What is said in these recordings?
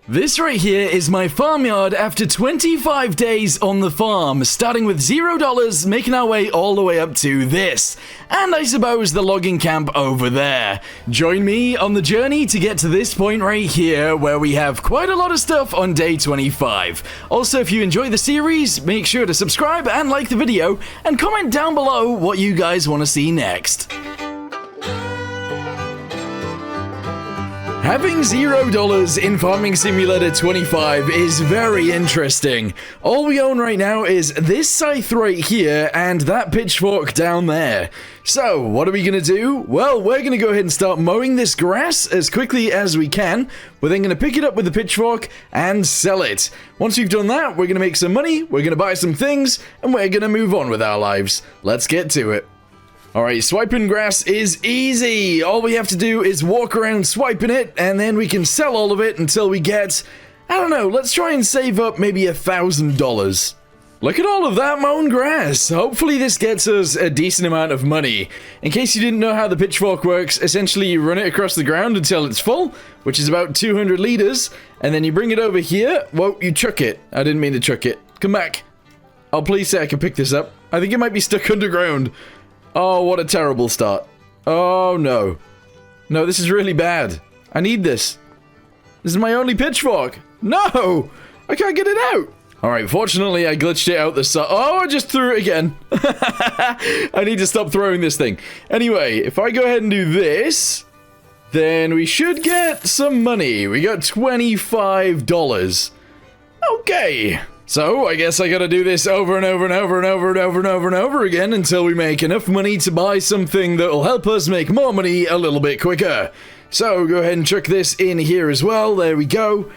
This right here is my farmyard after 25 days on the farm, starting with $0, making our way all the way up to this. And I suppose the logging camp over there. Join me on the journey to get to this point right here, where we have quite a lot of stuff on day 25. Also, if you enjoy the series, make sure to subscribe and like the video, and comment down below what you guys want to see next. Having $0 in Farming Simulator 25 is very interesting. All we own right now is this scythe right here and that pitchfork down there. So, what are we going to do? Well, we're going to go ahead and start mowing this grass as quickly as we can. We're then going to pick it up with the pitchfork and sell it. Once we've done that, we're going to make some money, we're going to buy some things, and we're going to move on with our lives. Let's get to it. Alright, swiping grass is easy. All we have to do is walk around swiping it, and then we can sell all of it until we get, I don't know, let's try and save up maybe $1,000. Look at all of that mown grass. Hopefully this gets us a decent amount of money. In case you didn't know how the pitchfork works, essentially you run it across the ground until it's full, which is about 200 liters, and then you bring it over here. Whoa, you chuck it. I didn't mean to chuck it. Come back. Oh, please say I can pick this up. I think it might be stuck underground. Oh, what a terrible start. Oh, no. No, this is really bad. I need this. This is my only pitchfork. No! I can't get it out. Alright, fortunately, I glitched it out the side. Oh, I just threw it again. I need to stop throwing this thing. Anyway, if I go ahead and do this, then we should get some money. We got $25. Okay. So, I guess I gotta do this over and over and over and over and over and over and over again until we make enough money to buy something that'll help us make more money a little bit quicker. So, go ahead and chuck this in here as well. There we go.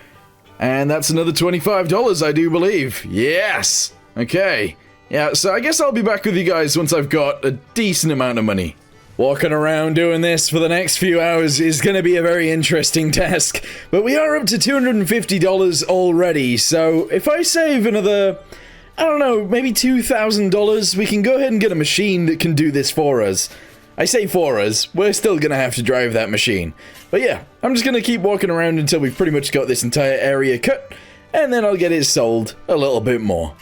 And that's another $25, I do believe. Yes! Okay. Yeah, so I guess I'll be back with you guys once I've got a decent amount of money. Walking around doing this for the next few hours is going to be a very interesting task, but we are up to $250 already, so if I save another, I don't know, maybe $2,000, we can go ahead and get a machine that can do this for us. I say for us, we're still going to have to drive that machine. But yeah, I'm just going to keep walking around until we've pretty much got this entire area cut, and then I'll get it sold a little bit more.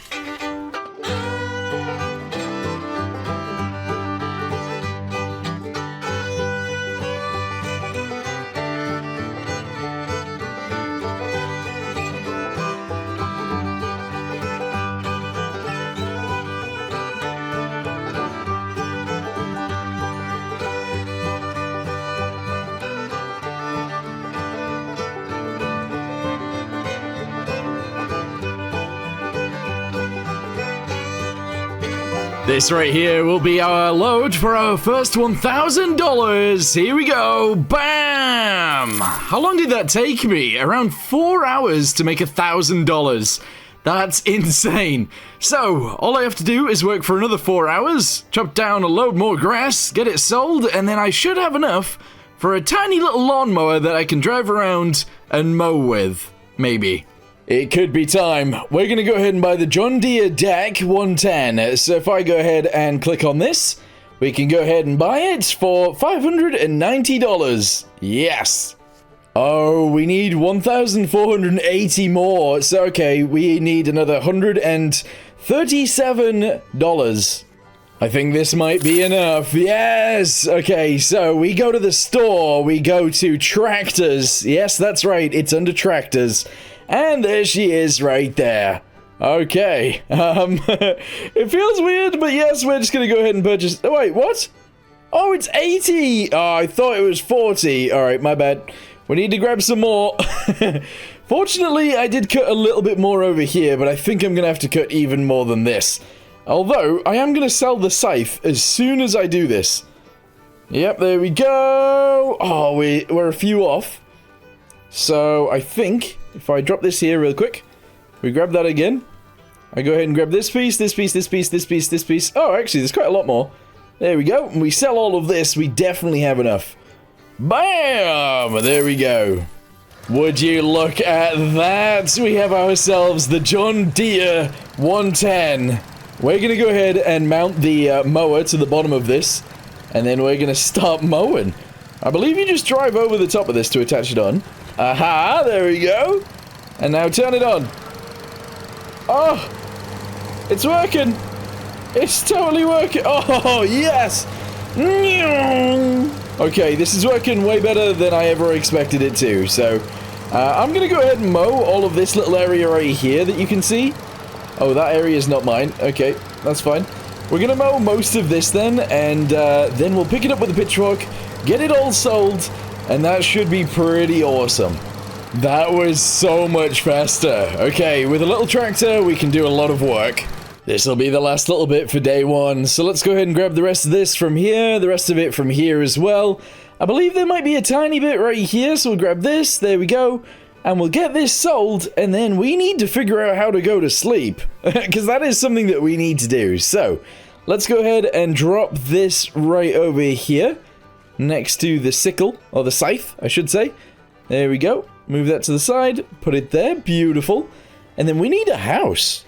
This right here will be our load for our first $1,000. Here we go. Bam! How long did that take me? Around 4 hours to make $1,000. That's insane. So, all I have to do is work for another 4 hours, chop down a load more grass, get it sold, and then I should have enough for a tiny little lawnmower that I can drive around and mow with. Maybe. It could be time. We're going to go ahead and buy the John Deere DEC 110. So if I go ahead and click on this, we can go ahead and buy it for $590. Yes. Oh, we need 1,480 more. So, okay, we need another $137. I think this might be enough. Yes! Okay, so we go to the store. We go to tractors. Yes, that's right. It's under tractors. And there she is right there. Okay. It feels weird, but yes, we're just gonna go ahead and purchase. Oh, wait, what? Oh, it's 80. Oh, I thought it was 40. All right, my bad. We need to grab some more. Fortunately, I did cut a little bit more over here, but I think I'm gonna have to cut even more than this. Although, I am gonna sell the scythe as soon as I do this. Yep, there we go. Oh, we're a few off. So, I think if I drop this here real quick, we grab that again. I go ahead and grab this piece, this piece, this piece, this piece, this piece. Oh, actually, there's quite a lot more. There we go. And we sell all of this. We definitely have enough. Bam! There we go. Would you look at that? We have ourselves the John Deere 110. We're going to go ahead and mount the mower to the bottom of this, and then we're going to start mowing. I believe you just drive over the top of this to attach it on. Aha, there we go. And now turn it on. Oh! It's working! It's totally working! Oh, yes! Okay, this is working way better than I ever expected it to, so... I'm gonna go ahead and mow all of this little area right here that you can see. Oh, that area is not mine. Okay, that's fine. We're gonna mow most of this then, and then we'll pick it up with a pitchfork, get it all sold, and that should be pretty awesome. That was so much faster. Okay, with a little tractor, we can do a lot of work. This will be the last little bit for day one, so let's go ahead and grab the rest of this from here, the rest of it from here as well. I believe there might be a tiny bit right here, so we'll grab this, there we go, and we'll get this sold, and then we need to figure out how to go to sleep, because that is something that we need to do. So, let's go ahead and drop this right over here, next to the sickle, or the scythe, I should say. There we go, move that to the side, put it there, beautiful, and then we need a house.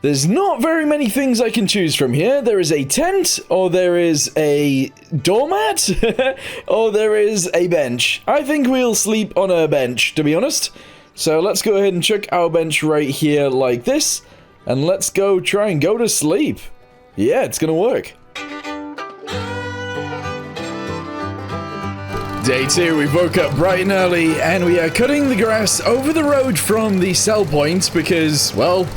There's not very many things I can choose from here. There is a tent, or there is a doormat, or there is a bench. I think we'll sleep on a bench, to be honest. So let's go ahead and chuck our bench right here like this, and let's go try and go to sleep. Yeah, it's gonna work. Day 2, we woke up bright and early, and we are cutting the grass over the road from the sell point because, well,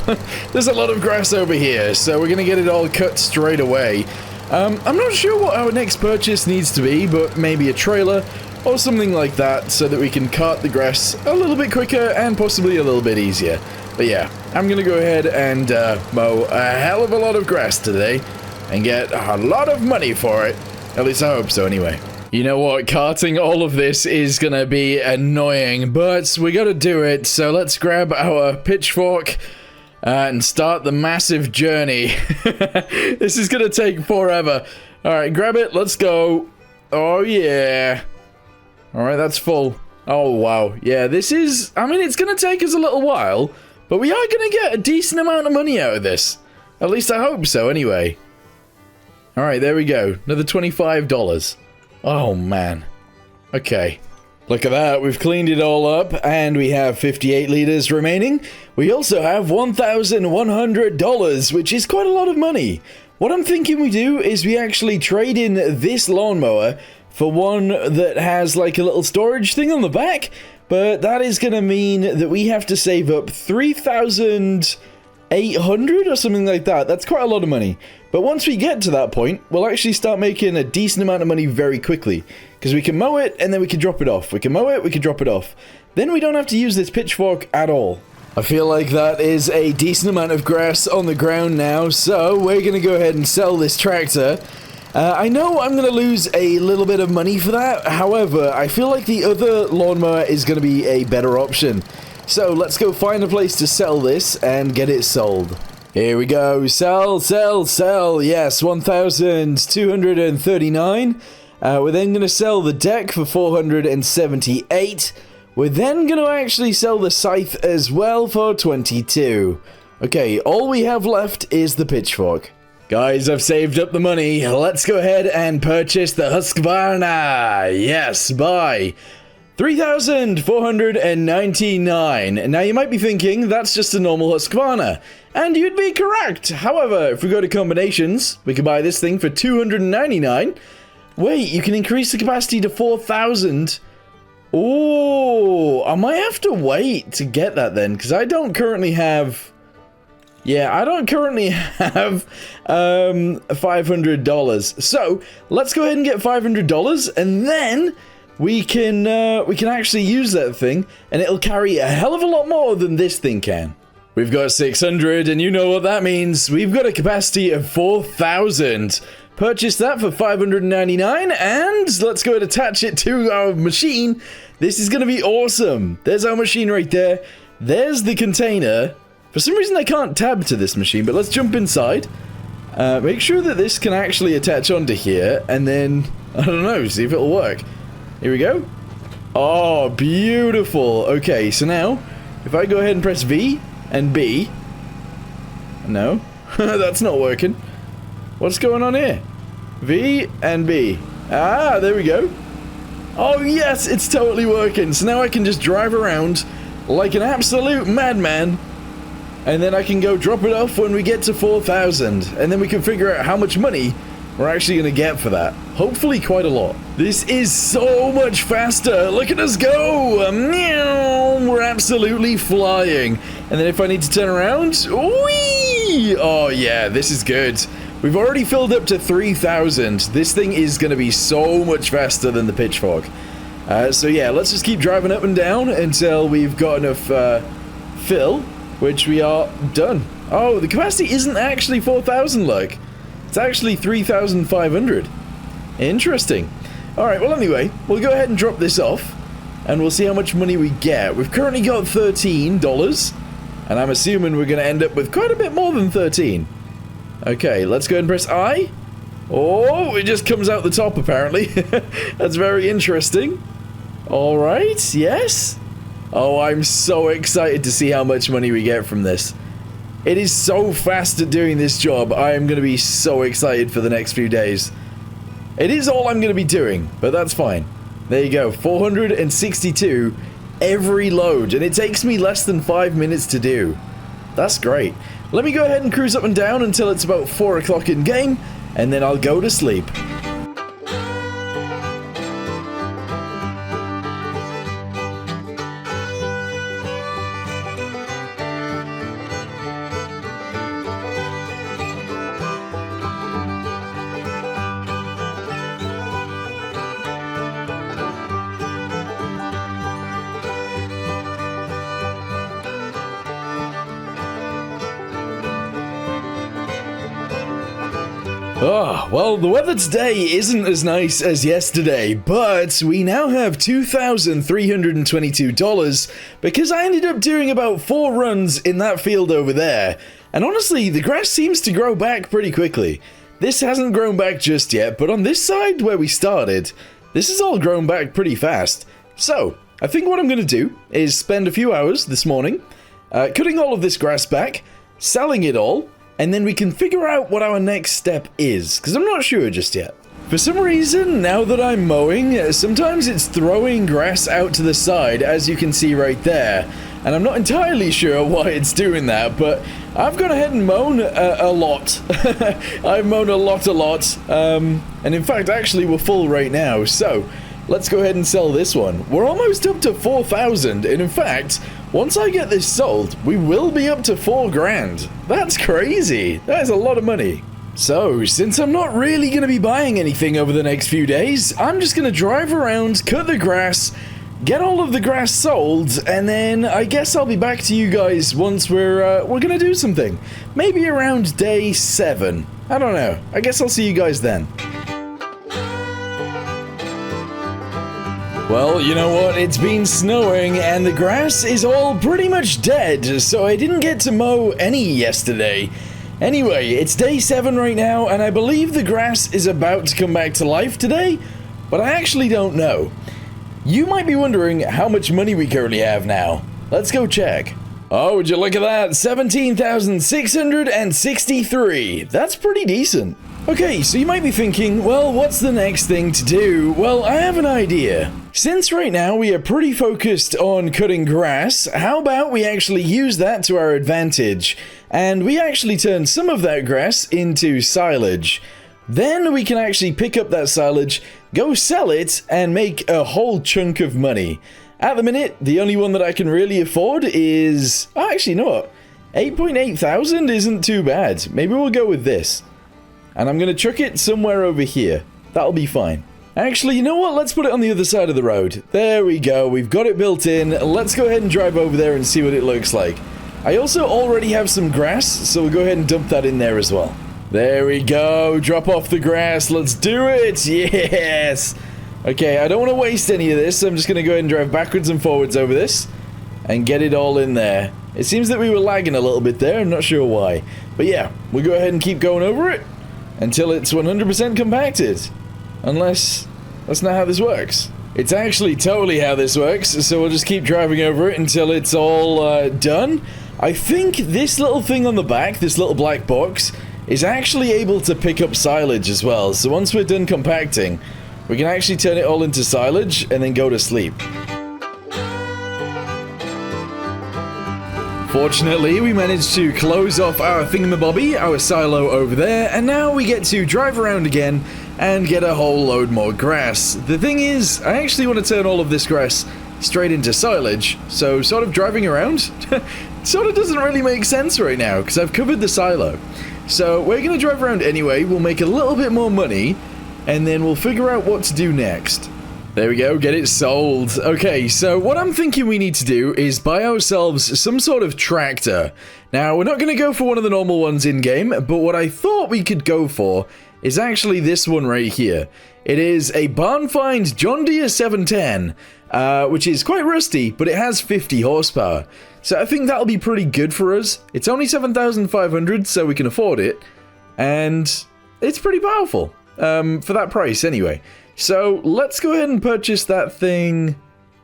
there's a lot of grass over here, so we're gonna get it all cut straight away. I'm not sure what our next purchase needs to be, but maybe a trailer or something like that so that we can cut the grass a little bit quicker and possibly a little bit easier. But yeah, I'm gonna go ahead and mow a hell of a lot of grass today and get a lot of money for it. At least I hope so anyway. You know what, carting all of this is gonna be annoying, but we gotta do it, so let's grab our pitchfork and start the massive journey. This is gonna take forever. Alright, grab it, let's go. Oh yeah. Alright, that's full. Oh wow, yeah, this is, I mean, it's gonna take us a little while, but we are gonna get a decent amount of money out of this. At least I hope so, anyway. Alright, there we go, another $25. Oh, man. Okay. Look at that. We've cleaned it all up, and we have 58 liters remaining. We also have $1,100, which is quite a lot of money. What I'm thinking we do is we actually trade in this lawnmower for one that has, like, a little storage thing on the back, but that is going to mean that we have to save up 3,800 or something like that. That's quite a lot of money. But once we get to that point, we'll actually start making a decent amount of money very quickly. Because we can mow it, and then we can drop it off. We can mow it, we can drop it off. Then we don't have to use this pitchfork at all. I feel like that is a decent amount of grass on the ground now, so we're going to go ahead and sell this tractor. I know I'm going to lose a little bit of money for that, however, I feel like the other lawnmower is going to be a better option. So let's go find a place to sell this and get it sold. Here we go. Sell, sell, sell. Yes, 1,239. We're then going to sell the deck for 478. We're then going to actually sell the scythe as well for 22. Okay, all we have left is the pitchfork. Guys, I've saved up the money. Let's go ahead and purchase the Husqvarna. Yes, buy. 3,499. Now you might be thinking that's just a normal Husqvarna, and you'd be correct. However, if we go to combinations, we can buy this thing for 299. Wait, you can increase the capacity to 4,000. Oh, I might have to wait to get that then, because I don't currently have. Yeah, I don't currently have $500. So let's go ahead and get $500, and then we can actually use that thing, and it'll carry a hell of a lot more than this thing can. We've got 600, and you know what that means. We've got a capacity of 4,000. Purchase that for 599, and let's go and attach it to our machine. This is going to be awesome. There's our machine right there. There's the container. For some reason, I can't tab to this machine, but let's jump inside. Make sure that this can actually attach onto here, and then, I don't know, see if it'll work. Here we go. Oh, beautiful. Okay, so now, if I go ahead and press V and B. No, that's not working. What's going on here? V and B. Ah, there we go. Oh, yes, it's totally working. So now I can just drive around like an absolute madman. And then I can go drop it off when we get to 4,000. And then we can figure out how much money we're actually going to get for that. Hopefully quite a lot. This is so much faster. Look at us go. Meow. We're absolutely flying. And then if I need to turn around, whee! Oh yeah, this is good. We've already filled up to 3,000. This thing is going to be so much faster than the pitchfork. So yeah, let's just keep driving up and down until we've got enough fill. Which we are done. Oh, the capacity isn't actually 4,000, look. It's actually 3,500. Interesting. Alright, well anyway, we'll go ahead and drop this off. And we'll see how much money we get. We've currently got $13. And I'm assuming we're going to end up with quite a bit more than 13. Okay, let's go ahead and press I. Oh, it just comes out the top apparently. That's very interesting. Alright, yes. Oh, I'm so excited to see how much money we get from this. It is so fast at doing this job. I am going to be so excited for the next few days. It is all I'm going to be doing, but that's fine. There you go, 462 every load, and it takes me less than 5 minutes to do. That's great. Let me go ahead and cruise up and down until it's about 4 o'clock in game, and then I'll go to sleep. Oh, well, the weather today isn't as nice as yesterday, but we now have $2,322 because I ended up doing about 4 runs in that field over there. And honestly, the grass seems to grow back pretty quickly. This hasn't grown back just yet, but on this side where we started, this has all grown back pretty fast. So, I think what I'm going to do is spend a few hours this morning cutting all of this grass back, selling it all, and then we can figure out what our next step is, because I'm not sure just yet. For some reason, now that I'm mowing, sometimes it's throwing grass out to the side, as you can see right there. And I'm not entirely sure why it's doing that, but I've gone ahead and mown a lot. I've mown a lot. And in fact, actually, we're full right now, so let's go ahead and sell this one. We're almost up to 4,000, and in fact, once I get this sold, we will be up to 4 grand. That's crazy. That is a lot of money. So, since I'm not really going to be buying anything over the next few days, I'm just going to drive around, cut the grass, get all of the grass sold, and then I guess I'll be back to you guys once we're going to do something. Maybe around day 7. I don't know. I guess I'll see you guys then. Well, you know what? It's been snowing and the grass is all pretty much dead, so I didn't get to mow any yesterday. Anyway, it's day 7 right now, and I believe the grass is about to come back to life today, but I actually don't know. You might be wondering how much money we currently have now. Let's go check. Oh, would you look at that? 17,663. That's pretty decent. Okay, so you might be thinking, well, what's the next thing to do? Well, I have an idea. Since right now we are pretty focused on cutting grass, how about we actually use that to our advantage, and we actually turn some of that grass into silage. Then we can actually pick up that silage, go sell it, and make a whole chunk of money. At the minute, the only one that I can really afford is... Oh, actually, you know what? 8.8 thousand isn't too bad. Maybe we'll go with this. And I'm going to chuck it somewhere over here. That'll be fine. Actually, you know what? Let's put it on the other side of the road. There we go. We've got it built in. Let's go ahead and drive over there and see what it looks like. I also already have some grass, so we'll go ahead and dump that in there as well. There we go. Drop off the grass. Let's do it. Yes. Okay, I don't want to waste any of this. I'm just going to go ahead and drive backwards and forwards over this and get it all in there. It seems that we were lagging a little bit there. I'm not sure why. But yeah, we'll go ahead and keep going over it until it's 100% compacted. Unless that's not how this works. It's actually totally how this works, so we'll just keep driving over it until it's all done. I think this little thing on the back, this little black box, is actually able to pick up silage as well. So once we're done compacting, we can actually turn it all into silage and then go to sleep. Fortunately, we managed to close off our thingamabobby, our silo over there, and now we get to drive around again and get a whole load more grass. The thing is, I actually want to turn all of this grass straight into silage, so sort of driving around sort of doesn't really make sense right now, because I've covered the silo. So we're going to drive around anyway, we'll make a little bit more money, and then we'll figure out what to do next. There we go, get it sold. Okay, so what I'm thinking we need to do is buy ourselves some sort of tractor. Now, we're not going to go for one of the normal ones in-game, but what I thought we could go for is actually this one right here. It is a barn find John Deere 710, which is quite rusty, but it has 50 horsepower. So I think that'll be pretty good for us. It's only 7,500, so we can afford it, and it's pretty powerful, for that price anyway. So, let's go ahead and purchase that thing.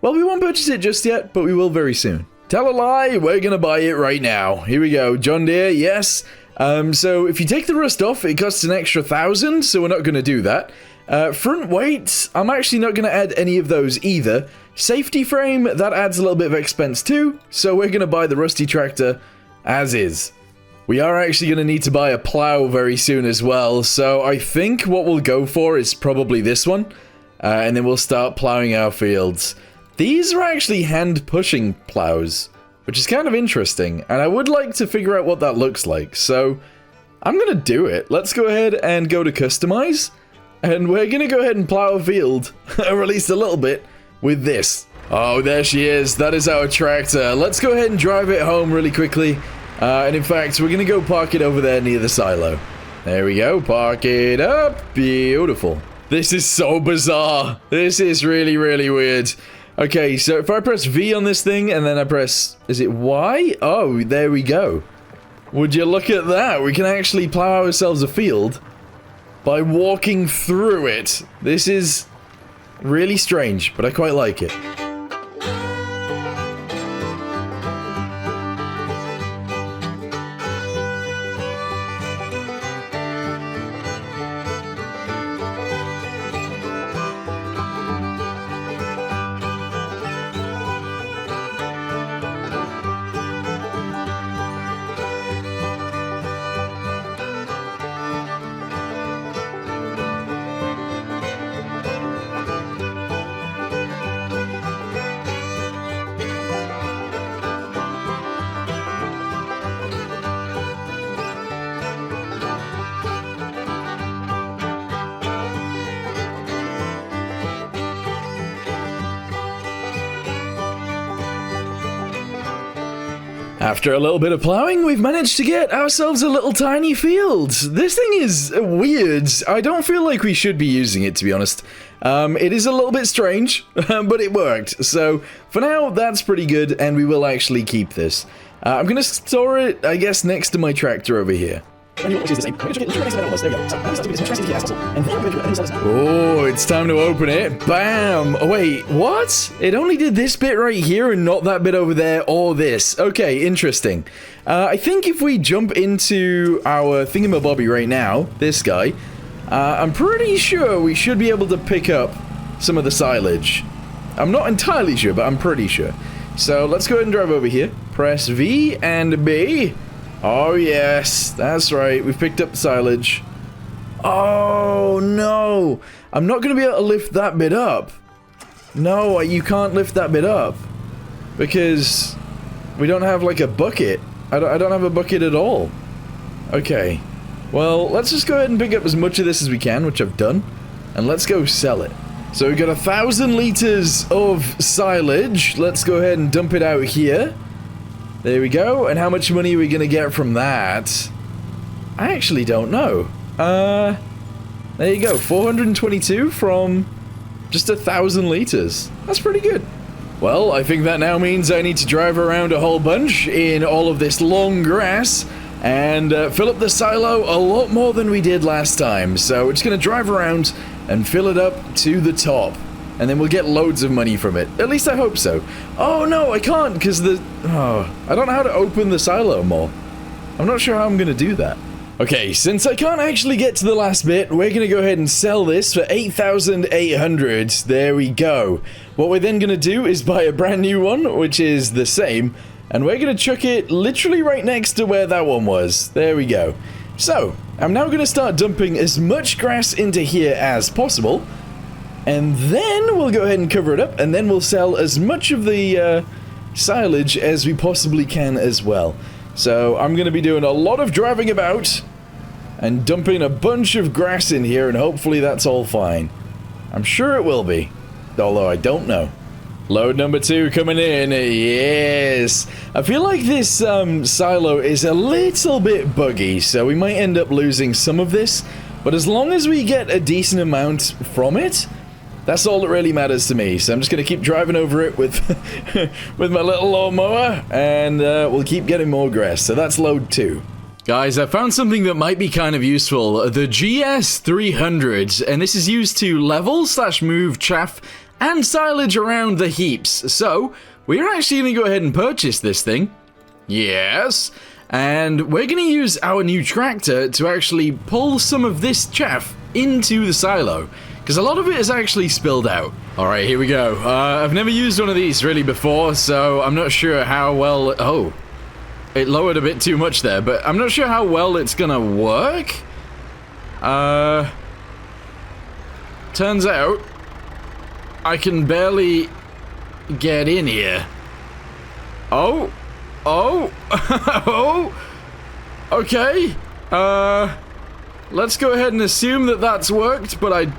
Well, we won't purchase it just yet, but we will very soon. Tell a lie, we're gonna buy it right now. Here we go, John Deere, yes. So, if you take the rust off, it costs an extra 1,000, so we're not gonna do that. Front weights, I'm actually not gonna add any of those either. Safety frame, that adds a little bit of expense too, so we're gonna buy the rusty tractor as is. We are actually going to need to buy a plow very soon as well, so I think what we'll go for is probably this one, and then we'll start plowing our fields. These are actually hand-pushing plows, which is kind of interesting, and I would like to figure out what that looks like, so I'm going to do it. Let's go ahead and go to customize, and we're going to go ahead and plow a field, or at least a little bit, with this. Oh, there she is. That is our tractor. Let's go ahead and drive it home really quickly. And in fact, we're going to go park it over there near the silo. There we go. Park it up. Beautiful. This is so bizarre. This is really, really weird. Okay, so if I press V on this thing and then I press... Is it Y? Oh, there we go. Would you look at that? We can actually plow ourselves a field by walking through it. This is really strange, but I quite like it. After a little bit of plowing, we've managed to get ourselves a little tiny field. This thing is weird. I don't feel like we should be using it, to be honest. It is a little bit strange, but it worked. So, for now, that's pretty good, and we will actually keep this. I'm going to store it, I guess, next to my tractor over here. Oh, it's time to open it. Bam! Oh, wait, what? It only did this bit right here and not that bit over there or this. Okay, interesting. I think if we jump into our thingamabobby right now, this guy, I'm pretty sure we should be able to pick up some of the silage. I'm not entirely sure, but I'm pretty sure. So let's go ahead and drive over here. Press V and B. Oh, yes, that's right. We've picked up the silage. Oh, no. I'm not going to be able to lift that bit up. No, you can't lift that bit up. Because we don't have, like, a bucket. I don't have a bucket at all. Okay. Well, let's just go ahead and pick up as much of this as we can, which I've done. And let's go sell it. So we've got 1,000 liters of silage. Let's go ahead and dump it out here. There we go, and how much money are we gonna get from that? I actually don't know. There you go, 422 from just 1,000 liters. That's pretty good. Well, I think that now means I need to drive around a whole bunch in all of this long grass and fill up the silo a lot more than we did last time. So we're just gonna drive around and fill it up to the top. And then we'll get loads of money from it. At least I hope so. Oh no, I can't, because I don't know how to open the silo more. I'm not sure how I'm going to do that. Okay, since I can't actually get to the last bit, we're going to go ahead and sell this for 8,800. There we go. What we're then going to do is buy a brand new one, which is the same. And we're going to chuck it literally right next to where that one was. There we go. So, I'm now going to start dumping as much grass into here as possible. And then we'll go ahead and cover it up, and then we'll sell as much of the silage as we possibly can as well. So I'm going to be doing a lot of driving about and dumping a bunch of grass in here, and hopefully that's all fine. I'm sure it will be, although I don't know. Load number 2 coming in. Yes. I feel like this silo is a little bit buggy, so we might end up losing some of this. But as long as we get a decent amount from it, that's all that really matters to me. So I'm just going to keep driving over it with, with my little lawnmower, and we'll keep getting more grass. So that's load 2. Guys, I found something that might be kind of useful. The GS300, and this is used to level/move chaff and silage around the heaps. So, we're actually going to go ahead and purchase this thing. Yes. And we're going to use our new tractor to actually pull some of this chaff into the silo, because a lot of it is actually spilled out. Alright, here we go. I've never used one of these really before, so I'm not sure how well... Oh, it lowered a bit too much there, but I'm not sure how well it's going to work. Turns out I can barely get in here. Oh. Oh. Oh. Okay. Let's go ahead and assume that that's worked, but I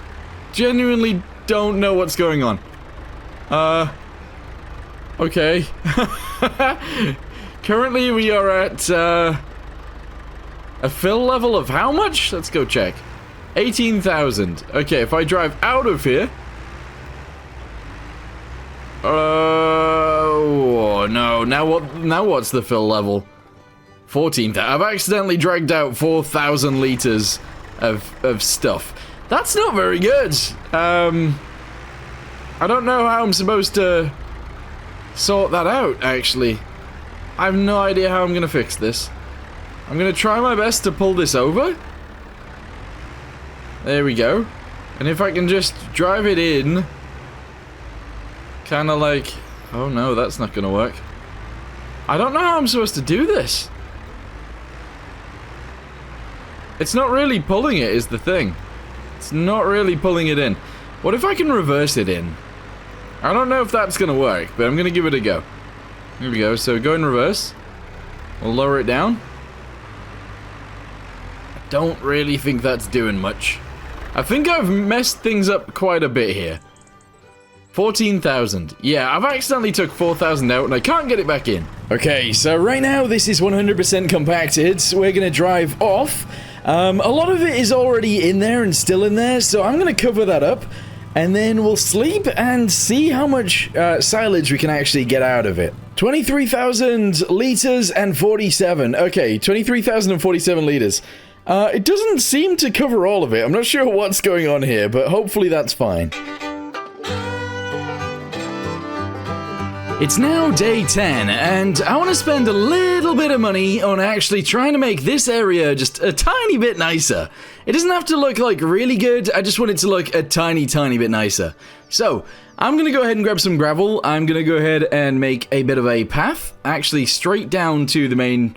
genuinely don't know what's going on. Okay. Currently we are at, a fill level of how much? Let's go check. 18,000. Okay, if I drive out of here... Oh no! Now what's the fill level? 14,000. I've accidentally dragged out 4,000 liters of stuff. That's not very good. I don't know how I'm supposed to sort that out. Actually, I have no idea how I'm gonna fix this. I'm gonna try my best to pull this over. There we go. And if I can just drive it in. Kind of like... Oh no, that's not gonna work. I don't know how I'm supposed to do this. It's not really pulling it, is the thing. It's not really pulling it in. What if I can reverse it in? I don't know if that's gonna work, but I'm gonna give it a go. Here we go, so go in reverse. We'll lower it down. I don't really think that's doing much. I think I've messed things up quite a bit here. 14,000. Yeah, I've accidentally took 4,000 out and I can't get it back in. Okay, so right now this is 100% compacted. So we're gonna drive off. A lot of it is already in there and still in there, so I'm gonna cover that up. And then we'll sleep and see how much silage we can actually get out of it. 23,000 liters and 47. Okay, 23,047 liters. It doesn't seem to cover all of it. I'm not sure what's going on here, but hopefully that's fine. It's now day 10, and I want to spend a little bit of money on actually trying to make this area just a tiny bit nicer. It doesn't have to look like really good, I just want it to look a tiny bit nicer. So, I'm going to go ahead and grab some gravel. I'm going to go ahead and make a bit of a path, actually straight down to the main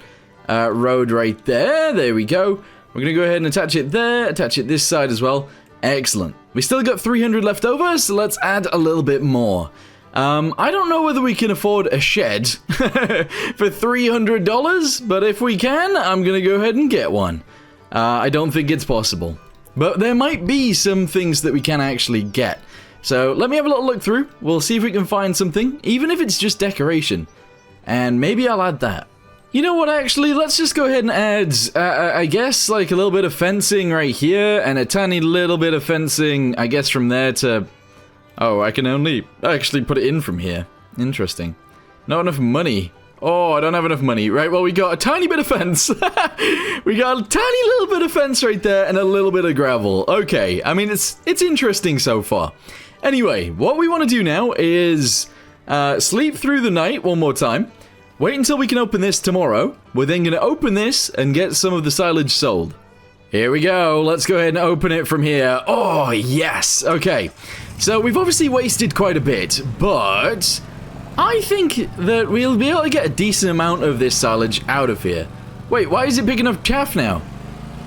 road right there. There we go. We're going to go ahead and attach it there, attach it this side as well. Excellent. We still got 300 left over, so let's add a little bit more. I don't know whether we can afford a shed for $300, but if we can, I'm gonna go ahead and get one. I don't think it's possible, but there might be some things that we can actually get. So let me have a little look through. We'll see if we can find something, even if it's just decoration, and maybe I'll add that. You know what, actually, let's just go ahead and add, I guess, like a little bit of fencing right here, and a tiny little bit of fencing, I guess, from there to... Oh, I can only actually put it in from here. Interesting. Not enough money. Oh, I don't have enough money. Right, well, we got a tiny bit of fence. We got a tiny little bit of fence right there and a little bit of gravel. Okay, I mean, it's interesting so far. Anyway, what we want to do now is sleep through the night one more time. Wait until we can open this tomorrow. We're then going to open this and get some of the silage sold. Here we go. Let's go ahead and open it from here. Oh, yes. Okay. So we've obviously wasted quite a bit, but I think that we'll be able to get a decent amount of this silage out of here. Wait, why is it picking up chaff now?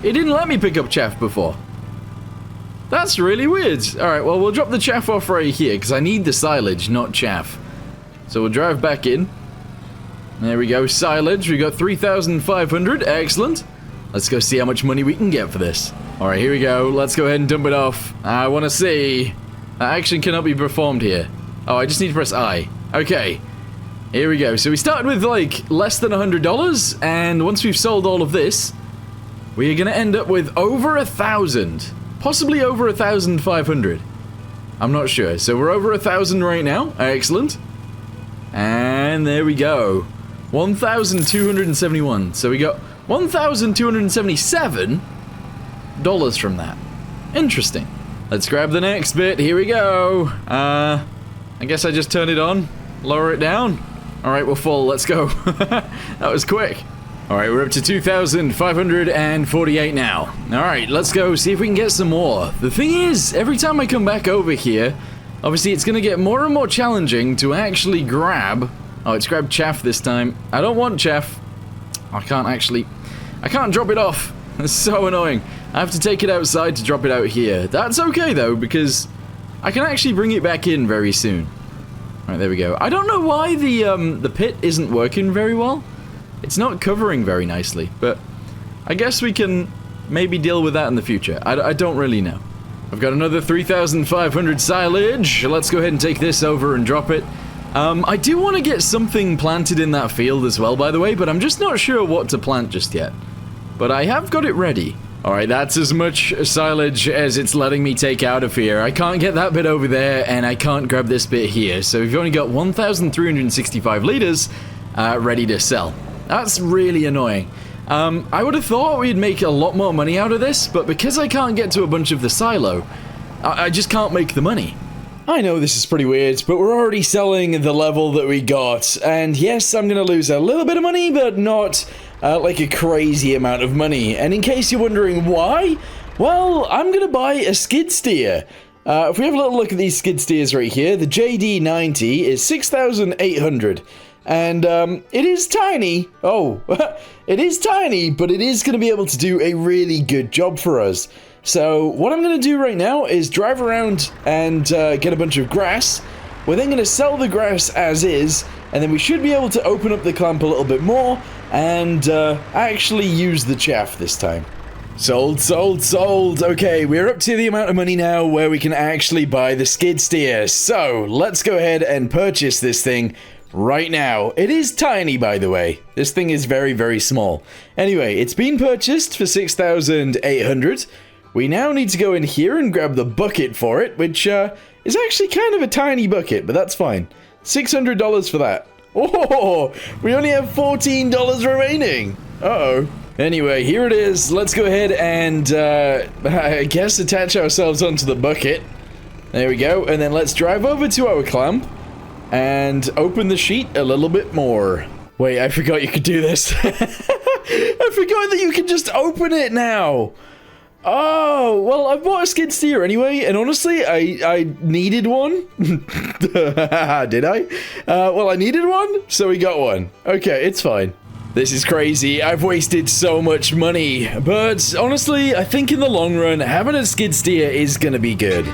It didn't let me pick up chaff before. That's really weird. Alright, well, we'll drop the chaff off right here, because I need the silage, not chaff. So we'll drive back in. There we go, silage. We got 3,500. Excellent. Let's go see how much money we can get for this. Alright, here we go. Let's go ahead and dump it off. I want to see. Action cannot be performed here. Oh, I just need to press I. Okay. Here we go. So we started with, like, less than $100, and once we've sold all of this, we are going to end up with over 1,000. Possibly over 1,500. I'm not sure. So we're over 1,000 right now. Excellent. And there we go. 1,271. So we got $1,277 from that. Interesting. Let's grab the next bit. Here we go. I guess I just turn it on. Lower it down. Alright, we're full. Let's go. That was quick. Alright, we're up to 2,548 now. Alright, let's go see if we can get some more. The thing is, every time I come back over here, obviously it's going to get more and more challenging to actually grab... Oh, it's grabbed chaff this time. I don't want chaff. I can't drop it off. It's so annoying. I have to take it outside to drop it out here. That's okay though, because I can actually bring it back in very soon. Alright, there we go. I don't know why the pit isn't working very well. It's not covering very nicely, but I guess we can maybe deal with that in the future. I don't really know. I've got another 3,500 silage. Let's go ahead and take this over and drop it. I do want to get something planted in that field as well, by the way, but I'm just not sure what to plant just yet. But I have got it ready. Alright, that's as much silage as it's letting me take out of here. I can't get that bit over there, and I can't grab this bit here. So we've only got 1,365 liters ready to sell. That's really annoying. I would have thought we'd make a lot more money out of this, but because I can't get to a bunch of the silo, I just can't make the money. I know this is pretty weird, but we're already selling the level that we got, and yes, I'm gonna lose a little bit of money, but not like a crazy amount of money. And in case you're wondering why, well, I'm gonna buy a skid steer. If we have a little look at these skid steers right here, the JD90 is 6,800. And, it is tiny. Oh, it is tiny, but it is going to be able to do a really good job for us. So, what I'm going to do right now is drive around and, get a bunch of grass. We're then going to sell the grass as is, and then we should be able to open up the clamp a little bit more, and, actually use the chaff this time. Sold, sold, sold. Okay, we're up to the amount of money now where we can actually buy the skid steer. So, let's go ahead and purchase this thing right now. It is tiny, by the way. This thing is very, very small. Anyway, it's been purchased for 6,800. We now need to go in here and grab the bucket for it, which is actually kind of a tiny bucket, but that's fine. $600 for that. Oh, we only have $14 remaining. Uh-oh. Anyway, here it is. Let's go ahead and, I guess attach ourselves onto the bucket. There we go. And then let's drive over to our clamp and open the sheet a little bit more. Wait, I forgot you could do this. I forgot that you can just open it now. Oh, well, I bought a skid steer anyway, and honestly, I needed one. Did I? Well, I needed one, so we got one. Okay, it's fine. This is crazy. I've wasted so much money. But honestly, I think in the long run, having a skid steer is gonna be good.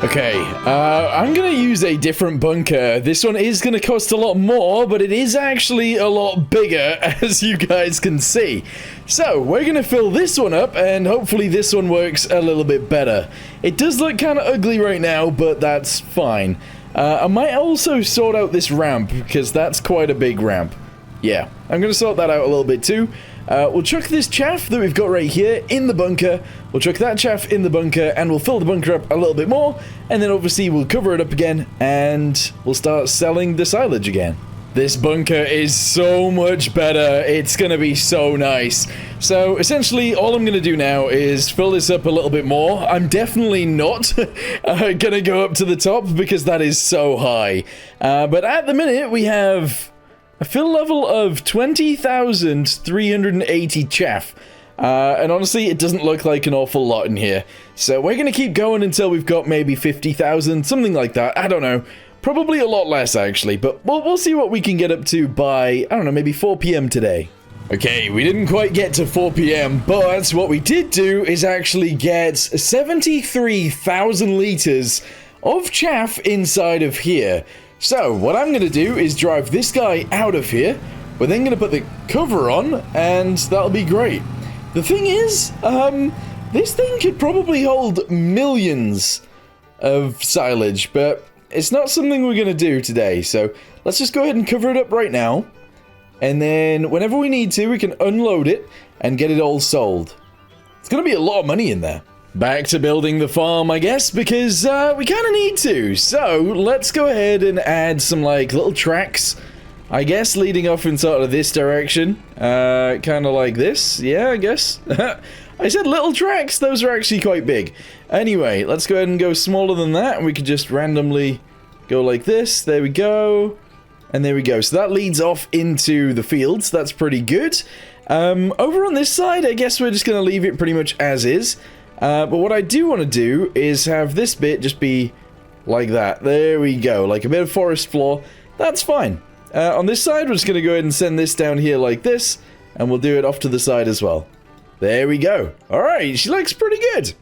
Okay, I'm gonna use a different bunker. This one is gonna cost a lot more, but it is actually a lot bigger, as you guys can see. So, we're gonna fill this one up, and hopefully this one works a little bit better. It does look kind of ugly right now, but that's fine. I might also sort out this ramp, because that's quite a big ramp. Yeah, I'm gonna sort that out a little bit too. We'll chuck this chaff that we've got right here in the bunker. We'll chuck that chaff in the bunker, and we'll fill the bunker up a little bit more. And then obviously we'll cover it up again, and we'll start selling the silage again. This bunker is so much better. It's going to be so nice. So essentially all I'm going to do now is fill this up a little bit more. I'm definitely not going to go up to the top because that is so high. But at the minute we have a fill level of 20,380 chaff. And honestly, it doesn't look like an awful lot in here. So we're going to keep going until we've got maybe 50,000, something like that. I don't know. Probably a lot less, actually, but we'll see what we can get up to by, I don't know, maybe 4 p.m. today. Okay, we didn't quite get to 4 p.m., but what we did do is actually get 73,000 liters of chaff inside of here. So, what I'm going to do is drive this guy out of here. We're then going to put the cover on, and that'll be great. The thing is, this thing could probably hold millions of silage, but it's not something we're going to do today, so let's just go ahead and cover it up right now. And then whenever we need to, we can unload it and get it all sold. It's going to be a lot of money in there. Back to building the farm, I guess, because we kind of need to. So let's go ahead and add some, like, little tracks, I guess, leading off in sort of this direction. Kind of like this. Yeah, I guess. I said little tracks, those are actually quite big. Anyway, let's go ahead and go smaller than that, and we could just randomly go like this. There we go. And there we go. So that leads off into the fields. That's pretty good. Over on this side, I guess we're just going to leave it pretty much as is. But what I do want to do is have this bit just be like that. There we go. Like a bit of forest floor. That's fine. On this side, we're just going to go ahead and send this down here like this. And we'll do it off to the side as well. There we go. Alright, she looks pretty good.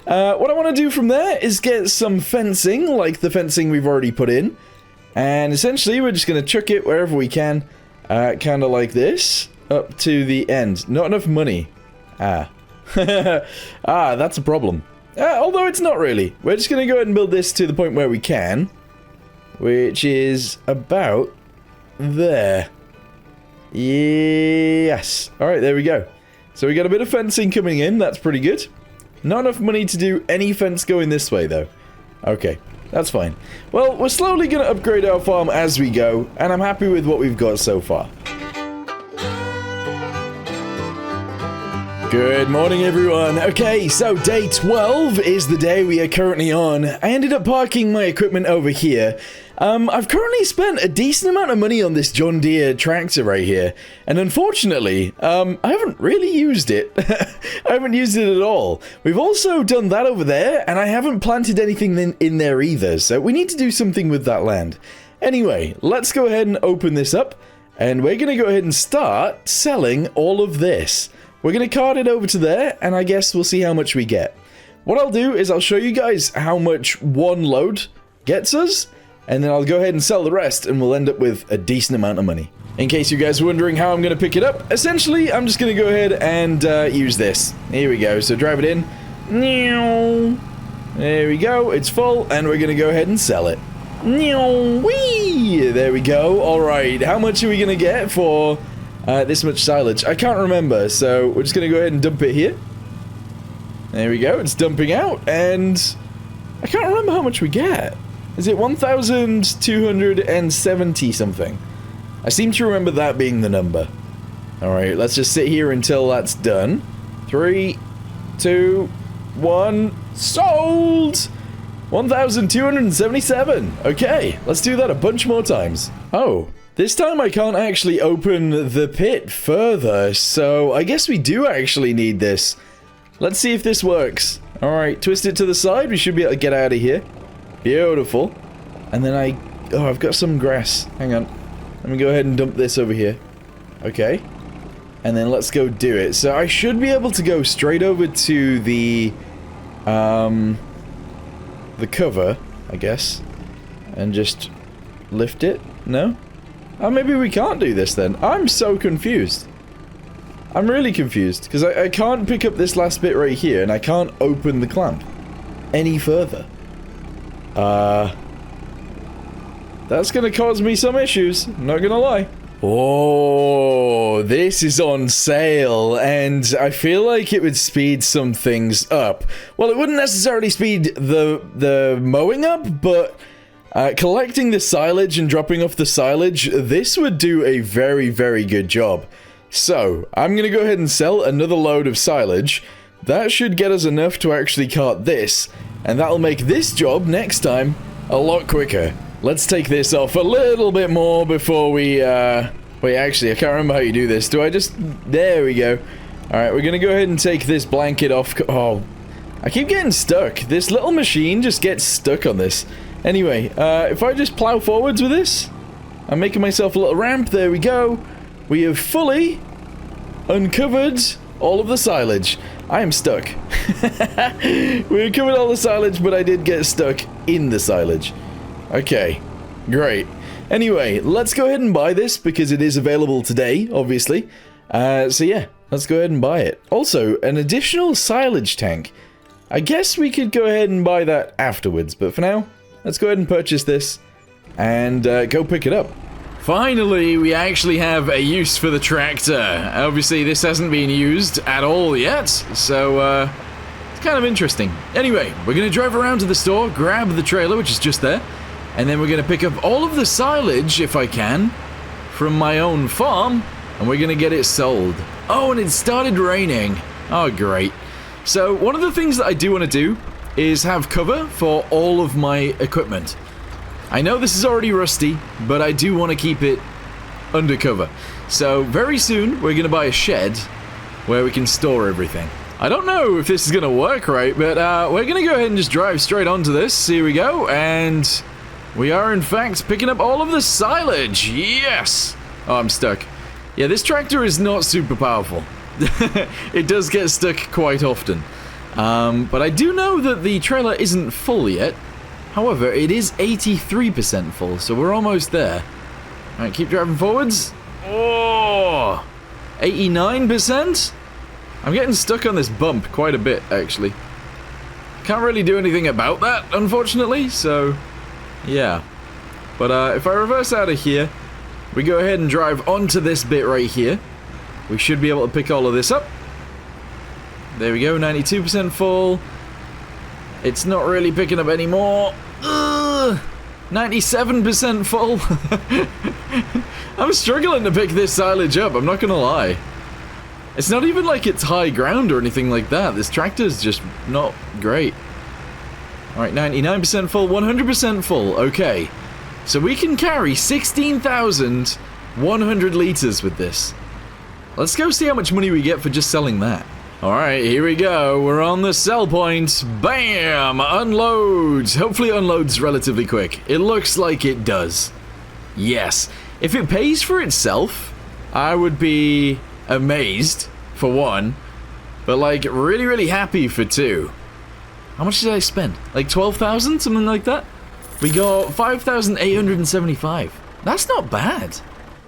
What I want to do from there is get some fencing, like the fencing we've already put in. And essentially, we're just going to chuck it wherever we can. Kind of like this. Up to the end. Not enough money. Ah, that's a problem. Although it's not really. We're just going to go ahead and build this to the point where we can. Which is about there. Yes. Alright, there we go. So we got a bit of fencing coming in, that's pretty good. Not enough money to do any fence going this way, though. Okay, that's fine. Well, we're slowly going to upgrade our farm as we go, and I'm happy with what we've got so far. Good morning, everyone. Okay, so day 12 is the day we are currently on. I ended up parking my equipment over here. I've currently spent a decent amount of money on this John Deere tractor right here, and unfortunately, I haven't really used it. I haven't used it at all. We've also done that over there, and I haven't planted anything in there either, so we need to do something with that land. Anyway, let's go ahead and open this up, and we're going to go ahead and start selling all of this. We're going to cart it over to there, and I guess we'll see how much we get. What I'll do is I'll show you guys how much one load gets us, and then I'll go ahead and sell the rest, and we'll end up with a decent amount of money. In case you guys are wondering how I'm going to pick it up, essentially, I'm just going to go ahead and use this. Here we go. So drive it in. There we go. It's full, and we're going to go ahead and sell it. Whee! There we go. All right. How much are we going to get for this much silage? I can't remember, so we're just going to go ahead and dump it here. There we go. It's dumping out, and I can't remember how much we get. Is it 1,270 something? I seem to remember that being the number. Alright, let's just sit here until that's done. 3, 2, 1, sold! 1,277. Okay, let's do that a bunch more times. Oh, this time I can't actually open the pit further, so I guess we do actually need this. Let's see if this works. Alright, twist it to the side. We should be able to get out of here. Beautiful. And then I've got some grass. Hang on. Let me go ahead and dump this over here. Okay. And then let's go do it. So I should be able to go straight over to the cover, I guess. And just lift it. No? Oh, maybe we can't do this then. I'm so confused. I'm really confused. Because I can't pick up this last bit right here. And I can't open the clamp any further. That's gonna cause me some issues, not gonna lie. Oh, this is on sale, and I feel like it would speed some things up. Well, it wouldn't necessarily speed the mowing up, but collecting the silage and dropping off the silage, this would do a very, very good job. So, I'm going to go ahead and sell another load of silage. That should get us enough to actually cart this, and that'll make this job next time a lot quicker. Let's take this off a little bit more before we, wait, actually, I can't remember how you do this. Do I just... There we go. Alright, we're gonna go ahead and take this blanket off. Oh, I keep getting stuck. This little machine just gets stuck on this. Anyway, if I just plow forwards with this, I'm making myself a little ramp. There we go. We have fully uncovered all of the silage. I am stuck. We uncovered all the silage, but I did get stuck in the silage. Okay, great. Anyway, let's go ahead and buy this because it is available today, obviously. So yeah, let's go ahead and buy it. Also, an additional silage tank. I guess we could go ahead and buy that afterwards, but for now, let's go ahead and purchase this and go pick it up. Finally, we actually have a use for the tractor. Obviously, this hasn't been used at all yet, so it's kind of interesting. Anyway, we're going to drive around to the store, grab the trailer, which is just there, and then we're going to pick up all of the silage, if I can, from my own farm, and we're going to get it sold. Oh, and it started raining. Oh, great. So, one of the things that I do want to do is have cover for all of my equipment. I know this is already rusty, but I do want to keep it undercover. So, very soon, we're going to buy a shed where we can store everything. I don't know if this is going to work right, but we're going to go ahead and just drive straight onto this. Here we go, and... we are, in fact, picking up all of the silage. Yes! Oh, I'm stuck. Yeah, this tractor is not super powerful. It does get stuck quite often. But I do know that the trailer isn't full yet. However, it is 83% full, so we're almost there. Alright, keep driving forwards. Oh! 89%? I'm getting stuck on this bump quite a bit, actually. Can't really do anything about that, unfortunately, so... yeah. But if I reverse out of here, we go ahead and drive onto this bit right here. We should be able to pick all of this up. There we go, 92% full. It's not really picking up anymore. 97% full. I'm struggling to pick this silage up, I'm not gonna lie. It's not even like it's high ground or anything like that. This tractor's just not great. Alright, 99% full, 100% full, okay. So we can carry 16,100 liters with this. Let's go see how much money we get for just selling that. Alright, here we go, we're on the sell point. Bam! Unloads! Hopefully it unloads relatively quick. It looks like it does. Yes. If it pays for itself, I would be amazed, for one. But like, really, really happy for two. How much did I spend? Like 12,000? Something like that? We got 5,875. That's not bad.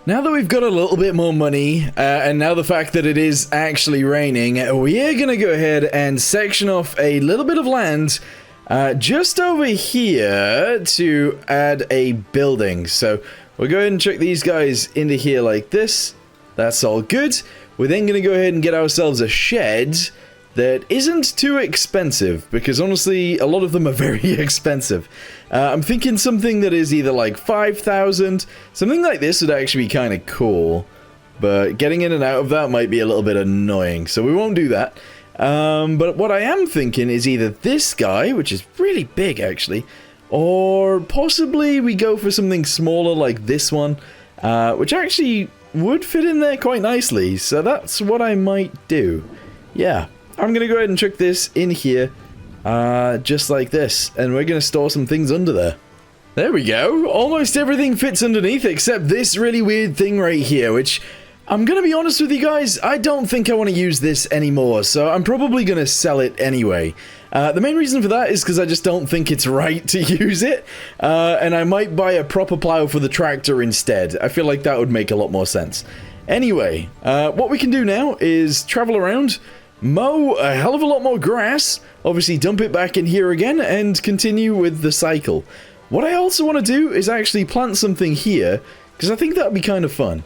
Now that we've got a little bit more money, and now the fact that it is actually raining, we are going to go ahead and section off a little bit of land just over here to add a building. So we'll go ahead and chuck these guys into here like this. That's all good. We're then going to go ahead and get ourselves a shed that isn't too expensive, because honestly, a lot of them are very expensive. I'm thinking something that is either like 5,000, something like this would actually be kind of cool, but getting in and out of that might be a little bit annoying, so we won't do that. But what I am thinking is either this guy, which is really big actually, or possibly we go for something smaller like this one, which actually would fit in there quite nicely, so that's what I might do. Yeah. I'm going to go ahead and chuck this in here, just like this, and we're going to store some things under there. There we go. Almost everything fits underneath except this really weird thing right here, which, I'm going to be honest with you guys, I don't think I want to use this anymore, so I'm probably going to sell it anyway. The main reason for that is because I just don't think it's right to use it, and I might buy a proper plow for the tractor instead. I feel like that would make a lot more sense. Anyway, what we can do now is travel around, mow a hell of a lot more grass, obviously dump it back in here again, and continue with the cycle. What I also want to do is actually plant something here, because I think that would be kind of fun.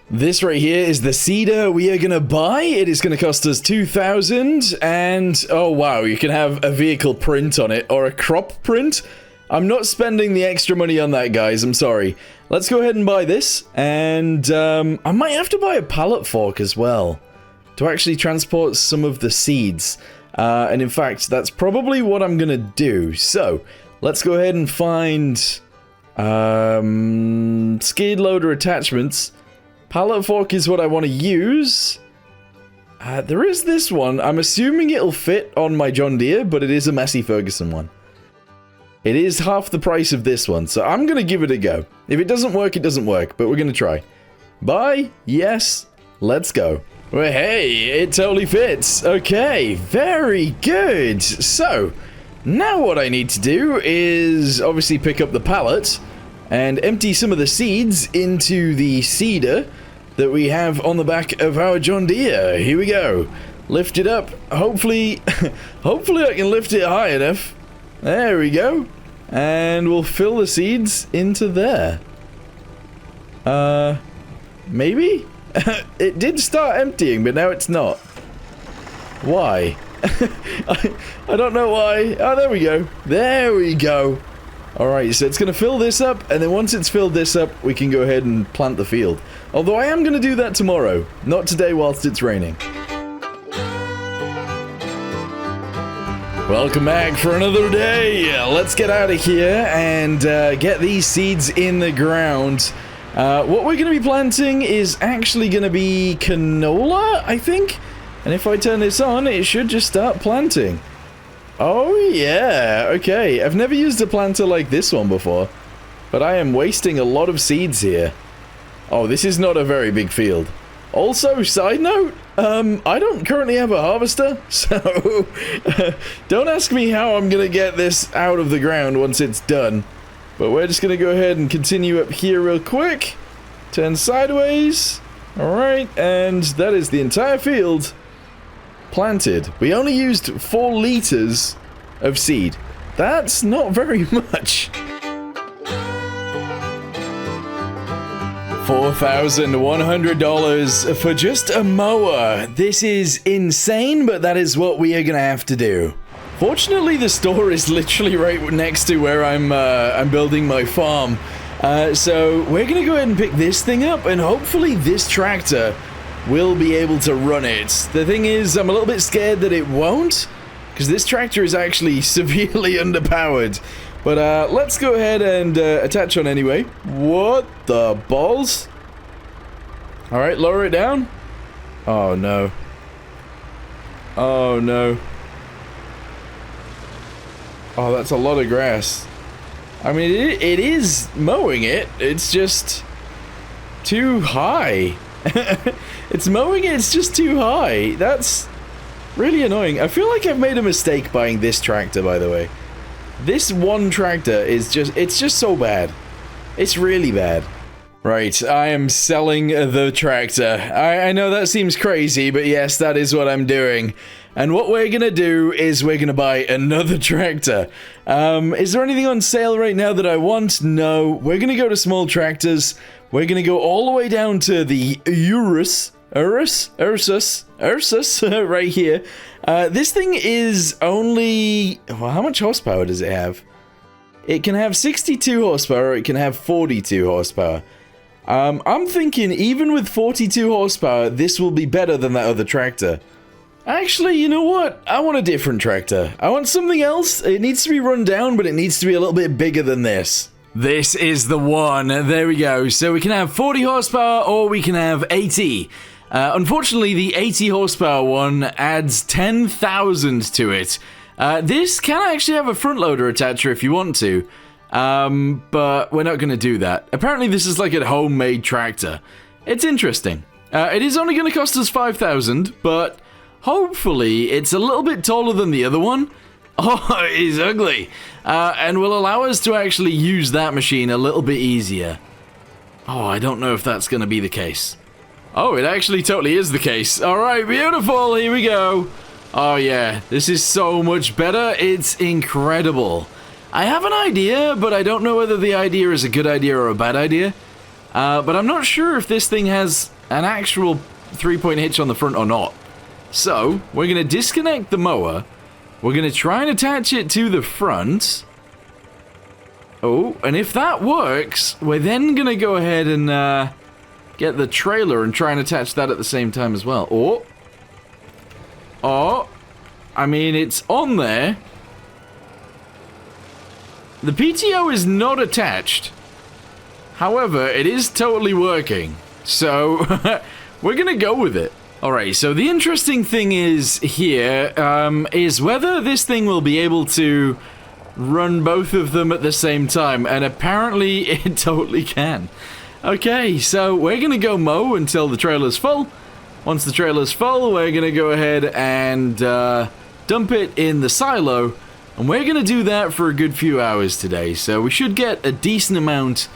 This right here is the seeder we are gonna buy. It is gonna cost us 2,000, and oh wow, you can have a vehicle print on it, or a crop print. I'm not spending the extra money on that, guys, I'm sorry. Let's go ahead and buy this, and I might have to buy a pallet fork as well, to actually transport some of the seeds. And in fact, that's probably what I'm gonna do. So, let's go ahead and find skid loader attachments. Pallet fork is what I want to use. There is this one. I'm assuming it'll fit on my John Deere, but it is a Massey Ferguson one. It is half the price of this one, so I'm going to give it a go. If it doesn't work, it doesn't work, but we're going to try. Buy? Yes. Let's go. Well, hey, it totally fits. Okay, very good. So, now what I need to do is obviously pick up the pallet and empty some of the seeds into the seeder that we have on the back of our John Deere. Here we go. Lift it up. Hopefully, hopefully I can lift it high enough. There we go. And we'll fill the seeds into there. Maybe? It did start emptying, but now it's not. Why? I don't know why. Oh, there we go. There we go. Alright, so it's going to fill this up, and then once it's filled this up, we can go ahead and plant the field. Although I am going to do that tomorrow, not today whilst it's raining. Welcome back for another day. Let's get out of here and get these seeds in the ground. What we're going to be planting is actually going to be canola, I think? And if I turn this on, it should just start planting. Oh yeah, okay. I've never used a planter like this one before, but I am wasting a lot of seeds here. Oh, this is not a very big field. Also, side note, I don't currently have a harvester, so don't ask me how I'm gonna get this out of the ground once it's done. But we're just gonna go ahead and continue up here real quick. Turn sideways. Alright, and that is the entire field planted. We only used 4 liters of seed. That's not very much. $4,100 for just a mower. This is insane, but that is what we are gonna have to do. Fortunately, the store is literally right next to where I'm building my farm. So we're gonna go ahead and pick this thing up, and hopefully this tractor will be able to run it. The thing is, I'm a little bit scared that it won't, because this tractor is actually severely underpowered. But let's go ahead and attach on anyway. What the balls? Alright, lower it down. Oh no. Oh no. Oh, that's a lot of grass. I mean, it is mowing it. It's just too high. It's mowing it, it's just too high. That's really annoying. I feel like I've made a mistake buying this tractor, by the way. This one tractor is it's just so bad. It's really bad. Right, I am selling the tractor. I know that seems crazy, but yes, that is what I'm doing. And what we're gonna do is we're gonna buy another tractor. Is there anything on sale right now that I want? No. We're gonna go to small tractors. We're gonna go all the way down to the Urus right here. This thing is only... Well, how much horsepower does it have? It can have 62 horsepower, it can have 42 horsepower. I'm thinking even with 42 horsepower, this will be better than that other tractor. Actually, you know what? I want a different tractor. I want something else. It needs to be run down, but it needs to be a little bit bigger than this. This is the one. There we go. So we can have 40 horsepower or we can have 80. Unfortunately, the 80 horsepower one adds 10,000 to it. This can actually have a front loader attacher if you want to. But we're not going to do that. Apparently, this is like a homemade tractor. It's interesting. It is only going to cost us 5,000, but hopefully it's a little bit taller than the other one. Oh, it is ugly. And will allow us to actually use that machine a little bit easier. Oh, I don't know if that's going to be the case. Oh, it actually totally is the case. Alright, beautiful. Here we go. Oh, yeah. This is so much better. It's incredible. I have an idea, but I don't know whether the idea is a good idea or a bad idea. But I'm not sure if this thing has an actual 3-point hitch on the front or not. So, we're going to disconnect the mower. We're going to try and attach it to the front. Oh, and if that works, we're then going to go ahead and get the trailer and try and attach that at the same time as well. Oh, I mean, it's on there. The PTO is not attached. However, it is totally working. So, we're going to go with it. Alright, so the interesting thing is here, is whether this thing will be able to run both of them at the same time, and apparently it totally can. Okay, so we're gonna go mow until the trailer's full. Once the trailer's full, we're gonna go ahead and dump it in the silo, and we're gonna do that for a good few hours today, so we should get a decent amount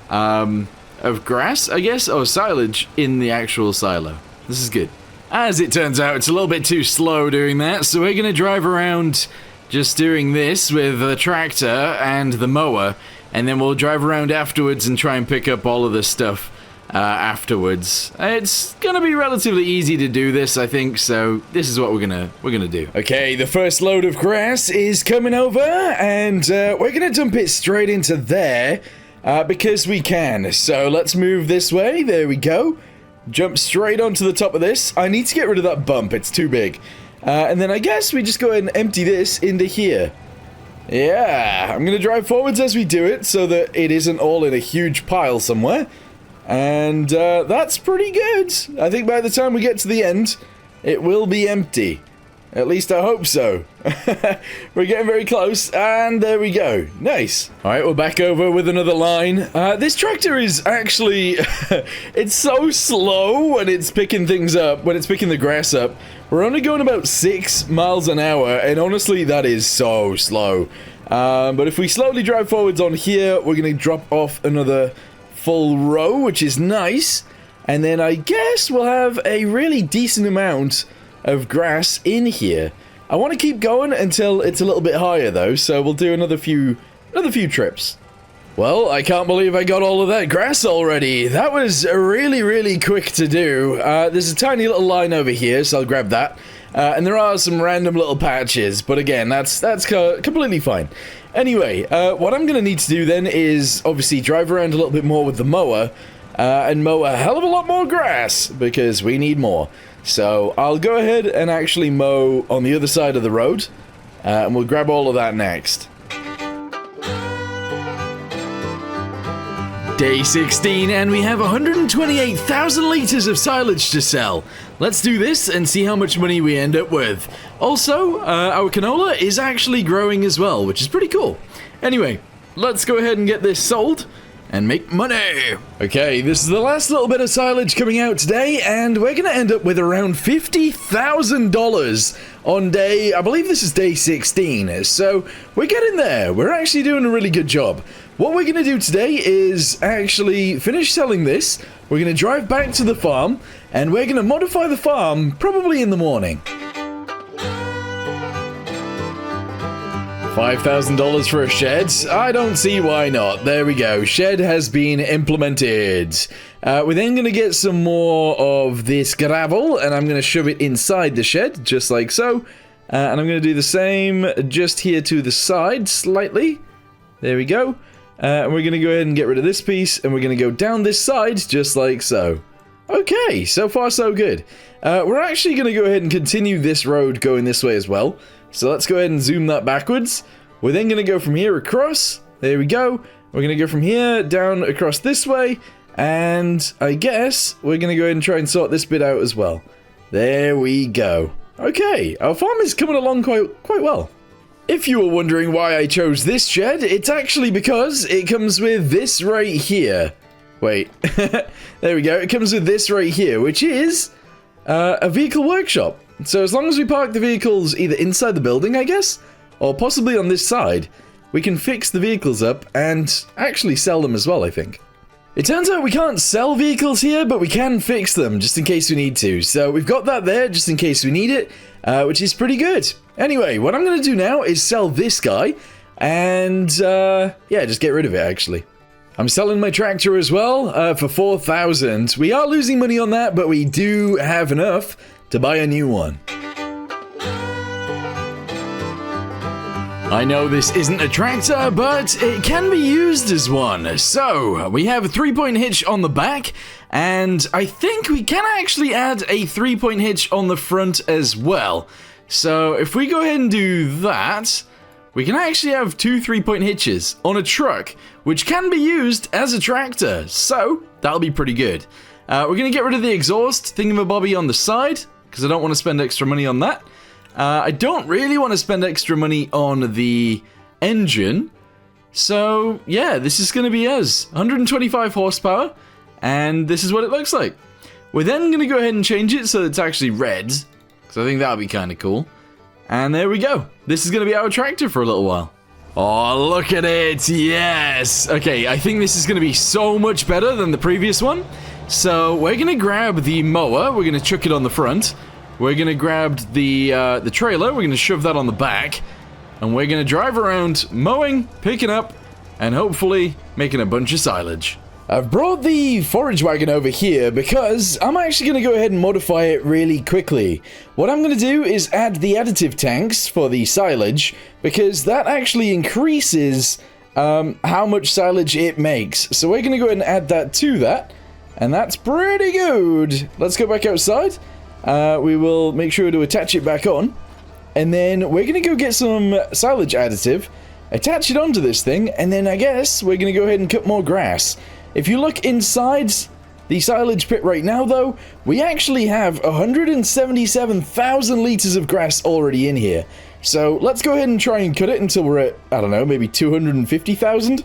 of grass, I guess, or silage in the actual silo. This is good. As it turns out, it's a little bit too slow doing that, so we're gonna drive around just doing this with the tractor and the mower, and then we'll drive around afterwards and try and pick up all of this stuff afterwards. It's gonna be relatively easy to do this, I think, so this is what we're gonna do. Okay, the first load of grass is coming over, and we're gonna dump it straight into there because we can. So let's move this way. There we go. Jump straight onto the top of this. I need to get rid of that bump, it's too big. And then I guess we just go ahead and empty this into here. Yeah, I'm gonna drive forwards as we do it so that it isn't all in a huge pile somewhere. And that's pretty good. I think by the time we get to the end, it will be empty. At least I hope so. We're getting very close, and there we go. Nice. Alright, we're back over with another line. This tractor is actually... it's so slow when it's picking things up, when it's picking the grass up. We're only going about 6 miles an hour, and honestly, that is so slow. But if we slowly drive forwards on here, we're going to drop off another full row, which is nice. And then I guess we'll have a really decent amount of grass in here. I want to keep going until it's a little bit higher though, so we'll do another few trips. Well, I can't believe I got all of that grass already. That was really quick to do. There's a tiny little line over here, so I'll grab that. And there are some random little patches, but again, that's completely fine. Anyway, what I'm gonna need to do then is obviously drive around a little bit more with the mower and mow a hell of a lot more grass because we need more. So I'll go ahead and actually mow on the other side of the road, and we'll grab all of that next. Day 16, and we have 128,000 litres of silage to sell. Let's do this and see how much money we end up with. Also, our canola is actually growing as well, which is pretty cool. Anyway, let's go ahead and get this sold and make money. Okay, this is the last little bit of silage coming out today, and we're gonna end up with around $50,000 on day, I believe this is day 16, so we're getting there. We're actually doing a really good job. What we're gonna do today is actually finish selling this, we're gonna drive back to the farm, and we're gonna modify the farm probably in the morning. $5,000 for a shed? I don't see why not. There we go. Shed has been implemented. We're then going to get some more of this gravel, and I'm going to shove it inside the shed, just like so. And I'm going to do the same just here to the side, slightly. There we go. And we're going to go ahead and get rid of this piece, and we're going to go down this side, just like so. Okay, so far so good. We're actually going to go ahead and continue this road going this way as well. So let's go ahead and zoom that backwards. We're then going to go from here across. There we go. We're going to go from here down across this way. And I guess we're going to go ahead and try and sort this bit out as well. There we go. Okay, our farm is coming along quite well. If you were wondering why I chose this shed, it's actually because it comes with this right here. Wait, there we go. It comes with this right here, which is a vehicle workshop. So as long as we park the vehicles either inside the building, I guess, or possibly on this side, we can fix the vehicles up and actually sell them as well, I think. It turns out we can't sell vehicles here, but we can fix them just in case we need to. So we've got that there just in case we need it, which is pretty good. Anyway, what I'm going to do now is sell this guy and, yeah, just get rid of it, actually. I'm selling my tractor as well for 4,000. We are losing money on that, but we do have enough to buy a new one. I know this isn't a tractor, but it can be used as one. So, we have a 3-point hitch on the back, and I think we can actually add a 3-point hitch on the front as well. So, if we go ahead and do that, we can actually have 2 3-point hitches on a truck, which can be used as a tractor. So, that'll be pretty good. We're going to get rid of the exhaust thingamabobby on the side, because I don't want to spend extra money on that. I don't really want to spend extra money on the engine. So, yeah, this is going to be us. 125 horsepower, and this is what it looks like. We're then going to go ahead and change it so it's actually red, because I think that would be kind of cool. And there we go. This is going to be our tractor for a little while. Oh, look at it. Yes. Okay, I think this is going to be so much better than the previous one. So, we're going to grab the mower. We're going to chuck it on the front. We're going to grab the trailer, we're going to shove that on the back, and we're going to drive around mowing, picking up, and hopefully making a bunch of silage. I've brought the forage wagon over here because I'm actually going to go ahead and modify it really quickly. What I'm going to do is add the additive tanks for the silage, because that actually increases how much silage it makes. So we're going to go ahead and add that to that, and that's pretty good. Let's go back outside. We will make sure to attach it back on, and then we're going to go get some silage additive, attach it onto this thing, and then I guess we're going to go ahead and cut more grass. If you look inside the silage pit right now, though, we actually have 177,000 liters of grass already in here. So let's go ahead and try and cut it until we're at, I don't know, maybe 250,000,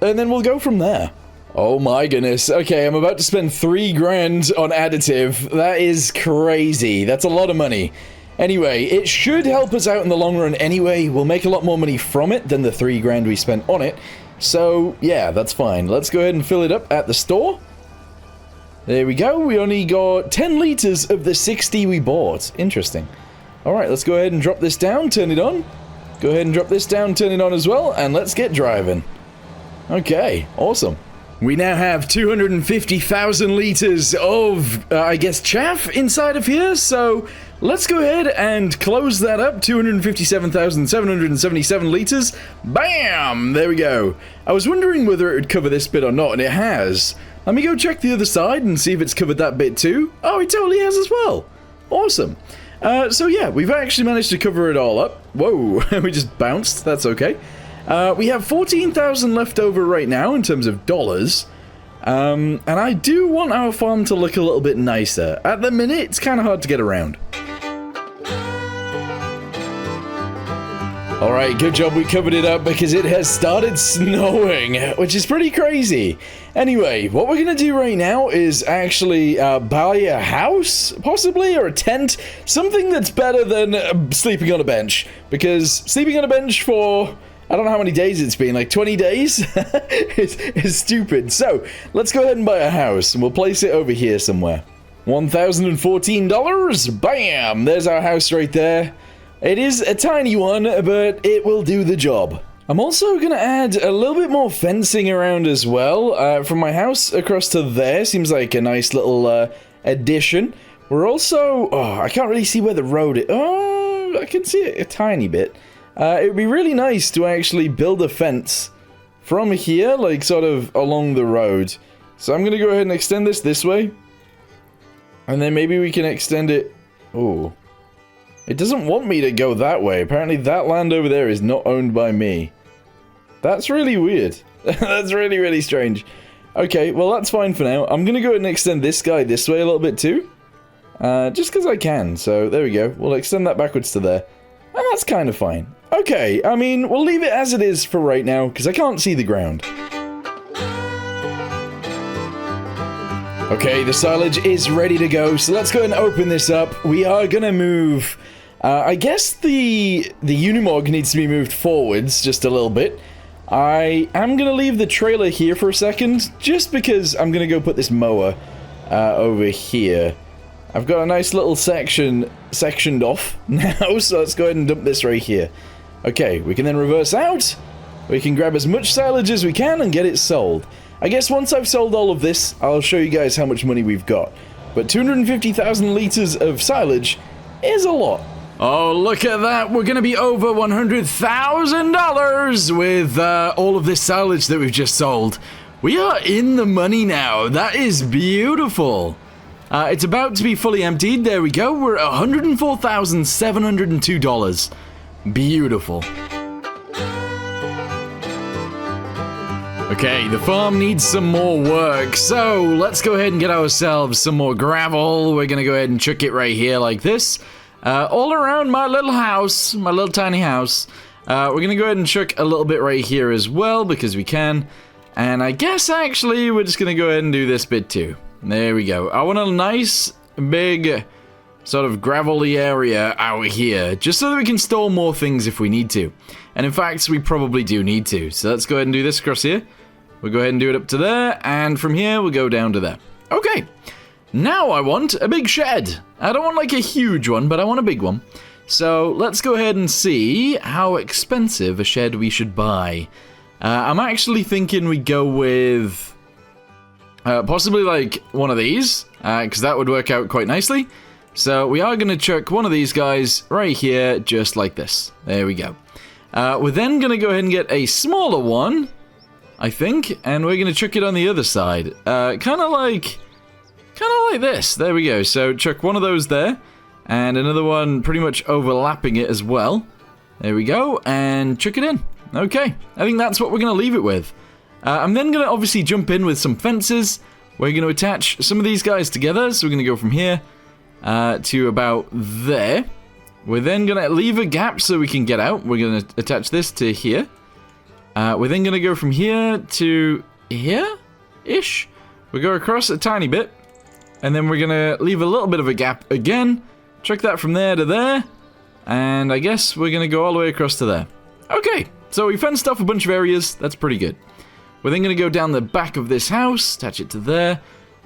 and then we'll go from there. Oh my goodness. Okay, I'm about to spend 3 grand on additive. That is crazy. That's a lot of money. Anyway, it should help us out in the long run anyway. We'll make a lot more money from it than the 3 grand we spent on it. So, yeah, that's fine. Let's go ahead and fill it up at the store. There we go. We only got 10 liters of the 60 we bought. Interesting. Alright, let's go ahead and drop this down, turn it on. Go ahead and drop this down, turn it on as well, and let's get driving. Okay, awesome. We now have 250,000 liters of, I guess, chaff inside of here, so let's go ahead and close that up. 257,777 liters. Bam! There we go. I was wondering whether it would cover this bit or not, and it has. Let me go check the other side and see if it's covered that bit too. Oh, it totally has as well. Awesome. So yeah, we've actually managed to cover it all up. Whoa, we just bounced. That's okay. We have 14,000 left over right now in terms of dollars. And I do want our farm to look a little bit nicer. At the minute, it's kind of hard to get around. Alright, good job we covered it up because it has started snowing, which is pretty crazy. Anyway, what we're going to do right now is actually buy a house, possibly, or a tent. Something that's better than sleeping on a bench. Because sleeping on a bench for, I don't know how many days it's been, like 20 days? It's stupid. So, let's go ahead and buy a house, and we'll place it over here somewhere. $1,014, bam! There's our house right there. It is a tiny one, but it will do the job. I'm also going to add a little bit more fencing around as well. From my house across to there, seems like a nice little addition. We're also... Oh, I can't really see where the road is. Oh, I can see it a tiny bit. It would be really nice to actually build a fence from here, like sort of along the road. So I'm going to go ahead and extend this way. And then maybe we can extend it... Oh... It doesn't want me to go that way. Apparently that land over there is not owned by me. That's really weird. That's really, really strange. Okay, well that's fine for now. I'm gonna go ahead and extend this guy this way a little bit too. Just because I can. So there we go. We'll extend that backwards to there. And that's kind of fine. Okay, I mean, we'll leave it as it is for right now because I can't see the ground. Okay, the silage is ready to go, so let's go ahead and open this up. We are gonna move... I guess the Unimog needs to be moved forwards just a little bit. I am gonna leave the trailer here for a second, just because I'm gonna go put this mower over here. I've got a nice little sectioned off now, so let's go ahead and dump this right here. Okay, we can then reverse out, We can grab as much silage as we can and get it sold. I guess once I've sold all of this, I'll show you guys how much money we've got. But 250,000 liters of silage is a lot. Oh, look at that. We're going to be over $100,000 with all of this silage that we've just sold. We are in the money now. That is beautiful. It's about to be fully emptied. There we go. We're at $104,702. Beautiful. Okay, the farm needs some more work, so let's go ahead and get ourselves some more gravel. We're gonna go ahead and chuck it right here like this. All around my little house, my little tiny house. We're gonna go ahead and chuck a little bit right here as well, because we can. And I guess, actually, we're just gonna go ahead and do this bit too. There we go. I want a nice, big, sort of gravelly area out here, just so that we can store more things if we need to. And in fact, we probably do need to. So let's go ahead and do this across here. We'll go ahead and do it up to there, and from here, we'll go down to there. Okay, now I want a big shed. I don't want like a huge one, but I want a big one. So let's go ahead and see how expensive a shed we should buy. I'm actually thinking we go with possibly like one of these, because that would work out quite nicely. So we are going to chuck one of these guys right here, just like this. There we go. We're then going to go ahead and get a smaller one, I think, and we're going to chuck it on the other side. Kind of like this. There we go. So chuck one of those there, and another one pretty much overlapping it as well. There we go, and chuck it in. Okay, I think that's what we're going to leave it with. I'm then going to obviously jump in with some fences. We're going to attach some of these guys together, so we're going to go from here to about there. We're then going to leave a gap so we can get out. We're going to attach this to here. We're then going to go from here to here-ish. We'll go across a tiny bit. And then we're going to leave a little bit of a gap again. Chuck that from there to there. And I guess we're going to go all the way across to there. Okay, so we fenced off a bunch of areas. That's pretty good. We're then going to go down the back of this house. Attach it to there.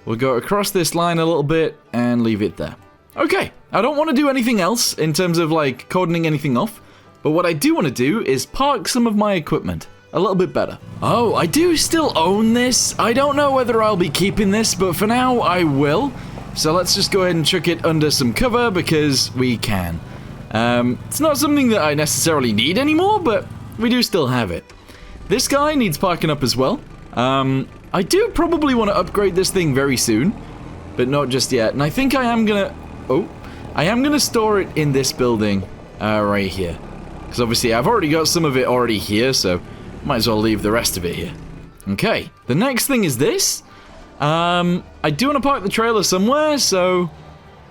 We'll go across this line a little bit and leave it there. Okay, I don't want to do anything else in terms of like cordoning anything off. But what I do want to do is park some of my equipment a little bit better. Oh, I do still own this. I don't know whether I'll be keeping this, but for now I will. So let's just go ahead and chuck it under some cover because we can. It's not something that I necessarily need anymore, but we do still have it. This guy needs parking up as well. I do probably want to upgrade this thing very soon, but not just yet. And I think I am gonna... Oh, I am gonna store it in this building right here. Because obviously I've already got some of it already here, so might as well leave the rest of it here. Okay, the next thing is this. I do want to park the trailer somewhere, so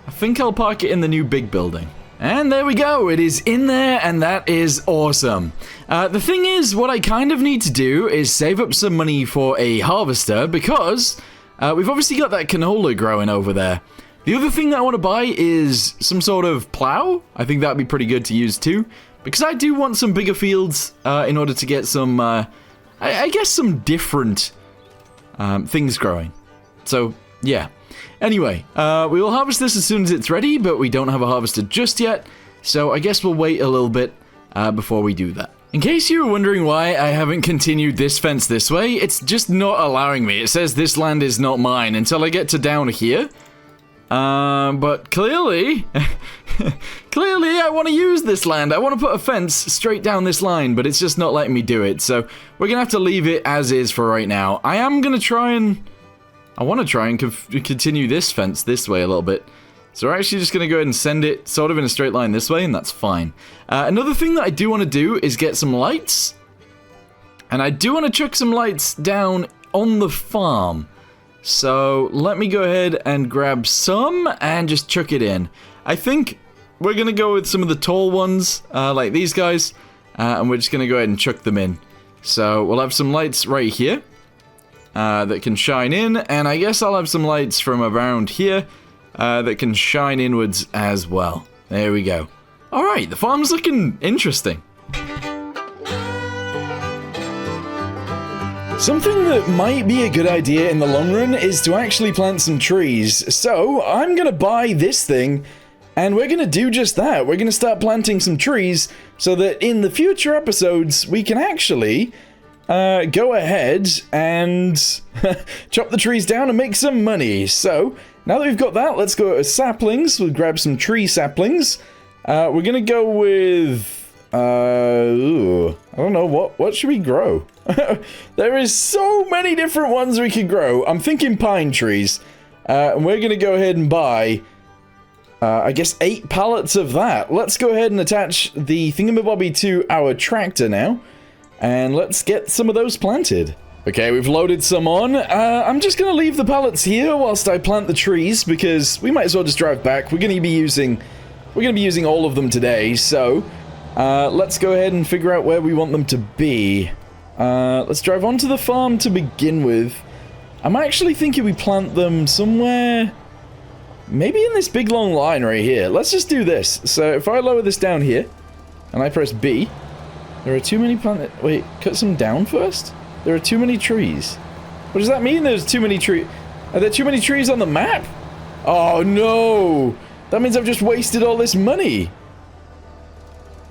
I think I'll park it in the new big building. And there we go, it is in there, and that is awesome. The thing is, what I kind of need to do is save up some money for a harvester, because we've obviously got that canola growing over there. The other thing that I want to buy is some sort of plow. I think that'd be pretty good to use too, because I do want some bigger fields in order to get some, I guess some different things growing. So, yeah. Anyway, we will harvest this as soon as it's ready, but we don't have a harvester just yet, so I guess we'll wait a little bit before we do that. In case you were wondering why I haven't continued this fence this way, it's just not allowing me. It says this land is not mine until I get to down here. But clearly, clearly I want to use this land. I want to put a fence straight down this line, but it's just not letting me do it. So we're going to have to leave it as is for right now. I am going to try and... I want to try and continue this fence this way a little bit. So we're actually just going to go ahead and send it sort of in a straight line this way, and that's fine. Another thing that I do want to do is get some lights. And I do want to chuck some lights down on the farm. So let me go ahead and grab some and just chuck it in. I think we're going to go with some of the tall ones, like these guys. And we're just going to go ahead and chuck them in. So we'll have some lights right here. That can shine in, and I guess I'll have some lights from around here that can shine inwards as well. There we go. Alright, the farm's looking interesting. Something that might be a good idea in the long run is to actually plant some trees. So I'm gonna buy this thing And we're going to do just that. We're going to start planting some trees so that in the future episodes, we can actually go ahead and chop the trees down and make some money. So, now that we've got that, let's go to saplings. We'll grab some tree saplings. We're going to go with... I don't know, what should we grow? There is so many different ones we could grow. I'm thinking pine trees. And we're going to go ahead and buy... I guess 8 pallets of that. Let's go ahead and attach the thingamabobby to our tractor now. And let's get some of those planted. Okay, we've loaded some on. I'm just going to leave the pallets here whilst I plant the trees, because we might as well just drive back. We're going to be using all of them today, so let's go ahead and figure out where we want them to be. Let's drive onto the farm to begin with. I'm actually thinking we plant them somewhere... maybe in this big long line right here. Let's just do this. So if I lower this down here, and I press B, there are too many plant... wait, cut some down first? There are too many trees. What does that mean, there's too many trees? Are there too many trees on the map? Oh no! That means I've just wasted all this money.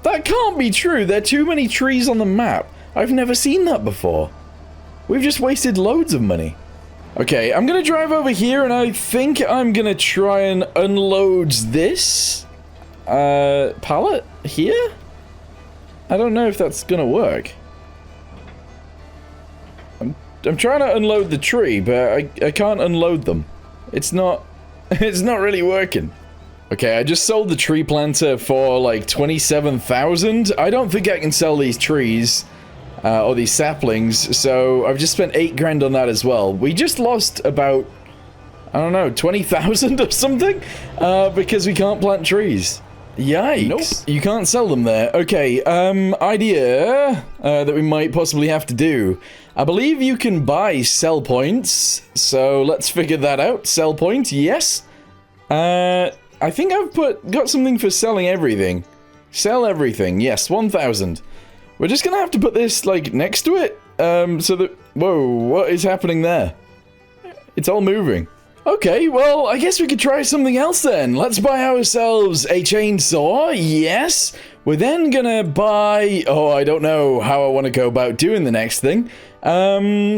That can't be true. There are too many trees on the map. I've never seen that before. We've just wasted loads of money. Okay, I'm gonna drive over here, and I think I'm gonna try and unload this pallet here? I don't know if that's gonna work. I'm trying to unload the tree, but I can't unload them. It's not really working. Okay, I just sold the tree planter for like 27,000. I don't think I can sell these trees. Or these saplings, so I've just spent 8 grand on that as well. We just lost about, I don't know, 20,000 or something, because we can't plant trees. Yikes. Nope. You can't sell them there. Okay, idea that we might possibly have to do. I believe you can buy sell points, so let's figure that out. Sell point, yes. I think I've got something for selling everything. Sell everything, yes, 1,000. We're just gonna have to put this, like, next to it, so that... whoa, what is happening there? It's all moving. Okay, well, I guess we could try something else then. Let's buy ourselves a chainsaw, yes. We're then gonna buy... oh, I don't know how I want to go about doing the next thing.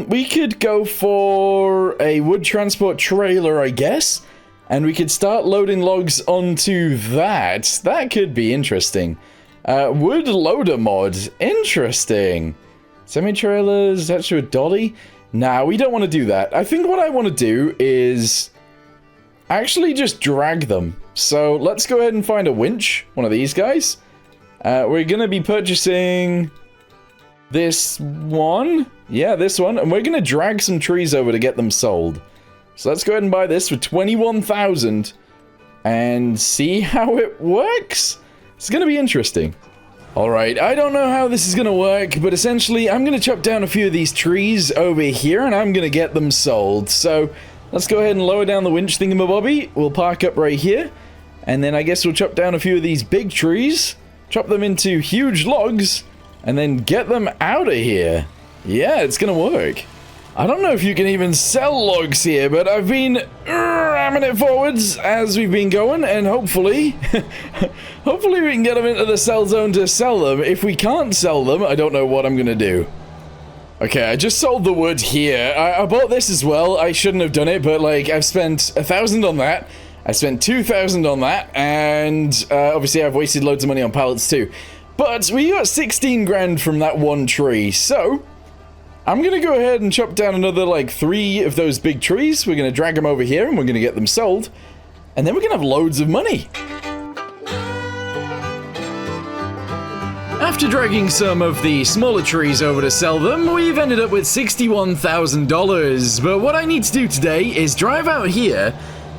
We could go for a wood transport trailer, I guess. And we could start loading logs onto that. That could be interesting. Wood loader mod. Interesting. Semi-trailers, that's your dolly? Nah, we don't want to do that. I think what I want to do is actually just drag them. So let's go ahead and find a winch. One of these guys. We're going to be purchasing this one. Yeah, this one. And we're going to drag some trees over to get them sold. So let's go ahead and buy this for 21,000 and see how it works. It's going to be interesting. Alright, I don't know how this is going to work, but essentially I'm going to chop down a few of these trees over here and I'm going to get them sold. So let's go ahead and lower down the winch thingamabobby. We'll park up right here. And then I guess we'll chop down a few of these big trees, chop them into huge logs, and then get them out of here. Yeah, it's going to work. I don't know if you can even sell logs here, but I've been ramming it forwards as we've been going, and hopefully, hopefully we can get them into the sell zone to sell them. If we can't sell them, I don't know what I'm gonna do. Okay, I just sold the wood here. I bought this as well. I shouldn't have done it, but like, I've spent 1,000 on that. I spent 2,000 on that, and obviously I've wasted loads of money on pallets too. But we got 16 grand from that one tree, so I'm gonna go ahead and chop down another, like, 3 of those big trees. We're gonna drag them over here, and we're gonna get them sold. And then we're gonna have loads of money. After dragging some of the smaller trees over to sell them, we've ended up with $61,000. But what I need to do today is drive out here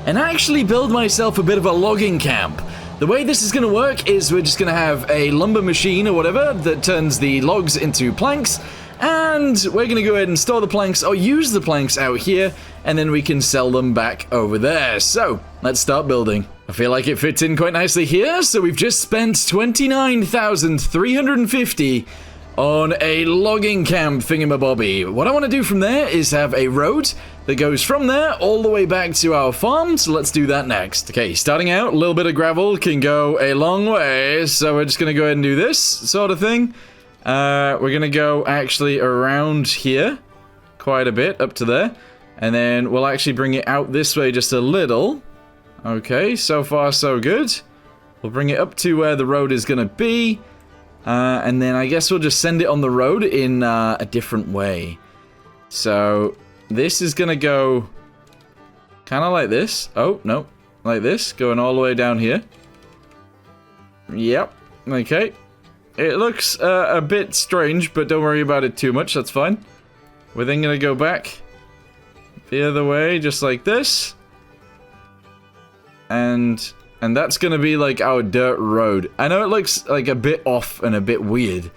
and actually build myself a bit of a logging camp. The way this is gonna work is we're just gonna have a lumber machine or whatever that turns the logs into planks. And we're going to go ahead and store the planks, or use the planks out here, and then we can sell them back over there. So, let's start building. I feel like it fits in quite nicely here, so we've just spent 29,350 on a logging camp thingamabobby. What I want to do from there is have a road that goes from there all the way back to our farm, so let's do that next. Okay, starting out, a little bit of gravel can go a long way, so we're just going to go ahead and do this sort of thing. We're going to go actually around here quite a bit, up to there, and then we'll actually bring it out this way just a little. Okay, so far so good. We'll bring it up to where the road is going to be, and then I guess we'll just send it on the road in a different way. So this is going to go kind of like this. Oh, no, like this, going all the way down here. Yep, okay. It looks a bit strange, but don't worry about it too much, that's fine. We're then going to go back the other way, just like this. And that's going to be like our dirt road. I know it looks like a bit off and a bit weird.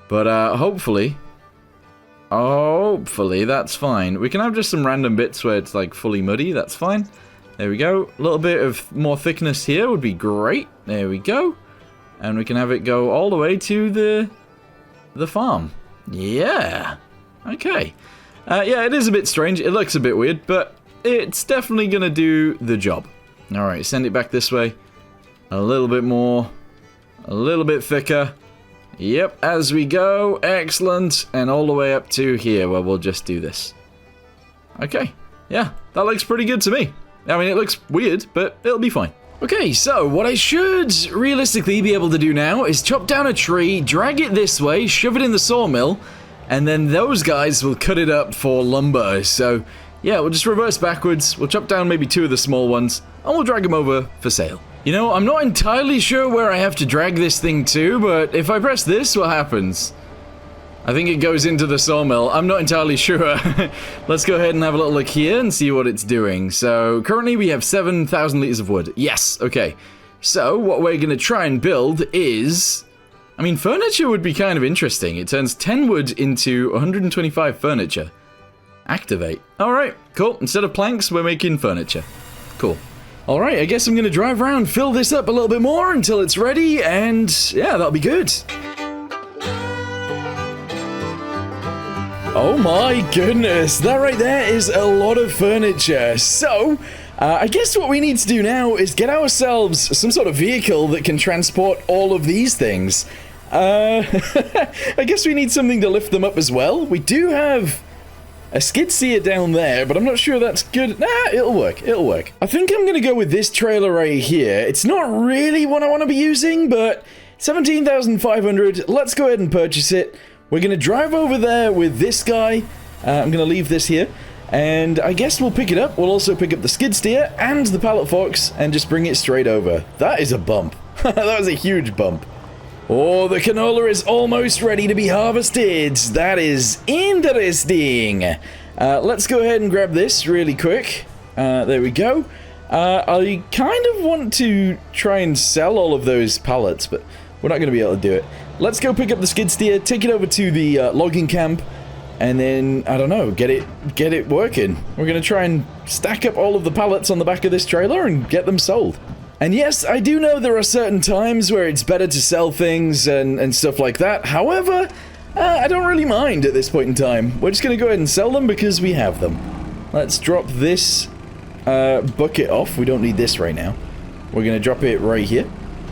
But hopefully that's fine. We can have just some random bits where it's like fully muddy, that's fine. There we go. A little bit of more thickness here would be great. There we go. And we can have it go all the way to the farm. Yeah. Okay. Yeah, it is a bit strange. It looks a bit weird, but it's definitely going to do the job. Alright, send it back this way. A little bit more. A little bit thicker. Yep, as we go. Excellent. And all the way up to here where we'll just do this. Okay. Yeah, that looks pretty good to me. I mean, it looks weird, but it'll be fine. Okay, so what I should realistically be able to do now is chop down a tree, drag it this way, shove it in the sawmill, and then those guys will cut it up for lumber. So yeah, we'll just reverse backwards, we'll chop down maybe 2 of the small ones, and we'll drag them over for sale. You know, I'm not entirely sure where I have to drag this thing to, but if I press this, what happens? I think it goes into the sawmill. I'm not entirely sure. Let's go ahead and have a little look here and see what it's doing. So, currently we have 7,000 liters of wood. Yes, okay. So, what we're going to try and build is... I mean, furniture would be kind of interesting. It turns 10 wood into 125 furniture. Activate. Alright, cool. Instead of planks, we're making furniture. Cool. Alright, I guess I'm going to drive around, fill this up a little bit more until it's ready, and yeah, that'll be good. Oh my goodness, that right there is a lot of furniture. So, I guess what we need to do now is get ourselves some sort of vehicle that can transport all of these things. I guess we need something to lift them up as well. We do have a skid steer down there, but I'm not sure that's good. Nah, it'll work, it'll work. I think I'm gonna go with this trailer right here. It's not really what I want to be using, but 17,500, let's go ahead and purchase it. We're gonna drive over there with this guy. I'm gonna leave this here, and I guess we'll pick it up. We'll also pick up the skid steer and the pallet forks and just bring it straight over. That is a bump. That was a huge bump. Oh, the canola is almost ready to be harvested. That is interesting. Let's go ahead and grab this really quick. There we go. I kind of want to try and sell all of those pallets, but we're not going to be able to do it. Let's go pick up the skid steer, take it over to the logging camp, and then, I don't know, get it working. We're going to try and stack up all of the pallets on the back of this trailer and get them sold. And yes, I do know there are certain times where it's better to sell things and stuff like that. However, I don't really mind at this point in time. We're just going to go ahead and sell them because we have them. Let's drop this bucket off. We don't need this right now. We're going to drop it right here.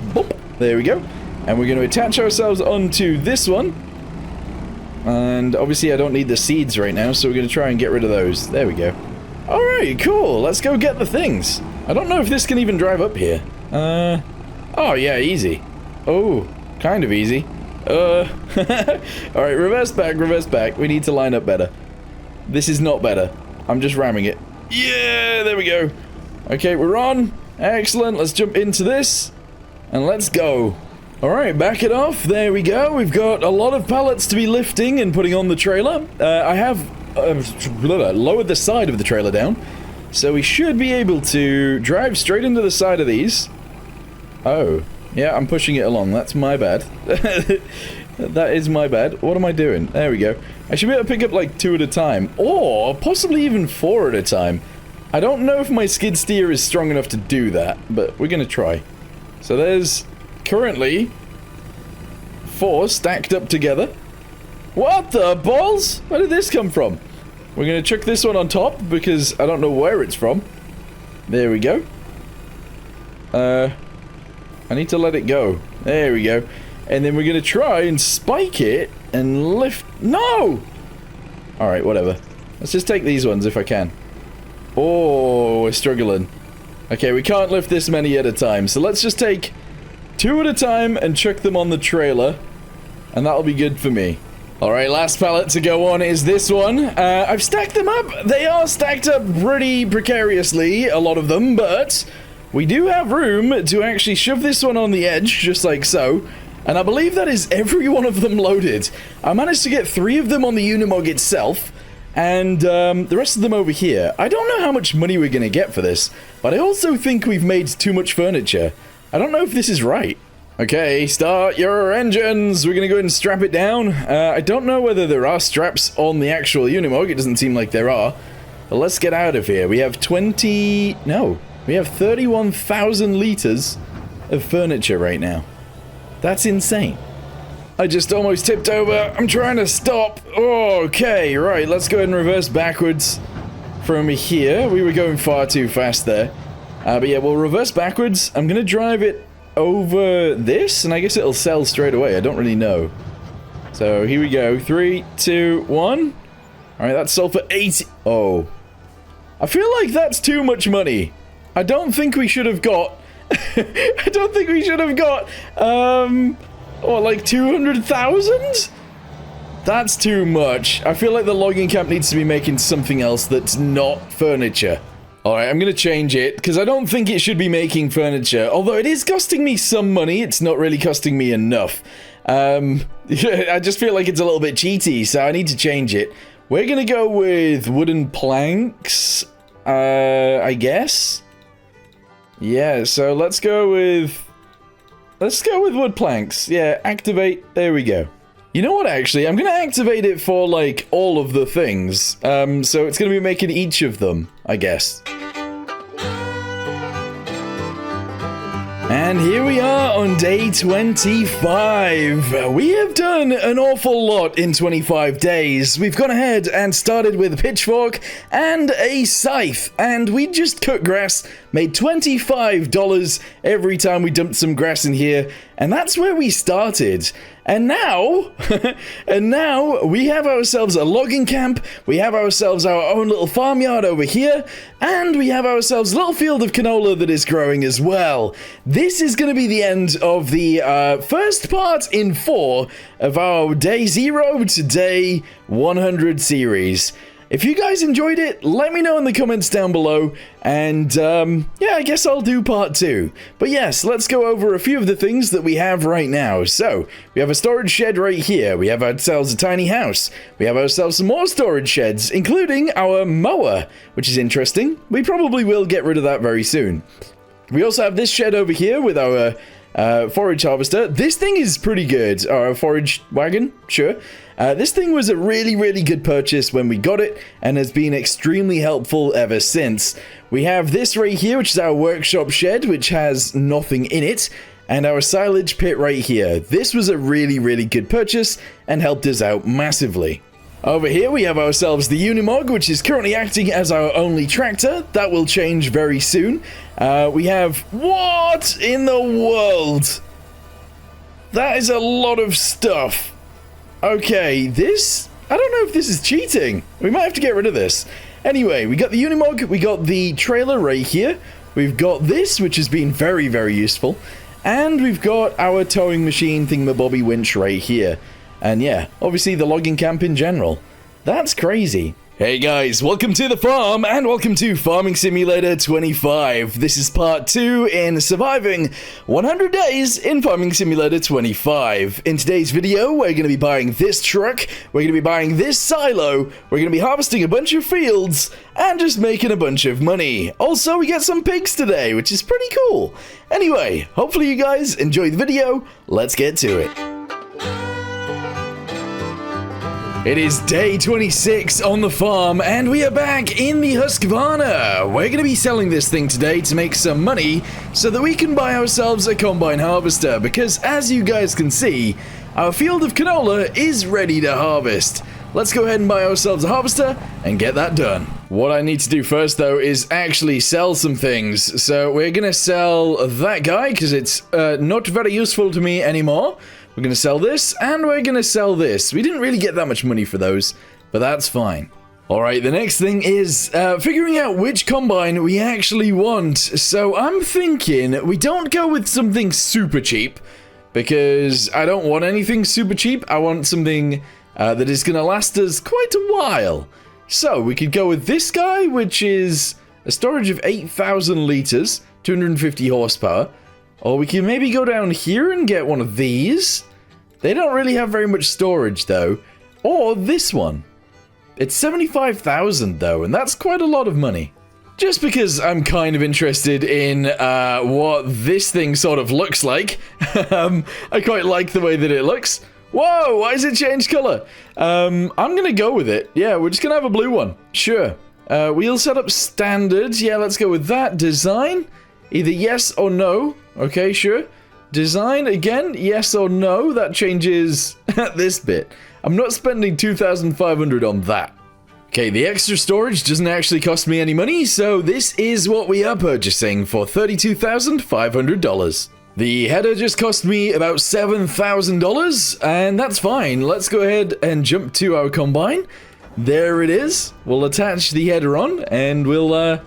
Boop. There we go. And we're going to attach ourselves onto this one. And obviously I don't need the seeds right now, so we're going to try and get rid of those. There we go. Alright, cool. Let's go get the things. I don't know if this can even drive up here. Oh yeah, easy. Oh, kind of easy. Alright, reverse back. We need to line up better. This is not better. I'm just ramming it. Yeah, there we go. Okay, we're on. Excellent. Let's jump into this. And let's go. Alright, back it off. There we go. We've got a lot of pallets to be lifting and putting on the trailer. I have lowered the side of the trailer down. So we should be able to drive straight into the side of these. Oh, yeah, I'm pushing it along. That's my bad. That is my bad. What am I doing? There we go. I should be able to pick up like 2 at a time, or possibly even 4 at a time. I don't know if my skid steer is strong enough to do that, but we're gonna try. So there's currently 4 stacked up together. What the balls? Where did this come from? We're going to chuck this one on top because I don't know where it's from. There we go. I need to let it go. There we go. And then we're going to try and spike it and lift... No! Alright, whatever. Let's just take these ones if I can. Oh, we're struggling. Okay, we can't lift this many at a time. So let's just take 2 at a time and chuck them on the trailer. And that'll be good for me. Alright, last pallet to go on is this one. I've stacked them up. They are stacked up pretty precariously, a lot of them, but we do have room to actually shove this one on the edge, just like so. And I believe that is every one of them loaded. I managed to get 3 of them on the Unimog itself, and the rest of them over here. I don't know how much money we're going to get for this, but I also think we've made too much furniture. I don't know if this is right. Okay, start your engines. We're going to go ahead and strap it down. I don't know whether there are straps on the actual Unimog. It doesn't seem like there are. But let's get out of here. We have 20... No. We have 31,000 liters of furniture right now. That's insane. I just almost tipped over. I'm trying to stop. Okay, right. Let's go ahead and reverse backwards from here. We were going far too fast there. But yeah, we'll reverse backwards. I'm going to drive it over this, and I guess it'll sell straight away. I don't really know. So here we go. 3, 2, 1. Alright, that's sold for 80. Oh. I feel like that's too much money. I don't think we should have got... I don't think we should have got... What, like 200,000? That's too much. I feel like the logging camp needs to be making something else that's not furniture. Alright, I'm going to change it, because I don't think it should be making furniture. Although it is costing me some money, it's not really costing me enough. I just feel like it's a little bit cheaty, so I need to change it. We're going to go with wooden planks, I guess. Yeah, so let's go with wood planks. Yeah, activate. There we go. You know what, actually? I'm going to activate it for, like, all of the things. So it's going to be making each of them, I guess. And here we are on day 25. We have done an awful lot in 25 days. We've gone ahead and started with a pitchfork and a scythe. And we just cut grass, made $25 every time we dumped some grass in here. And that's where we started. And now, we have ourselves a logging camp, we have ourselves our own little farmyard over here, and we have ourselves a little field of canola that is growing as well. This is going to be the end of the first part in 4 of our day 0 to day 100 series. If you guys enjoyed it, let me know in the comments down below, and yeah, I guess I'll do part 2. But yes, let's go over a few of the things that we have right now. So, we have a storage shed right here, we have ourselves a tiny house, we have ourselves some more storage sheds, including our mower, which is interesting. We probably will get rid of that very soon. We also have this shed over here with our forage harvester. This thing is pretty good. Our forage wagon, sure. This thing was a really, really good purchase when we got it, and has been extremely helpful ever since. We have this right here, which is our workshop shed, which has nothing in it, and our silage pit right here. This was a really, really good purchase, and helped us out massively. Over here we have ourselves the Unimog, which is currently acting as our only tractor. That will change very soon. We have... What in the world? That is a lot of stuff. Okay, this... I don't know if this is cheating. We might have to get rid of this. Anyway, we got the Unimog, we got the trailer right here. We've got this, which has been very, very useful. And we've got our towing machine thingamabobby winch right here. And yeah, obviously the logging camp in general. That's crazy. Hey guys, welcome to the farm, and welcome to Farming Simulator 25. This is part 2 in surviving 100 days in Farming Simulator 25. In today's video, we're going to be buying this truck, we're going to be buying this silo, we're going to be harvesting a bunch of fields, and just making a bunch of money. Also, we get some pigs today, which is pretty cool. Anyway, hopefully you guys enjoy the video. Let's get to it. It is day 26 on the farm, and we are back in the Husqvarna. We're going to be selling this thing today to make some money so that we can buy ourselves a combine harvester, because as you guys can see, our field of canola is ready to harvest. let's go ahead and buy ourselves a harvester and get that done. What I need to do first, though, is actually sell some things. So we're going to sell that guy because it's not very useful to me anymore. We're going to sell this, and we're going to sell this. We didn't really get that much money for those, but that's fine. Alright, the next thing is figuring out which combine we actually want. So I'm thinking we don't go with something super cheap, because I don't want anything super cheap. I want something that is going to last us quite a while. So we could go with this guy, which is a storage of 8,000 liters, 250 horsepower. Or we can maybe go down here and get one of these. They don't really have very much storage, though. Or this one. It's 75,000 though, and that's quite a lot of money. Just because I'm kind of interested in what this thing sort of looks like. I quite like the way that it looks. Whoa, why has it changed color? I'm gonna go with it. Yeah, we're just gonna have a blue one. Sure. Wheel setup standard. Yeah, let's go with that. Design, either yes or no. Okay, sure. Design, again, yes or no. That changes this bit. I'm not spending 2,500 on that. Okay, the extra storage doesn't actually cost me any money, so this is what we are purchasing for $32,500. The header just cost me about $7,000, and that's fine. Let's go ahead and jump to our combine. There it is. We'll attach the header on, and we'll, I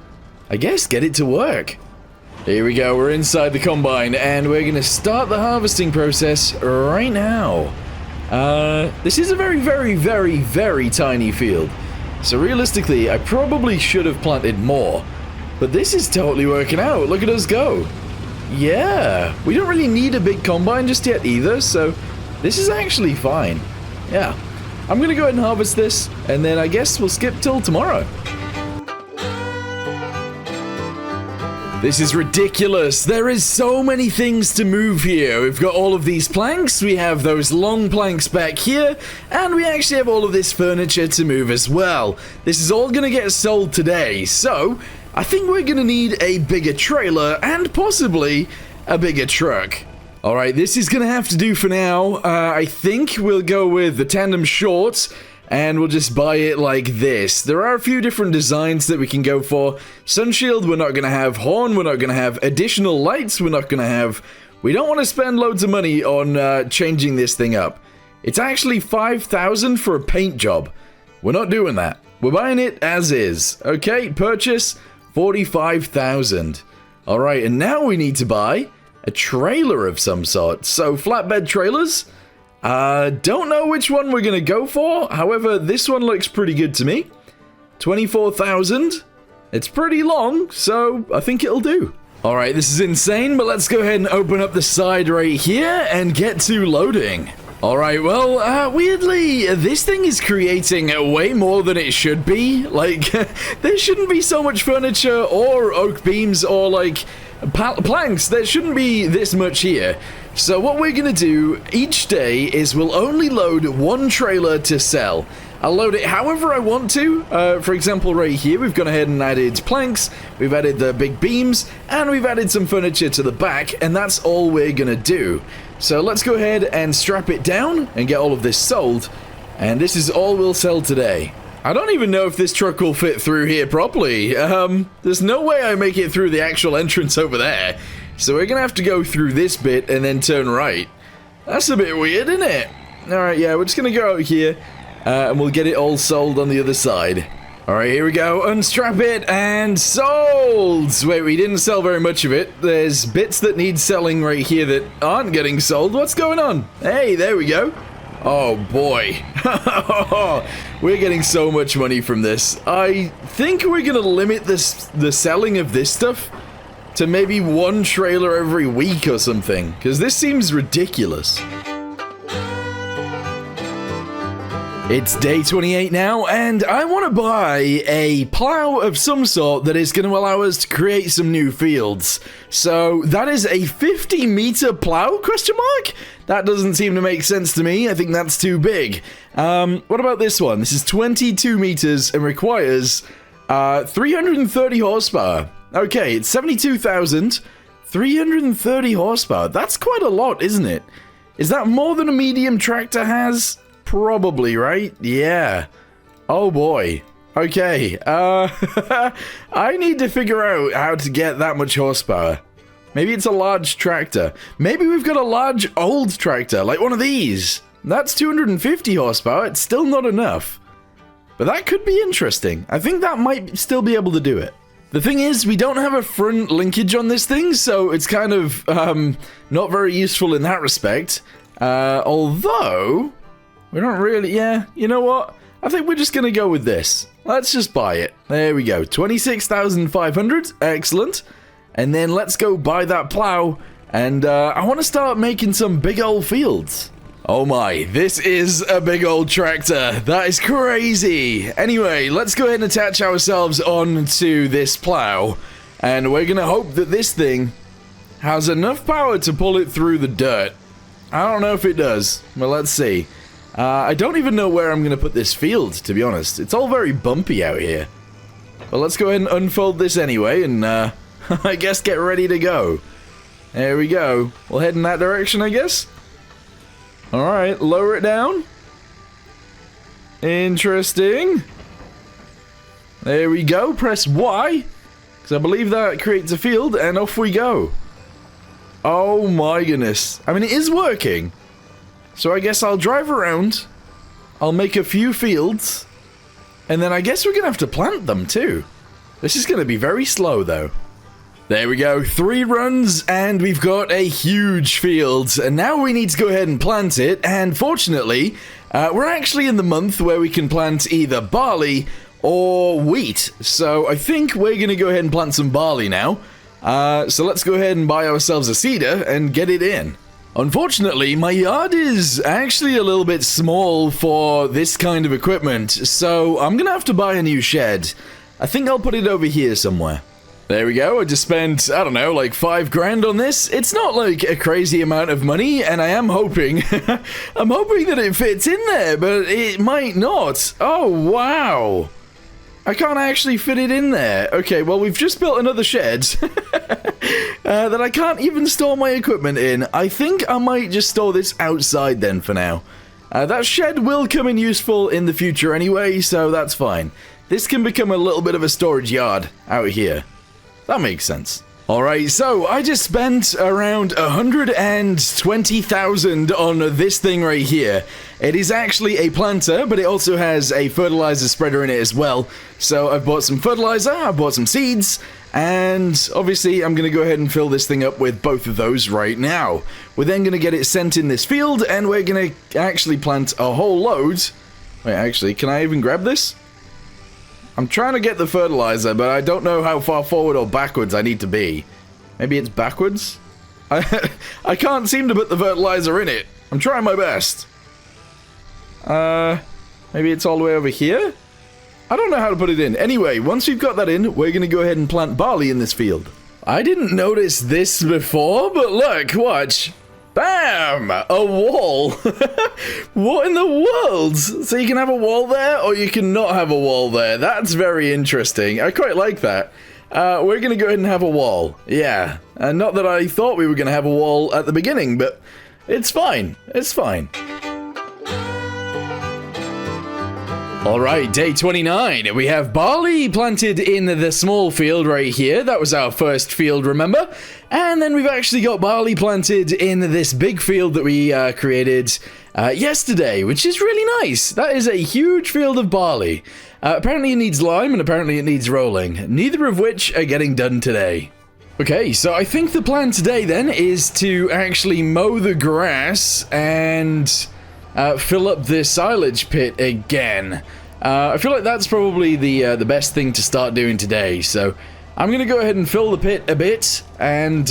guess, get it to work. Here we go, we're inside the combine, and we're going to start the harvesting process right now. This is a very, very, very, very tiny field. So realistically, I probably should have planted more. But this is totally working out. Look at us go. Yeah, we don't really need a big combine just yet either, so this is actually fine. Yeah, I'm going to go ahead and harvest this, and then I guess we'll skip till tomorrow. This is ridiculous. There is so many things to move here. We've got all of these planks, we have those long planks back here, and we actually have all of this furniture to move as well. This is all going to get sold today, so I think we're going to need a bigger trailer and possibly a bigger truck. Alright, this is going to have to do for now. I think we'll go with the tandem shorts. And we'll just buy it like this. There are a few different designs that we can go for. Sunshield, we're not going to have. Horn, we're not going to have. Additional lights, we're not going to have. We don't want to spend loads of money on changing this thing up. It's actually 5,000 for a paint job. We're not doing that. We're buying it as is. Okay, purchase 45,000. Alright, and now we need to buy a trailer of some sort. So, flatbed trailers. Don't know which one we're going to go for. However, this one looks pretty good to me. 24,000. It's pretty long, so I think it'll do. Alright, this is insane, but let's go ahead and open up the side right here and get to loading. Alright, well, weirdly, this thing is creating way more than it should be. Like, there shouldn't be so much furniture or oak beams or, like, planks. There shouldn't be this much here. So what we're going to do each day is we'll only load one trailer to sell. I'll load it however I want to. For example, right here, we've gone ahead and added planks, we've added the big beams, and we've added some furniture to the back, and that's all we're going to do. So let's go ahead and strap it down and get all of this sold, and this is all we'll sell today. I don't even know if this truck will fit through here properly. There's no way I make it through the actual entrance over there. So we're going to have to go through this bit and then turn right. That's a bit weird, isn't it? Alright, yeah, we're just going to go out here and we'll get it all sold on the other side. Alright, here we go. Unstrap it and sold! Wait, we didn't sell very much of it. There's bits that need selling right here that aren't getting sold. What's going on? Hey, there we go. Oh boy. We're getting so much money from this. I think we're going to limit the selling of this stuff to maybe one trailer every week or something, because this seems ridiculous. It's day 28 now, and I want to buy a plow of some sort that is going to allow us to create some new fields. So that is a 50-meter plow, question mark? That doesn't seem to make sense to me. I think that's too big. What about this one? This is 22 meters and requires 330 horsepower. Okay, it's 72,000, 330 horsepower. That's quite a lot, isn't it? Is that more than a medium tractor has? Probably, right? Yeah. Oh boy. Okay. I need to figure out how to get that much horsepower. Maybe it's a large tractor. Maybe we've got a large old tractor, like one of these. That's 250 horsepower. It's still not enough. But that could be interesting. I think that might still be able to do it. The thing is, we don't have a front linkage on this thing, so it's kind of not very useful in that respect. Although, we don't really... Yeah, you know what? I think we're just going to go with this. Let's just buy it. There we go. 26,500. Excellent. And then let's go buy that plow. And I want to start making some big old fields. Oh my, this is a big old tractor. That is crazy. Anyway, let's go ahead and attach ourselves onto this plow. And we're going to hope that this thing has enough power to pull it through the dirt. I don't know if it does. Well, let's see. I don't even know where I'm going to put this field, to be honest. It's all very bumpy out here. But let's go ahead and unfold this anyway, and I guess get ready to go. There we go. We'll head in that direction, I guess. Alright, lower it down. Interesting. There we go. Press Y, because I believe that creates a field, and off we go. Oh my goodness. I mean, it is working. So I guess I'll drive around, I'll make a few fields, and then I guess we're going to have to plant them too. This is going to be very slow though. There we go, 3 runs, and we've got a huge field, and now we need to go ahead and plant it, and fortunately, we're actually in the month where we can plant either barley or wheat, so I think we're going to go ahead and plant some barley now. So let's go ahead and buy ourselves a seeder and get it in. Unfortunately, my yard is actually a little bit small for this kind of equipment, so I'm gonna have to buy a new shed. I think I'll put it over here somewhere. There we go, I just spent, I don't know, like 5 grand on this. It's not like a crazy amount of money, and I am hoping, I'm hoping that it fits in there, but it might not. Oh, wow. I can't actually fit it in there. Okay, well, we've just built another shed that I can't even store my equipment in. I think I might just store this outside then for now. That shed will come in useful in the future anyway, so that's fine. This can become a little bit of a storage yard out here. That makes sense. Alright, so I just spent around 120,000 on this thing right here. It is actually a planter, but it also has a fertilizer spreader in it as well. So I've bought some fertilizer, I've bought some seeds, and obviously I'm going to go ahead and fill this thing up with both of those right now. We're then going to get it sent in this field, and we're going to actually plant a whole load. Wait, actually, can I even grab this? I'm trying to get the fertilizer, but I don't know how far forward or backwards I need to be. Maybe it's backwards? I can't seem to put the fertilizer in it. I'm trying my best. Maybe it's all the way over here? I don't know how to put it in. Anyway, once we've got that in, we're going to go ahead and plant barley in this field. I didn't notice this before, but look, watch. Bam! A wall. What in the world? So you can have a wall there, or you can not have a wall there. That's very interesting. I quite like that. We're going to go ahead and have a wall. Yeah. Not that I thought we were going to have a wall at the beginning, but it's fine. It's fine. Alright, day 29. We have barley planted in the small field right here. That was our first field, remember? And then we've actually got barley planted in this big field that we created yesterday, which is really nice. That is a huge field of barley. Apparently it needs lime, and apparently it needs rolling. Neither of which are getting done today. Okay, so I think the plan today then is to actually mow the grass and fill up the silage pit again. I feel like that's probably the best thing to start doing today, so I'm going to go ahead and fill the pit a bit, and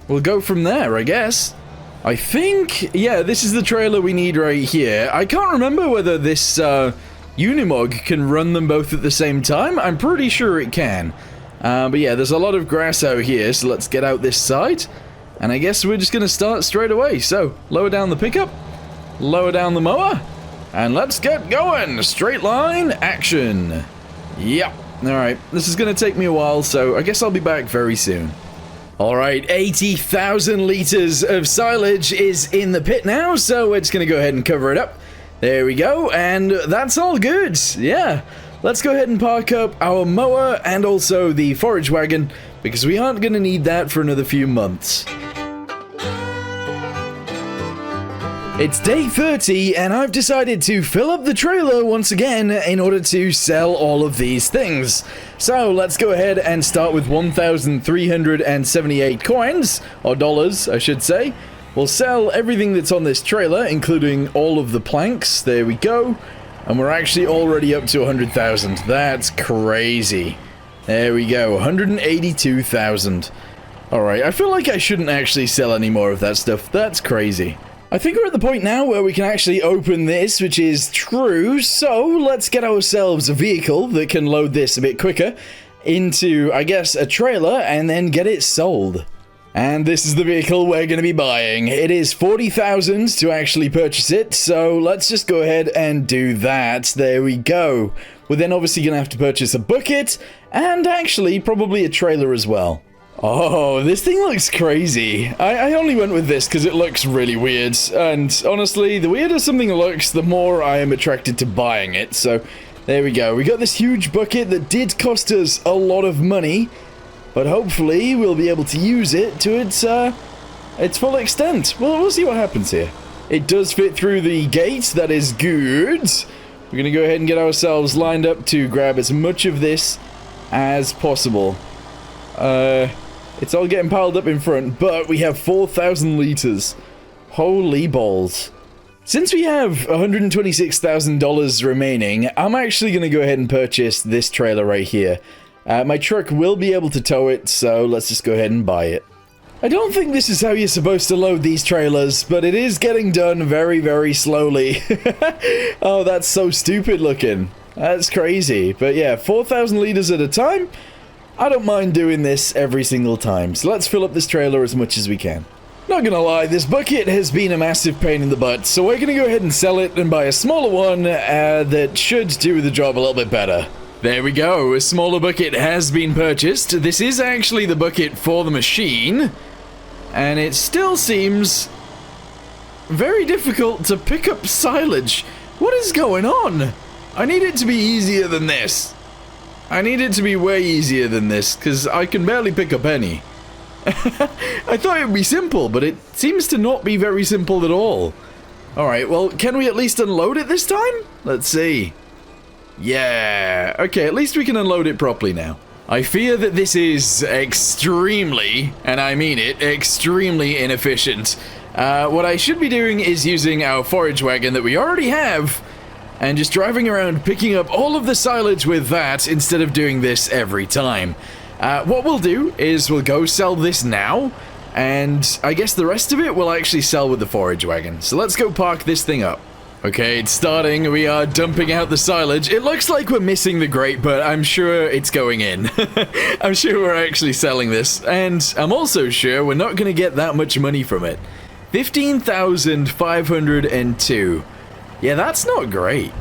we'll go from there, I guess. I think, yeah, this is the trailer we need right here. I can't remember whether this Unimog can run them both at the same time. I'm pretty sure it can. But yeah, there's a lot of grass out here, so let's get out this side. And I guess we're just going to start straight away. So, lower down the pickup, lower down the mower, and let's get going. Straight line, action. Yep. Alright, this is going to take me a while, so I guess I'll be back very soon. Alright, 80,000 liters of silage is in the pit now, so we're just going to go ahead and cover it up. There we go, and that's all good. Yeah, let's go ahead and park up our mower and also the forage wagon, because we aren't going to need that for another few months. It's day 30, and I've decided to fill up the trailer once again in order to sell all of these things. So let's go ahead and start with 1,378 coins, or dollars, I should say. We'll sell everything that's on this trailer, including all of the planks. There we go. And we're actually already up to 100,000. That's crazy. There we go, 182,000. Alright, I feel like I shouldn't actually sell any more of that stuff. That's crazy. I think we're at the point now where we can actually open this, which is true. So let's get ourselves a vehicle that can load this a bit quicker into, I guess, a trailer and then get it sold. And this is the vehicle we're going to be buying. It is 40,000 to actually purchase it, so let's just go ahead and do that. There we go. We're then obviously going to have to purchase a bucket, and actually probably a trailer as well. Oh, this thing looks crazy. I only went with this because it looks really weird, and honestly, the weirder something looks, the more I am attracted to buying it, so there we go. We got this huge bucket that did cost us a lot of money, but hopefully we'll be able to use it to its full extent. Well, we'll see what happens here. It does fit through the gate, that is good. We're going to go ahead and get ourselves lined up to grab as much of this as possible. It's all getting piled up in front, but we have 4,000 liters. Holy balls. Since we have $126,000 remaining, I'm actually going to go ahead and purchase this trailer right here. My truck will be able to tow it, so let's just go ahead and buy it. I don't think this is how you're supposed to load these trailers, but it is getting done very, very slowly. Oh, that's so stupid looking. That's crazy. But yeah, 4,000 liters at a time. I don't mind doing this every single time, so let's fill up this trailer as much as we can. Not gonna lie, this bucket has been a massive pain in the butt, so we're gonna go ahead and sell it and buy a smaller one that should do the job a little bit better. There we go, a smaller bucket has been purchased. This is actually the bucket for the machine, and it still seems very difficult to pick up silage. What is going on? I need it to be easier than this. I need it to be way easier than this, because I can barely pick up any. I thought it would be simple, but it seems to not be very simple at all. Alright, well, can we at least unload it this time? Let's see. Yeah, okay, at least we can unload it properly now. I fear that this is extremely, and I mean it, extremely inefficient. What I should be doing is using our forage wagon that we already have, and just driving around picking up all of the silage with that instead of doing this every time. What we'll do is we'll go sell this now, and I guess the rest of it we'll actually sell with the forage wagon. So let's go park this thing up. Okay, it's starting. We are dumping out the silage. It looks like we're missing the grate, but I'm sure it's going in. I'm sure we're actually selling this, and I'm also sure we're not going to get that much money from it. 15,502. Yeah, that's not great.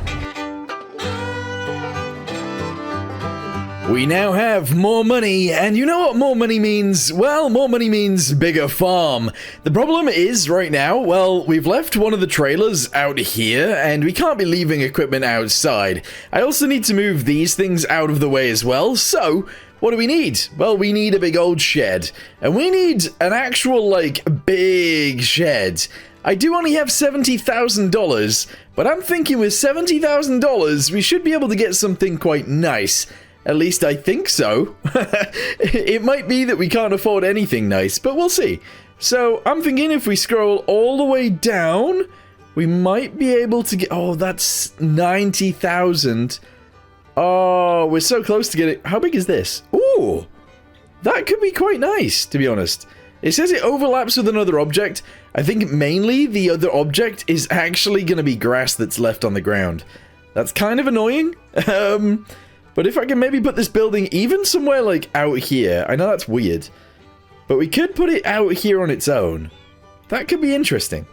We now have more money, and you know what more money means? Well, more money means bigger farm. The problem is, right now, well, we've left one of the trailers out here, and we can't be leaving equipment outside. I also need to move these things out of the way as well, so what do we need? Well, we need a big old shed, and we need an actual, like, big shed. I do only have $70,000, but I'm thinking with $70,000, we should be able to get something quite nice. At least I think so. It might be that we can't afford anything nice, but we'll see. So I'm thinking if we scroll all the way down, we might be able to get... Oh, that's 90,000. Oh, we're so close to getting... How big is this? Ooh, that could be quite nice, to be honest. It says it overlaps with another object. I think mainly the other object is actually going to be grass that's left on the ground. That's kind of annoying. But if I can maybe put this building even somewhere like out here. I know that's weird, but we could put it out here on its own. That could be interesting.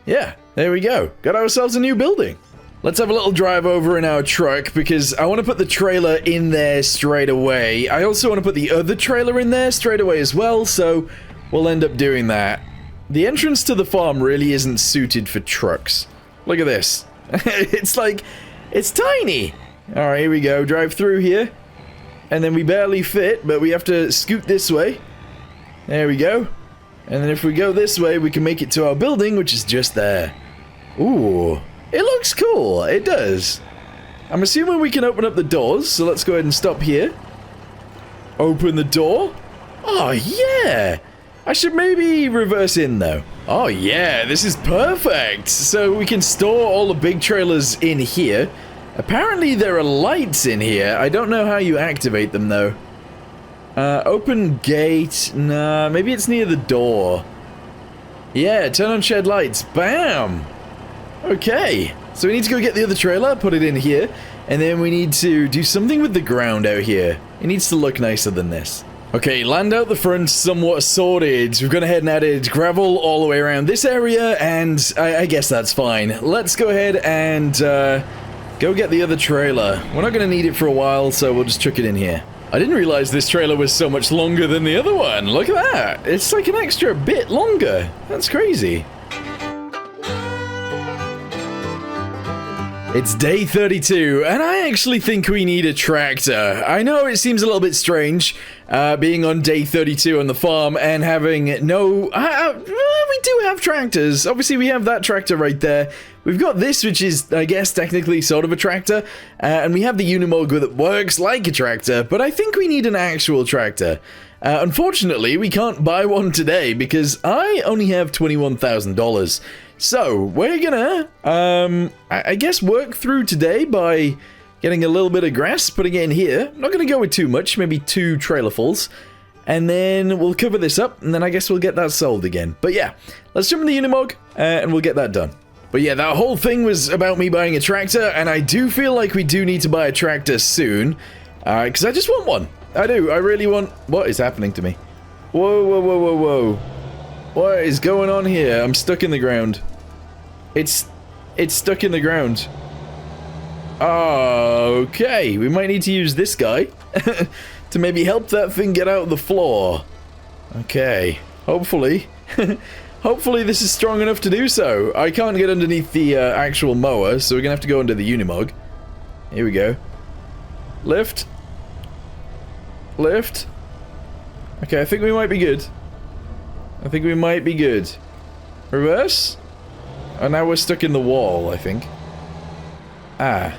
Yeah, there we go. Got ourselves a new building. Let's have a little drive over in our truck because I want to put the trailer in there straight away. I also want to put the other trailer in there straight away as well, so we'll end up doing that. The entrance to the farm really isn't suited for trucks. Look at this. It's like, it's tiny. All right, here we go. Drive through here. And then we barely fit, but we have to scoot this way. There we go. And then if we go this way, we can make it to our building, which is just there. Ooh, it looks cool. It does. I'm assuming we can open up the doors, so let's go ahead and stop here. Open the door. Oh, yeah. I should maybe reverse in, though. Oh, yeah, this is perfect. So we can store all the big trailers in here. Apparently, there are lights in here. I don't know how you activate them, though. Open gate. Nah, maybe it's near the door. Yeah, turn on shed lights. Bam! Okay. So we need to go get the other trailer, put it in here, and then we need to do something with the ground out here. It needs to look nicer than this. Okay, land out the front, somewhat sorted. We've gone ahead and added gravel all the way around this area, and I guess that's fine. Let's go ahead and go get the other trailer. We're not going to need it for a while, so we'll just chuck it in here. I didn't realize this trailer was so much longer than the other one. Look at that. It's like an extra bit longer. That's crazy. It's day 32, and I actually think we need a tractor. I know it seems a little bit strange, being on day 32 on the farm and having no... we do have tractors. Obviously, we have that tractor right there. We've got this, which is, I guess, technically sort of a tractor, and we have the Unimog that works like a tractor, but I think we need an actual tractor. Unfortunately, we can't buy one today because I only have $21,000. So, we're gonna, I guess work through today by getting a little bit of grass, putting it in here. I'm not gonna go with too much, maybe 2 trailerfuls. And then we'll cover this up, and then I guess we'll get that solved again. But yeah, let's jump in the Unimog, and we'll get that done. But yeah, that whole thing was about me buying a tractor, and I do feel like we do need to buy a tractor soon. Because I just want one. I do, I really want... What is happening to me? Whoa, whoa, whoa, whoa, whoa. What is going on here? I'm stuck in the ground. It's stuck in the ground. Okay, we might need to use this guy to maybe help that thing get out of the floor. Okay, hopefully. Hopefully this is strong enough to do so. I can't get underneath the actual mower, so we're gonna have to go under the Unimog. Here we go. Lift. Lift. Okay, I think we might be good. I think we might be good. Reverse. And now we're stuck in the wall, I think. Ah.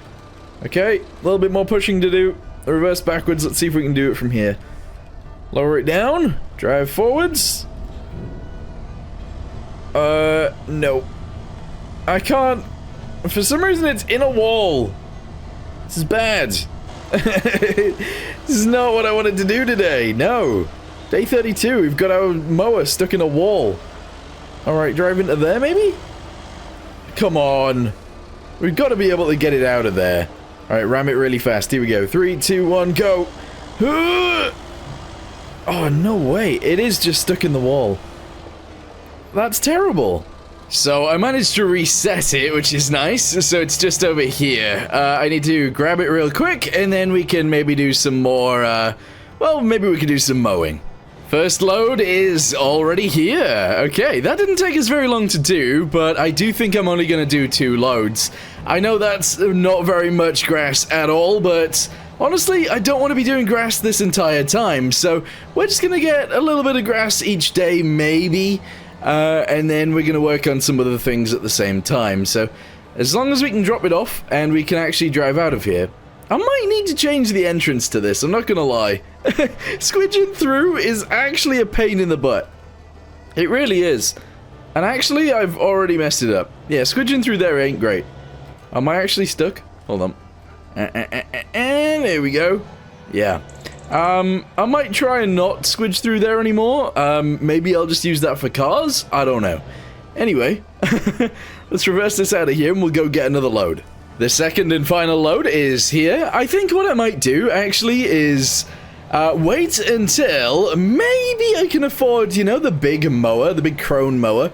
Okay, a little bit more pushing to do. Reverse backwards, let's see if we can do it from here. Lower it down. Drive forwards. No. I can't. For some reason it's in a wall. This is bad. This is not what I wanted to do today. No. Day 32, we've got our mower stuck in a wall. Alright, drive into there maybe? Come on. We've got to be able to get it out of there. Alright, ram it really fast. Here we go. 3, 2, 1, go. Oh, no way. It is just stuck in the wall. That's terrible. So I managed to reset it, which is nice. So it's just over here. I need to grab it real quick, and then we can maybe do some more, well, maybe we can do some mowing. First load is already here. Okay, that didn't take us very long to do, but I do think I'm only going to do 2 loads. I know that's not very much grass at all, but honestly, I don't want to be doing grass this entire time, so we're just going to get a little bit of grass each day, maybe, and then we're going to work on some other things at the same time. So as long as we can drop it off and we can actually drive out of here, I might need to change the entrance to this, I'm not gonna lie. Squidging through is actually a pain in the butt. It really is. And actually, I've already messed it up. Yeah, squidging through there ain't great. Am I actually stuck? Hold on. And there we go. Yeah. I might try and not squidge through there anymore. Maybe I'll just use that for cars? I don't know. Anyway, let's reverse this out of here and we'll go get another load. The second and final load is here. I think what I might do, actually, is wait until maybe I can afford, you know, the big mower, the big crone mower,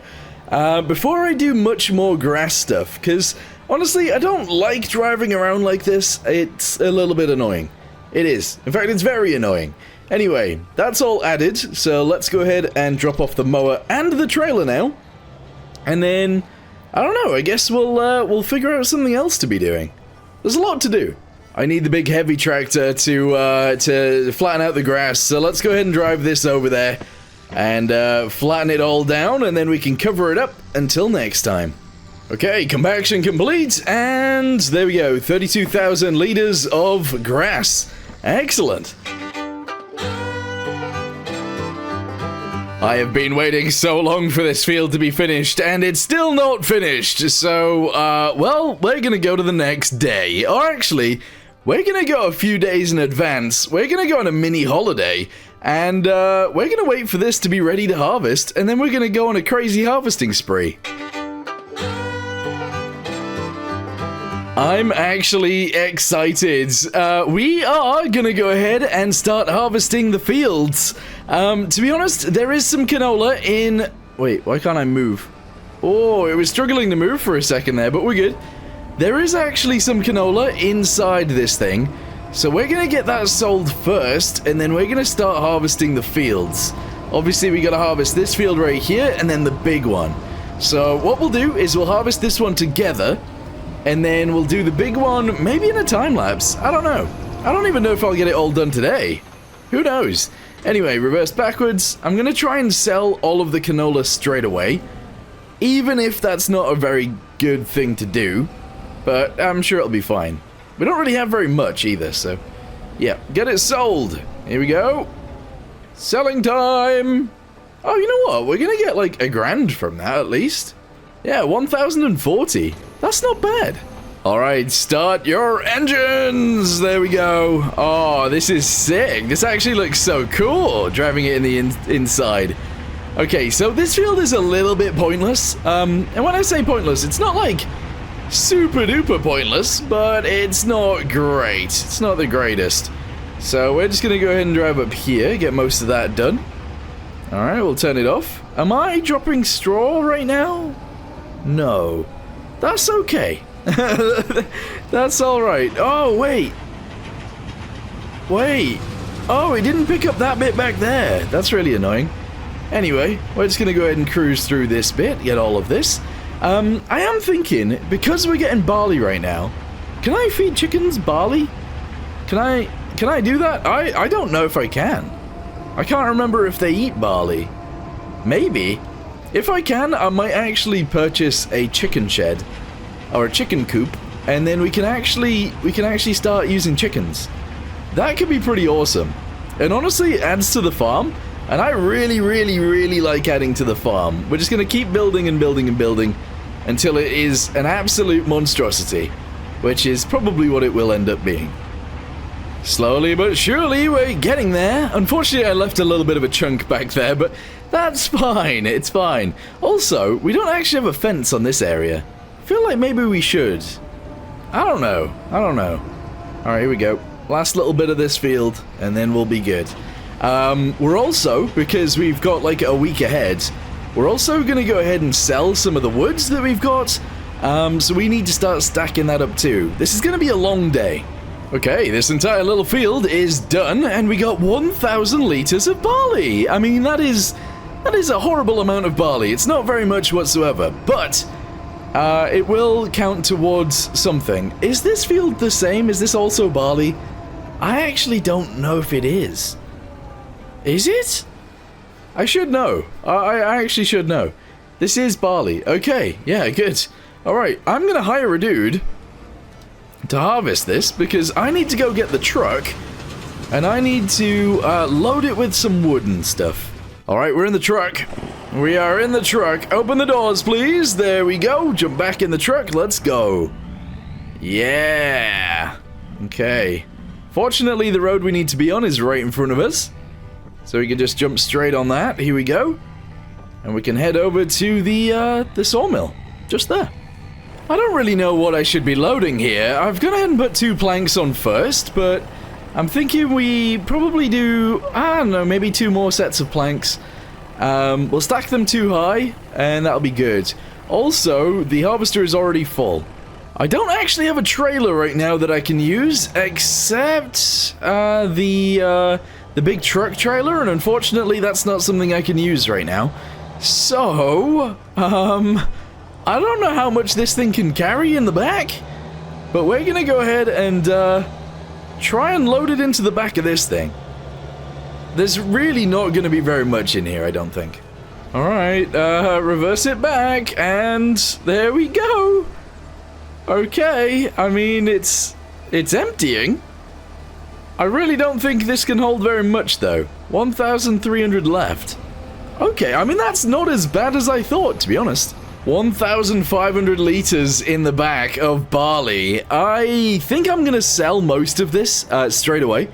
before I do much more grass stuff, because, honestly, I don't like driving around like this. It's a little bit annoying. It is. In fact, it's very annoying. Anyway, that's all added, so let's go ahead and drop off the mower and the trailer now, and then I don't know, I guess we'll figure out something else to be doing. There's a lot to do. I need the big heavy tractor to flatten out the grass, so let's go ahead and drive this over there and flatten it all down, and then we can cover it up until next time. Okay, compaction complete, and there we go, 32,000 liters of grass. Excellent. I have been waiting so long for this field to be finished, and it's still not finished, so, well, we're gonna go to the next day. Or actually, we're gonna go a few days in advance. We're gonna go on a mini holiday, and, we're gonna wait for this to be ready to harvest, and then we're gonna go on a crazy harvesting spree. I'm actually excited. We are gonna go ahead and start harvesting the fields. To be honest, there is some canola in... Wait, why can't I move? Oh, it was struggling to move for a second there, but we're good. There is actually some canola inside this thing, so we're gonna get that sold first, and then we're gonna start harvesting the fields. Obviously, we gotta harvest this field right here, and then the big one. So what we'll do is we'll harvest this one together, and then we'll do the big one, maybe in a time-lapse. I don't know. I don't even know if I'll get it all done today. Who knows? Anyway, reverse backwards. I'm going to try and sell all of the canola straight away. Even if that's not a very good thing to do. But I'm sure it'll be fine. We don't really have very much either, so... yeah, get it sold. Here we go. Selling time. Oh, you know what? We're going to get like $1,000 from that at least. Yeah, 1,040. That's not bad. Alright, start your engines! There we go. Oh, this is sick. This actually looks so cool, driving it in the inside. Okay, so this field is a little bit pointless. And when I say pointless, it's not like super duper pointless, but it's not great. It's not the greatest. So we're just gonna go ahead and drive up here, get most of that done. Alright, we'll turn it off. Am I dropping straw right now? No. That's okay. That's alright. Oh, wait. Wait. Oh, it didn't pick up that bit back there. That's really annoying. Anyway, we're just going to go ahead and cruise through this bit, get all of this. I am thinking, because we're getting barley right now, can I feed chickens barley? Can I do that? I don't know if I can. I can't remember if they eat barley. Maybe. If I can, I might actually purchase a chicken shed or a chicken coop, and then we can actually start using chickens. That could be pretty awesome. And honestly, it adds to the farm, and I really like adding to the farm. We're just going to keep building and building and building until it is an absolute monstrosity, which is probably what it will end up being. Slowly but surely, we're getting there. Unfortunately, I left a little bit of a chunk back there, but that's fine, it's fine. Also, we don't actually have a fence on this area. I feel like maybe we should. I don't know. Alright, here we go. Last little bit of this field, and then we'll be good. We're also, because we've got like a week ahead, we're also going to go ahead and sell some of the woods that we've got. So we need to start stacking that up too. This is going to be a long day. Okay, this entire little field is done, and we got 1,000 liters of barley. I mean, that is a horrible amount of barley. It's not very much whatsoever, but it will count towards something. Is this field the same? Is this also barley? I actually don't know if it is. Is it? I should know. I actually should know. This is barley. Okay, yeah, good. Alright, I'm gonna hire a dude to harvest this, because I need to go get the truck, and I need to load it with some wood and stuff. Alright, we're in the truck. We are in the truck. Open the doors, please. There we go. Jump back in the truck. Let's go. Yeah. Okay. Fortunately, the road we need to be on is right in front of us, so we can just jump straight on that. Here we go. And we can head over to the sawmill. Just there. I don't really know what I should be loading here. I've gone ahead and put 2 planks on first, but I'm thinking we probably do, I don't know, maybe 2 more sets of planks. We'll stack them 2 high, and that'll be good. Also, the harvester is already full. I don't actually have a trailer right now that I can use, except the big truck trailer, and unfortunately that's not something I can use right now. So, I don't know how much this thing can carry in the back, but we're gonna go ahead and try and load it into the back of this thing. There's really not gonna be very much in here, I don't think. Alright, reverse it back, and there we go. Okay, I mean, it's emptying. I really don't think this can hold very much, though. 1,300 left. Okay, I mean, that's not as bad as I thought, to be honest. 1,500 liters in the back of barley. I think I'm gonna sell most of this straight away.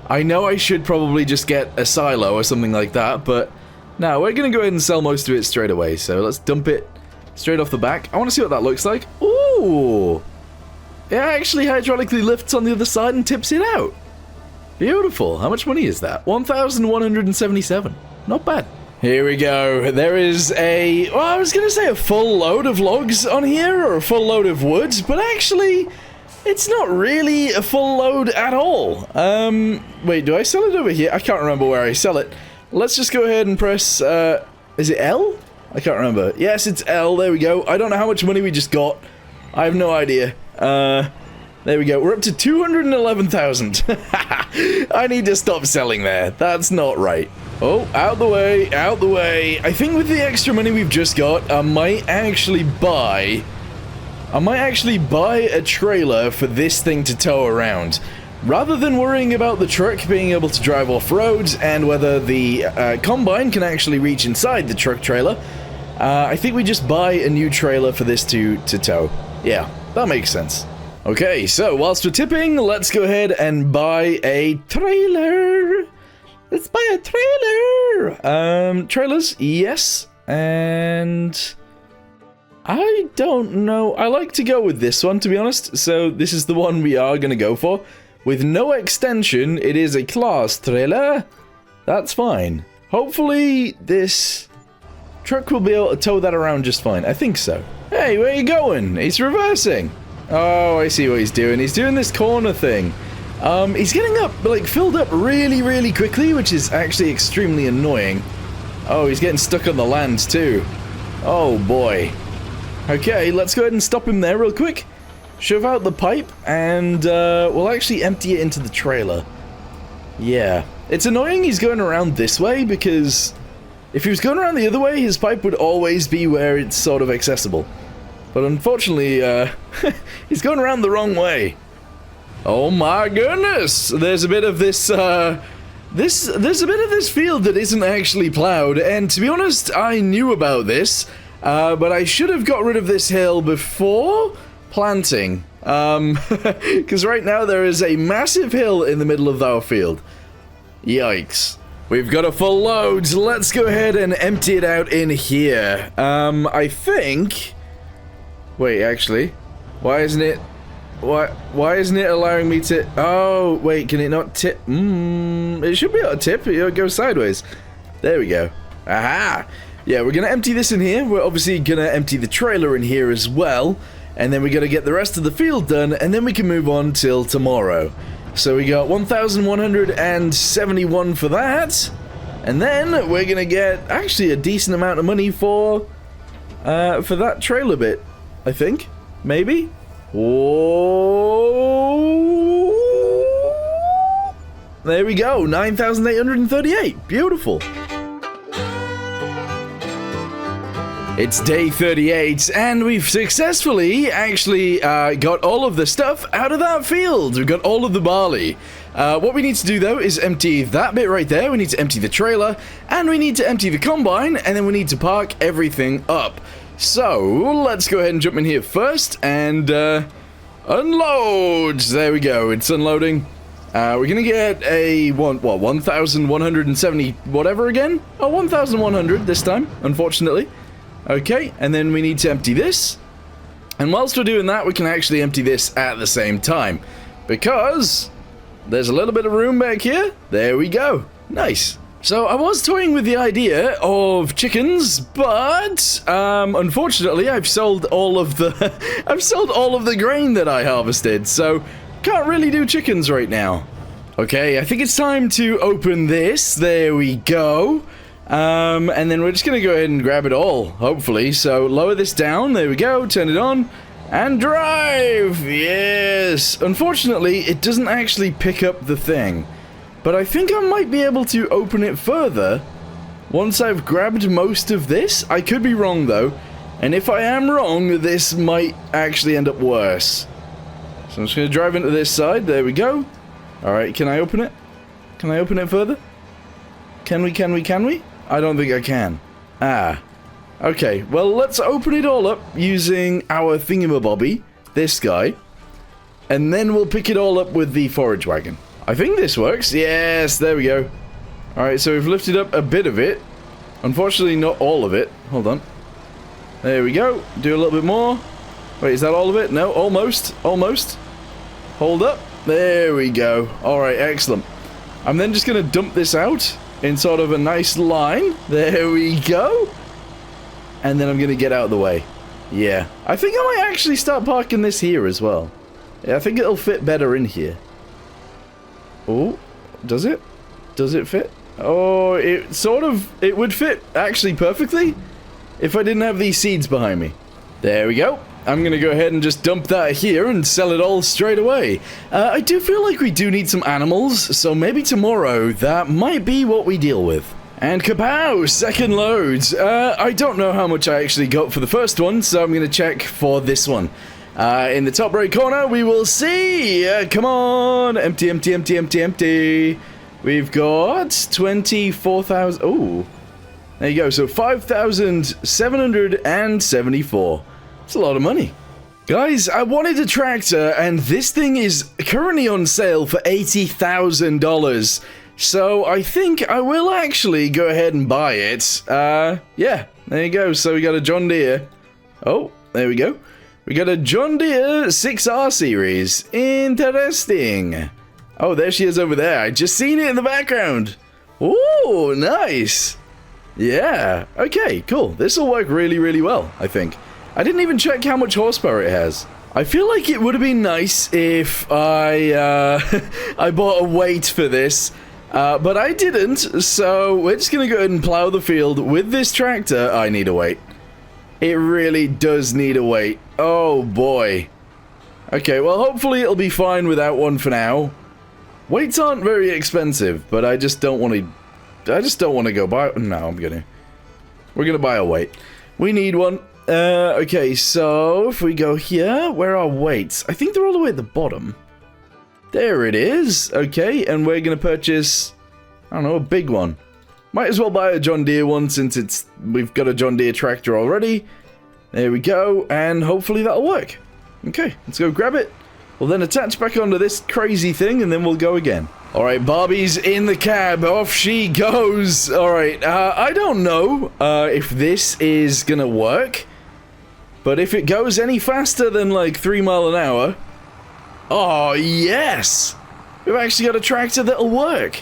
I know I should probably just get a silo or something like that, but no, we're gonna go ahead and sell most of it straight away. So let's dump it straight off the back. I want to see what that looks like. Ooh! It actually hydraulically lifts on the other side and tips it out. Beautiful. How much money is that? 1,177. Not bad. Here we go. There is a... well, I was going to say a full load of logs on here, or a full load of wood, but actually, it's not really a full load at all. Wait, do I sell it over here? I can't remember where I sell it. Let's just go ahead and press, is it L? I can't remember. Yes, it's L. There we go. I don't know how much money we just got. I have no idea. There we go. We're up to 211,000. I need to stop selling there. That's not right. Oh, out the way, out the way. I think with the extra money we've just got, I might actually buy a trailer for this thing to tow around. Rather than worrying about the truck being able to drive off-road and whether the combine can actually reach inside the truck trailer, I think we just buy a new trailer for this to tow. Yeah, that makes sense. Okay, so whilst we're tipping, let's go ahead and buy a trailer. Let's buy a trailer. Trailers, yes. And I don't know. I like to go with this one, to be honest. So this is the one we are going to go for. With no extension, it is a class trailer. That's fine. Hopefully this truck will be able to tow that around just fine. I think so. Hey, where are you going? He's reversing. Oh, I see what he's doing. He's doing this corner thing. He's getting up, like, filled up really, really quickly, which is actually extremely annoying. Oh, he's getting stuck on the land, too. Oh, boy. Okay, let's go ahead and stop him there real quick. Shove out the pipe, and, we'll actually empty it into the trailer. Yeah. It's annoying he's going around this way, because if he was going around the other way, his pipe would always be where it's sort of accessible. But unfortunately, he's going around the wrong way. Oh my goodness! There's a bit of this, there's a bit of this field that isn't actually plowed, and to be honest, I knew about this, but I should have got rid of this hill before planting. Because right now there is a massive hill in the middle of our field. Yikes. We've got a full load, so let's go ahead and empty it out in here. I think... wait, actually, why isn't it allowing me to... oh, wait, can it not tip? It should be able to tip. It'll go sideways. There we go. Aha! Yeah, we're gonna empty this in here. We're obviously gonna empty the trailer in here as well. And then we gotta get the rest of the field done, and then we can move on till tomorrow. So we got 1,171 for that. And then we're gonna get actually a decent amount of money for that trailer bit, I think. Maybe? Oh, there we go, 9,838. Beautiful. It's day 38, and we've successfully actually got all of the stuff out of that field. We've got all of the barley. What we need to do, though, is empty that bit right there. We need to empty the trailer, and we need to empty the combine, and then we need to park everything up. So, let's go ahead and jump in here first, and unload! There we go, it's unloading. We're gonna get a, 1,170 whatever again? Oh, 1,100 this time, unfortunately. Okay, and then we need to empty this. And whilst we're doing that, we can actually empty this at the same time. Because there's a little bit of room back here. There we go. Nice. So I was toying with the idea of chickens, but unfortunately I've sold all of the grain that I harvested, so can't really do chickens right now. Okay, I think it's time to open this. There we go. And then we're just going to go ahead and grab it all, hopefully. So lower this down. There we go. Turn it on. And drive! Yes! Unfortunately, it doesn't actually pick up the thing. But I think I might be able to open it further once I've grabbed most of this. I could be wrong, though. And if I am wrong, this might actually end up worse. So I'm just going to drive into this side. There we go. Alright, can I open it? Can I open it further? Can we? I don't think I can. Ah. Okay, well, let's open it all up using our thingamabobby, this guy. And then we'll pick it all up with the forage wagon. I think this works. Yes, there we go. Alright, so we've lifted up a bit of it. Unfortunately, not all of it. Hold on. There we go. Do a little bit more. Wait, is that all of it? No, almost. Almost. Hold up. There we go. Alright, excellent. I'm then just going to dump this out in sort of a nice line. There we go. And then I'm going to get out of the way. Yeah. I think I might actually start parking this here as well. Yeah, I think it'll fit better in here. Oh, does it? Does it fit? Oh, it would fit actually perfectly if I didn't have these seeds behind me. There we go. I'm going to go ahead and just dump that here and sell it all straight away. I do feel like we do need some animals, so maybe tomorrow that might be what we deal with. And kapow! Second load. I don't know how much I actually got for the first one, so I'm going to check for this one. In the top right corner, we will see. Come on! Empty, empty, empty, empty, empty. We've got 24,000. Oh, there you go. So 5,774. That's a lot of money. Guys, I wanted a tractor, and this thing is currently on sale for $80,000. So I think I will actually go ahead and buy it. Yeah, there you go. So we got a John Deere. Oh, there we go. We got a John Deere 6R series. Interesting. Oh, there she is over there. I just seen it in the background. Ooh, nice. Yeah. Okay, cool. This will work really, really well, I think. I didn't even check how much horsepower it has. I feel like it would have been nice if I I bought a weight for this. But I didn't, so we're just going to go ahead and plow the field with this tractor. I need a weight. It really does need a weight. Oh, boy. Okay, well, hopefully it'll be fine without one for now. Weights aren't very expensive, but I just don't want to... I just don't want to go buy... No, I'm going to... We're going to buy a weight. We need one. Okay, so if we go here, where are weights? I think they're all the way at the bottom. There it is. Okay, and we're going to purchase, I don't know, a big one. Might as well buy a John Deere one since we've got a John Deere tractor already. There we go, and hopefully that'll work. Okay, let's go grab it. We'll then attach back onto this crazy thing, and then we'll go again. Alright, Barbie's in the cab. Off she goes. Alright, I don't know if this is going to work. But if it goes any faster than like 3 miles an hour... Oh, yes! We've actually got a tractor that'll work.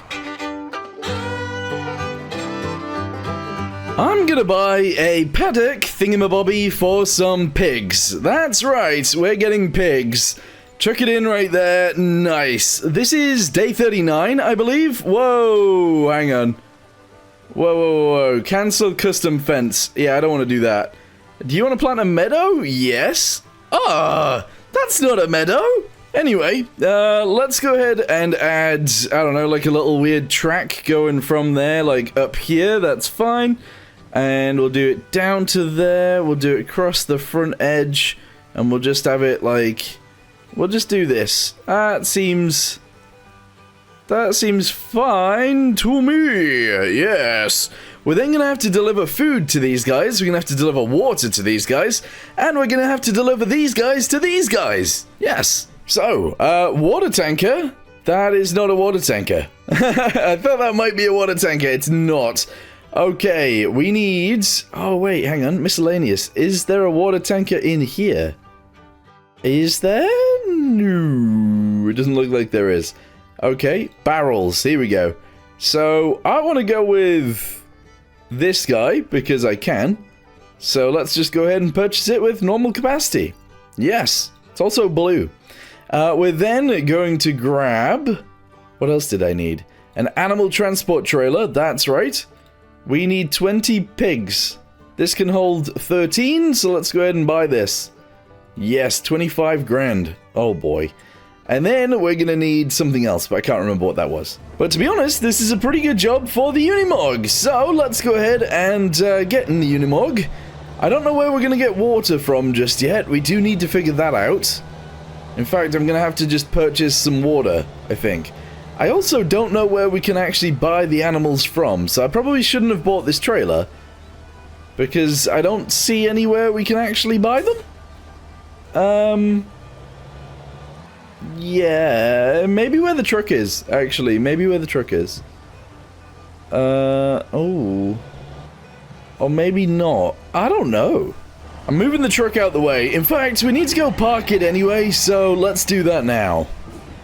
I'm gonna buy a paddock thingamabobby for some pigs. That's right, we're getting pigs. Chuck it in right there. Nice. This is day 39, I believe. Whoa, hang on. Whoa, whoa, whoa. Cancel custom fence. Yeah, I don't want to do that. Do you want to plant a meadow? Yes. Ah, that's not a meadow. Anyway, let's go ahead and add, I don't know, like a little weird track going from there, like up here. That's fine. And we'll do it down to there. We'll do it across the front edge. And we'll just have it like, we'll just do this. That seems fine to me. Yes. We're then going to have to deliver food to these guys. We're going to have to deliver water to these guys. And we're going to have to deliver these guys to these guys. Yes. So, water tanker. That is not a water tanker. I thought that might be a water tanker. It's not. Okay, we need... Oh, wait, hang on. Miscellaneous. Is there a water tanker in here? Is there? No. It doesn't look like there is. Okay, barrels. Here we go. So, I want to go with this guy because I can. So, let's just go ahead and purchase it with normal capacity. Yes. It's also blue. We're then going to grab... What else did I need? An animal transport trailer, that's right. We need 20 pigs. This can hold 13, so let's go ahead and buy this. Yes, 25 grand. Oh boy. And then we're gonna need something else, but I can't remember what that was. But to be honest, this is a pretty good job for the Unimog. So let's go ahead and get in the Unimog. I don't know where we're gonna get water from just yet. We do need to figure that out. In fact, I'm gonna have to just purchase some water, I think. I also don't know where we can actually buy the animals from, so I probably shouldn't have bought this trailer, because I don't see anywhere we can actually buy them. Yeah, maybe where the truck is, actually. Maybe where the truck is. Oh. Or maybe not. I don't know. I'm moving the truck out the way. In fact, we need to go park it anyway, so let's do that now.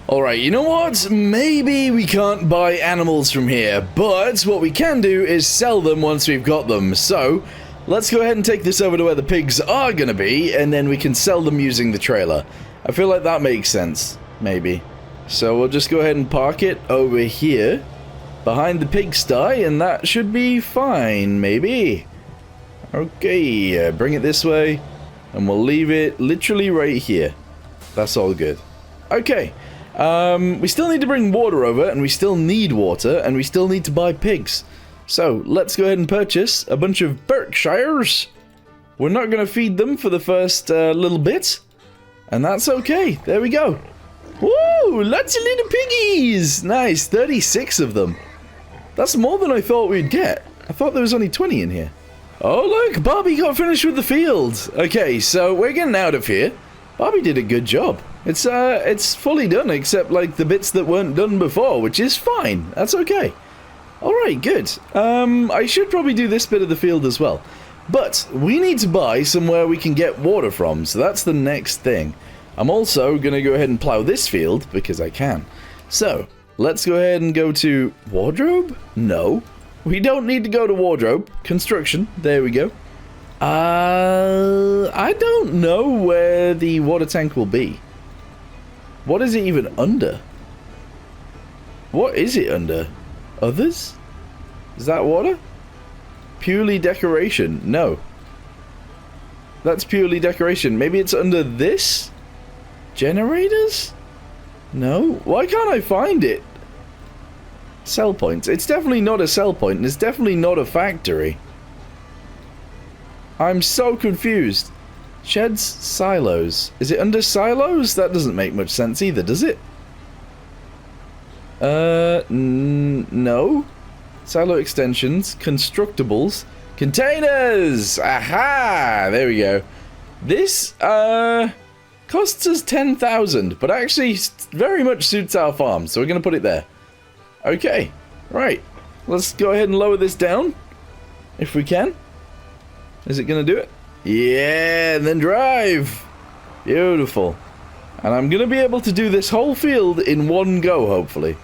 Alright, you know what? Maybe we can't buy animals from here, but what we can do is sell them once we've got them. So, let's go ahead and take this over to where the pigs are gonna be, and then we can sell them using the trailer. I feel like that makes sense, maybe. So we'll just go ahead and park it over here, behind the pigsty, and that should be fine, maybe. Okay, bring it this way, and we'll leave it literally right here. That's all good. Okay, we still need to bring water over, and we still need water, and we still need to buy pigs. So, let's go ahead and purchase a bunch of Berkshires. We're not going to feed them for the first little bit, and that's okay. There we go. Woo! Lots of little piggies! Nice, 36 of them. That's more than I thought we'd get. I thought there was only 20 in here. Oh look, Barbie got finished with the field. Okay, so we're getting out of here. Barbie did a good job. It's fully done, except like the bits that weren't done before, which is fine. That's okay. Alright, good. I should probably do this bit of the field as well. But we need to buy somewhere we can get water from, so that's the next thing. I'm also going to go ahead and plow this field, because I can. So, let's go ahead and go to wardrobe? No. We don't need to go to wardrobe. Construction. There we go. I don't know where the water tank will be. What is it even under? What is it under? Others? Is that water? Purely decoration. No. That's purely decoration. Maybe it's under this? Generators? No. Why can't I find it? Sell points. It's definitely not a sell point, and it's definitely not a factory. I'm so confused. Sheds, silos. Is it under silos? That doesn't make much sense either, does it? No. Silo extensions, constructibles, containers! Aha! There we go. This, costs us 10,000, but actually very much suits our farm, so we're gonna put it there. Okay, right. Let's go ahead and lower this down, if we can. Is it gonna do it? Yeah, and then drive! Beautiful. And I'm gonna be able to do this whole field in one go, hopefully.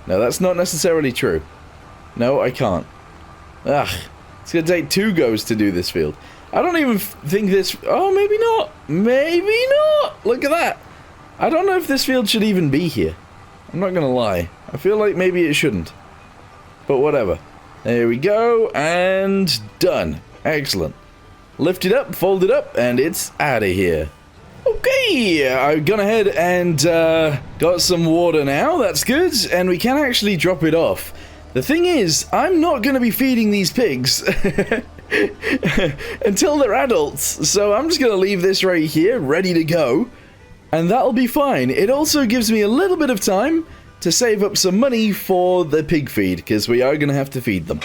No, that's not necessarily true. No, I can't. Ugh. It's gonna take 2 goes to do this field. I don't even think this... Oh, maybe not. Maybe not. Look at that. I don't know if this field should even be here. I'm not gonna lie. I feel like maybe it shouldn't. But whatever. There we go. And done. Excellent. Lift it up, fold it up, and it's out of here. Okay, I've gone ahead and got some water now. That's good. And we can actually drop it off. The thing is, I'm not going to be feeding these pigs until they're adults. So I'm just going to leave this right here, ready to go. And that'll be fine. It also gives me a little bit of time to save up some money for the pig feed, because we are going to have to feed them.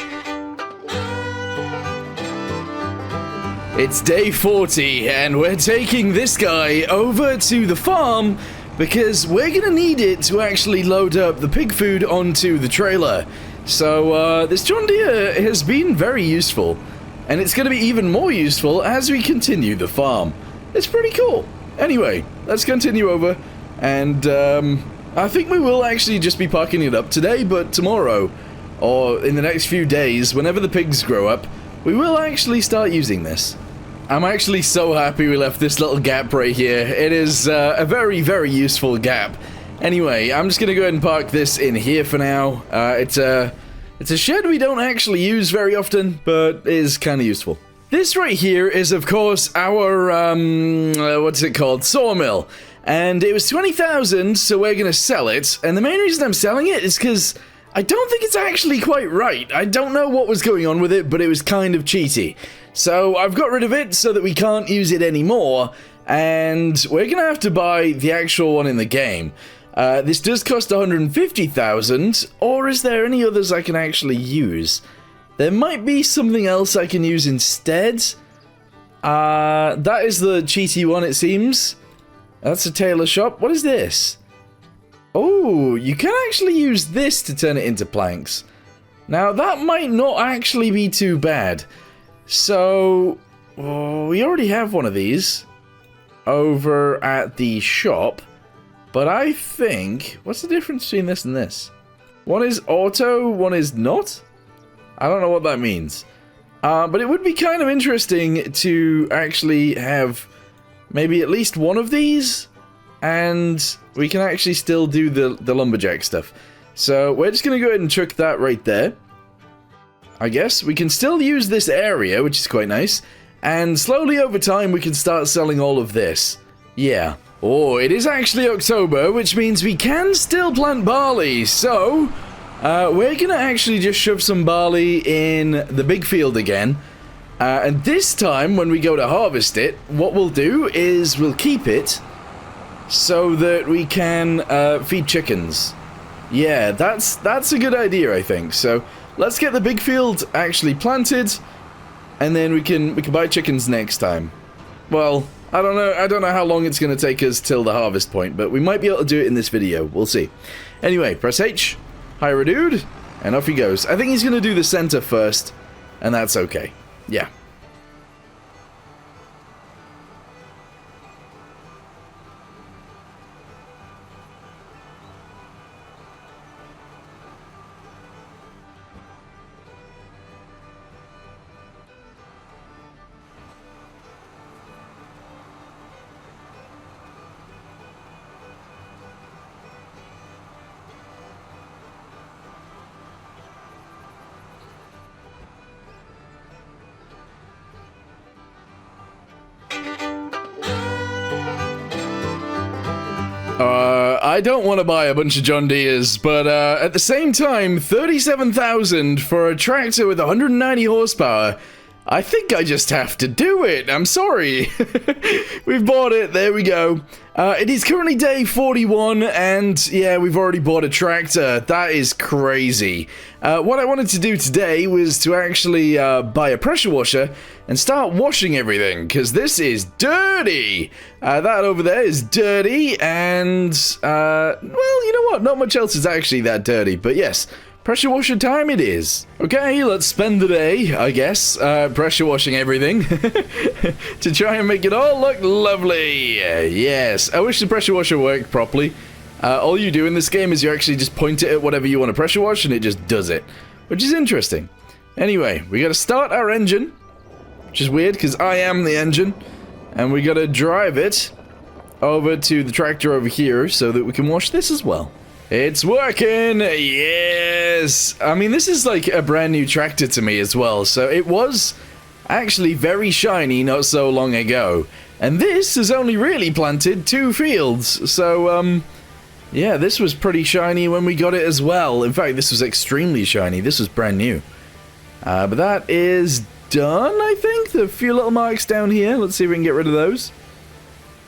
It's day 40, and we're taking this guy over to the farm because we're going to need it to actually load up the pig food onto the trailer. So, this John Deere has been very useful, and it's going to be even more useful as we continue the farm. It's pretty cool. Anyway, let's continue over, and I think we will actually just be parking it up today, but tomorrow, or in the next few days, whenever the pigs grow up, we will actually start using this. I'm actually so happy we left this little gap right here. It is a very, very useful gap. Anyway, I'm just going to go ahead and park this in here for now. It's a It's a shed we don't actually use very often, but is kind of useful. This right here is, of course, our, what's it called? Sawmill. And it was 20,000, so we're gonna sell it. And the main reason I'm selling it is because I don't think it's actually quite right. I don't know what was going on with it, but it was kind of cheaty. So I've got rid of it so that we can't use it anymore. And we're gonna have to buy the actual one in the game. This does cost 150,000, or is there any others I can actually use? There might be something else I can use instead. That is the cheaty one, it seems. That's a tailor shop. What is this? Oh, you can actually use this to turn it into planks. Now, that might not actually be too bad. So, we already have one of these over at the shop. But I think... What's the difference between this and this? One is auto, one is not? I don't know what that means. But it would be kind of interesting to actually have maybe at least one of these, and we can actually still do the lumberjack stuff. So we're just going to go ahead and chuck that right there. I guess we can still use this area, which is quite nice, and slowly over time we can start selling all of this. Yeah. Oh, it is actually October, which means we can still plant barley, so we're going to actually just shove some barley in the big field again. And this time, when we go to harvest it, what we'll do is we'll keep it so that we can feed chickens. Yeah, that's a good idea, I think. So let's get the big field actually planted, and then we can buy chickens next time. Well, I don't know how long it's going to take us till the harvest point, but we might be able to do it in this video. We'll see. Anyway, press H, hire a dude, and off he goes. I think he's going to do the center first, and that's okay. Yeah. I don't want to buy a bunch of John Deeres, but at the same time, 37,000 for a tractor with 190 horsepower. I think I just have to do it. I'm sorry. We've bought it. There we go. It is currently day 41, and yeah, we've already bought a tractor. That is crazy. What I wanted to do today was to actually buy a pressure washer and start washing everything, because this is dirty. That over there is dirty, and, well, you know what? Not much else is actually that dirty, but yes. Pressure washer time it is. Okay, let's spend the day, I guess, pressure washing everything to try and make it all look lovely. Yes, I wish the pressure washer worked properly. All you do in this game is you actually just point it at whatever you want to pressure wash and it just does it, which is interesting. Anyway, we got to start our engine, which is weird because I am the engine, and we got to drive it over to the tractor over here so that we can wash this as well. It's working! Yes! I mean, this is like a brand new tractor to me as well, so it was actually very shiny not so long ago. And this has only really planted 2 fields, so, yeah, this was pretty shiny when we got it as well. In fact, this was extremely shiny. This was brand new. But that is done, I think. The few little marks down here. Let's see if we can get rid of those.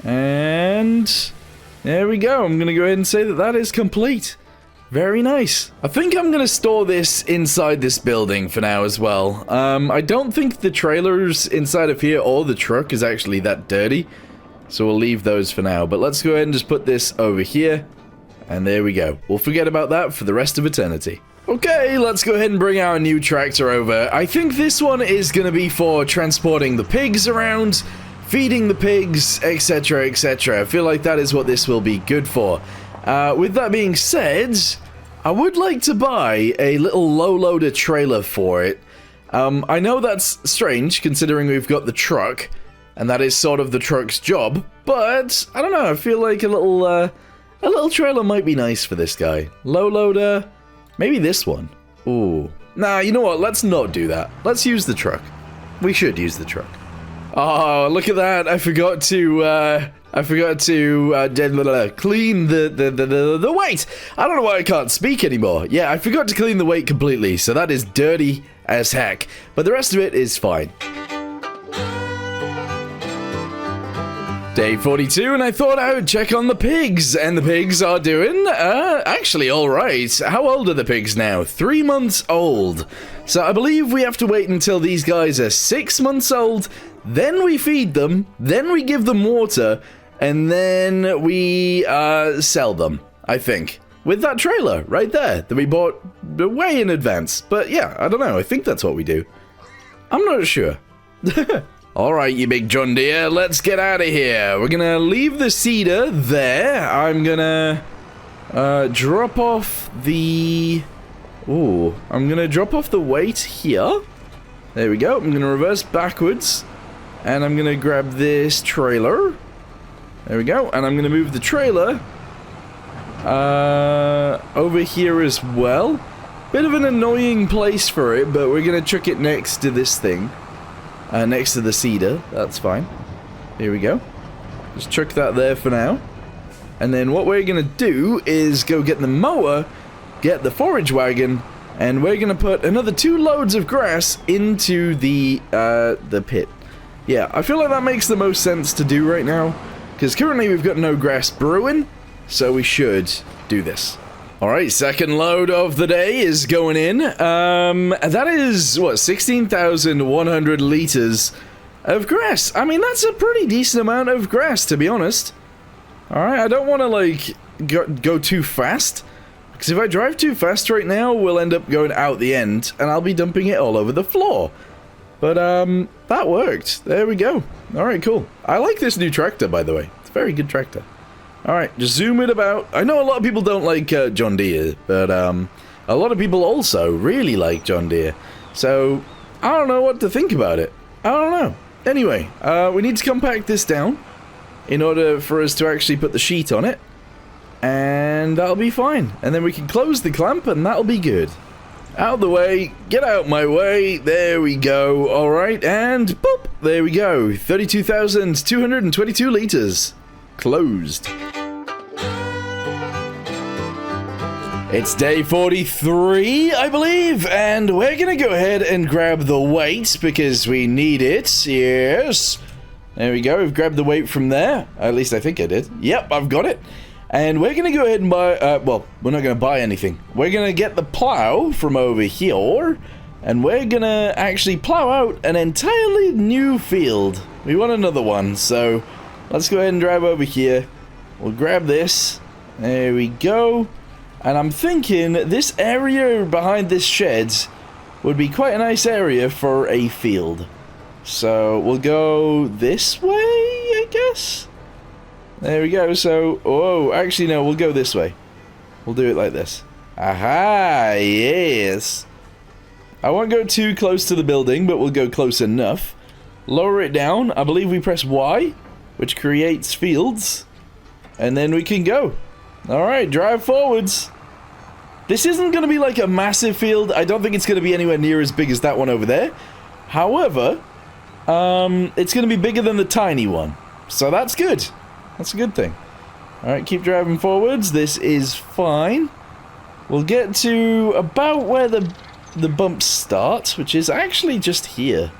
And there we go. I'm going to go ahead and say that that is complete. Very nice. I think I'm going to store this inside this building for now as well. I don't think the trailers inside of here or the truck is actually that dirty. So we'll leave those for now. But let's go ahead and just put this over here. And there we go. We'll forget about that for the rest of eternity. Okay, let's go ahead and bring our new tractor over. I think this one is going to be for transporting the pigs around, feeding the pigs, etc, etc. I feel like that is what this will be good for. With that being said, I would like to buy a little low-loader trailer for it. I know that's strange, considering we've got the truck, and that is sort of the truck's job, but I don't know, I feel like a little trailer might be nice for this guy. Low-loader, maybe this one. Ooh. Nah, you know what? Let's not do that. Let's use the truck. We should use the truck. Oh, look at that. I forgot to clean the weight. I don't know why I can't speak anymore. Yeah, I forgot to clean the weight completely, so that is dirty as heck. But the rest of it is fine. Day 42, and I thought I would check on the pigs, and the pigs are doing, actually alright. How old are the pigs now? 3 months old. So I believe we have to wait until these guys are 6 months old, then we feed them, then we give them water, and then we, sell them, I think. With that trailer right there that we bought way in advance. But yeah, I don't know, I think that's what we do. I'm not sure. Alright, you big John Deere, let's get out of here. We're gonna leave the cedar there. I'm gonna drop off the... Ooh, I'm gonna drop off the weight here. There we go. I'm gonna reverse backwards. And I'm gonna grab this trailer. There we go. And I'm gonna move the trailer over here as well. Bit of an annoying place for it, but we're gonna chuck it next to this thing. Next to the cedar, that's fine. Here we go. Just chuck that there for now. And then what we're gonna do is go get the mower, get the forage wagon, and we're gonna put another 2 loads of grass into the pit. Yeah, I feel like that makes the most sense to do right now, because currently we've got no grass brewing, so we should do this. Alright, second load of the day is going in. That is, what, 16,100 liters of grass. I mean, that's a pretty decent amount of grass, to be honest. Alright, I don't want to, like, go too fast. Because if I drive too fast right now, we'll end up going out the end, and I'll be dumping it all over the floor. But, that worked. There we go. Alright, cool. I like this new tractor, by the way. It's a very good tractor. Alright, just zoom it about. I know a lot of people don't like John Deere, but a lot of people also really like John Deere. So, I don't know what to think about it. I don't know. Anyway, we need to compact this down in order for us to actually put the sheet on it. And that'll be fine. And then we can close the clamp and that'll be good. Out of the way, get out my way, there we go. Alright, and boop, there we go. 32,222 liters. Closed. It's day 43, I believe, and we're gonna go ahead and grab the weight because we need it. Yes. There we go. We've grabbed the weight from there. At least I think I did. Yep, I've got it. And we're gonna go ahead and buy, well, we're not gonna buy anything. We're gonna get the plow from over here, and we're gonna actually plow out an entirely new field. We want another one, so let's go ahead and drive over here. We'll grab this. There we go. And I'm thinking this area behind this shed would be quite a nice area for a field. So we'll go this way, I guess? There we go. So, oh, actually no, we'll go this way. We'll do it like this. Aha, yes. I won't go too close to the building, but we'll go close enough. Lower it down. I believe we press Y, which creates fields. And then we can go. Alright, drive forwards. This isn't going to be like a massive field. I don't think it's going to be anywhere near as big as that one over there. However, it's going to be bigger than the tiny one. So that's good. That's a good thing. Alright, keep driving forwards. This is fine. We'll get to about where the bumps start, which is actually just here.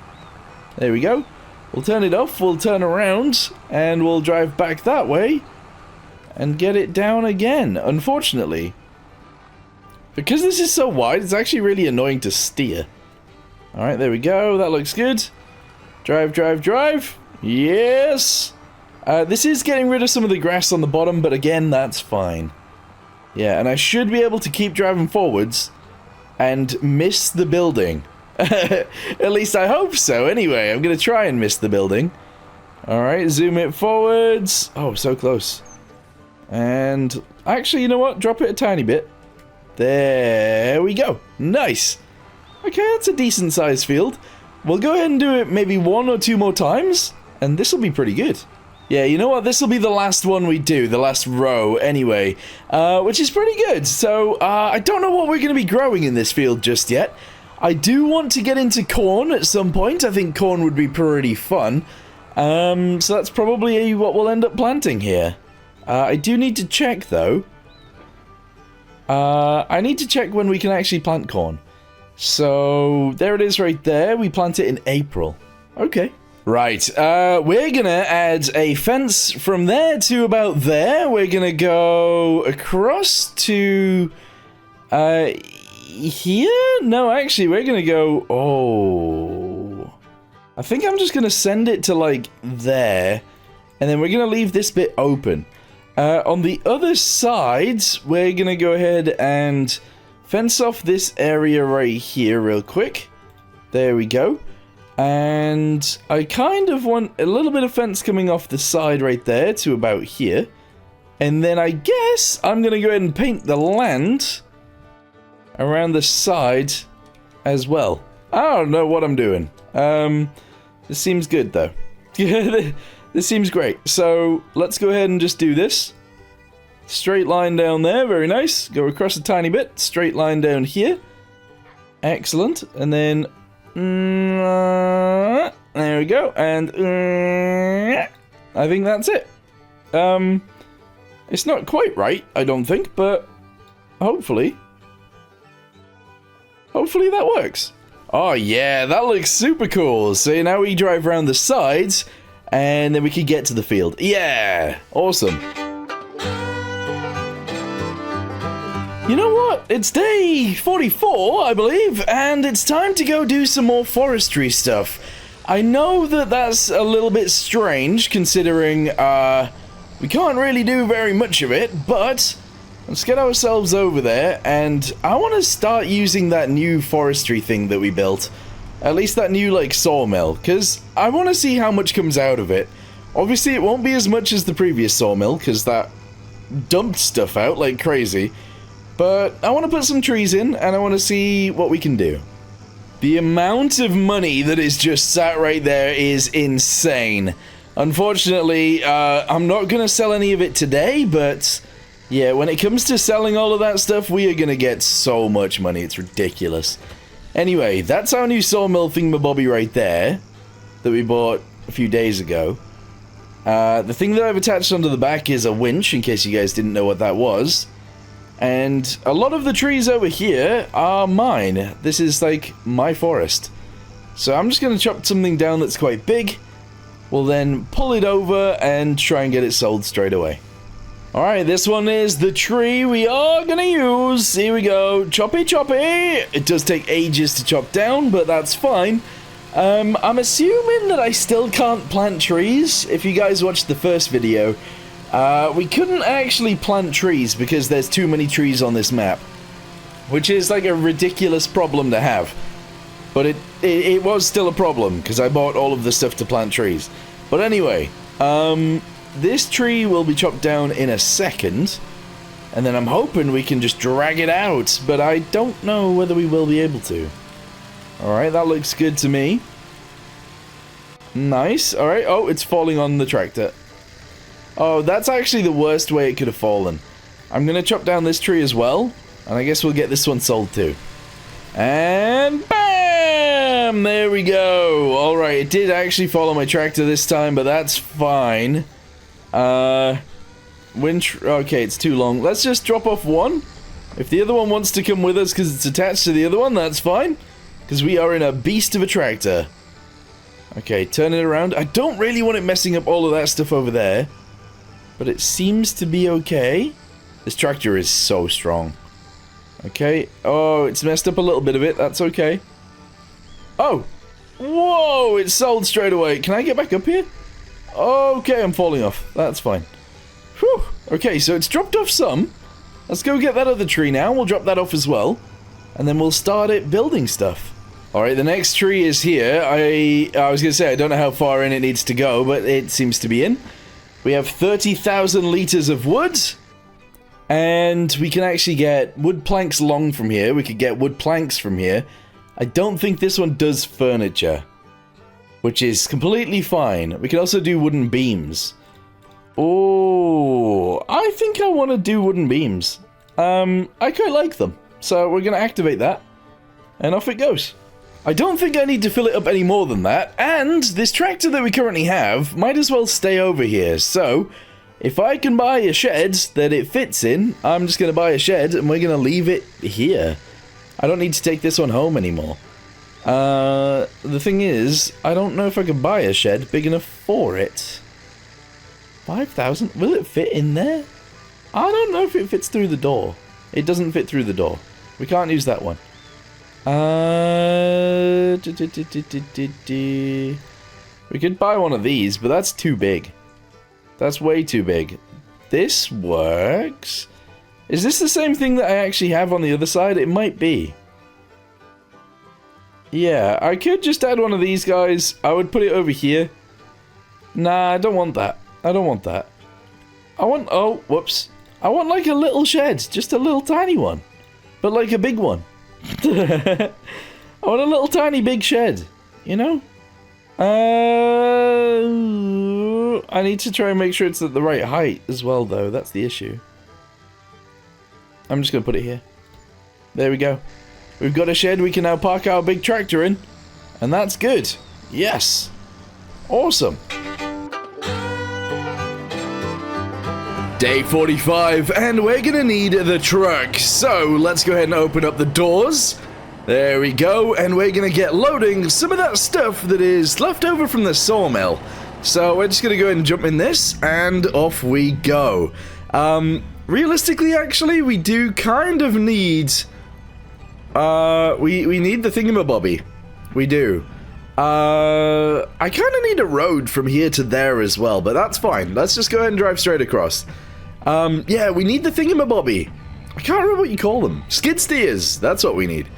There we go. We'll turn it off, we'll turn around, and we'll drive back that way and get it down again, unfortunately. Because this is so wide, it's actually really annoying to steer. Alright, there we go. That looks good. Drive, drive, drive. Yes! This is getting rid of some of the grass on the bottom, but again, that's fine. Yeah, and I should be able to keep driving forwards and miss the building. At least I hope so. Anyway, I'm going to try and miss the building. Alright, zoom it forwards. Oh, so close. And actually, you know what? Drop it a tiny bit. There we go. Nice. Okay, that's a decent sized field. We'll go ahead and do it maybe 1 or 2 more times, and this will be pretty good. Yeah, you know what? This will be the last one we do, the last row anyway, which is pretty good. So, I don't know what we're going to be growing in this field just yet. I do want to get into corn at some point. I think corn would be pretty fun. So that's probably what we'll end up planting here. I do need to check, though. I need to check when we can actually plant corn. So, there it is right there. We plant it in April. Okay. Right, we're gonna add a fence from there to about there. We're gonna go across to, here? No, actually, we're gonna go, oh. I think I'm just gonna send it to, like, there. And then we're gonna leave this bit open. On the other side, we're gonna go ahead and fence off this area right here real quick. There we go. And I kind of want a little bit of fence coming off the side right there to about here. And then I guess I'm going to go ahead and paint the land around the side as well. I don't know what I'm doing. This seems good though. This seems great. So let's go ahead and just do this. Straight line down there, very nice. Go across a tiny bit. Straight line down here. Excellent. And then... there we go, and I think that's it. It's not quite right, I don't think, but hopefully that works. Oh yeah, that looks super cool. So now we drive around the sides, and then we can get to the field. Yeah, awesome. You know what? It's day 44, I believe, and it's time to go do some more forestry stuff. I know that that's a little bit strange, considering we can't really do very much of it, but let's get ourselves over there, and I want to start using that new forestry thing that we built. At least that new, like, sawmill, because I want to see how much comes out of it. Obviously, it won't be as much as the previous sawmill, because that dumped stuff out like crazy. But I want to put some trees in, and I want to see what we can do. The amount of money that is just sat right there is insane. Unfortunately, I'm not going to sell any of it today, but yeah, when it comes to selling all of that stuff, we are going to get so much money. It's ridiculous. Anyway, that's our new sawmill thingamabobby right there that we bought a few days ago. The thing that I've attached onto the back is a winch, in case you guys didn't know what that was. And a lot of the trees over here are mine. This is like my forest. So I'm just going to chop something down that's quite big. We'll then pull it over and try and get it sold straight away. Alright, this one is the tree we are going to use. Here we go. Choppy choppy. It does take ages to chop down, but that's fine. I'm assuming that I still can't plant trees. If you guys watched the first video... we couldn't actually plant trees because there's too many trees on this map, which is like a ridiculous problem to have. But it was still a problem because I bought all of the stuff to plant trees. But anyway, this tree will be chopped down in a second, and then I'm hoping we can just drag it out, but I don't know whether we will be able to. Alright, that looks good to me. Nice. Alright, oh, it's falling on the tractor. Oh, that's actually the worst way it could have fallen. I'm going to chop down this tree as well, and I guess we'll get this one sold too. And bam! There we go. Alright, it did actually fall on my tractor this time, but that's fine. Okay, it's too long. Let's just drop off one. If the other one wants to come with us because it's attached to the other one, that's fine. Because we are in a beast of a tractor. Okay, turn it around. I don't really want it messing up all of that stuff over there. But it seems to be okay. This tractor is so strong. Okay. Oh, it's messed up a little bit of it. That's okay. Oh. Whoa, it's sold straight away. Can I get back up here? Okay, I'm falling off. That's fine. Whew. Okay, so it's dropped off some. Let's go get that other tree now. We'll drop that off as well. And then we'll start it building stuff. Alright, the next tree is here. I was going to say, I don't know how far in it needs to go, but it seems to be in. We have 30,000 liters of wood, and we can actually get wood planks long from here. We could get wood planks from here. I don't think this one does furniture, which is completely fine. We can also do wooden beams. Oh, I think I want to do wooden beams. I quite like them. So we're going to activate that. And off it goes. I don't think I need to fill it up any more than that. And this tractor that we currently have might as well stay over here. So if I can buy a shed that it fits in, I'm just going to buy a shed and we're going to leave it here. I don't need to take this one home anymore. The thing is, I don't know if I can buy a shed big enough for it. 5,000? Will it fit in there? I don't know if it fits through the door. It doesn't fit through the door. We can't use that one. We could buy one of these, but that's too big. That's way too big. This works. Is this the same thing that I actually have on the other side? It might be. Yeah, I could just add one of these guys. I would put it over here. Nah, I don't want that. I don't want that. I want... Oh, whoops. I want like a little shed. Just a little tiny one. But like a big one. I want a little tiny big shed. You know? I need to try and make sure it's at the right height as well, though. That's the issue. I'm just going to put it here. There we go. We've got a shed we can now park our big tractor in. And that's good. Yes. Awesome. Day 45, and we're going to need the truck. So let's go ahead and open up the doors. There we go. And we're going to get loading some of that stuff that is left over from the sawmill. So we're just going to go ahead and jump in this, and off we go. Realistically, actually, we do kind of need... we need the thingamabobby. We do. I kind of need a road from here to there as well, but that's fine. Let's just go ahead and drive straight across. Yeah, we need the thingamabobby. I can't remember what you call them. Skid steers. That's what we need.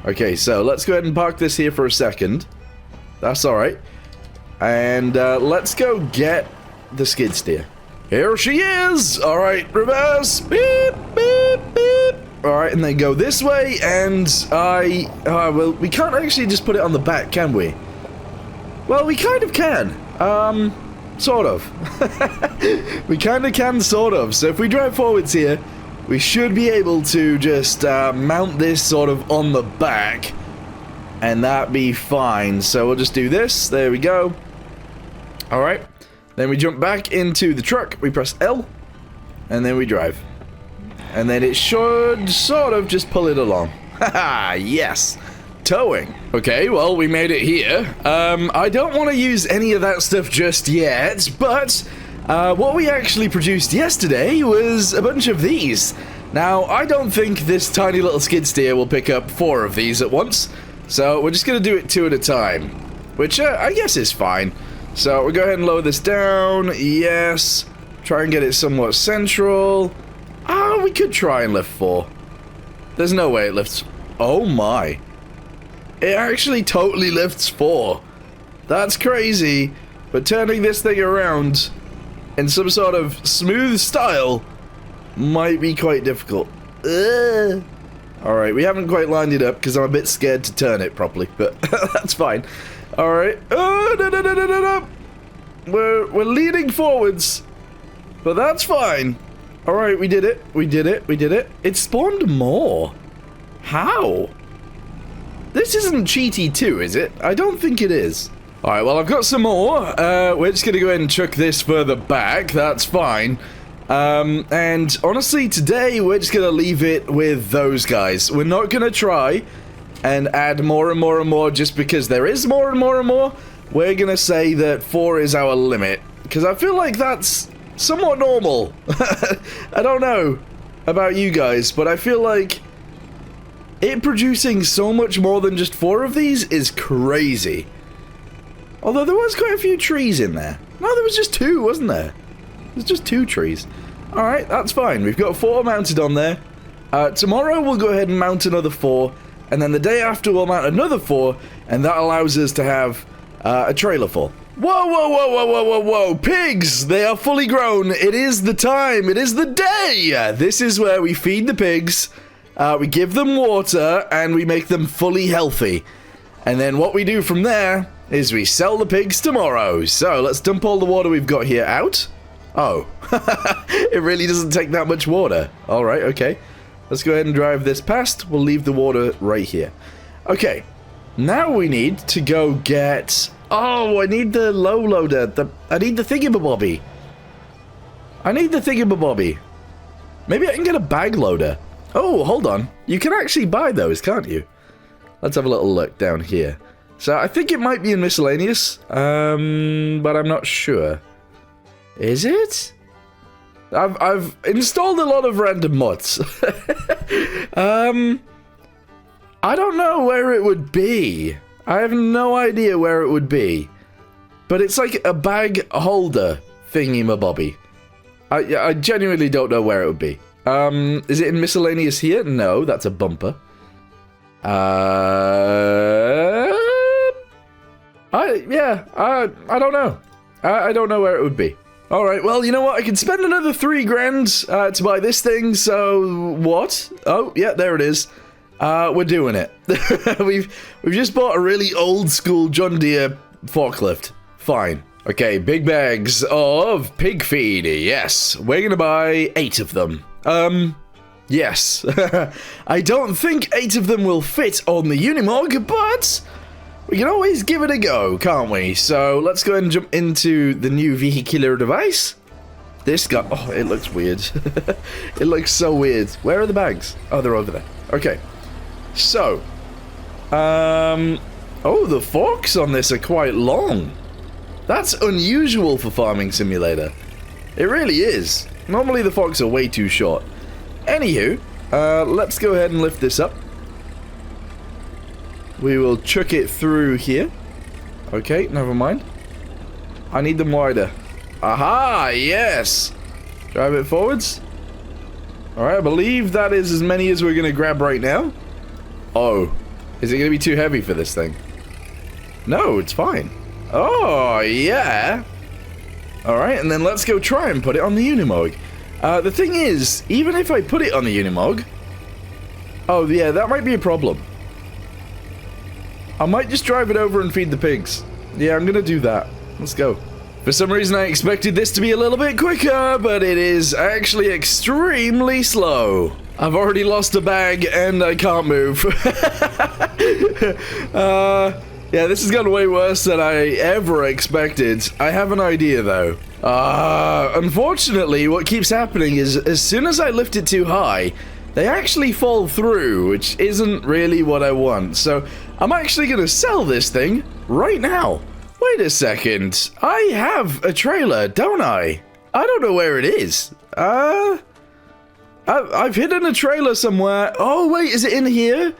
Okay, so let's go ahead and park this here for a second. That's alright. And, let's go get the skid steer. Here she is! Alright, reverse! Beep, beep, beep! Alright, and then go this way, and well, we can't actually just put it on the back, can we? Well, we kind of can. Sort of. We kind of can, sort of. So if we drive forwards here, we should be able to just mount this sort of on the back, and that'd be fine. So we'll just do this. There we go. Alright. Then we jump back into the truck. We press L, and then we drive. And then it should sort of just pull it along. Haha, yes. Towing. Okay, well, we made it here. I don't want to use any of that stuff just yet, but what we actually produced yesterday was a bunch of these. Now, I don't think this tiny little skid steer will pick up 4 of these at once, so we're just going to do it 2 at a time, which I guess is fine. So we'll go ahead and lower this down. Yes. Try and get it somewhat central. Ah, we could try and lift 4. There's no way it lifts... Oh my. It actually totally lifts 4. That's crazy. But turning this thing around in some sort of smooth style might be quite difficult. Alright, we haven't quite lined it up because I'm a bit scared to turn it properly, but that's fine. Alright. Oh, no. We're leaning forwards. But that's fine. Alright, we did it. We did it. It spawned more. How? This isn't cheaty 2, is it? I don't think it is. Alright, well, I've got some more. We're just gonna go ahead and chuck this further back. That's fine. And honestly, today, we're just gonna leave it with those guys. We're not gonna try and add more and more and more just because there is more and more and more. We're gonna say that 4 is our limit. Because I feel like that's somewhat normal. I don't know about you guys, but I feel like it producing so much more than just 4 of these is crazy. Although there was quite a few trees in there. No, there was just 2, wasn't there? There's just 2 trees. Alright, that's fine. We've got 4 mounted on there. Tomorrow we'll go ahead and mount another 4. And then the day after we'll mount another 4. And that allows us to have a trailer full. Whoa. Pigs! They are fully grown. It is the time. It is the day. This is where we feed the pigs. We give them water. And we make them fully healthy. And then what we do from there is we sell the pigs tomorrow. So let's dump all the water we've got here out. Oh. It really doesn't take that much water. Alright, okay. Let's go ahead and drive this past. We'll leave the water right here. Okay. Now we need to go get... Oh, I need the low loader. I need the thingamabobby. I need the thingamabobby. Maybe I can get a bag loader. Oh, hold on. You can actually buy those, can't you? Let's have a little look down here. So I think it might be in miscellaneous, but I'm not sure. Is it? I've installed a lot of random mods. I don't know where it would be. I have no idea where it would be. But it's like a bag holder thingy-mabobby. I genuinely don't know where it would be. Is it in miscellaneous here? No, that's a bumper. I don't know. I don't know where it would be. Alright, well, you know what? I can spend another 3 grand to buy this thing, so what? Oh, yeah, there it is. We're doing it. We've just bought a really old school John Deere forklift. Fine. Okay, big bags of pig feed. Yes, we're gonna buy 8 of them. Yes. I don't think 8 of them will fit on the Unimog, but we can always give it a go, can't we? So let's go ahead and jump into the new vehicular device. This guy, oh, it looks weird. It looks so weird. Where are the bags? Oh, they're over there. Okay. So, oh, the forks on this are quite long. That's unusual for Farming Simulator. It really is. Normally the forks are way too short. Anywho, let's go ahead and lift this up. We will chuck it through here. Okay, never mind. I need them wider. Aha, yes! Drive it forwards. Alright, I believe that is as many as we're going to grab right now. Oh, is it going to be too heavy for this thing? No, it's fine. Oh, yeah. Alright, and then let's go try and put it on the Unimog. The thing is, even if I put it on the Unimog... Oh, yeah, that might be a problem. I might just drive it over and feed the pigs. Yeah, I'm gonna do that. Let's go. For some reason, I expected this to be a little bit quicker, but it is actually extremely slow. I've already lost a bag, and I can't move. Yeah, this has gone way worse than I ever expected. I have an idea, though. Unfortunately, what keeps happening is, as soon as I lift it too high, they actually fall through, which isn't really what I want. So, I'm actually going to sell this thing right now. Wait a second. I have a trailer, don't I? I don't know where it is. I've hidden a trailer somewhere. Oh, wait, is it in here?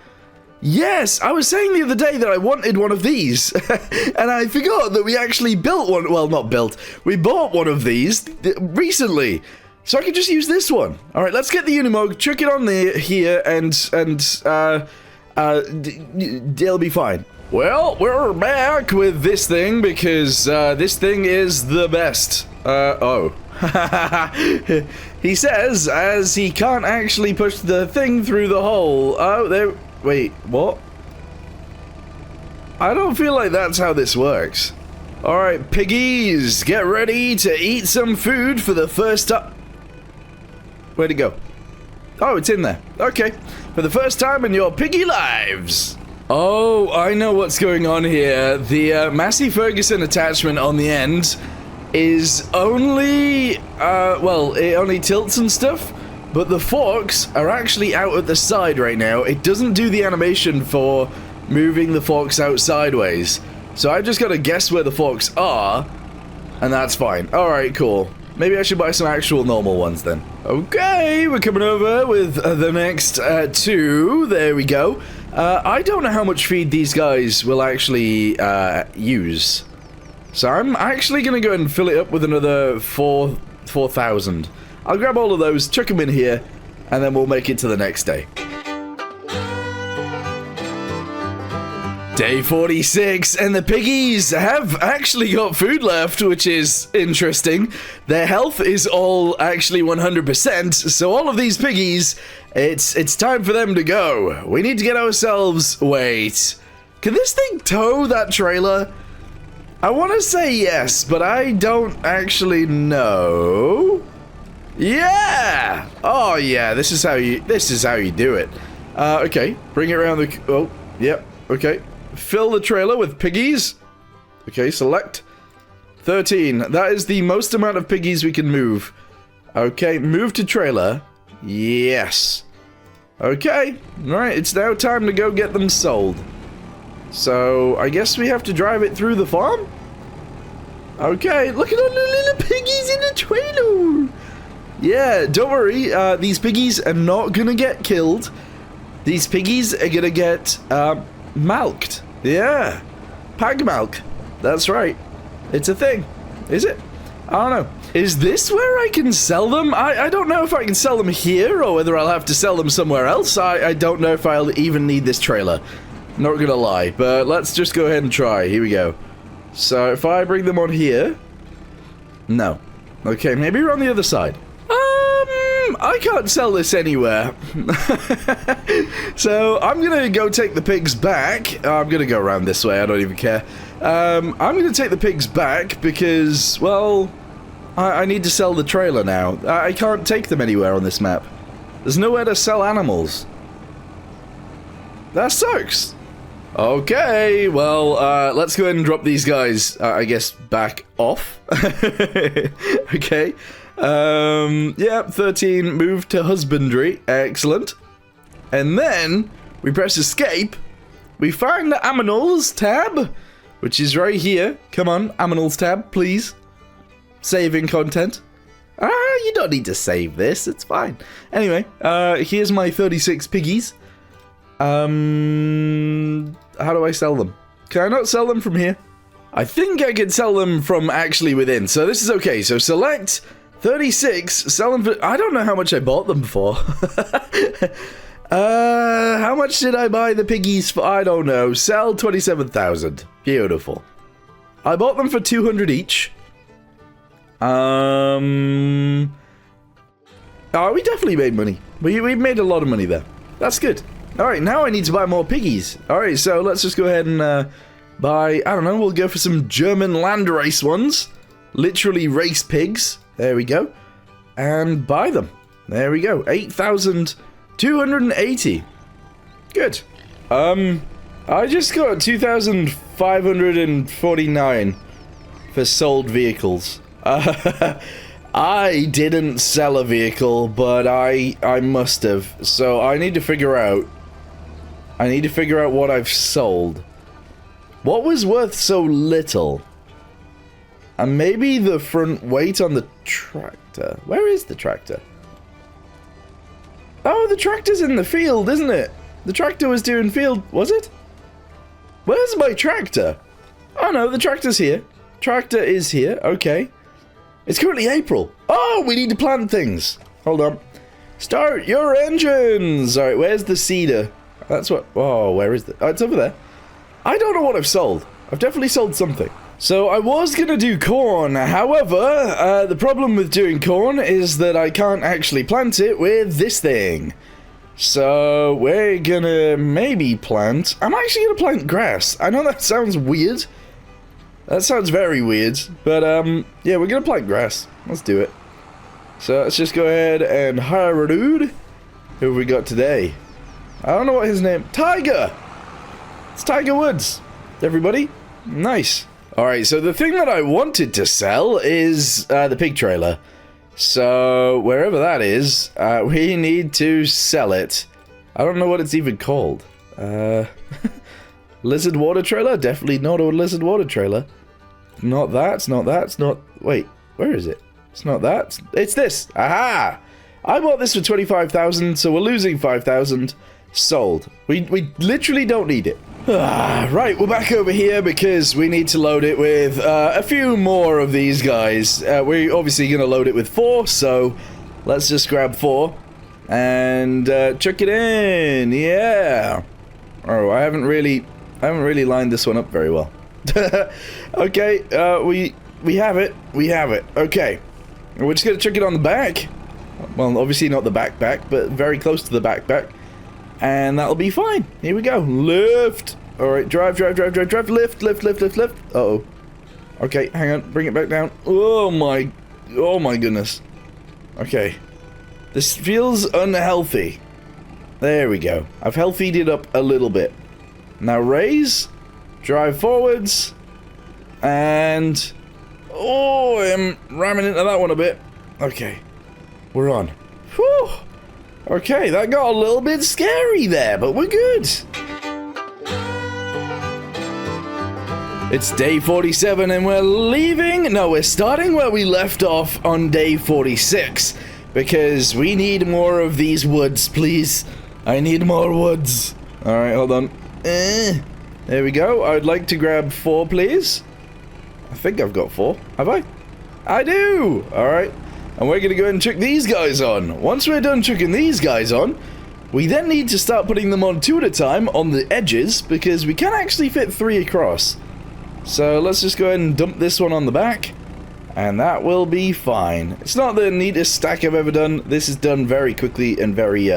Yes, I was saying the other day that I wanted one of these, and I forgot that we actually built one. Well, not built. We bought one of these recently, so I could just use this one. All right, let's get the Unimog, chuck it on there here, and it'll be fine. Well, we're back with this thing because this thing is the best. Oh. He says, as he can't actually push the thing through the hole. Oh, there. Wait, what? I don't feel like that's how this works. Alright, piggies, get ready to eat some food for the first time. Where'd it go? Oh, it's in there. Okay. For the first time in your piggy lives. Oh, I know what's going on here. The Massey Ferguson attachment on the end is only, well, it only tilts and stuff. But the forks are actually out at the side right now. It doesn't do the animation for moving the forks out sideways. So I've just got to guess where the forks are, and that's fine. Alright, cool. Maybe I should buy some actual normal ones then. Okay, we're coming over with the next 2. There we go. I don't know how much feed these guys will actually use. So I'm actually going to go ahead and fill it up with another 4,000. I'll grab all of those, chuck them in here, and then we'll make it to the next day. Day 46, and the piggies have actually got food left, which is interesting. Their health is all actually 100%, so all of these piggies, it's time for them to go. We need to get ourselves... Wait. Can this thing tow that trailer? I want to say yes, but I don't actually know. Yeah! Oh yeah, this is how you do it. Okay, bring it around the, oh, yep, okay. Fill the trailer with piggies. Okay, select 13. That is the most amount of piggies we can move. Okay, move to trailer. Yes. Okay, alright, it's now time to go get them sold. So, I guess we have to drive it through the farm? Okay, look at all the little piggies in the trailer! Yeah, don't worry, these piggies are not gonna get killed. These piggies are gonna get, milked. Yeah. Pig milk. That's right. It's a thing. Is it? I don't know. Is this where I can sell them? I don't know if I can sell them here or whether I'll have to sell them somewhere else. I don't know if I'll even need this trailer. Not gonna lie, but let's just go ahead and try. Here we go. So if I bring them on here... No. Okay, maybe we're on the other side. I can't sell this anywhere. So I'm gonna go take the pigs back. I'm gonna go around this way, I don't even care. I'm gonna take the pigs back because, well, I need to sell the trailer now. I can't take them anywhere on this map. There's nowhere to sell animals. That sucks. Okay, well, let's go ahead and drop these guys, I guess, back off. Okay. Yeah, 13, move to husbandry. Excellent. And then, we press escape. We find the Aminals tab, which is right here. Come on, Aminals tab, please. Saving content. You don't need to save this, it's fine. Anyway, here's my 36 piggies. How do I sell them? Can I not sell them from here? I think I can sell them from actually within, so this is okay. So select 36, sell them for, I don't know how much I bought them for. How much did I buy the piggies for? I don't know. Sell 27,000. Beautiful. I bought them for 200 each. Oh, we definitely made money. We made a lot of money there. That's good. Alright, now I need to buy more piggies. Alright, so let's just go ahead and buy, I don't know, we'll go for some German land race ones. Literally race pigs. There we go. And buy them. There we go. 8,280. Good. I just got 2,549 for sold vehicles. I didn't sell a vehicle, but I must have. So I need to figure out what I've sold. What was worth so little? And maybe the front weight on the tractor. Where is the tractor? Oh, the tractor's in the field, isn't it? The tractor was doing field, was it? Where's my tractor? Oh no, the tractor's here. Tractor is here, okay. It's currently April. Oh, we need to plant things. Hold on. Start your engines. Alright, where's the seeder? That's what, oh, where is it? Oh, it's over there. I don't know what I've sold. I've definitely sold something. So I was gonna do corn, however, the problem with doing corn is that I can't actually plant it with this thing. So we're gonna maybe plant, I'm actually gonna plant grass. I know that sounds weird. That sounds very weird, but yeah, we're gonna plant grass. Let's do it. So let's just go ahead and hire a dude. Who have we got today? I don't know what his name, Tiger! It's Tiger Woods, everybody. Nice. Alright, so the thing that I wanted to sell is the pig trailer. So, wherever that is, we need to sell it. I don't know what it's even called. Lizard water trailer? Definitely not a lizard water trailer. Not that, it's not that, it's not... Wait, where is it? It's not that, it's this! Aha! I bought this for 25,000, so we're losing 5,000. Sold. We literally don't need it. Right, we're back over here because we need to load it with a few more of these guys. We're obviously going to load it with 4, so let's just grab 4 and chuck it in. Yeah. Oh, I haven't really lined this one up very well. Okay, we have it. We have it. Okay. We're just going to chuck it on the back. Well, obviously not the backpack, but very close to the backpack. And that'll be fine. Here we go. Lift. Alright, drive. Lift. Uh-oh. Okay, hang on. Bring it back down. Oh my goodness. Okay. This feels unhealthy. There we go. I've healthied it up a little bit. Now raise. Drive forwards. And... oh, I'm ramming into that one a bit. Okay. We're on. Whew. Okay, that got a little bit scary there, but we're good. It's day 47 and we're leaving. No, we're starting where we left off on day 46. Because we need more of these woods, please. I need more woods. Alright, hold on. There we go. I would like to grab 4, please. I think I've got 4. Have I? I do! Alright. And we're going to go ahead and chuck these guys on. Once we're done chucking these guys on, we then need to start putting them on 2 at a time on the edges, because we can actually fit 3 across. So let's just go ahead and dump this one on the back, and that will be fine. It's not the neatest stack I've ever done. This is done very quickly and very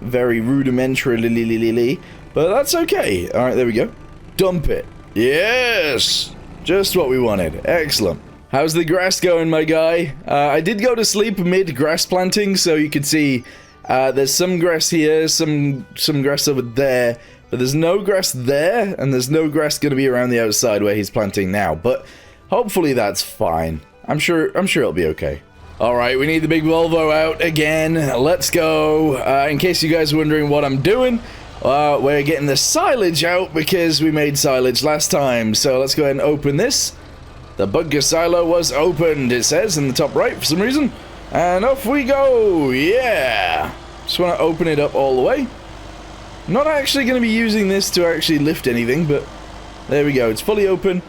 rudimentarily, but that's okay. Alright, there we go. Dump it. Yes! Just what we wanted. Excellent. How's the grass going, my guy? I did go to sleep mid-grass planting, so you can see there's some grass here, some grass over there, but there's no grass there, and there's no grass going to be around the outside where he's planting now, but hopefully that's fine. I'm sure it'll be okay. Alright, we need the big Volvo out again. Let's go. In case you guys are wondering what I'm doing, we're getting the silage out because we made silage last time. So let's go ahead and open this. The bunker silo was opened, it says in the top right for some reason. And off we go. Yeah. Just want to open it up all the way. I'm not actually going to be using this to actually lift anything, but there we go. It's fully open.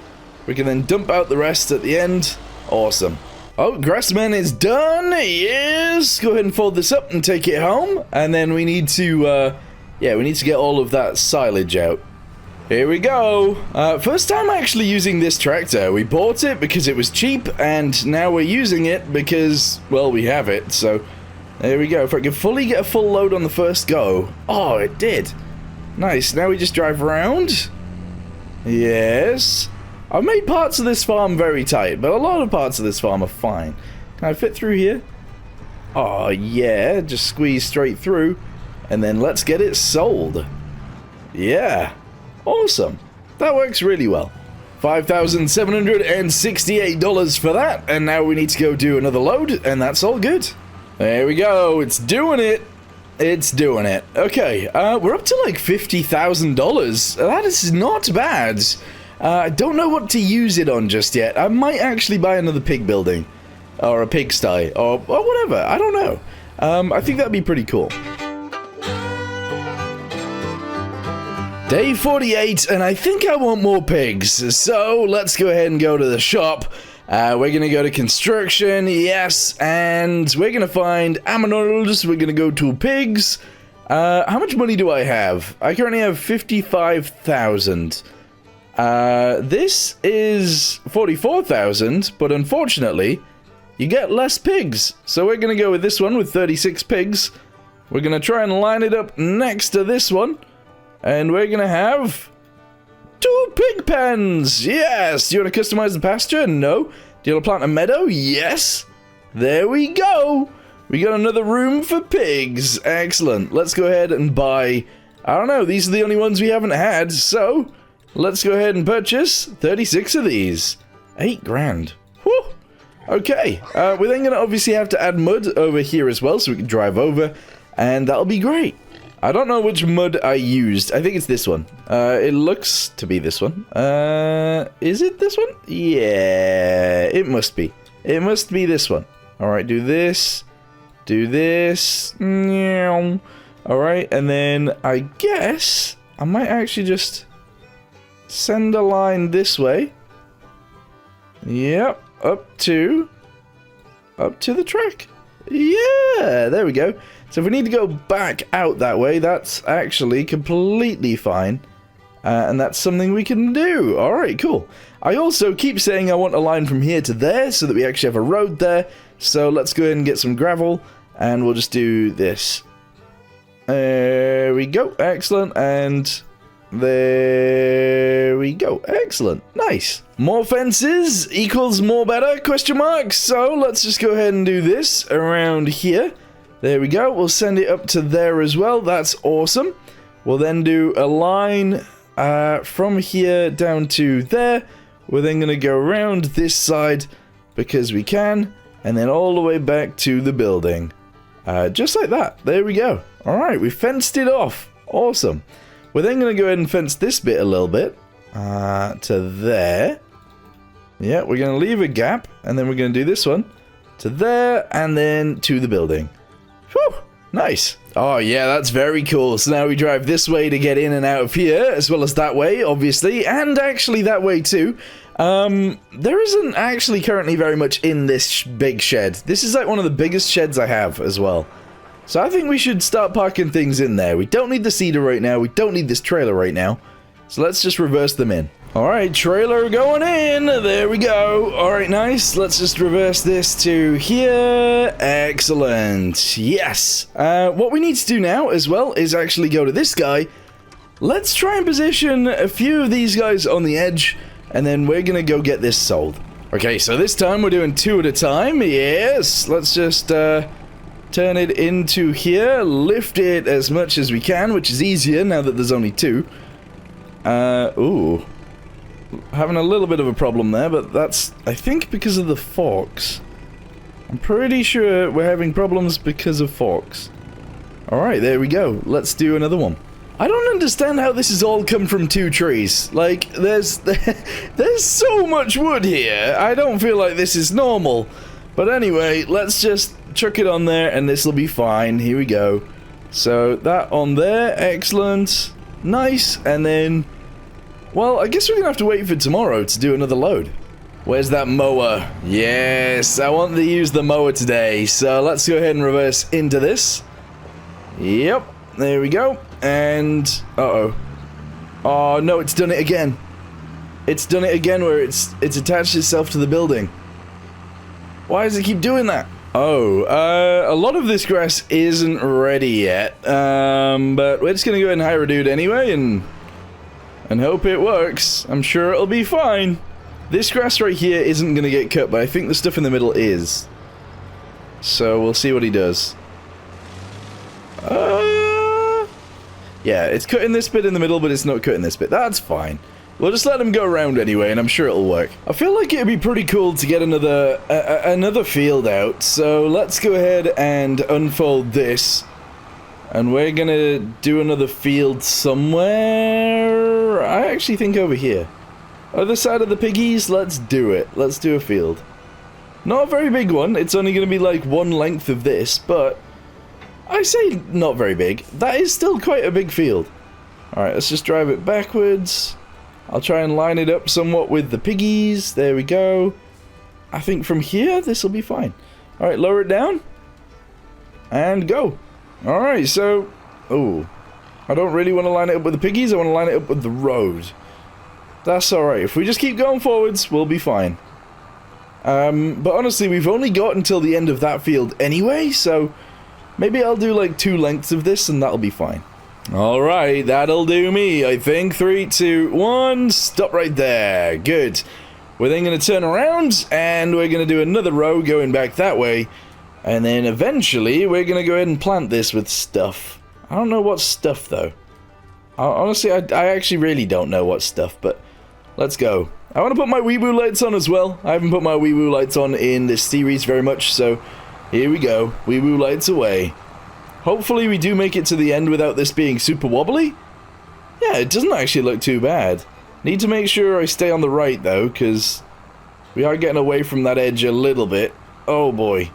We can then dump out the rest at the end. Awesome. Oh, Grassman is done. Yes. Go ahead and fold this up and take it home. And then we need to, yeah, we need to get all of that silage out. Here we go. First time actually using this tractor. We bought it because it was cheap, and now we're using it because, well, we have it. So, there we go. If I can fully get a full load on the first go. Oh, it did. Nice. Now we just drive around. Yes. I've made parts of this farm very tight, but a lot of parts of this farm are fine. Can I fit through here? Oh, yeah. Just squeeze straight through. And then let's get it sold. Yeah. Awesome. That works really well. $5,768 for that. And now we need to go do another load, and that's all good. There we go. It's doing it. It's doing it. Okay. We're up to like $50,000. That is not bad. I don't know what to use it on just yet. I might actually buy another pig building. Or a pigsty. Or whatever. I don't know. I think that'd be pretty cool. Day 48, and I think I want more pigs. So, let's go ahead and go to the shop. We're gonna go to construction, yes, and we're gonna find aminals. We're gonna go to pigs. How much money do I have? I currently have 55,000. This is 44,000, but unfortunately, you get less pigs. So we're gonna go with this one with 36 pigs. We're gonna try and line it up next to this one, and we're gonna have 2 pig pens! Yes! Do you want to customize the pasture? No. Do you want to plant a meadow? Yes! There we go! We got another room for pigs. Excellent. Let's go ahead and buy... I don't know, these are the only ones we haven't had, so... let's go ahead and purchase 36 of these. 8 grand. Whew! Okay. We're then going to obviously have to add mud over here as well, so we can drive over, and that'll be great. I don't know which mud I used. I think it's this one. It looks to be this one. Is it this one? Yeah, it must be. It must be this one. Alright, do this. Do this. Alright, and then I guess I might actually just send a line this way. Yep, up to the track. Yeah, there we go. So if we need to go back out that way, that's actually completely fine. And that's something we can do. Alright, cool. I also keep saying I want a line from here to there so that we actually have a road there. So let's go ahead and get some gravel, and we'll just do this. There we go. Excellent. And There we go. Excellent. Nice. More fences equals more better, question mark. So let's just go ahead and do this around here. There we go. We'll send it up to there as well. That's awesome. We'll then do a line from here down to there. We're then going to go around this side because we can. And then all the way back to the building. Just like that. There we go. Alright, we fenced it off. Awesome. We're then going to go ahead and fence this bit a little bit to there. Yeah, we're going to leave a gap, and then we're going to do this one to there, and then to the building. Whew, nice. Oh, yeah, that's very cool. So now we drive this way to get in and out of here, as well as that way, obviously, and actually that way too. There isn't actually currently very much in this big shed. This is like one of the biggest sheds I have as well. So I think we should start parking things in there. We don't need the cedar right now. We don't need this trailer right now. So let's just reverse them in. Alright, trailer going in. There we go. Alright, nice. Let's just reverse this to here. Excellent. Yes. What we need to do now as well is actually go to this guy. Let's try and position a few of these guys on the edge. And then we're going to go get this sold. Okay, so this time we're doing 2 at a time. Yes. Let's just... turn it into here, lift it as much as we can, which is easier now that there's only 2. Ooh. Having a little bit of a problem there, but that's, I think, because of the forks. I'm pretty sure we're having problems because of forks. Alright, there we go. Let's do another one. I don't understand how this has all come from 2 trees. Like, there's so much wood here. I don't feel like this is normal. But anyway, let's just chuck it on there and this will be fine. Here we go. So that on there, excellent, nice. And then, well, I guess we're gonna have to wait for tomorrow to do another load. Where's that mower? Yes, I want to use the mower today. So let's go ahead and reverse into this. Yep, there we go. And oh no, it's done it again. It's done it again where it's attached itself to the building. Why does it keep doing that? Oh, a lot of this grass isn't ready yet, but we're just gonna go ahead and hire a dude anyway, and hope it works. I'm sure it'll be fine. This grass right here isn't gonna get cut, but I think the stuff in the middle is. So we'll see what he does. Yeah, it's cutting this bit in the middle, but it's not cutting this bit. That's fine. We'll just let him go around anyway, and I'm sure it'll work. I feel like it'd be pretty cool to get another field out, so let's go ahead and unfold this. And we're gonna do another field somewhere. I actually think over here. Other side of the piggies, let's do it. Let's do a field. Not a very big one, it's only gonna be like 1 length of this, but I say not very big. That is still quite a big field. Alright, let's just drive it backwards. I'll try and line it up somewhat with the piggies. There we go. I think from here, this will be fine. Alright, lower it down. And go. Alright, so... Oh. I don't really want to line it up with the piggies. I want to line it up with the road. That's alright. If we just keep going forwards, we'll be fine. But honestly, we've only got until the end of that field anyway, so... Maybe I'll do like 2 lengths of this and that'll be fine. Alright, that'll do me, I think. 3, 2, 1, stop right there. Good. We're then going to turn around, and we're going to do another row going back that way. And then eventually, we're going to go ahead and plant this with stuff. I don't know what stuff, though. Honestly, I actually really don't know what stuff, but let's go. I want to put my Weeboo lights on as well. I haven't put my Weeboo lights on in this series very much, so here we go. Weeboo lights away. Hopefully we do make it to the end without this being super wobbly. Yeah, it doesn't actually look too bad. Need to make sure I stay on the right though, because we are getting away from that edge a little bit. Oh boy.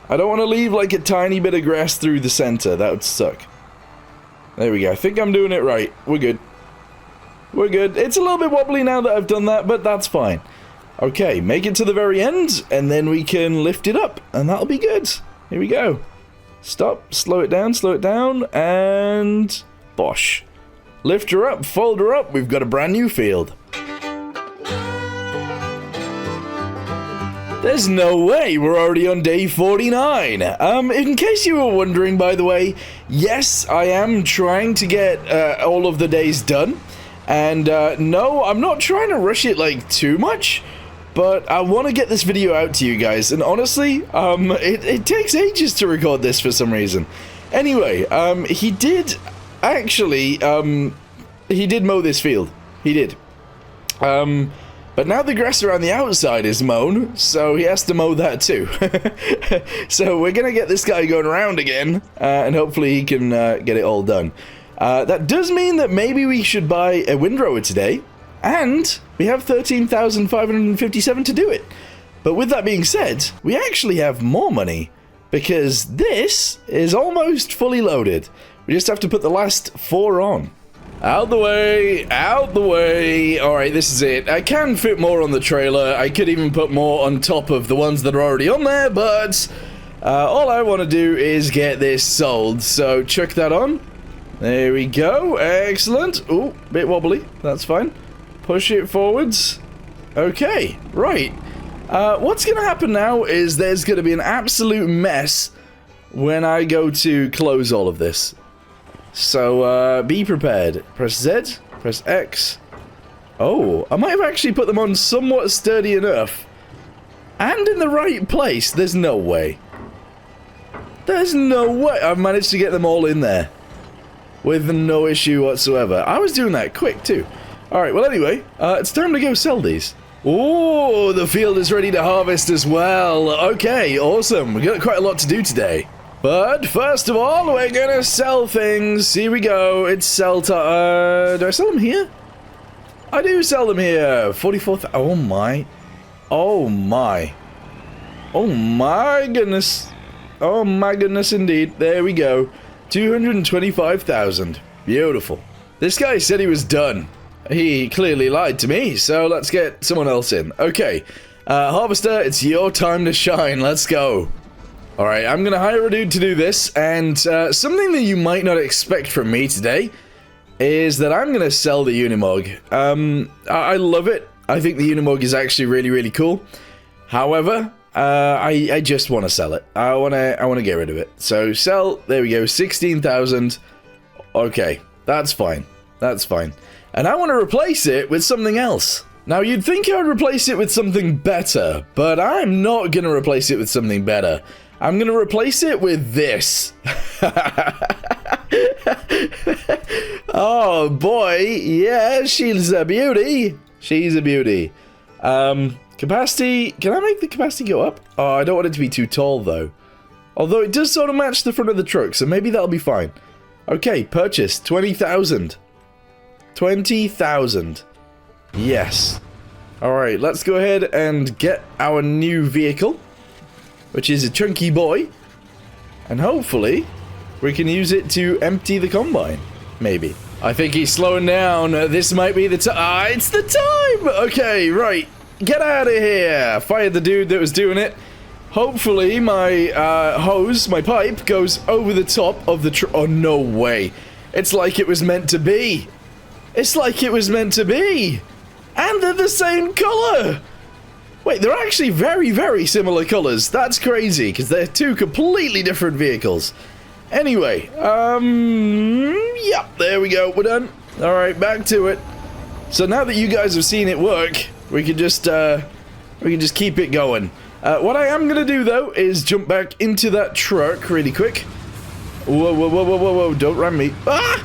I don't want to leave like a tiny bit of grass through the center. That would suck. There we go. I think I'm doing it right. We're good. We're good. It's a little bit wobbly now that I've done that, but that's fine. Okay, make it to the very end, and then we can lift it up, and that'll be good. Here we go. Stop, slow it down, and bosh. Lift her up, fold her up, we've got a brand new field. There's no way we're already on day 49. In case you were wondering, by the way, yes, I am trying to get all of the days done. And no, I'm not trying to rush it like too much, but I want to get this video out to you guys. And honestly, it takes ages to record this for some reason. Anyway, he did actually, he did mow this field. He did. But now the grass around the outside is mown, so he has to mow that too. So we're gonna get this guy going around again, and hopefully he can get it all done. That does mean that maybe we should buy a windrower today, and we have 13,557 to do it. But with that being said, we actually have more money, because this is almost fully loaded. We just have to put the last 4 on. Out the way, out the way. Alright, this is it. I can fit more on the trailer. I could even put more on top of the ones that are already on there, but all I want to do is get this sold. So chuck that on. There we go. Excellent. Ooh, bit wobbly. That's fine. Push it forwards. Okay, right. What's going to happen now is there's going to be an absolute mess when I go to close all of this. So, be prepared. Press Z, press X. Oh, I might have actually put them on somewhat sturdy enough. And in the right place. There's no way. There's no way I've managed to get them all in there. With no issue whatsoever. I was doing that quick, too. Alright, well anyway, it's time to go sell these. Oh, the field is ready to harvest as well. Okay, awesome. We've got quite a lot to do today. But first of all, we're gonna sell things. Here we go. It's sell time. Do I sell them here? I do sell them here. 44,000. Oh my. Oh my. Oh my goodness. Oh my goodness indeed. There we go. 225,000. Beautiful. This guy said he was done. He clearly lied to me, so let's get someone else in. Okay. Harvester, it's your time to shine. Let's go. Alright, I'm gonna hire a dude to do this, and something that you might not expect from me today is that I'm gonna sell the Unimog. I love it. I think the Unimog is actually really, really cool. However, I just want to sell it. I wanna get rid of it. So sell, there we go, 16,000. Okay, that's fine. That's fine. And I want to replace it with something else. Now, you'd think I would replace it with something better, but I'm not gonna replace it with something better. I'm gonna replace it with this. Oh boy, yeah, she's a beauty. She's a beauty. Capacity, can I make the capacity go up? Oh, I don't want it to be too tall though. Although it does sort of match the front of the truck, so maybe that'll be fine. Okay, purchase, 20,000. 20,000. Yes. Alright, let's go ahead and get our new vehicle, which is a chunky boy, and hopefully we can use it to empty the combine. Maybe. I think he's slowing down. This might be the time. Ah, it's the time! Okay, right. Get out of here. Fired the dude that was doing it. Hopefully my hose, my pipe, goes over the top of the oh, no way. It's like it was meant to be. It's like it was meant to be. And they're the same color. Wait, they're actually very, very similar colors. That's crazy, because they're two completely different vehicles. Anyway, yeah, there we go. We're done. All right, back to it. So now that you guys have seen it work, we can just keep it going. What I am gonna do though is jump back into that truck really quick. Whoa, whoa, whoa, whoa, whoa, whoa! Don't ram me. Ah!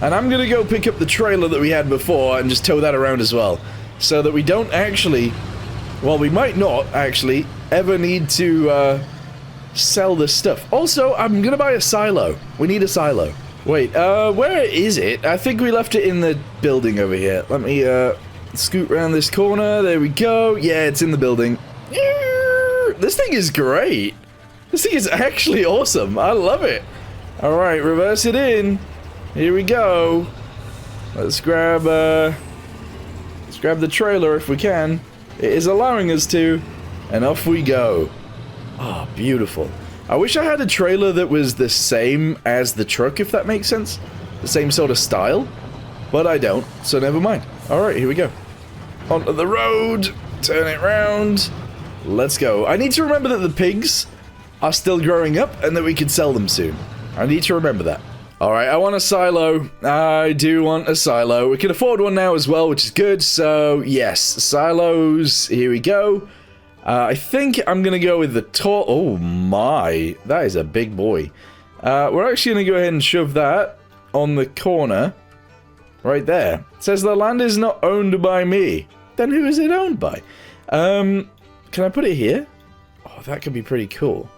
And I'm gonna go pick up the trailer that we had before and just tow that around as well, so that we don't actually. Well, we might not, actually, ever need to, sell this stuff. Also, I'm gonna buy a silo. We need a silo. Wait, where is it? I think we left it in the building over here. Let me, scoot around this corner. There we go. Yeah, it's in the building. This thing is great. This thing is actually awesome. I love it. Alright, reverse it in. Here we go. Let's grab the trailer if we can. It is allowing us to, and off we go. Oh, beautiful. I wish I had a trailer that was the same as the truck, if that makes sense. The same sort of style, but I don't, so never mind. Alright, here we go. Onto the road, turn it round. Let's go. I need to remember that the pigs are still growing up and that we can sell them soon. I need to remember that. Alright, I want a silo. I do want a silo. We can afford one now as well, which is good. So, yes, silos. Here we go. I think I'm going to go with the tall... Oh, my. That is a big boy. We're actually going to go ahead and shove that on the corner. Right there. It says the land is not owned by me. Then who is it owned by? Can I put it here? Oh, that could be pretty cool.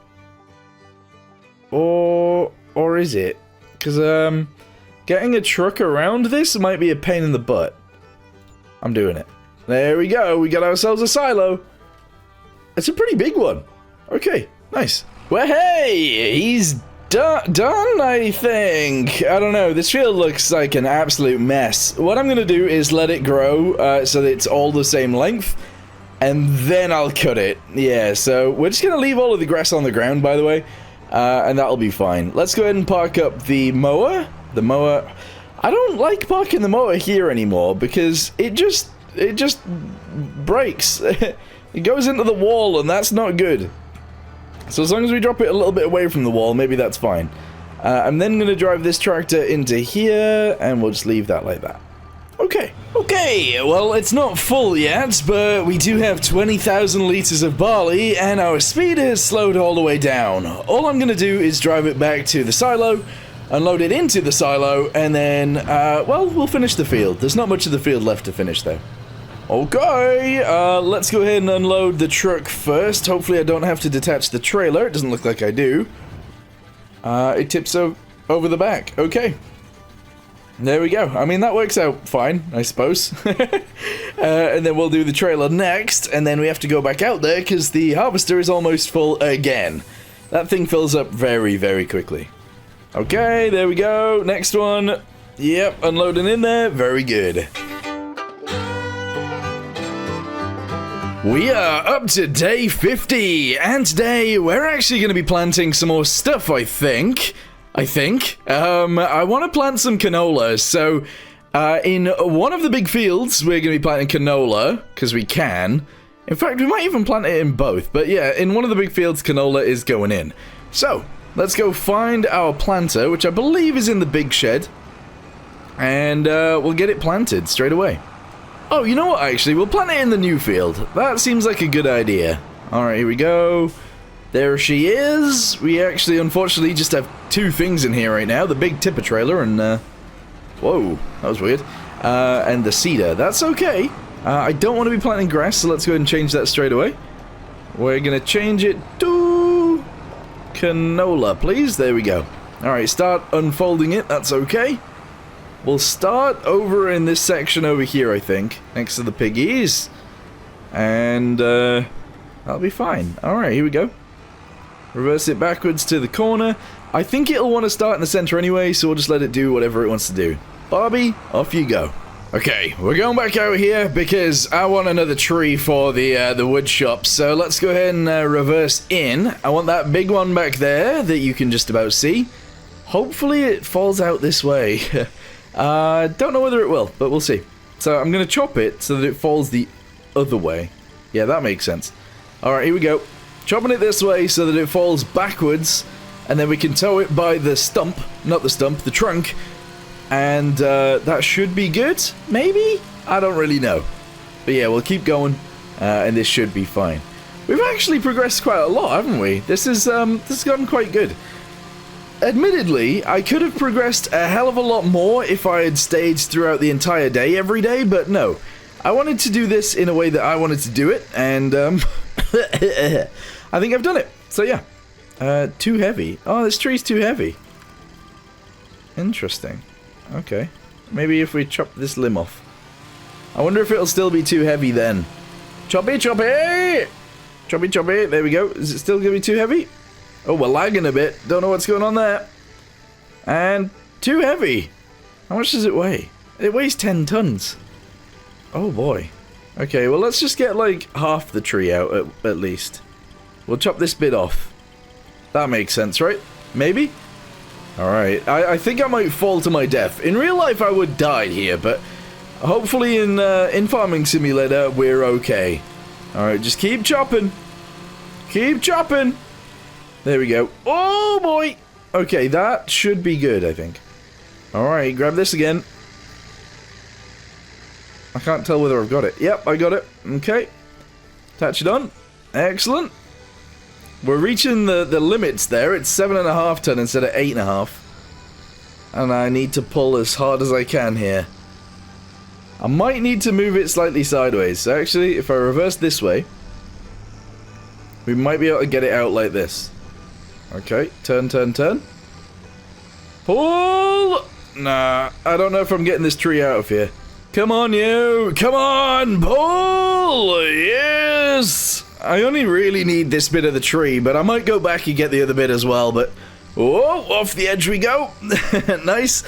Or is it? Because, getting a truck around this might be a pain in the butt. I'm doing it. There we go. We got ourselves a silo. It's a pretty big one. Okay, nice. Well, hey, he's done, I think. I don't know. This field looks like an absolute mess. What I'm going to do is let it grow so that it's all the same length. And then I'll cut it. Yeah, so we're just going to leave all of the grass on the ground, by the way. And that'll be fine. Let's go ahead and park up the mower. The mower. I don't like parking the mower here anymore because it just breaks. It goes into the wall and that's not good. So as long as we drop it a little bit away from the wall, maybe that's fine. I'm then going to drive this tractor into here and we'll just leave that like that. Okay. Okay, well, it's not full yet, but we do have 20,000 litres of barley, and our speed has slowed all the way down. All I'm going to do is drive it back to the silo, unload it into the silo, and then, well, we'll finish the field. There's not much of the field left to finish, though. Okay, let's go ahead and unload the truck first. Hopefully I don't have to detach the trailer. It doesn't look like I do. It tips over the back. Okay. There we go. I mean, that works out fine, I suppose. And then we'll do the trailer next, and then we have to go back out there because the harvester is almost full again. That thing fills up very, very quickly. Okay, there we go. Next one. Yep, unloading in there. Very good. We are up to day 50, and today we're actually going to be planting some more stuff, I think. I want to plant some canola, so in one of the big fields we're going to be planting canola, because we can. In fact, we might even plant it in both, but yeah, in one of the big fields canola is going in. So, let's go find our planter, which I believe is in the big shed, and we'll get it planted straight away. Oh, you know what, actually, we'll plant it in the new field. That seems like a good idea. Alright, here we go. There she is. We actually, unfortunately, just have two things in here right now. The big tipper trailer and, whoa, that was weird. And the cedar. That's okay. I don't want to be planting grass, so let's go ahead and change that straight away. We're going to change it to canola, please. There we go. Alright, start unfolding it. That's okay. We'll start over in this section over here, I think, next to the piggies. And, that'll be fine. Alright, here we go. Reverse it backwards to the corner. I think it'll want to start in the center anyway, so we'll just let it do whatever it wants to do. Barbie, off you go. Okay, we're going back out here because I want another tree for the wood shop. So let's go ahead and reverse in. I want that big one back there that you can just about see. Hopefully it falls out this way. Don't know whether it will, but we'll see. So I'm going to chop it so that it falls the other way. Yeah, that makes sense. Alright, here we go. Chopping it this way so that it falls backwards, and then we can tow it by the stump, not the stump, the trunk, and that should be good, maybe? I don't really know. But yeah, we'll keep going, and this should be fine. We've actually progressed quite a lot, haven't we? This has gotten quite good. Admittedly, I could have progressed a hell of a lot more if I had stayed throughout the entire day every day, but no. I wanted to do this in a way that I wanted to do it, and I think I've done it. So yeah, too heavy. Oh, this tree's too heavy. Interesting. Okay, maybe if we chop this limb off. I wonder if it'll still be too heavy then. Choppy, choppy! Choppy, choppy. There we go. Is it still gonna be too heavy? Oh, we're lagging a bit. Don't know what's going on there. And too heavy. How much does it weigh? It weighs 10 tons. Oh boy. Okay, well let's just get like half the tree out at least. We'll chop this bit off. That makes sense, right? Maybe? Alright, I think I might fall to my death. In real life I would die here, but hopefully in Farming Simulator we're okay. Alright, just keep chopping. Keep chopping. There we go. Oh, boy. Okay, that should be good, I think. Alright, grab this again. I can't tell whether I've got it. Yep, I got it. Okay. Attach it on. Excellent. We're reaching the limits there. It's 7.5 ton instead of 8.5. And I need to pull as hard as I can here. I might need to move it slightly sideways. So actually, if I reverse this way, we might be able to get it out like this. Okay, turn, turn, turn. Pull! Nah, I don't know if I'm getting this tree out of here. Come on, you! Come on! Pull! Yes! I only really need this bit of the tree, but I might go back and get the other bit as well, but... Oh, off the edge we go! Nice!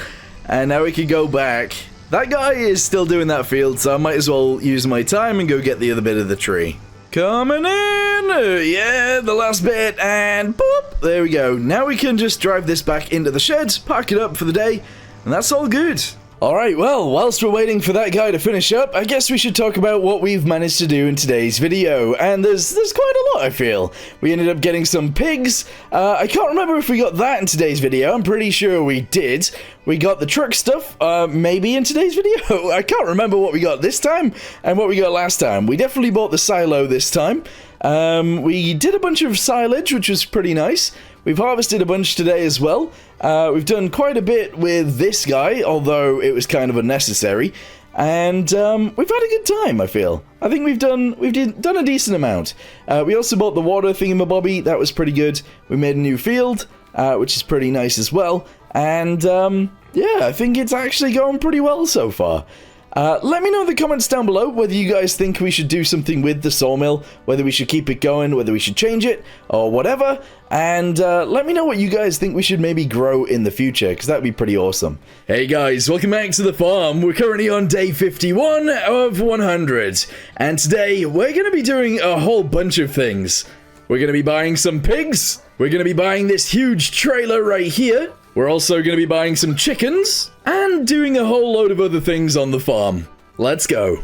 And now we can go back. That guy is still doing that field, so I might as well use my time and go get the other bit of the tree. Coming in! Yeah, the last bit, and boop! There we go. Now we can just drive this back into the shed, park it up for the day, and that's all good. Alright, well, whilst we're waiting for that guy to finish up, I guess we should talk about what we've managed to do in today's video, and there's quite a lot, I feel. We ended up getting some pigs. I can't remember if we got that in today's video. I'm pretty sure we did. We got the truck stuff, maybe in today's video. I can't remember what we got this time and what we got last time. We definitely bought the silo this time. We did a bunch of silage, which was pretty nice. We've harvested a bunch today as well. We've done quite a bit with this guy, although it was kind of unnecessary. And we've had a good time, I feel. I think we've done a decent amount. We also bought the water thingamabobby. That was pretty good. We made a new field, which is pretty nice as well. And yeah, I think it's actually going pretty well so far. Let me know in the comments down below whether you guys think we should do something with the sawmill, whether we should keep it going, whether we should change it, or whatever. And let me know what you guys think we should maybe grow in the future, because that would be pretty awesome. Hey guys, welcome back to the farm. We're currently on day 51 of 100. And today, we're going to be doing a whole bunch of things. We're going to be buying some pigs. We're going to be buying this huge trailer right here. We're also going to be buying some chickens and doing a whole load of other things on the farm. Let's go.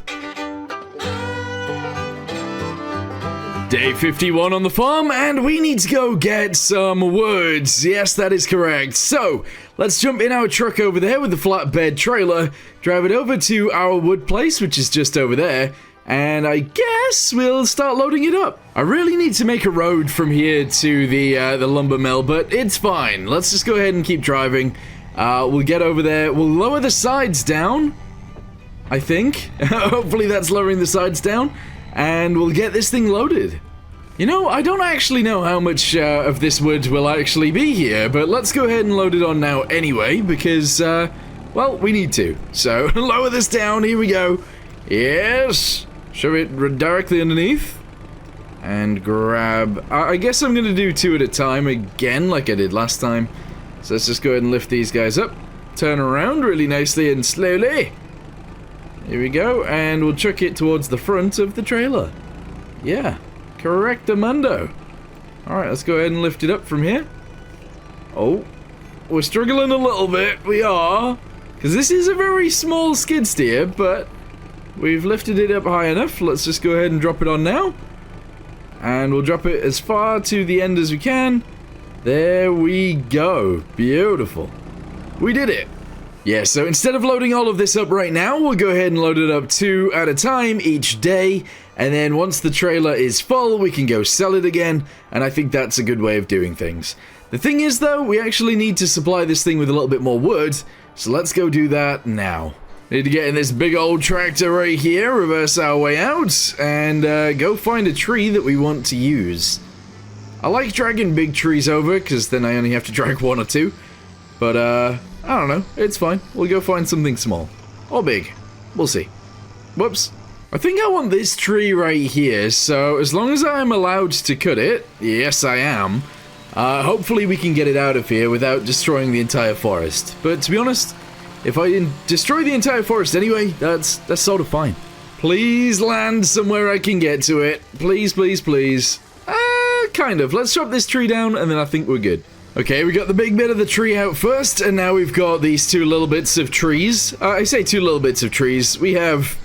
Day 51 on the farm, and we need to go get some wood. Yes, that is correct. So, let's jump in our truck over there with the flatbed trailer, drive it over to our wood place, which is just over there, and I guess we'll start loading it up. I really need to make a road from here to the lumber mill, but it's fine. Let's just go ahead and keep driving. We'll get over there. We'll lower the sides down, I think. Hopefully that's lowering the sides down, and we'll get this thing loaded. You know, I don't actually know how much of this wood will actually be here, but let's go ahead and load it on now anyway, because, well, we need to. So, lower this down. Here we go. Yes. Shove it directly underneath. And grab... I guess I'm going to do two at a time again, like I did last time. So let's just go ahead and lift these guys up. Turn around really nicely and slowly. Here we go. And we'll chuck it towards the front of the trailer. Yeah. Correctamundo. Alright, let's go ahead and lift it up from here. Oh. We're struggling a little bit. We are. Because this is a very small skid steer, but... we've lifted it up high enough. Let's just go ahead and drop it on now. And we'll drop it as far to the end as we can. There we go. Beautiful. We did it. Yeah, so instead of loading all of this up right now, we'll go ahead and load it up 2 at a time each day. And then once the trailer is full, we can go sell it again. And I think that's a good way of doing things. The thing is, though, we actually need to supply this thing with a little bit more wood. So let's go do that now. Need to get in this big old tractor right here, reverse our way out, and go find a tree that we want to use. I like dragging big trees over, because then I only have to drag 1 or 2. But, I don't know. It's fine. We'll go find something small. Or big. We'll see. Whoops. I think I want this tree right here, so as long as I'm allowed to cut it, yes I am, hopefully we can get it out of here without destroying the entire forest. But to be honest... if I destroy the entire forest anyway, that's sort of fine. Please land somewhere I can get to it. Please, please, please. Kind of. Let's chop this tree down, and then I think we're good. Okay, we got the big bit of the tree out first, and now we've got these 2 little bits of trees. I say 2 little bits of trees. We have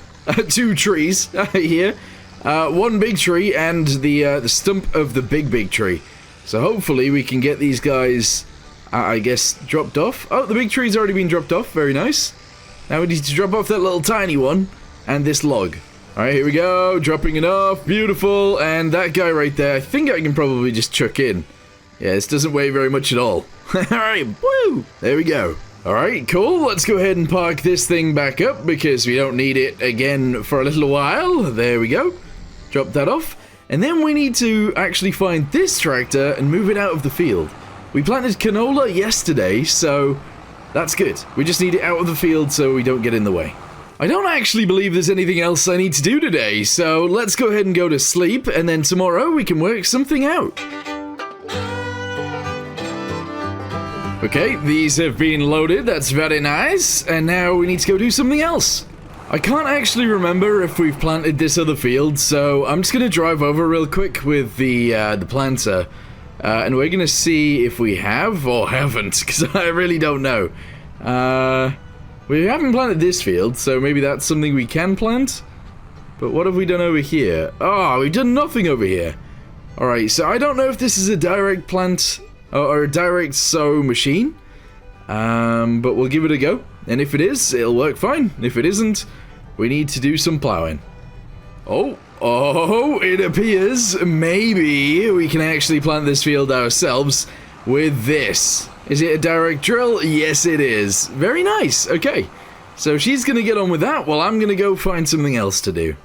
2 trees here. one big tree and the stump of the big tree. So hopefully we can get these guys, I guess, dropped off. Oh, the big tree's already been dropped off. Very nice. Now we need to drop off that little tiny one and this log. Alright, here we go. Dropping it off. Beautiful. And that guy right there, I think I can probably just chuck in. Yeah, this doesn't weigh very much at all. Alright, woo! There we go. Alright, cool. Let's go ahead and park this thing back up because we don't need it again for a little while. There we go. Drop that off. And then we need to actually find this tractor and move it out of the field. We planted canola yesterday, so that's good. We just need it out of the field so we don't get in the way. I don't actually believe there's anything else I need to do today, so let's go ahead and go to sleep, and then tomorrow we can work something out. Okay, these have been loaded, that's very nice, and now we need to go do something else. I can't actually remember if we've planted this other field, so I'm just going to drive over real quick with the planter, and we're going to see if we have or haven't, because I really don't know. We haven't planted this field, so maybe that's something we can plant, but what have we done over here? Oh, we've done nothing over here. Alright, so I don't know if this is a direct plant, or a direct sow machine, but we'll give it a go. And if it is, it'll work fine. If it isn't, we need to do some plowing. Oh, it appears maybe we can actually plant this field ourselves with this. Is it a direct drill? Yes, it is. Very nice. Okay, so she's going to get on with that while I'm going to go find something else to do.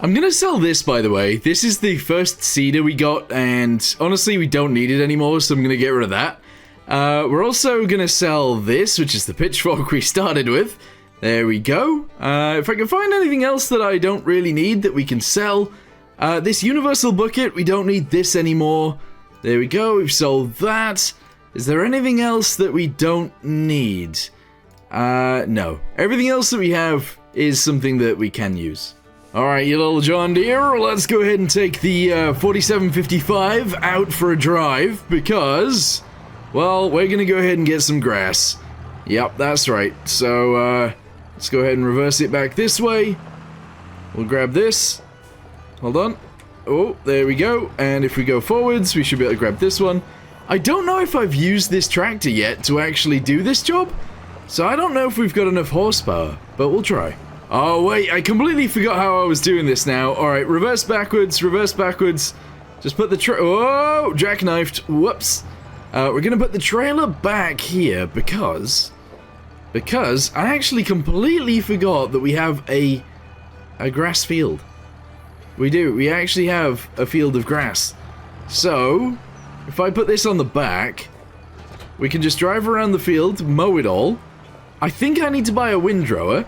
I'm going to sell this, by the way. This is the first seeder we got, and honestly, we don't need it anymore, so I'm going to get rid of that. We're also going to sell this, which is the pitchfork we started with. There we go. If I can find anything else that I don't really need that we can sell. This universal bucket, we don't need this anymore. There we go, we've sold that. Is there anything else that we don't need? No. Everything else that we have is something that we can use. Alright, you little John Deere, let's go ahead and take the 4755 out for a drive because, well, we're going to go ahead and get some grass. Yep, that's right. So, let's go ahead and reverse it back this way. We'll grab this. Hold on. Oh, there we go. And if we go forwards, we should be able to grab this one. I don't know if I've used this tractor yet to actually do this job, so I don't know if we've got enough horsepower, but we'll try. Oh, wait, I completely forgot how I was doing this now. Alright, reverse backwards, reverse backwards. Just put the oh, jackknifed. Whoops. We're gonna put the trailer back here because I actually completely forgot that we have a grass field. We do. We actually have a field of grass. So, if I put this on the back, we can just drive around the field, mow it all. I think I need to buy a windrower,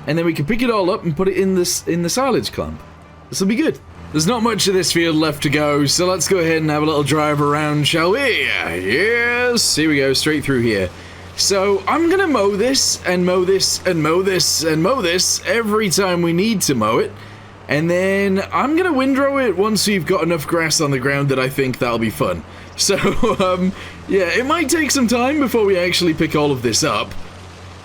and then we can pick it all up and put it in the silage clump. This will be good. There's not much of this field left to go, so let's go ahead and have a little drive around, shall we? Yes! Here we go, straight through here. So, I'm gonna mow this, and mow this, and mow this, and mow this every time we need to mow it. And then I'm gonna windrow it once we've got enough grass on the ground that I think that'll be fun. So, yeah, it might take some time before we actually pick all of this up.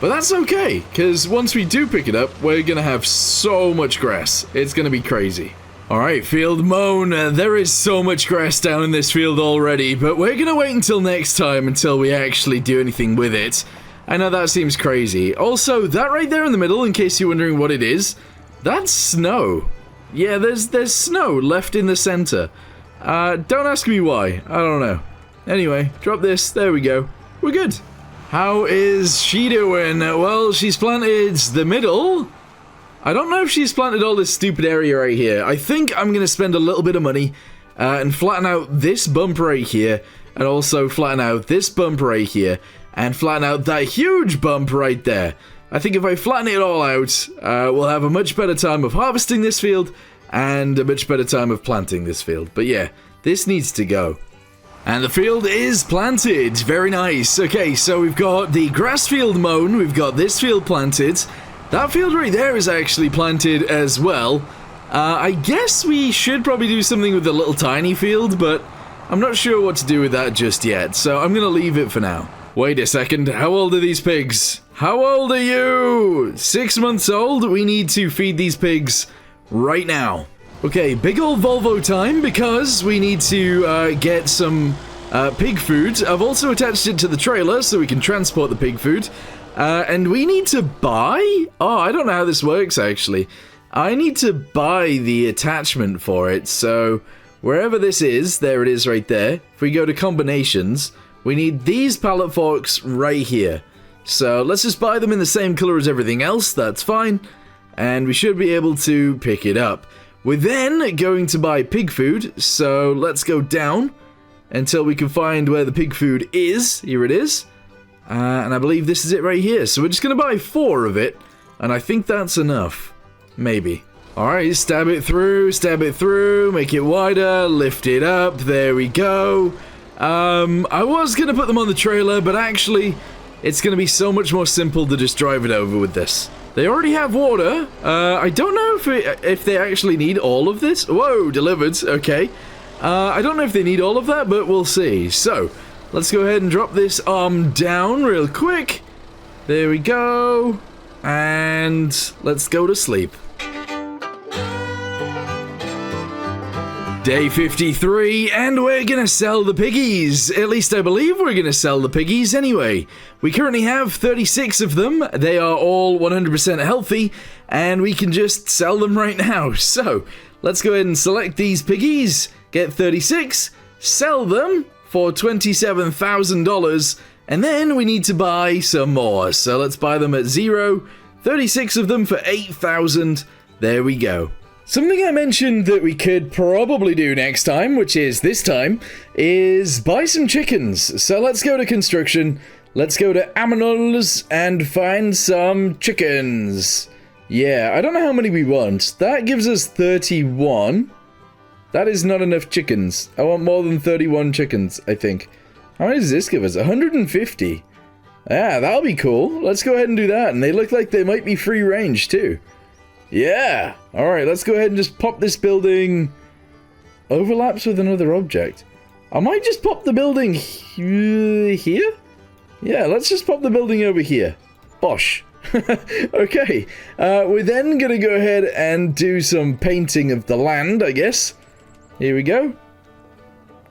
But that's okay, because once we do pick it up, we're gonna have so much grass. It's gonna be crazy. Alright, field mown. There is so much grass down in this field already, but we're gonna wait until next time until we actually do anything with it. I know that seems crazy. Also, that right there in the middle, in case you're wondering what it is, that's snow. Yeah, there's snow left in the center. Don't ask me why. I don't know. Anyway, drop this. There we go. We're good. How is she doing? Well, she's planted the middle. I don't know if she's planted all this stupid area right here. I think I'm going to spend a little bit of money and flatten out this bump right here, and also flatten out this bump right here, and flatten out that huge bump right there. I think if I flatten it all out, we'll have a much better time of harvesting this field, and a much better time of planting this field. But yeah, this needs to go. And the field is planted. Very nice. Okay, so we've got the grass field mown, we've got this field planted. That field right there is actually planted as well. I guess we should probably do something with the little tiny field, but I'm not sure what to do with that just yet, so I'm gonna leave it for now. Wait a second, how old are these pigs? How old are you? 6 months old? We need to feed these pigs right now. Okay, big old Volvo time, because we need to get some pig food. I've also attached it to the trailer so we can transport the pig food. And we need to buy? Oh, I don't know how this works, actually. I need to buy the attachment for it, so wherever this is, there it is right there. If we go to combinations, we need these pallet forks right here. So let's just buy them in the same color as everything else, that's fine. And we should be able to pick it up. We're then going to buy pig food, so let's go down until we can find where the pig food is. Here it is. And I believe this is it right here. So we're just going to buy 4 of it, and I think that's enough. Maybe. Alright, stab it through, make it wider, lift it up, there we go. I was going to put them on the trailer, but actually, it's going to be so much more simple to just drive it over with this. They already have water. I don't know if they actually need all of this. Whoa, delivered, okay. I don't know if they need all of that, but we'll see. So, let's go ahead and drop this arm down real quick. There we go. And let's go to sleep. Day 53, and we're gonna sell the piggies. At least I believe we're gonna sell the piggies anyway. We currently have 36 of them. They are all 100% healthy, and we can just sell them right now. So, let's go ahead and select these piggies, get 36, sell them for $27,000, and then we need to buy some more. So let's buy them at 0, 36 of them for 8,000. There we go. Something I mentioned that we could probably do next time, which is this time, is buy some chickens. So let's go to construction, let's go to animals and find some chickens. Yeah, I don't know how many we want. That gives us 31. That is not enough chickens. I want more than 31 chickens, I think. How many does this give us? 150. Yeah, that'll be cool. Let's go ahead and do that. And they look like they might be free range too. Yeah! Alright, let's go ahead and just pop this building. Overlaps with another object. I might just pop the building here? Yeah, let's just pop the building over here. Bosh. Okay, we're then gonna go ahead and do some painting of the land, I guess. Here we go.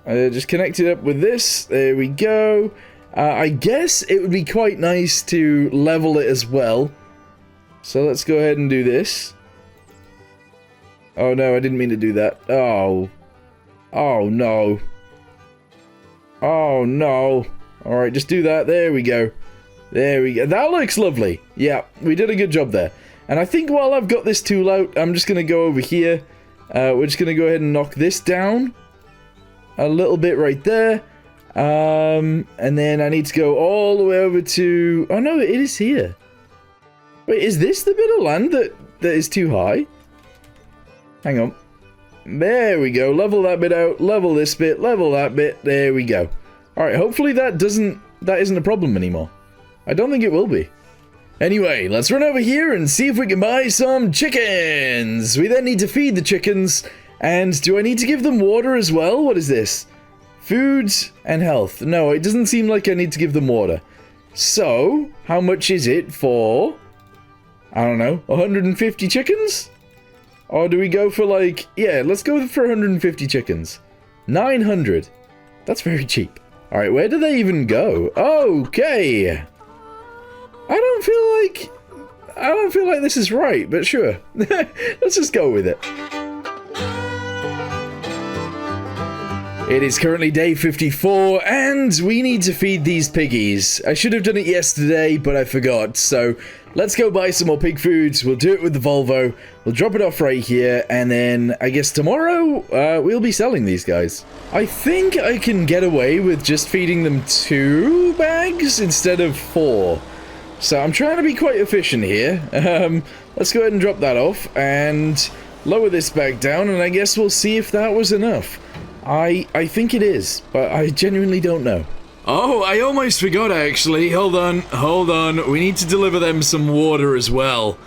Just connect it up with this. There we go. I guess it would be quite nice to level it as well. So let's go ahead and do this. Oh no, I didn't mean to do that. Oh. Oh no. Oh no. Alright, just do that. There we go. There we go. That looks lovely. Yeah, we did a good job there. And I think while I've got this tool out, I'm just going to go over here. We're just going to go ahead and knock this down. A little bit right there. And then I need to go all the way over to... Oh no, it is here. Wait, is this the bit of land that is too high? Hang on. There we go. Level that bit out. Level this bit. Level that bit. There we go. Alright, hopefully that isn't a problem anymore. I don't think it will be. Anyway, let's run over here and see if we can buy some chickens. We then need to feed the chickens. And do I need to give them water as well? What is this? Food and health. No, it doesn't seem like I need to give them water. So, how much is it for... I don't know, 150 chickens? Or do we go for like... Yeah, let's go for 150 chickens. 900. That's very cheap. Alright, where do they even go? Okay. I don't feel like this is right, but sure. Let's just go with it. It is currently day 54, and we need to feed these piggies. I should have done it yesterday, but I forgot, so let's go buy some more pig foods. We'll do it with the Volvo. We'll drop it off right here, and then I guess tomorrow we'll be selling these guys. I think I can get away with just feeding them 2 bags instead of 4. So I'm trying to be quite efficient here. Let's go ahead and drop that off and lower this back down, and I guess we'll see if that was enough. I think it is, but I genuinely don't know. Oh, I almost forgot actually. Hold on. We need to deliver them some water as well.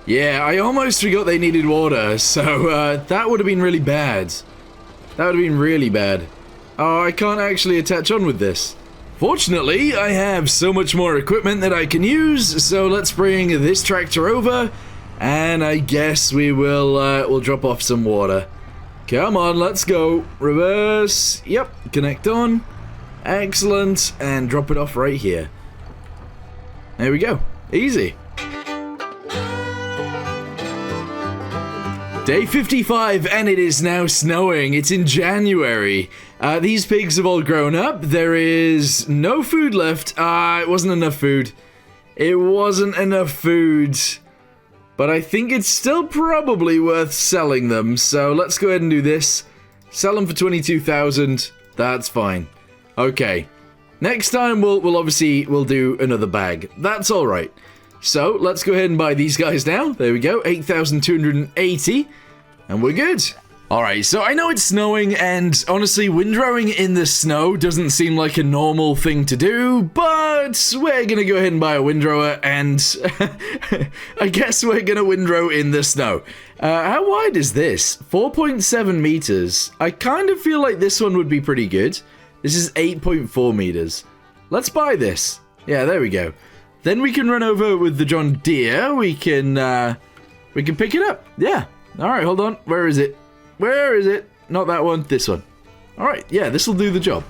Yeah, I almost forgot they needed water, so that would have been really bad. That would have been really bad. Oh, I can't actually attach on with this. Fortunately, I have so much more equipment that I can use, so let's bring this tractor over, And I guess we will we'll drop off some water. Come on, let's go. Reverse. Yep, connect on. Excellent. And drop it off right here. There we go. Easy. Day 55, and it is now snowing. It's in January. These pigs have all grown up. There is no food left. It wasn't enough food. It wasn't enough food. But I think it's still probably worth selling them. So let's go ahead and do this. Sell them for 22,000. That's fine. Okay. Next time we'll do another bag. That's all right. So let's go ahead and buy these guys now. There we go. 8,280. And we're good. Alright, so I know it's snowing, and honestly, windrowing in the snow doesn't seem like a normal thing to do, but we're gonna go ahead and buy a windrower, and I guess we're gonna windrow in the snow. How wide is this? 4.7 meters. I kind of feel like this one would be pretty good. This is 8.4 meters. Let's buy this. Yeah, there we go. Then we can run over with the John Deere. We can pick it up. Yeah. Alright, hold on. Where is it? Where is it? Not that one, this one. Alright, yeah, this will do the job.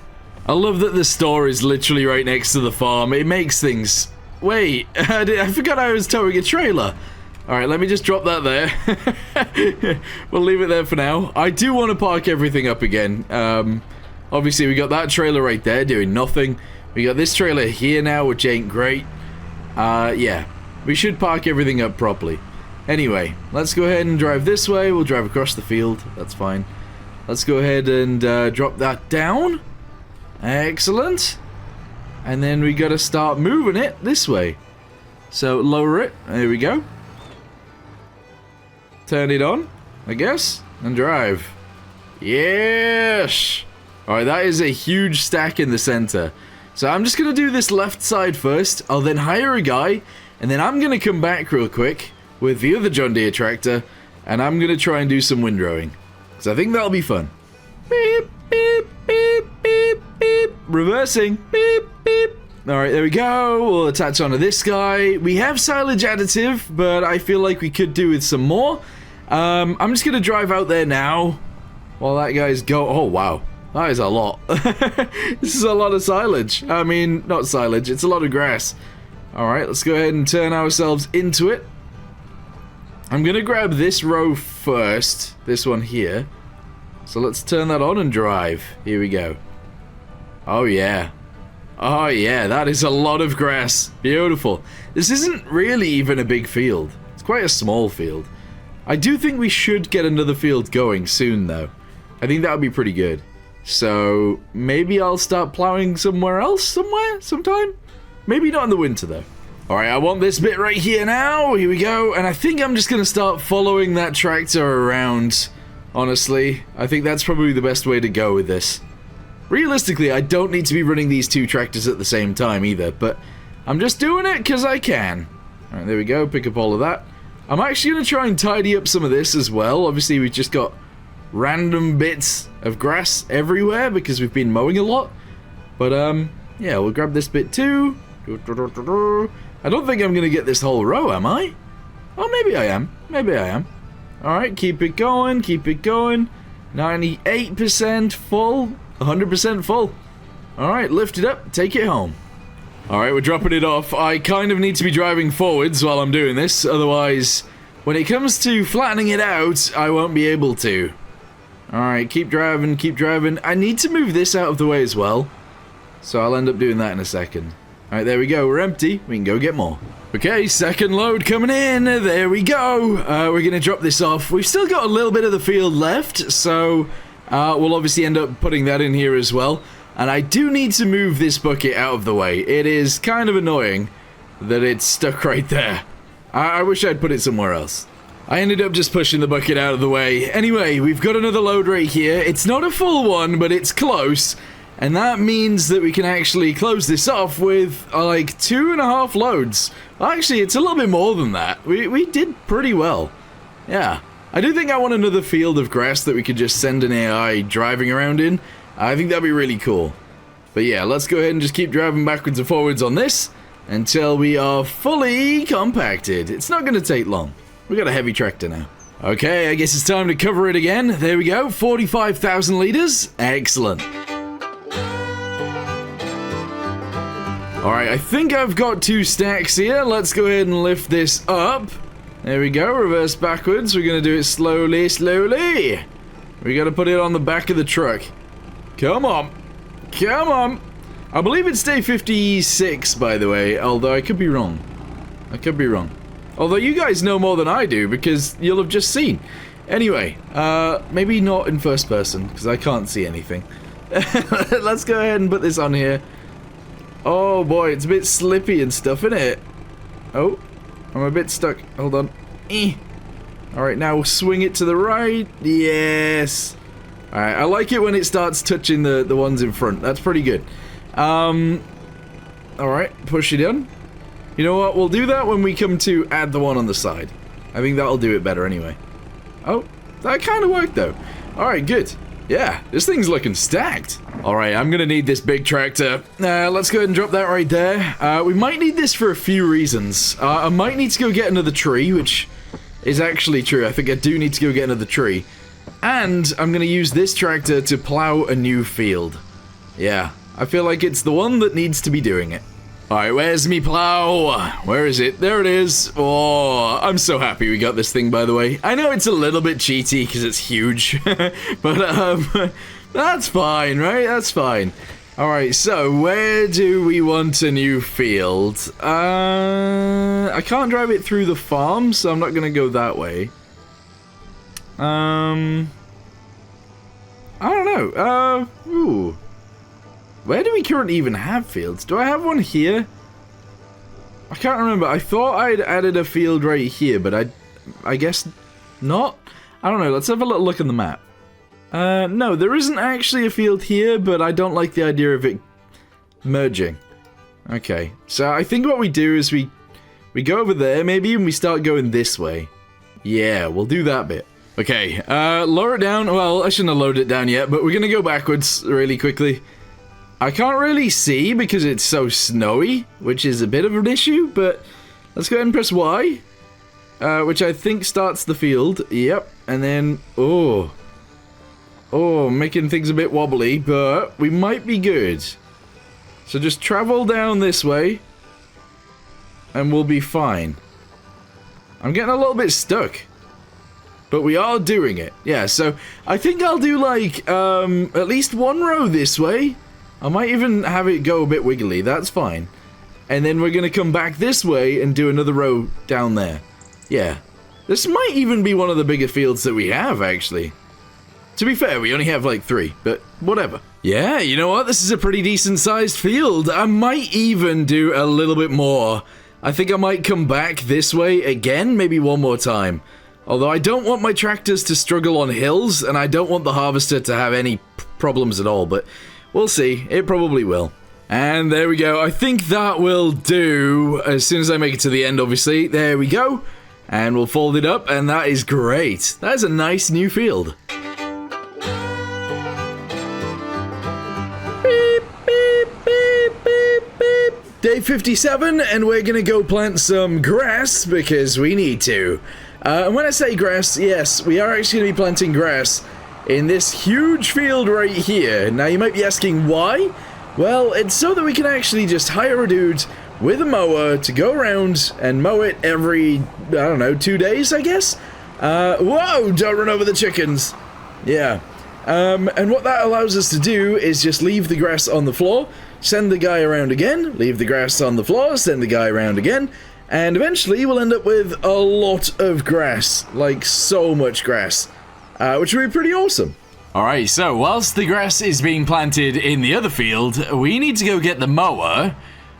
I love that the store is literally right next to the farm. It makes things... Wait, I forgot I was towing a trailer. Alright, let me just drop that there. We'll leave it there for now. I do want to park everything up again. Obviously, we got that trailer right there doing nothing. We got this trailer here now, which ain't great. Yeah, we should park everything up properly. Anyway, let's go ahead and drive this way. We'll drive across the field. That's fine. Let's go ahead and drop that down. Excellent. And then we gotta start moving it this way. So lower it. There we go. Turn it on, I guess, and drive. Yes! Alright, that is a huge stack in the center. So I'm just gonna do this left side first. I'll then hire a guy, and then I'm gonna come back real quick with the other John Deere tractor, and I'm gonna try and do some windrowing, because I think that'll be fun. Beep, beep, beep, beep, beep. Reversing. Beep, beep. Alright, there we go. We'll attach onto this guy. We have silage additive, but I feel like we could do with some more. I'm just gonna drive out there now while that guy's go. Oh, wow. That is a lot. This is a lot of silage. I mean, not silage, it's a lot of grass. Alright, let's go ahead and turn ourselves into it. I'm gonna grab this row first, this one here. So let's turn that on and drive. Here we go. Oh yeah. Oh yeah, that is a lot of grass. Beautiful. This isn't really even a big field. It's quite a small field. I do think we should get another field going soon though. I think that would be pretty good. So maybe I'll start plowing somewhere else sometime? Maybe not in the winter though. Alright, I want this bit right here now. Here we go. And I think I'm just going to start following that tractor around. Honestly, I think that's probably the best way to go with this. Realistically, I don't need to be running these two tractors at the same time either, but I'm just doing it because I can. Alright, there we go. Pick up all of that. I'm actually going to try and tidy up some of this as well. Obviously, we've just got random bits of grass everywhere because we've been mowing a lot. But, yeah, we'll grab this bit too. I don't think I'm going to get this whole row, am I? Oh, maybe I am. Maybe I am. Alright, keep it going, keep it going. 98% full, 100% full. Alright, lift it up, take it home. Alright, we're dropping it off. I kind of need to be driving forwards while I'm doing this, otherwise, when it comes to flattening it out, I won't be able to. Alright, keep driving, keep driving. I need to move this out of the way as well, so I'll end up doing that in a second. Alright, there we go, we're empty. We can go get more. Okay, second load coming in. There we go. We're going to drop this off. We've still got a little bit of the field left, so we'll obviously end up putting that in here as well. And I do need to move this bucket out of the way. It is kind of annoying that it's stuck right there. I wish I'd put it somewhere else. I ended up just pushing the bucket out of the way. Anyway, we've got another load right here. It's not a full one, but it's close. And that means that we can actually close this off with, like, 2.5 loads. Actually, it's a little bit more than that. We did pretty well. Yeah. I do think I want another field of grass that we could just send an AI driving around in. I think that'd be really cool. But yeah, let's go ahead and just keep driving backwards and forwards on this until we are fully compacted. It's not going to take long. We got a heavy tractor now. Okay, I guess it's time to cover it again. There we go, 45,000 liters. Excellent. Alright, I think I've got 2 stacks here. Let's go ahead and lift this up. There we go, reverse backwards. We're gonna do it slowly, slowly. We gotta put it on the back of the truck. Come on. Come on. I believe it's day 56, by the way, although I could be wrong. I could be wrong. Although you guys know more than I do, because you'll have just seen. Anyway, maybe not in first person, because I can't see anything. Let's go ahead and put this on here. Oh boy, it's a bit slippy and stuff, isn't it? Oh, I'm a bit stuck. Hold on. Alright, now we'll swing it to the right. Yes. Alright, I like it when it starts touching the ones in front. That's pretty good. Alright, push it in. You know what? We'll do that when we come to add the one on the side. I think that'll do it better anyway. Oh, that kind of worked though. Alright, good. Yeah, this thing's looking stacked. Alright, I'm gonna need this big tractor. Let's go ahead and drop that right there. We might need this for a few reasons. I might need to go get another tree, which is actually true. I think I do need to go get another tree. And I'm gonna use this tractor to plow a new field. Yeah, I feel like it's the one that needs to be doing it. Alright, where's me plow? Where is it? There it is. Oh, I'm so happy we got this thing, by the way. I know it's a little bit cheaty because it's huge, but that's fine, right? That's fine. Alright, so where do we want a new field? I can't drive it through the farm, so I'm not gonna go that way. I don't know. Ooh. Where do we currently even have fields? Do I have one here? I can't remember. I thought I'd added a field right here, but I guess not? I don't know. Let's have a little look in the map. No, there isn't actually a field here, but I don't like the idea of it merging. Okay, so I think what we do is we go over there, maybe, and we start going this way. Yeah, we'll do that bit. Okay, lower it down. Well, I shouldn't have loaded it down yet, but we're gonna go backwards really quickly. I can't really see because it's so snowy, which is a bit of an issue, but let's go ahead and press Y, which I think starts the field. Yep, and then, oh, making things a bit wobbly, but we might be good. So just travel down this way, and we'll be fine. I'm getting a little bit stuck, but we are doing it. Yeah, so I think I'll do like, at least one row this way. I might even have it go a bit wiggly, that's fine. And then we're gonna come back this way and do another row down there. Yeah. This might even be one of the bigger fields that we have, actually. To be fair, we only have like 3, but whatever. Yeah, you know what? This is a pretty decent sized field. I might even do a little bit more. I think I might come back this way again, maybe one more time. Although I don't want my tractors to struggle on hills, and I don't want the harvester to have any problems at all, but we'll see. It probably will. And there we go. I think that will do. As soon as I make it to the end, obviously. There we go. And we'll fold it up, and that is great. That is a nice new field. Beep, beep, beep, beep, beep. Day 57, and we're gonna go plant some grass, because we need to. And when I say grass, yes, we are actually gonna be planting grass in this huge field right here. Now you might be asking why? Well, it's so that we can actually just hire a dude with a mower to go around and mow it every, I don't know, 2 days, I guess? Whoa, don't run over the chickens. Yeah. And what that allows us to do is just leave the grass on the floor, send the guy around again, leave the grass on the floor, send the guy around again, and eventually we'll end up with a lot of grass. Like, so much grass. Which would be pretty awesome. Alright, so whilst the grass is being planted in the other field, we need to go get the mower,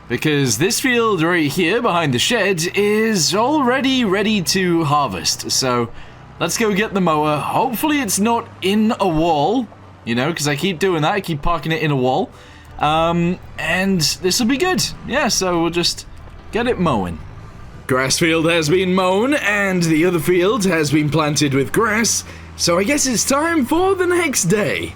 because this field right here behind the shed is already ready to harvest. So let's go get the mower. Hopefully it's not in a wall, you know, because I keep doing that. I keep parking it in a wall. And this will be good. Yeah, so we'll just get it mowing. Grass field has been mown, and the other field has been planted with grass. So I guess it's time for the next day.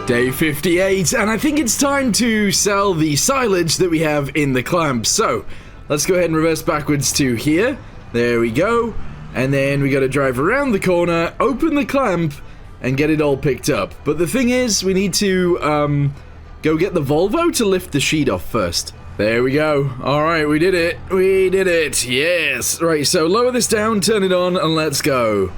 Day 58, and I think it's time to sell the silage that we have in the clamp. So, let's go ahead and reverse backwards to here. There we go. And then we got to drive around the corner, open the clamp, and get it all picked up. But the thing is, we need to go get the Volvo to lift the sheet off first. There we go. Alright, we did it. We did it. Yes. Right, so lower this down, turn it on, and let's go.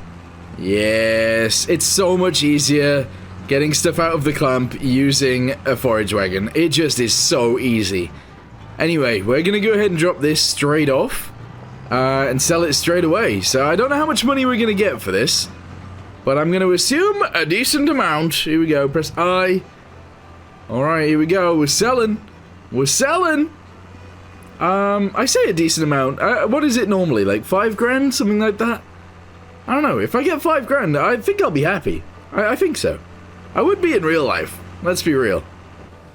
Yes. It's so much easier getting stuff out of the clamp using a forage wagon. It just is so easy. Anyway, we're going to go ahead and drop this straight off and sell it straight away. So I don't know how much money we're going to get for this, but I'm going to assume a decent amount. Here we go. Press I. Alright, here we go. We're selling. We're selling! I say a decent amount. What is it normally? Like 5 grand? Something like that? I don't know. If I get 5 grand, I think I'll be happy. I think so. I would be in real life. Let's be real.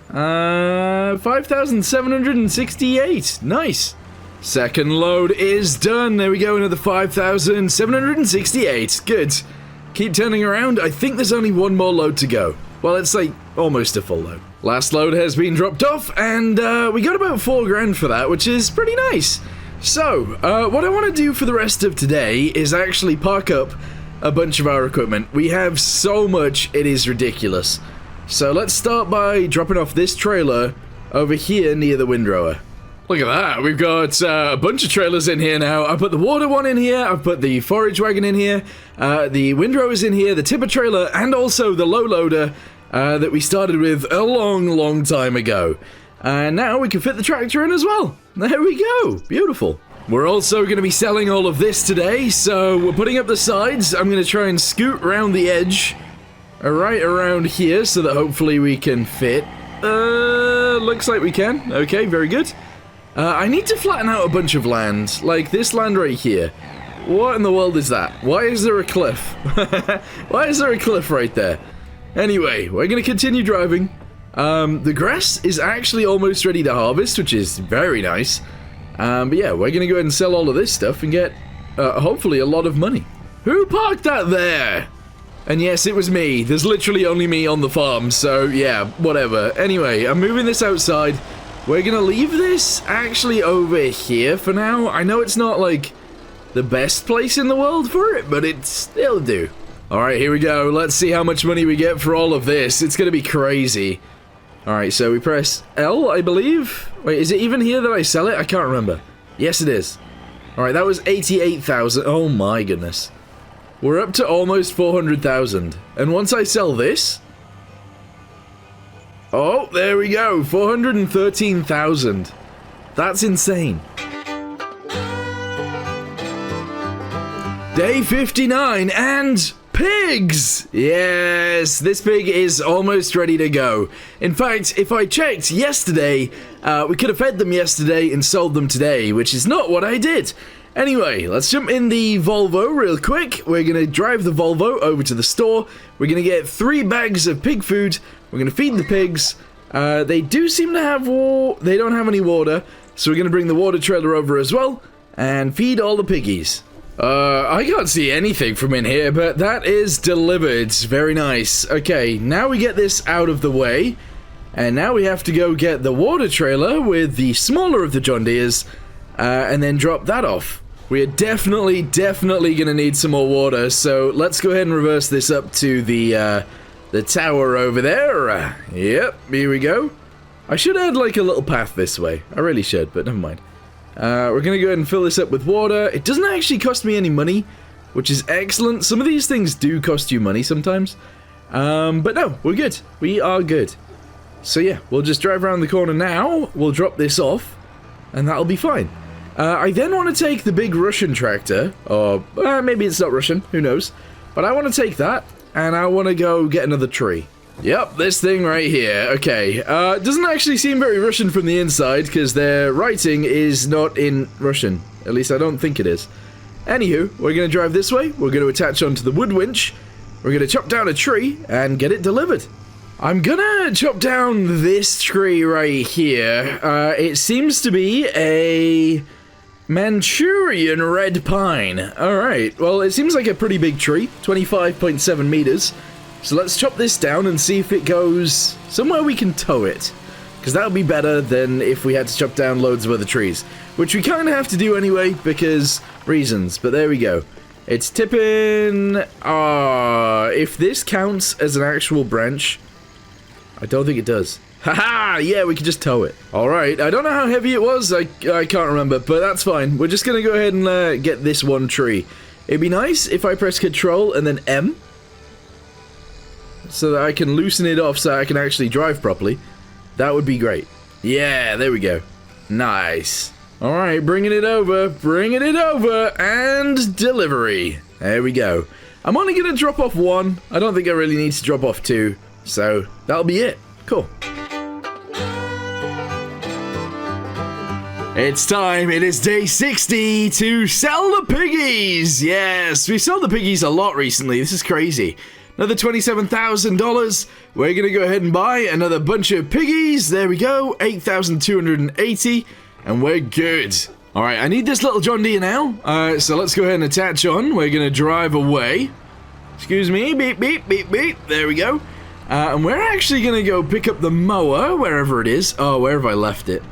5,768. Nice. Second load is done. There we go. Another 5,768. Good. Keep turning around. I think there's only one more load to go. Well, it's like almost a full load. Last load has been dropped off, and we got about 4 grand for that, which is pretty nice. So, what I want to do for the rest of today is actually park up a bunch of our equipment. We have so much, it is ridiculous. So let's start by dropping off this trailer over here near the windrower. Look at that, we've got a bunch of trailers in here now. I put the water one in here, I've put the forage wagon in here, the windrower's in here, the tipper trailer, and also the low loader that we started with a long time ago. And now we can fit the tractor in as well. There we go, beautiful. We're also going to be selling all of this today, so we're putting up the sides. I'm going to try and scoot around the edge, right around here, so that hopefully we can fit. Looks like we can. Okay, very good. I need to flatten out a bunch of land, like this land right here. What in the world is that? Why is there a cliff? Why is there a cliff right there? Anyway, we're going to continue driving. The grass is actually almost ready to harvest, which is very nice. But yeah, we're going to go ahead and sell all of this stuff and get, hopefully, a lot of money. Who parked that there? And yes, it was me. There's literally only me on the farm, so yeah, whatever. Anyway, I'm moving this outside. We're going to leave this actually over here for now. I know it's not, like, the best place in the world for it, but it'll do. Alright, here we go. Let's see how much money we get for all of this. It's going to be crazy. Alright, so we press L, I believe. Wait, is it even here that I sell it? I can't remember. Yes, it is. Alright, that was 88,000. Oh my goodness. We're up to almost 400,000. And once I sell this... Oh, there we go. 413,000. That's insane. Day 59 and... pigs! Yes, this pig is almost ready to go. In fact, if I checked yesterday, we could have fed them yesterday and sold them today, which is not what I did. Anyway, let's jump in the Volvo real quick. We're going to drive the Volvo over to the store. We're going to get 3 bags of pig food. We're going to feed the pigs. They do seem to have they don't have any water, so we're going to bring the water trailer over as well and feed all the piggies. I can't see anything from in here, but that is delivered. Very nice. Okay, now we get this out of the way, and now we have to go get the water trailer with the smaller of the John Deeres, and then drop that off. We are definitely gonna need some more water, so let's go ahead and reverse this up to the tower over there. Yep, here we go. I should add like a little path this way. I really should, but never mind. We're gonna go ahead and fill this up with water. It doesn't actually cost me any money, which is excellent. Some of these things do cost you money sometimes. But no, we're good. We are good. So yeah, we'll just drive around the corner now. We'll drop this off, and that'll be fine. I then want to take the big Russian tractor, or maybe it's not Russian, who knows. But I want to take that, and I want to go get another tree. Yep, this thing right here. Okay, doesn't actually seem very Russian from the inside, because their writing is not in Russian. At least I don't think it is. Anywho, we're going to drive this way, we're going to attach onto the wood winch, we're going to chop down a tree, and get it delivered. I'm going to chop down this tree right here. It seems to be a Manchurian red pine. Alright, well, it seems like a pretty big tree, 25.7 meters. So let's chop this down and see if it goes somewhere we can tow it. because that would be better than if we had to chop down loads of other trees, which we kind of have to do anyway because reasons, but there we go. It's tipping. If this counts as an actual branch, I don't think it does. Haha, yeah, we can just tow it. Alright, I don't know how heavy it was, I can't remember, but that's fine. We're just gonna go ahead and get this one tree. It'd be nice if I press Control and then M, so that I can loosen it off so I can actually drive properly. That would be great. Yeah, there we go. Nice. Alright, bringing it over, and delivery. There we go. I'm only gonna drop off one. I don't think I really need to drop off two, so that'll be it. Cool. It's time, it is day 60 to sell the piggies! Yes, we sold the piggies a lot recently, this is crazy. Another $27,000, we're gonna go ahead and buy another bunch of piggies, there we go, 8,280, and we're good. Alright, I need this little John Deere now, so let's go ahead and attach on, we're gonna drive away. Excuse me, beep, beep, beep, beep, there we go. And we're actually gonna go pick up the mower, wherever it is. Oh, where have I left it?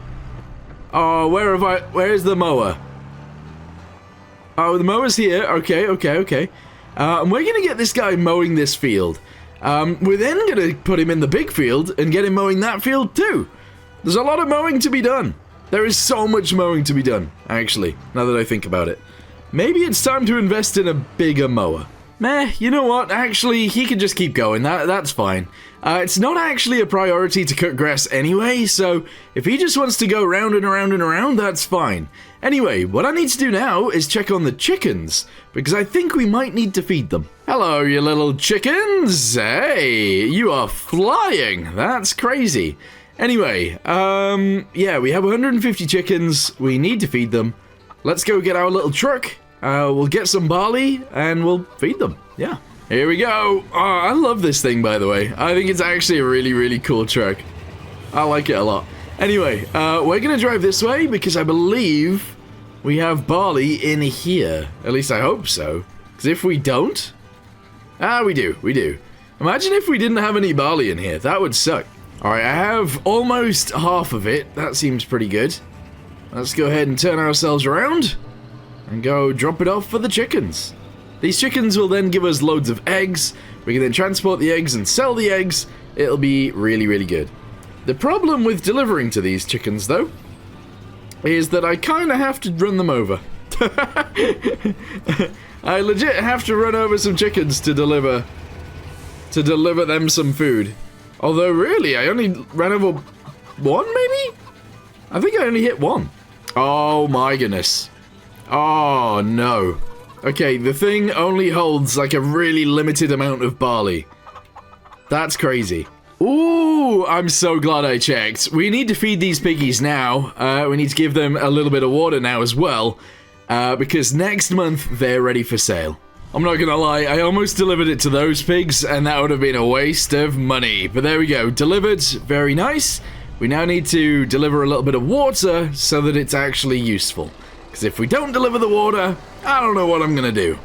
Oh, where's the mower? Oh, the mower's here. Okay. And we're gonna get this guy mowing this field. We're then gonna put him in the big field and get him mowing that field too. There's a lot of mowing to be done. There is so much mowing to be done, actually, now that I think about it. Maybe it's time to invest in a bigger mower. Meh, you know what, actually, he can just keep going, that's fine. It's not actually a priority to cut grass anyway, so if he just wants to go round and around and around, that's fine. Anyway, what I need to do now is check on the chickens, because I think we might need to feed them. Hello, you little chickens! Hey, you are flying! That's crazy. Anyway, yeah, we have 150 chickens, we need to feed them. Let's go get our little truck. We'll get some barley, and we'll feed them. Yeah. Here we go. Oh, I love this thing, by the way. I think it's actually a really, really cool truck. I like it a lot. Anyway, we're gonna drive this way, because I believe we have barley in here. At least I hope so. Because if we don't... we do. Imagine if we didn't have any barley in here. That would suck. Alright, I have almost half of it. That seems pretty good. Let's go ahead and turn ourselves around and go drop it off for the chickens. These chickens will then give us loads of eggs. We can then transport the eggs and sell the eggs. It'll be really, really good. The problem with delivering to these chickens, though, is that I kind of have to run them over. I legit have to run over some chickens to deliver them some food. Although, really, I only ran over one, maybe? I think I only hit one. Oh, my goodness. Oh, no. Okay, the thing only holds, like, a really limited amount of barley. That's crazy. Ooh, I'm so glad I checked. We need to feed these piggies now. We need to give them a little bit of water now as well. Because next month, they're ready for sale. I'm not gonna lie, I almost delivered it to those pigs, and that would have been a waste of money. But there we go, delivered, very nice. We now need to deliver a little bit of water so that it's actually useful. Because if we don't deliver the water, I don't know what I'm gonna do.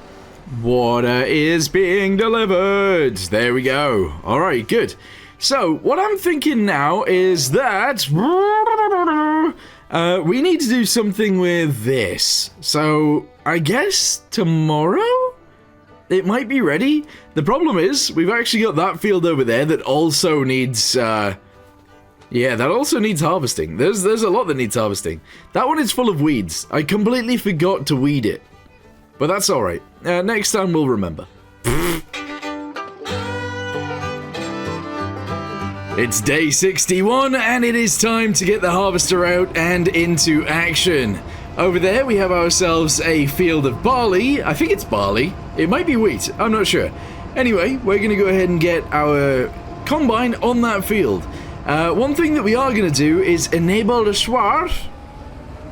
Water is being delivered. There we go. Alright, good. So, what I'm thinking now is that... we need to do something with this. So, I guess tomorrow? It might be ready. The problem is, we've actually got that field over there that also needs... yeah, that also needs harvesting. There's a lot that needs harvesting. That one is full of weeds. I completely forgot to weed it. But that's alright. Next time we'll remember. It's day 61, and it is time to get the harvester out and into action. Over there, we have ourselves a field of barley. I think it's barley. It might be wheat. I'm not sure. Anyway, we're going to go ahead and get our combine on that field. One thing that we are going to do is enable the swath,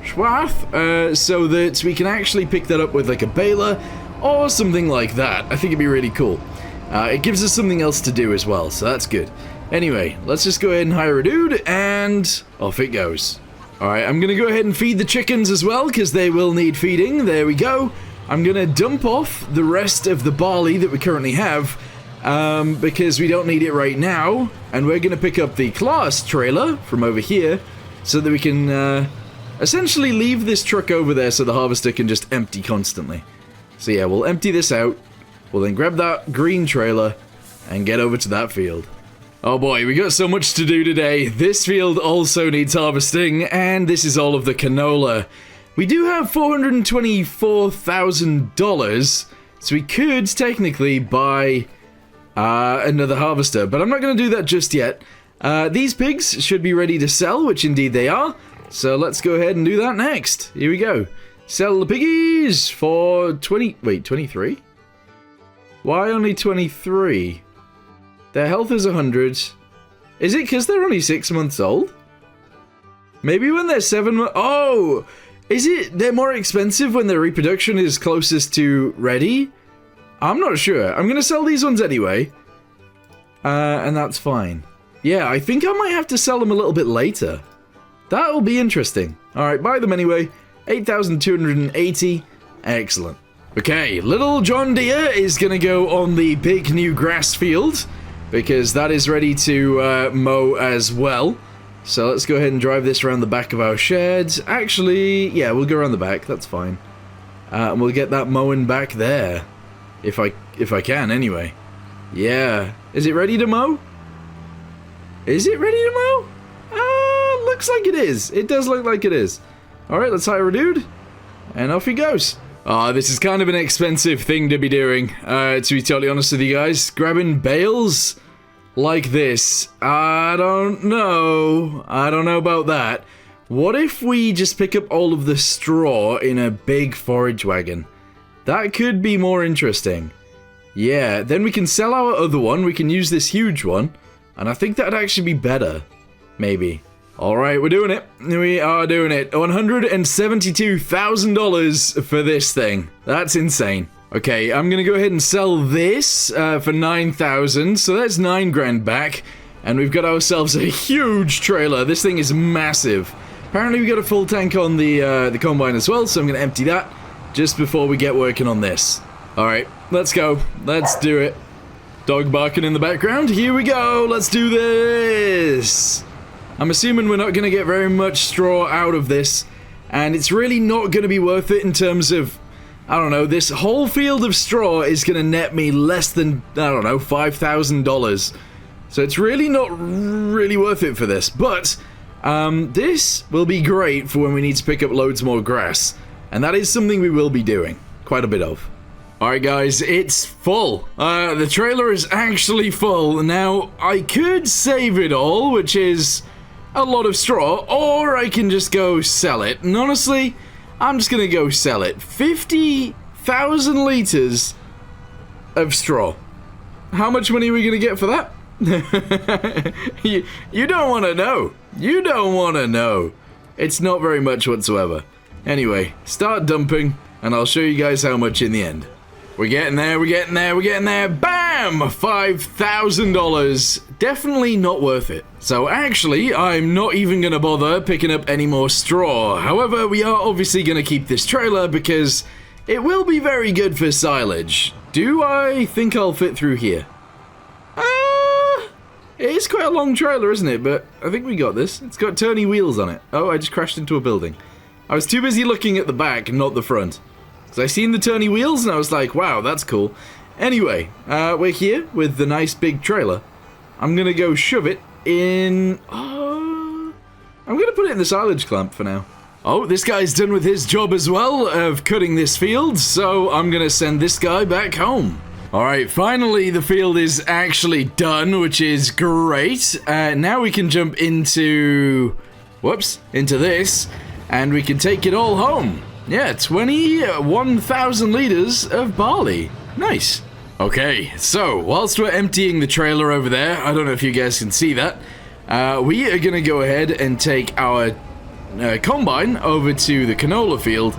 so that we can actually pick that up with like a baler or something like that. I think it'd be really cool. It gives us something else to do as well, so that's good. Anyway, let's just go ahead and hire a dude, and off it goes. Alright, I'm going to go ahead and feed the chickens as well, because they will need feeding. There we go. I'm going to dump off the rest of the barley that we currently have, because we don't need it right now, and we're going to pick up the class trailer from over here so that we can essentially leave this truck over there so the harvester can just empty constantly. So yeah, we'll empty this out, we'll then grab that green trailer and get over to that field. Oh boy, we got so much to do today. This field also needs harvesting, and this is all of the canola. We do have $424,000, so we could technically buy another harvester, but I'm not going to do that just yet. These pigs should be ready to sell, which indeed they are, so let's go ahead and do that next. Here we go. Sell the piggies for 23? Why only 23? Their health is 100. Is it because they're only 6 months old? Maybe when they're 7 months... Oh! Is it they're more expensive when their reproduction is closest to ready? I'm not sure. I'm going to sell these ones anyway. And that's fine. Yeah, I think I might have to sell them a little bit later. That'll be interesting. Alright, buy them anyway. 8,280. Excellent. Okay, little John Deere is going to go on the big new grass field, because that is ready to mow as well. So let's go ahead and drive this around the back of our shed. Actually, yeah, we'll go around the back, that's fine. And we'll get that mowing back there. If I can, anyway. Yeah. Is it ready to mow? Is it ready to mow? Looks like it is. It does look like it is. Alright, let's hire a dude. And off he goes. This is kind of an expensive thing to be doing, to be totally honest with you guys. Grabbing bales like this. I don't know about that. What if we just pick up all of the straw in a big forage wagon? That could be more interesting. Yeah, then we can sell our other one, we can use this huge one, and I think that'd actually be better. Maybe. Alright, we're doing it. We are doing it. $172,000 for this thing. That's insane. Okay, I'm gonna go ahead and sell this for 9,000, so that's 9 grand back, and we've got ourselves a huge trailer. This thing is massive. Apparently we got a full tank on the combine as well, so I'm gonna empty that just before we get working on this. Alright, let's go. Let's do it. Dog barking in the background. Here we go. Let's do this. I'm assuming we're not going to get very much straw out of this, and it's really not going to be worth it in terms of, I don't know, this whole field of straw is going to net me less than, I don't know, $5,000. So it's really not really worth it for this, but this will be great for when we need to pick up loads more grass, and that is something we will be doing, quite a bit of. Alright guys, it's full. The trailer is actually full. Now, I could save it all, which is a lot of straw, or I can just go sell it. And honestly, I'm just gonna go sell it. 50,000 liters of straw. How much money are we gonna get for that? you don't want to know. You don't want to know. It's not very much whatsoever. Anyway, start dumping, and I'll show you guys how much in the end. We're getting there, we're getting there, we're getting there. Bam! $5,000. Definitely not worth it. So actually, I'm not even going to bother picking up any more straw. However, we are obviously going to keep this trailer because it will be very good for silage. Do I think I'll fit through here? It is quite a long trailer, isn't it? But I think we got this. It's got turny wheels on it. Oh, I just crashed into a building. I was too busy looking at the back and not the front. So I seen the turny wheels and I was like, wow, that's cool. Anyway, we're here with the nice big trailer. I'm gonna go shove it in... I'm gonna put it in the silage clamp for now. Oh, this guy's done with his job as well of cutting this field, so I'm gonna send this guy back home. Alright, finally the field is actually done, which is great. Now we can jump into... Whoops, into this, and we can take it all home. Yeah, 21,000 liters of barley. Nice. Okay, so whilst we're emptying the trailer over there, I don't know if you guys can see that, we are going to go ahead and take our combine over to the canola field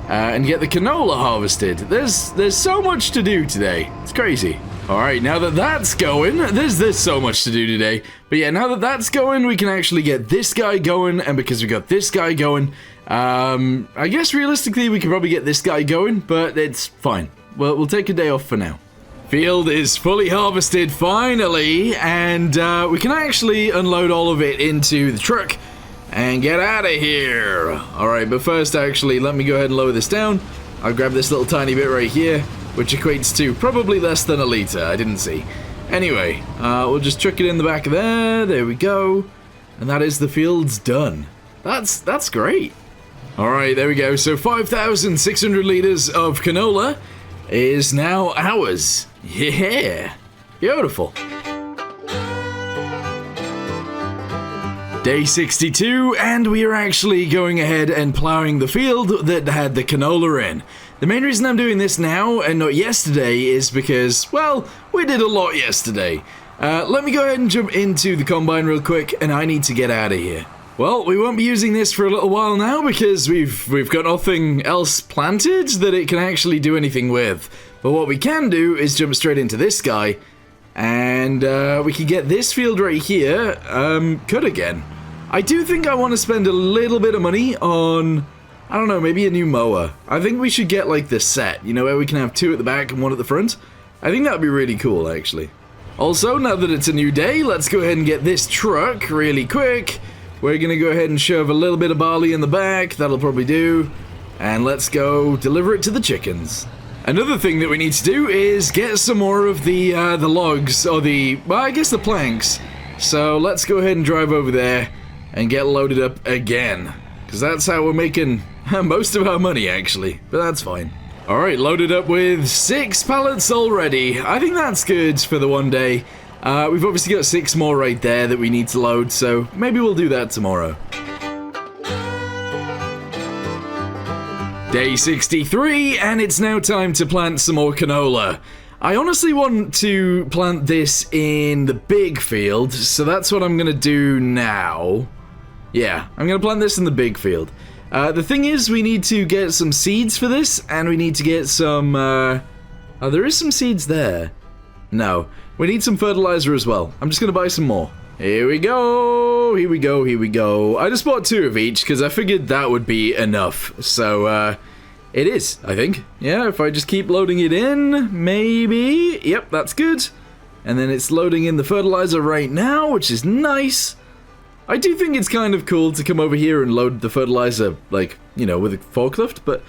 and get the canola harvested. There's so much to do today. It's crazy. Alright, now that that's going, there's so much to do today. But yeah, now that that's going, we can actually get this guy going, and because we got this guy going, I guess realistically we could probably get this guy going, but it's fine. We'll take a day off for now. Field is fully harvested, finally, and we can actually unload all of it into the truck and get out of here. Alright, but first, actually, let me go ahead and lower this down. I'll grab this little tiny bit right here, which equates to probably less than a liter. I didn't see. Anyway, we'll just chuck it in the back of there. There we go. And that is the field's done. That's great. Alright, there we go. So 5,600 liters of canola is now ours. Yeah. Beautiful. Day 62, and we are actually going ahead and plowing the field that had the canola in. The main reason I'm doing this now and not yesterday is because, well, we did a lot yesterday. Let me go ahead and jump into the combine real quick, and I need to get out of here. Well, we won't be using this for a little while now because we've got nothing else planted that it can actually do anything with. But what we can do is jump straight into this guy, and we can get this field right here cut again. I do think I want to spend a little bit of money on, I don't know, maybe a new mower. I think we should get like the set, you know, where we can have two at the back and one at the front. I think that would be really cool, actually. Also, now that it's a new day, let's go ahead and get this truck really quick. We're going to go ahead and shove a little bit of barley in the back. That'll probably do. And let's go deliver it to the chickens. Another thing that we need to do is get some more of the logs, or well, I guess the planks. So let's go ahead and drive over there and get loaded up again. Because that's how we're making most of our money, actually. But that's fine. Alright, loaded up with 6 pallets already. I think that's good for the one day. We've obviously got 6 more right there that we need to load, so maybe we'll do that tomorrow. Day 63, and it's now time to plant some more canola. I honestly want to plant this in the big field, so that's what I'm gonna do now. Yeah, I'm gonna plant this in the big field. The thing is, we need to get some seeds for this, and we need to get some, oh, there is some seeds there. No, we need some fertilizer as well. I'm just gonna buy some more. Here we go, here we go, here we go. I just bought 2 of each, because I figured that would be enough. So, it is, I think. Yeah, if I just keep loading it in, maybe. Yep, that's good. And then it's loading in the fertilizer right now, which is nice. I do think it's kind of cool to come over here and load the fertilizer, like, you know, with a forklift, but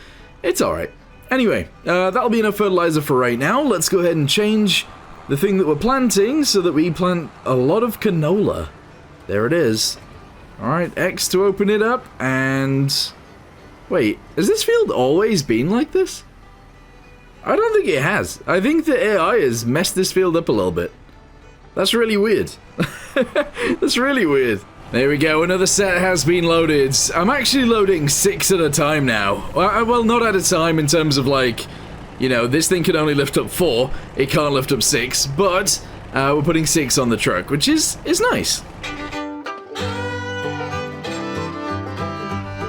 it's alright. Anyway, that'll be enough fertilizer for right now. Let's go ahead and change the thing that we're planting so that we plant a lot of canola. There it is. Alright, X to open it up, and... Wait, has this field always been like this? I don't think it has. I think the AI has messed this field up a little bit. That's really weird. That's really weird. There we go, another set has been loaded. I'm actually loading 6 at a time now. Well, not at a time in terms of like, you know, this thing can only lift up 4. It can't lift up 6, but we're putting 6 on the truck, which is nice.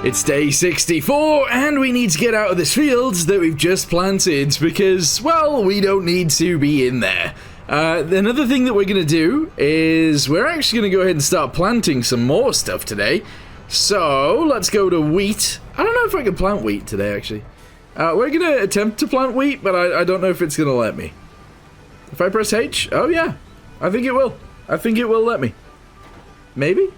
It's day 64, and we need to get out of this field that we've just planted because, well, we don't need to be in there. Another thing that we're going to do is we're actually going to go ahead and start planting some more stuff today. So, let's go to wheat. I don't know if I can plant wheat today, actually. We're going to attempt to plant wheat, but I don't know if it's going to let me. If I press H, oh yeah, I think it will. I think it will let me. Maybe?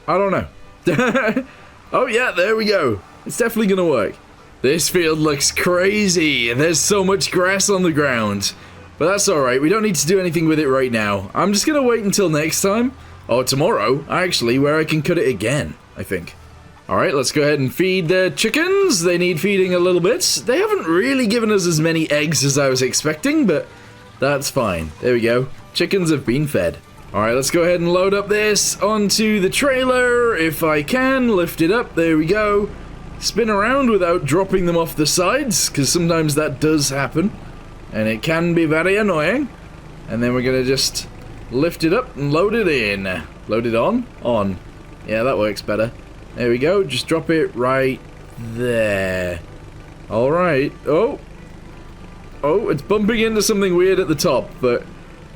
I don't know. Oh yeah, there we go. It's definitely going to work. This field looks crazy. There's so much grass on the ground. But that's alright, we don't need to do anything with it right now. I'm just going to wait until next time, or tomorrow, actually, where I can cut it again, I think. Alright, let's go ahead and feed the chickens. They need feeding a little bit. They haven't really given us as many eggs as I was expecting, but that's fine. There we go. Chickens have been fed. Alright, let's go ahead and load up this onto the trailer, if I can. Lift it up, there we go. Spin around without dropping them off the sides, because sometimes that does happen. And it can be very annoying. And then we're going to just lift it up and load it in. Load it on? On. Yeah, that works better. There we go. Just drop it right there. Alright. Oh. Oh, it's bumping into something weird at the top. But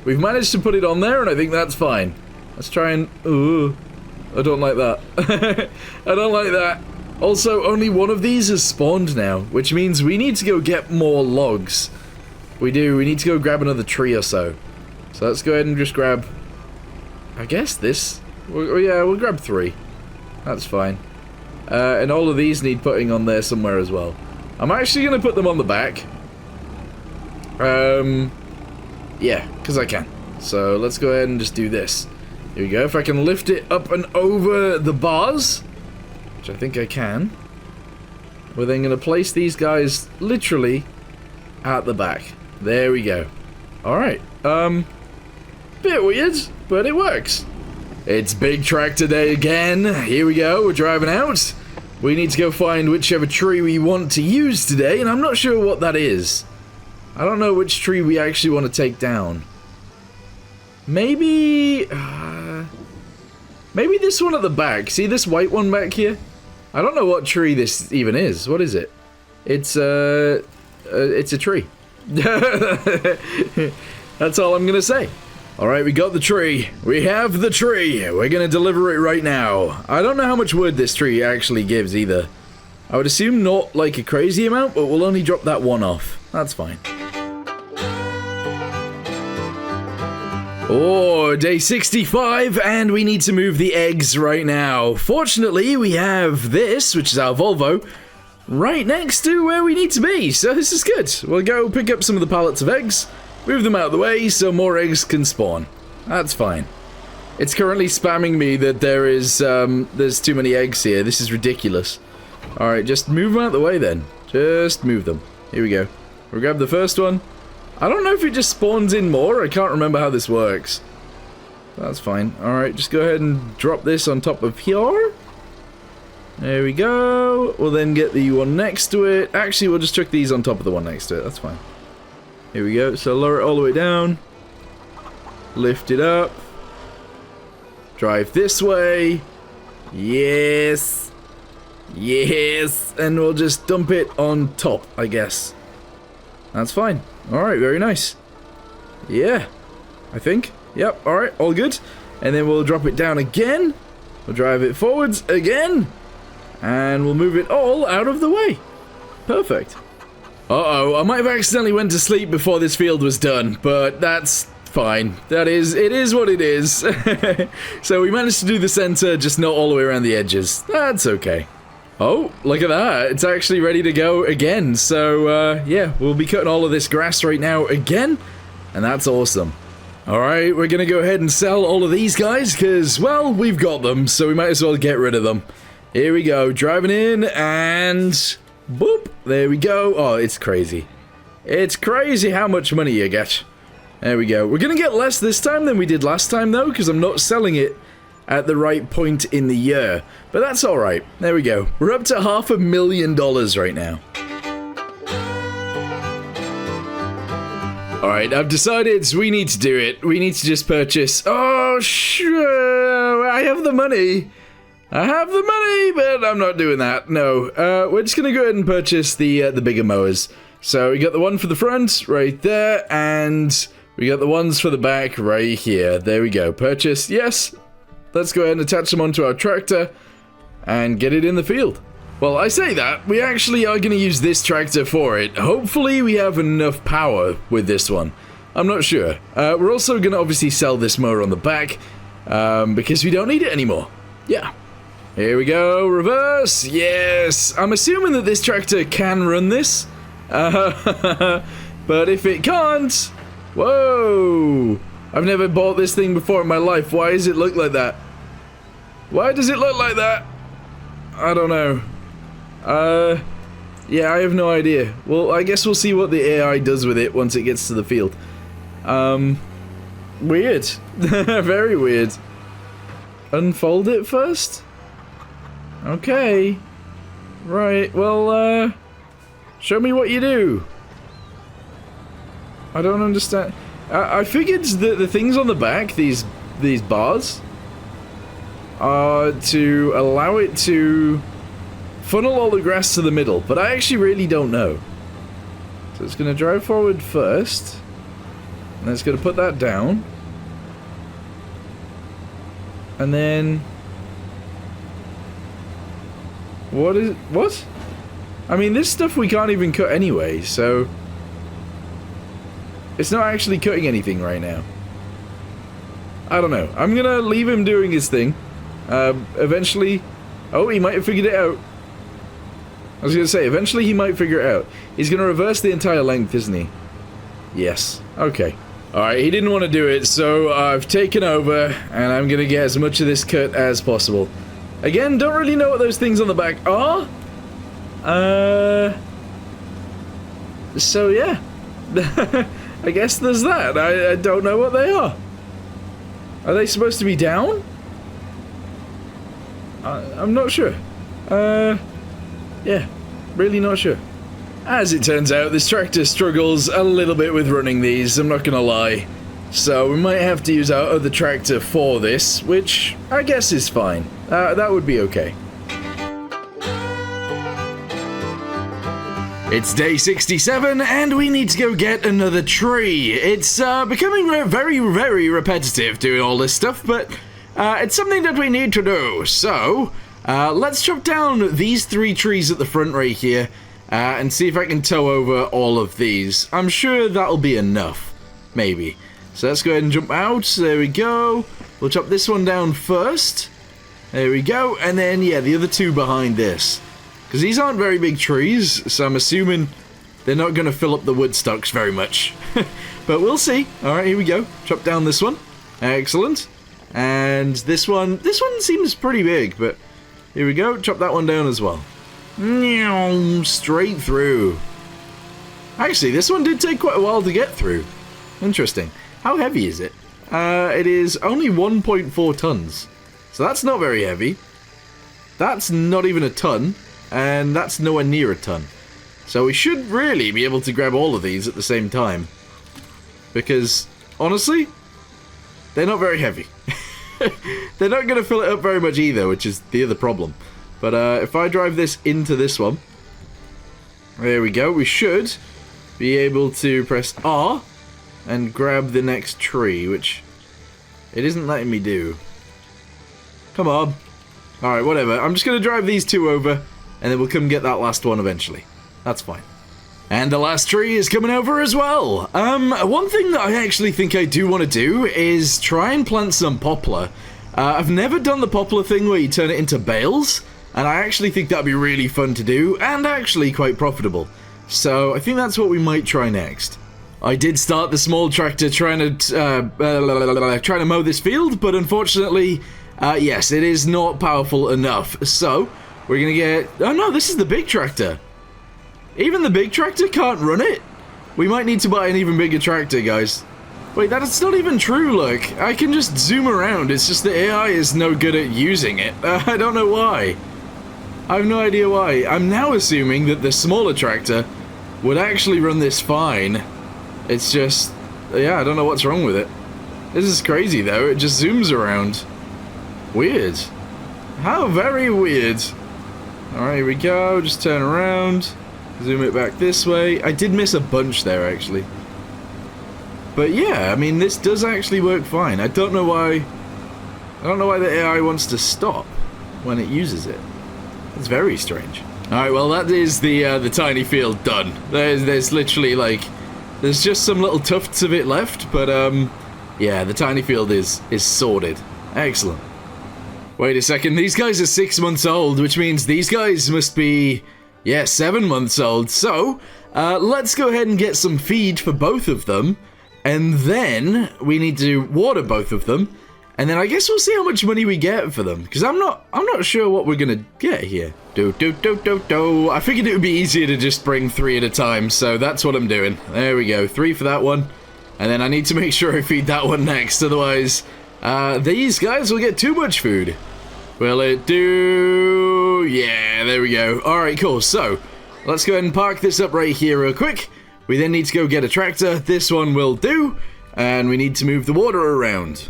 we've managed to put it on there, and I think that's fine. Let's try and... Ooh. I don't like that. I don't like that. Also, only one of these has spawned now, which means we need to go get more logs. We do. We need to go grab another tree or so. So let's go ahead and just grab... I guess this... yeah, we'll grab 3. That's fine. And all of these need putting on there somewhere as well. I'm actually going to put them on the back. Yeah, because I can. So let's go ahead and just do this. Here we go. If I can lift it up and over the bars, which I think I can, we're then going to place these guys literally at the back. There we go. Alright. Bit weird, but it works. It's Big Tractor Day again. Here we go. We're driving out. We need to go find whichever tree we want to use today, and I'm not sure what that is. I don't know which tree we actually want to take down. Maybe... maybe this one at the back. See this white one back here? I don't know what tree this even is. What is it? It's a tree. That's all I'm gonna say. Alright, we got the tree. We have the tree. We're gonna deliver it right now. I don't know how much wood this tree actually gives either. I would assume not like a crazy amount, but we'll only drop that one off. That's fine. Oh, day 65, and we need to move the eggs right now. Fortunately, we have this, which is our Volvo, right next to where we need to be, so this is good. We'll go pick up some of the pallets of eggs, move them out of the way so more eggs can spawn. That's fine. It's currently spamming me that there's too many eggs here. This is ridiculous. Alright, just move them out of the way then. Just move them. Here we go. We'll grab the first one. I don't know if it just spawns in more. I can't remember how this works. That's fine. Alright, just go ahead and drop this on top of here. There we go. We'll then get the one next to it. Actually, we'll just chuck these on top of the one next to it. That's fine. Here we go. So lower it all the way down. Lift it up. Drive this way. Yes. Yes. And we'll just dump it on top, I guess. That's fine. Alright, very nice. Yeah. I think. Yep, alright, all good. And then we'll drop it down again. We'll drive it forwards again. And we'll move it all out of the way. Perfect. Uh-oh, I might have accidentally went to sleep before this field was done, but that's fine. It is what it is. So we managed to do the center, just not all the way around the edges. That's okay. Oh, look at that. It's actually ready to go again. So, yeah, we'll be cutting all of this grass right now again, and that's awesome. Alright, we're gonna go ahead and sell all of these guys, because, well, we've got them, so we might as well get rid of them. Here we go, driving in, and... boop! There we go. Oh, it's crazy. It's crazy how much money you get. There we go. We're gonna get less this time than we did last time, though, because I'm not selling it at the right point in the year. But that's alright. There we go. We're up to $500,000 right now. Alright, I've decided we need to do it. We need to just purchase... oh, sure. I have the money. I have the money, but I'm not doing that. No. We're just gonna go ahead and purchase the bigger mowers. So we got the one for the front right there, and we got the ones for the back right here. There we go. Purchase. Yes. Let's go ahead and attach them onto our tractor and get it in the field. Well, I say that, we actually are going to use this tractor for it. Hopefully we have enough power with this one. I'm not sure. We're also going to obviously sell this mower on the back because we don't need it anymore. Yeah. Here we go. Reverse. Yes. I'm assuming that this tractor can run this. But if it can't... whoa. I've never bought this thing before in my life. Why does it look like that? Why does it look like that? I don't know. Yeah, I have no idea. Well, I guess we'll see what the AI does with it once it gets to the field. Weird. Very weird. Unfold it first? Okay. Right, well, show me what you do. I don't understand. I figured that the things on the back, these bars, are to allow it to funnel all the grass to the middle, but I actually really don't know. So it's going to drive forward first, and then it's going to put that down, and then... what? I mean, this stuff we can't even cut anyway, so... It's not actually cutting anything right now. I don't know. I'm gonna leave him doing his thing. Eventually... Oh, he might have figured it out. I was gonna say, eventually he might figure it out. He's gonna reverse the entire length, isn't he? Yes. Okay. Alright, he didn't want to do it, so I've taken over, and I'm gonna get as much of this cut as possible. Again, don't really know what those things on the back are. So yeah. I guess there's that. I don't know what they are. Are they supposed to be down? I'm not sure. Yeah, really not sure. As it turns out, this tractor struggles a little bit with running these, I'm not gonna lie. So we might have to use our other tractor for this, which I guess is fine. That would be okay. It's day 67, and we need to go get another tree. It's becoming very, very repetitive doing all this stuff, but it's something that we need to do. So, let's chop down these 3 trees at the front right here, and see if I can tow over all of these. I'm sure that'll be enough, maybe. So let's go ahead and jump out. There we go. We'll chop this one down first. There we go, and then, yeah, the other 2 behind this. Because these aren't very big trees, so I'm assuming they're not going to fill up the wood stocks very much. But we'll see. Alright, here we go. Chop down this one. Excellent. And this one seems pretty big, but here we go. Chop that one down as well. Straight through. Actually, this one did take quite a while to get through. Interesting. How heavy is it? It is only 1.4 tons. So that's not very heavy. That's not even a ton. And that's nowhere near a ton. So we should really be able to grab all of these at the same time. Because, honestly, they're not very heavy. They're not going to fill it up very much either, which is the other problem. But if I drive this into this one, there we go. We should be able to press R and grab the next tree, which it isn't letting me do. Come on. Alright, whatever. I'm just going to drive these 2 over, and then we'll come get that last one eventually. That's fine. And the last tree is coming over as well. One thing that I actually think I do want to do is try and plant some poplar. I've never done the poplar thing where you turn it into bales, and I actually think that'd be really fun to do, and actually quite profitable. So I think that's what we might try next. I did start the small tractor trying to mow this field, but unfortunately, yes, it is not powerful enough. So we're gonna get... Oh no, this is the big tractor. Even the big tractor can't run it? We might need to buy an even bigger tractor, guys. Wait, that's not even true, look. I can just zoom around, it's just the AI is no good at using it. I don't know why. I have no idea why. I'm now assuming that the smaller tractor would actually run this fine. It's just... yeah, I don't know what's wrong with it. This is crazy, though. It just zooms around. Weird. How very weird. Alright, here we go. Just turn around. Zoom it back this way. I did miss a bunch there, actually. But yeah, I mean, this does actually work fine. I don't know why the AI wants to stop when it uses it. It's very strange. Alright, well, that is the tiny field done. There's literally, like... There's just some little tufts of it left, but, yeah, the tiny field is sorted. Excellent. Wait a second, these guys are 6 months old, which means these guys must be, yeah, 7 months old. So, let's go ahead and get some feed for both of them, and then we need to water both of them, and then I guess we'll see how much money we get for them, because I'm not sure what we're gonna get here. I figured it would be easier to just bring 3 at a time, so that's what I'm doing. There we go, 3 for that one, and then I need to make sure I feed that one next, otherwise, these guys will get too much food. Will it do? Yeah, there we go. Alright, cool. So, let's go ahead and park this up right here real quick. We then need to go get a tractor. This one will do. And we need to move the water around.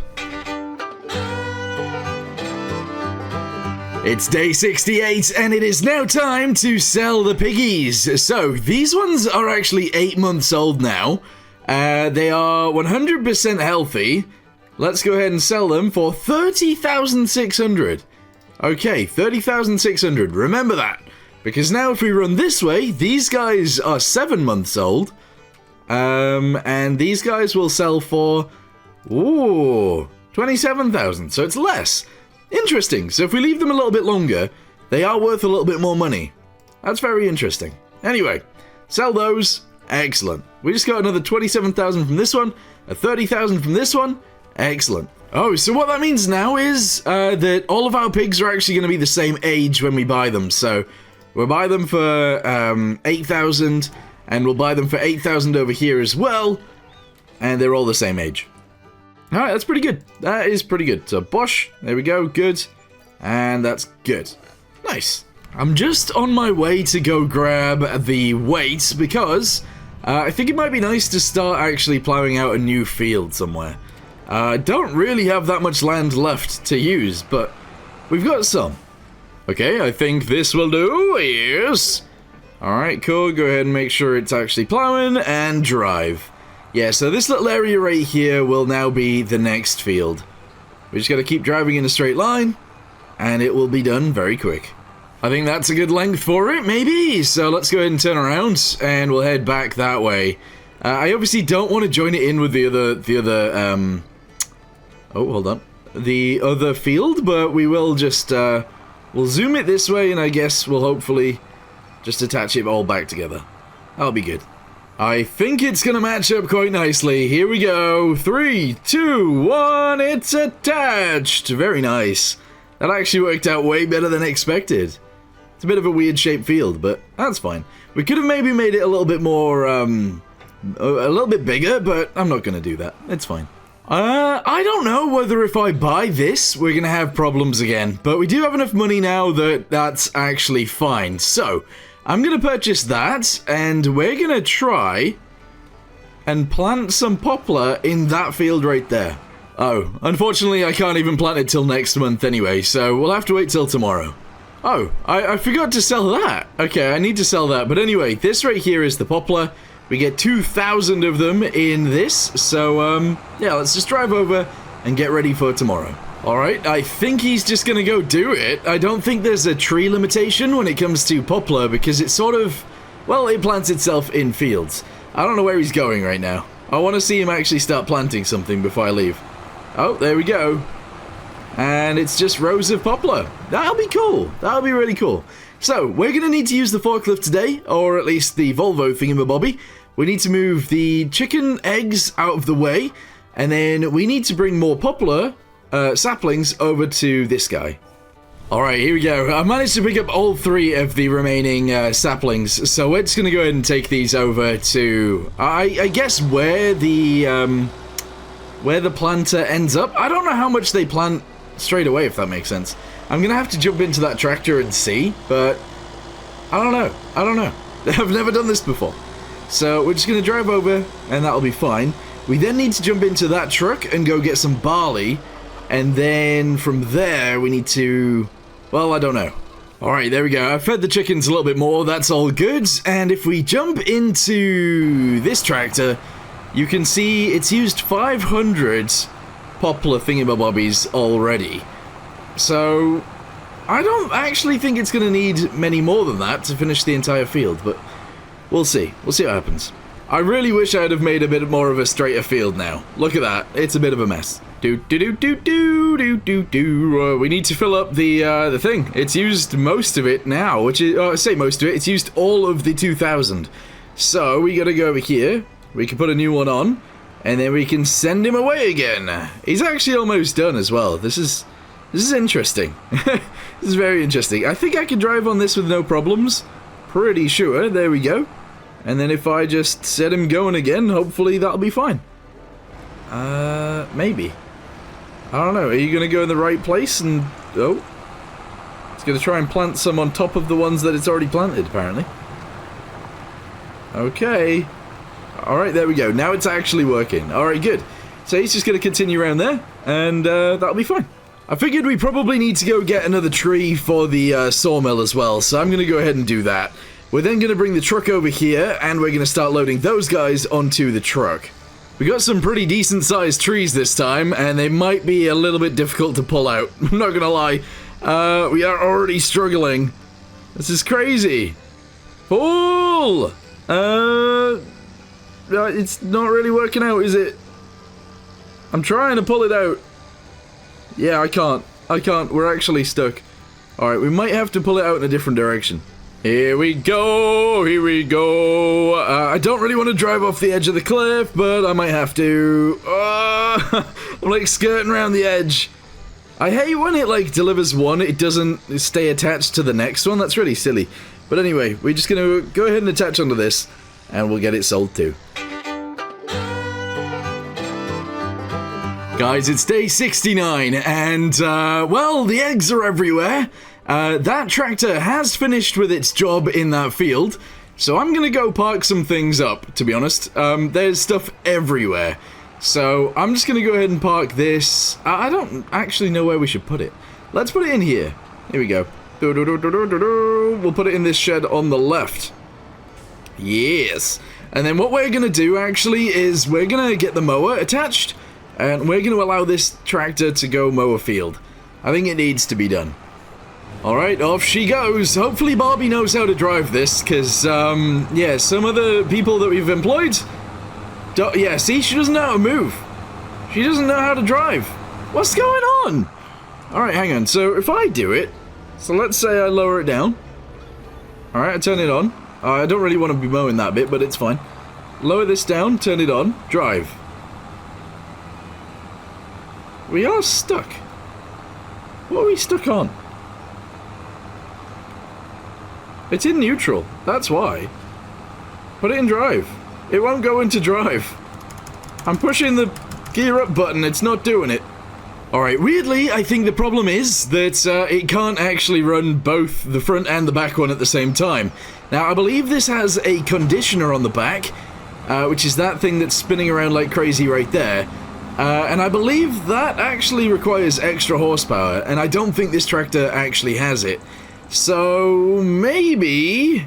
It's day 68, and it is now time to sell the piggies. So, these ones are actually 8 months old now. They are 100% healthy. Let's go ahead and sell them for 30,600. Okay, 30,600. Remember that. Because now if we run this way, these guys are 7 months old. And these guys will sell for, ooh, 27,000, so it's less. Interesting. So if we leave them a little bit longer, they are worth a little bit more money. That's very interesting. Anyway, sell those. Excellent. We just got another 27,000 from this one, a 30,000 from this one. Excellent. Oh, so what that means now is that all of our pigs are actually going to be the same age when we buy them. So we'll buy them for 8,000, and we'll buy them for 8,000 over here as well, and they're all the same age. All right, that's pretty good. That is pretty good. So Bosch, there we go, good, and that's good. Nice. I'm just on my way to go grab the weight because I think it might be nice to start actually plowing out a new field somewhere. I don't really have that much land left to use, but we've got some. Okay, I think this will do. Yes. Alright, cool. Go ahead and make sure it's actually plowing and drive. Yeah, so this little area right here will now be the next field. We just got to keep driving in a straight line, and it will be done very quick. I think that's a good length for it, maybe. So let's go ahead and turn around, and we'll head back that way. I obviously don't want to join it in with the other, oh, hold on. The other field, but we will just, we'll zoom it this way, and I guess we'll hopefully just attach it all back together. That'll be good. I think it's gonna match up quite nicely. Here we go. 3, 2, 1, it's attached. Very nice. That actually worked out way better than expected. It's a bit of a weird shaped field, but that's fine. We could have maybe made it a little bit more, a little bit bigger, but I'm not gonna do that. It's fine. I don't know whether if I buy this, we're gonna have problems again, but we do have enough money now that that's actually fine. So, I'm gonna purchase that, and we're gonna try and plant some poplar in that field right there. Oh, unfortunately I can't even plant it till next month anyway, so we'll have to wait till tomorrow. Oh, I forgot to sell that. Okay, I need to sell that, but anyway, this right here is the poplar. We get 2,000 of them in this, so, yeah, let's just drive over and get ready for tomorrow. Alright, I think he's just gonna go do it. I don't think there's a tree limitation when it comes to poplar, because it sort of, well, it plants itself in fields. I don't know where he's going right now. I want to see him actually start planting something before I leave. Oh, there we go. And it's just rows of poplar. That'll be cool. That'll be really cool. So, we're gonna need to use the forklift today, or at least the Volvo thingamabobby. We need to move the chicken eggs out of the way, and then we need to bring more poplar saplings over to this guy. Alright, here we go. I managed to pick up all 3 of the remaining saplings, so we're just going to go ahead and take these over to, I guess, where the planter ends up. I don't know how much they plant straight away, if that makes sense. I'm going to have to jump into that tractor and see, but I don't know. I don't know. I've never done this before. So we're just going to drive over, and that'll be fine. We then need to jump into that truck and go get some barley, and then from there we need to, well, I don't know. Alright, there we go. I've fed the chickens a little bit more, that's all good. And if we jump into this tractor, you can see it's used 500 poplar thingamabobbies already. So, I don't actually think it's going to need many more than that to finish the entire field, but we'll see. We'll see what happens. I really wish I'd have made a bit more of a straighter field now. Look at that. It's a bit of a mess. We need to fill up the thing. It's used most of it now, which is, I say most of it, it's used all of the 2,000. So, we gotta go over here. We can put a new one on, and then we can send him away again. He's actually almost done as well. This is interesting. This is very interesting. I think I can drive on this with no problems. Pretty sure. There we go. And then if I just set him going again, hopefully that'll be fine. Maybe. I don't know. Are you going to go in the right place? And oh. It's going to try and plant some on top of the ones that it's already planted, apparently. Okay. Alright, there we go. Now it's actually working. Alright, good. So he's just going to continue around there, and that'll be fine. I figured we probably need to go get another tree for the sawmill as well, so I'm going to go ahead and do that. We're then going to bring the truck over here, and we're going to start loading those guys onto the truck. We got some pretty decent sized trees this time, and they might be a little bit difficult to pull out. I'm not going to lie. We are already struggling. This is crazy. Pull! it's not really working out, is it? I'm trying to pull it out. Yeah, I can't. We're actually stuck. Alright, we might have to pull it out in a different direction. Here we go. I don't really want to drive off the edge of the cliff, but I might have to. I'm like skirting around the edge. I hate when it like delivers one, it doesn't stay attached to the next one. That's really silly. But anyway, we're just gonna go ahead and attach onto this, and we'll get it sold too. Guys, it's day 69, and, well, the eggs are everywhere. That tractor has finished with its job in that field, so I'm gonna go park some things up, to be honest. There's stuff everywhere. So, I'm just gonna go ahead and park this. I don't actually know where we should put it. Let's put it in here. Here we go. We'll put it in this shed on the left. Yes. And then what we're gonna do, actually, is we're gonna get the mower attached, and we're going to allow this tractor to go mow a field. I think it needs to be done. Alright, off she goes. Hopefully Barbie knows how to drive this, because, yeah, some of the people that we've employed... yeah, see, she doesn't know how to move. She doesn't know how to drive. What's going on? Alright, hang on. So, if I do it... So, let's say I lower it down. Alright, I turn it on. I don't really want to be mowing that bit, but it's fine. Lower this down, turn it on, drive. We are stuck. What are we stuck on? It's in neutral. That's why. Put it in drive. It won't go into drive. I'm pushing the gear up button. It's not doing it. Alright, weirdly, I think the problem is that it can't actually run both the front and the back one at the same time. Now, I believe this has a conditioner on the back, which is that thing that's spinning around like crazy right there. And I believe that actually requires extra horsepower, and I don't think this tractor actually has it. So, maybe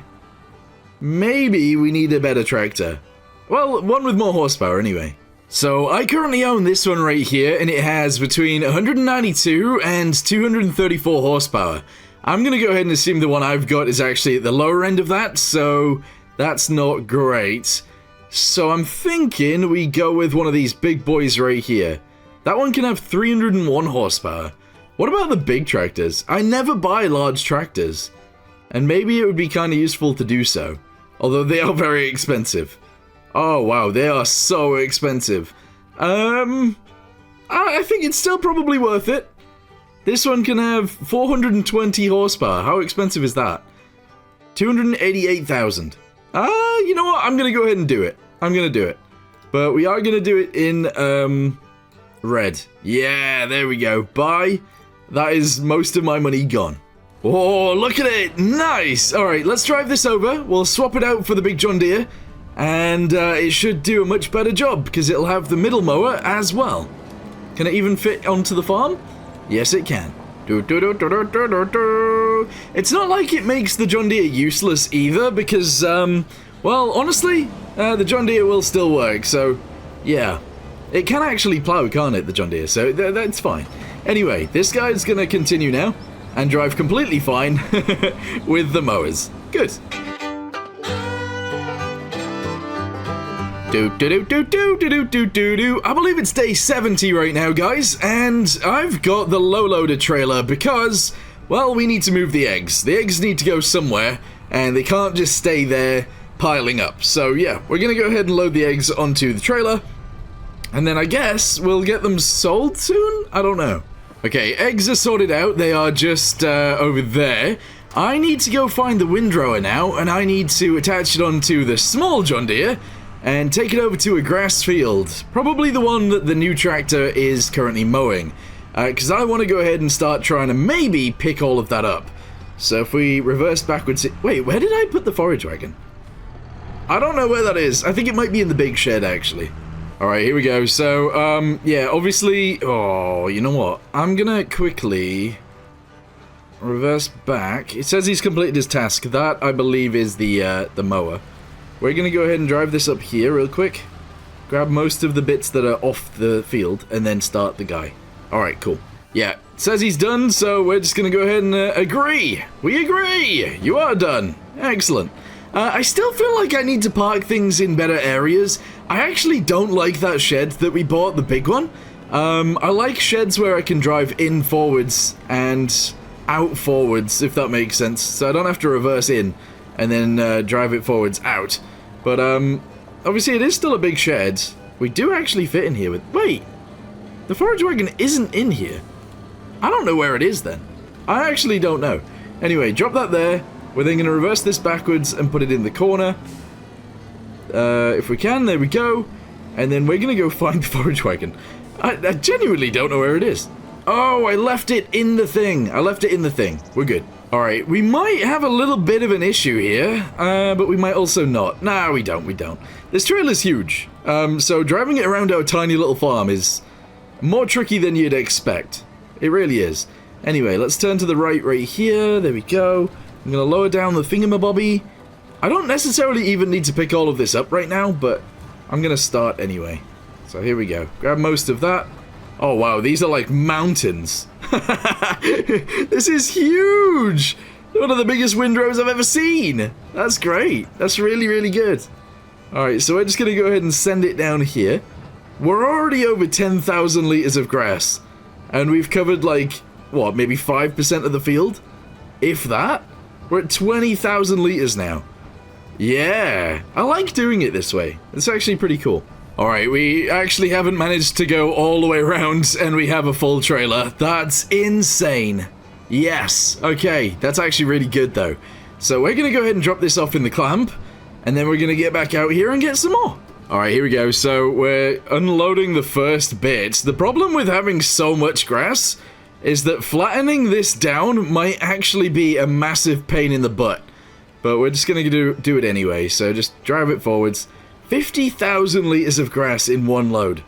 we need a better tractor. Well, one with more horsepower anyway. So, I currently own this one right here, and it has between 192 and 234 horsepower. I'm gonna go ahead and assume the one I've got is actually at the lower end of that, so that's not great. So I'm thinking we go with one of these big boys right here. That one can have 301 horsepower. What about the big tractors? I never buy large tractors. And maybe it would be kind of useful to do so. Although they are very expensive. Oh wow, they are so expensive. I think it's still probably worth it. This one can have 420 horsepower. How expensive is that? 288,000. You know what? I'm gonna go ahead and do it. I'm gonna do it. But we are gonna do it in, red. Yeah, there we go. Buy. That is most of my money gone. Oh, look at it! Nice! Alright, let's drive this over. We'll swap it out for the big John Deere. And, it should do a much better job, because it'll have the middle mower as well. Can it even fit onto the farm? Yes, it can. It's not like it makes the John Deere useless either, because, well, honestly, the John Deere will still work, so, yeah. It can actually plow, can't it, the John Deere, so that's fine. Anyway, this guy's gonna continue now, and drive completely fine with the mowers. Good. I believe it's day 70 right now, guys, and I've got the low-loader trailer because, well, we need to move the eggs. The eggs need to go somewhere, and they can't just stay there piling up. So, yeah, we're going to go ahead and load the eggs onto the trailer, and then I guess we'll get them sold soon? I don't know. Okay, eggs are sorted out. They are just over there. I need to go find the windrower now, and I need to attach it onto the small John Deere, and take it over to a grass field, probably the one that the new tractor is currently mowing, because I want to go ahead and start trying to maybe pick all of that up. So if we reverse backwards... Wait, where did I put the forage wagon? I don't know where that is. I think it might be in the big shed, actually. Alright, here we go. So, yeah, obviously... Oh, you know what? I'm gonna quickly reverse back. It says he's completed his task. That, I believe, is the mower. We're going to go ahead and drive this up here real quick. Grab most of the bits that are off the field, and then start the guy. Alright, cool. Yeah, it says he's done, so we're just going to go ahead and agree. We agree! You are done. Excellent. I still feel like I need to park things in better areas. I actually don't like that shed that we bought, the big one. I like sheds where I can drive in forwards and out forwards, if that makes sense. So I don't have to reverse in and then drive it forwards out. But obviously it is still a big shed. We do actually fit in here with... Wait! The forage wagon isn't in here. I don't know where it is then. I actually don't know. Anyway, drop that there. We're then going to reverse this backwards and put it in the corner. If we can, there we go. And then we're going to go find the forage wagon. I genuinely don't know where it is. Oh, I left it in the thing. I left it in the thing. We're good. Alright, we might have a little bit of an issue here, but we might also not. Nah, we don't, we don't. This trailer's huge, so driving it around our tiny little farm is more tricky than you'd expect. It really is. Anyway, let's turn to the right here. There we go. I'm going to lower down the thingamabobby. I don't necessarily even need to pick all of this up right now, but I'm going to start anyway. So here we go. Grab most of that. Oh wow, these are like mountains. This is huge! One of the biggest windrows I've ever seen. That's great. That's really, really good. Alright, so we're just going to go ahead and send it down here. We're already over 10,000 litres of grass. And we've covered like, what, maybe 5% of the field? If that? We're at 20,000 litres now. Yeah, I like doing it this way. It's actually pretty cool. Alright, we actually haven't managed to go all the way around and we have a full trailer. That's insane. Yes. Okay, that's actually really good though. So we're going to go ahead and drop this off in the clamp and then we're going to get back out here and get some more. Alright, here we go. So we're unloading the first bit. The problem with having so much grass is that flattening this down might actually be a massive pain in the butt. But we're just going to do it anyway. So just drive it forwards. 50,000 litres of grass in one load.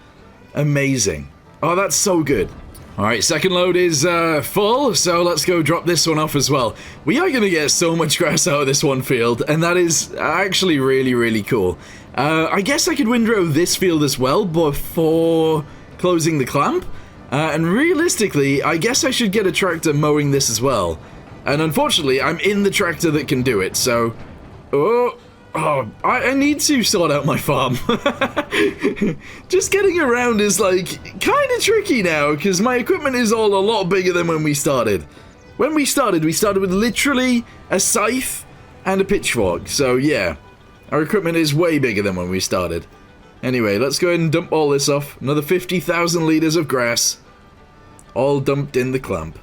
Amazing. Oh, that's so good. Alright, second load is full, so let's go drop this one off as well. We are going to get so much grass out of this one field, and that is actually really, really cool. I guess I could windrow this field as well before closing the clamp. And realistically, I guess I should get a tractor mowing this as well. And unfortunately, I'm in the tractor that can do it, so... Oh, I need to sort out my farm. Just getting around is, like, kind of tricky now, because my equipment is all a lot bigger than when we started. When we started with literally a scythe and a pitchfork, so yeah. Our equipment is way bigger than when we started. Anyway, let's go ahead and dump all this off. Another 50,000 litres of grass. All dumped in the clamp.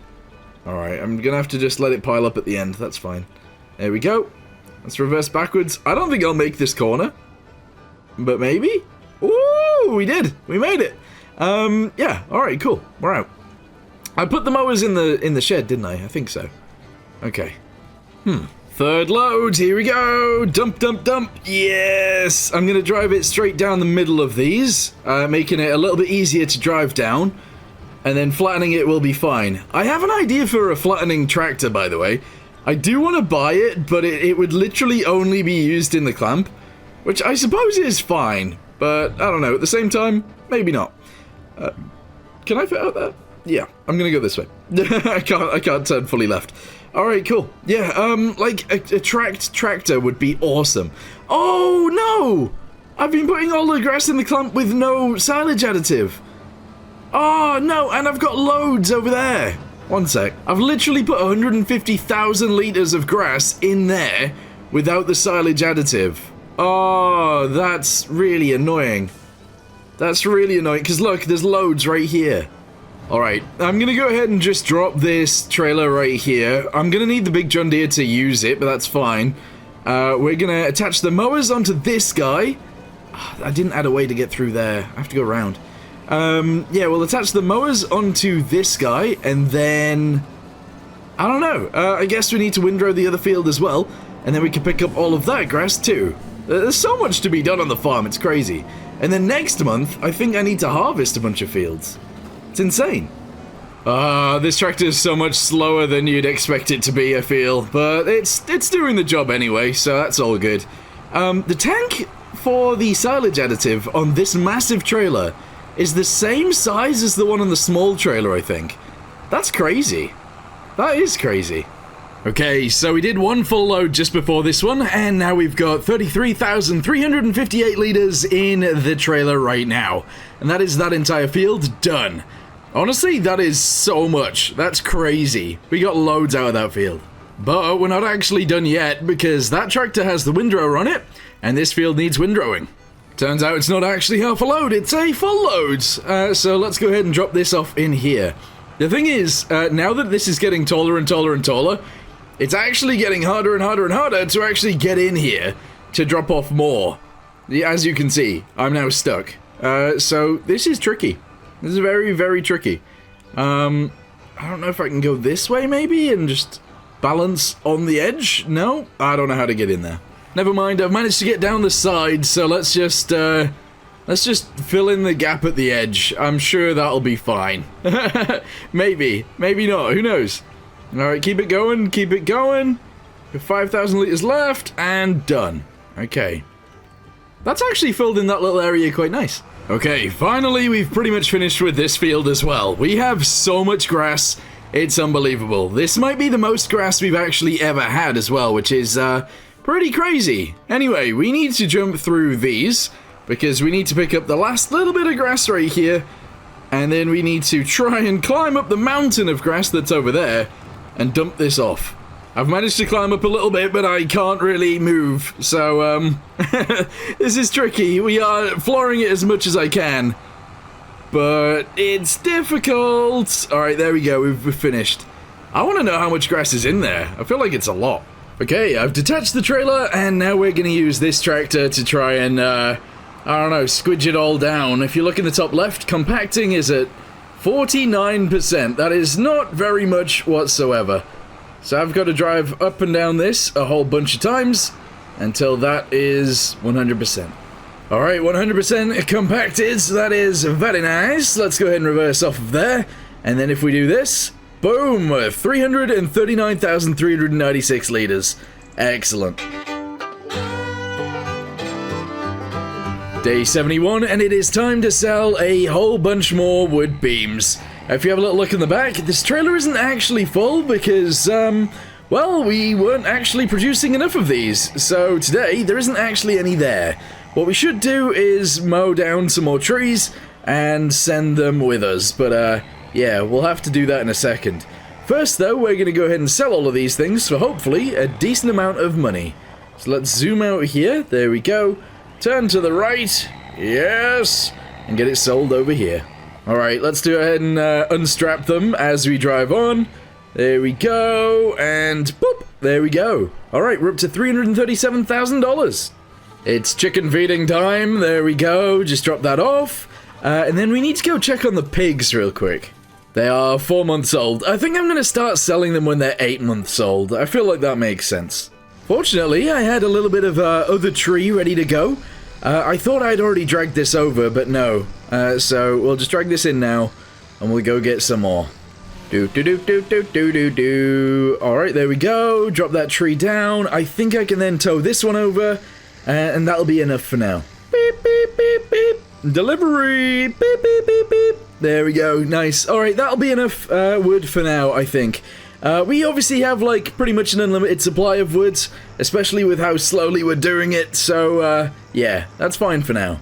Alright, I'm gonna have to just let it pile up at the end, that's fine. There we go. Let's reverse backwards. I don't think I'll make this corner. But maybe? Ooh, we did. We made it. Yeah, alright, cool. We're out. I put the mowers in the shed, didn't I? I think so. Okay. Third load, here we go. Dump, dump, dump. Yes! I'm going to drive it straight down the middle of these, making it a little bit easier to drive down. And then flattening it will be fine. I have an idea for a flattening tractor, by the way. I do want to buy it, but it would literally only be used in the clamp, which I suppose is fine, but I don't know, at the same time, maybe not. Can I fit out there? Yeah, I'm gonna go this way. I can't turn fully left. Alright, cool. Yeah, like, a tractor would be awesome. Oh, no! I've been putting all the grass in the clamp with no silage additive. Oh, no, and I've got loads over there. One sec. I've literally put 150,000 litres of grass in there without the silage additive. Oh, that's really annoying. That's really annoying, because look, there's loads right here. Alright, I'm going to go ahead and just drop this trailer right here. I'm going to need the big John Deere to use it, but that's fine. We're going to attach the mowers onto this guy. I didn't add a way to get through there. I have to go around. Yeah, we'll attach the mowers onto this guy, and then... I don't know. I guess we need to windrow the other field as well, and then we can pick up all of that grass too. There's so much to be done on the farm, it's crazy. And then next month, I think I need to harvest a bunch of fields. It's insane. This tractor is so much slower than you'd expect it to be, I feel. But it's doing the job anyway, so that's all good. The tank for the silage additive on this massive trailer is the same size as the one on the small trailer, I think. That's crazy. That is crazy. Okay, so we did one full load just before this one, and now we've got 33,358 liters in the trailer right now. And that is that entire field done. Honestly, that is so much. That's crazy. We got loads out of that field. But we're not actually done yet, because that tractor has the windrower on it, and this field needs windrowing. Turns out it's not actually half a load, it's a full load. So let's go ahead and drop this off in here. The thing is, now that this is getting taller and taller and taller, it's actually getting harder and harder and harder to actually get in here to drop off more. As you can see, I'm now stuck. So this is tricky. This is very, very tricky. I don't know if I can go this way maybe and just balance on the edge. No, I don't know how to get in there. Never mind, I've managed to get down the side, so let's just fill in the gap at the edge. I'm sure that'll be fine. Maybe, maybe not, who knows? Alright, keep it going, keep it going. 5,000 liters left, and done. Okay. That's actually filled in that little area quite nice. Okay, finally we've pretty much finished with this field as well. We have so much grass, it's unbelievable. This might be the most grass we've actually ever had as well, which is pretty crazy. Anyway, we need to jump through these, because we need to pick up the last little bit of grass right here, and then we need to try and climb up the mountain of grass that's over there, and dump this off. I've managed to climb up a little bit, but I can't really move, so, this is tricky. We are flooring it as much as I can, but it's difficult. Alright, there we go, we've finished. I want to know how much grass is in there. I feel like it's a lot. Okay, I've detached the trailer, and now we're going to use this tractor to try and, I don't know, squidge it all down. If you look in the top left, compacting is at 49%. That is not very much whatsoever. So I've got to drive up and down this a whole bunch of times until that is 100%. Alright, 100% compacted, so that is very nice. Let's go ahead and reverse off of there. And then if we do this, boom, 339,396 liters. Excellent. Day 71, and it is time to sell a whole bunch more wood beams. If you have a little look in the back, this trailer isn't actually full because, well, we weren't actually producing enough of these. So today, there isn't actually any there. What we should do is mow down some more trees and send them with us. But, yeah, we'll have to do that in a second. First, though, we're going to go ahead and sell all of these things for hopefully a decent amount of money. So let's zoom out here. There we go. Turn to the right, yes, and get it sold over here. Alright, let's go ahead and unstrap them as we drive on. There we go, and boop, there we go. Alright, we're up to $337,000. It's chicken feeding time, there we go, just drop that off. And then we need to go check on the pigs real quick. They are 4 months old. I think I'm going to start selling them when they're 8 months old. I feel like that makes sense. Fortunately, I had a little bit of other tree ready to go. I thought I'd already dragged this over, but no. So we'll just drag this in now, and we'll go get some more. Alright, there we go. Drop that tree down. I think I can then tow this one over, and that'll be enough for now. Beep, beep, beep, beep. Delivery. Beep, beep, beep, beep. There we go. Nice. Alright, that'll be enough wood for now, I think. We obviously have, like, pretty much an unlimited supply of woods, especially with how slowly we're doing it, so, yeah, that's fine for now.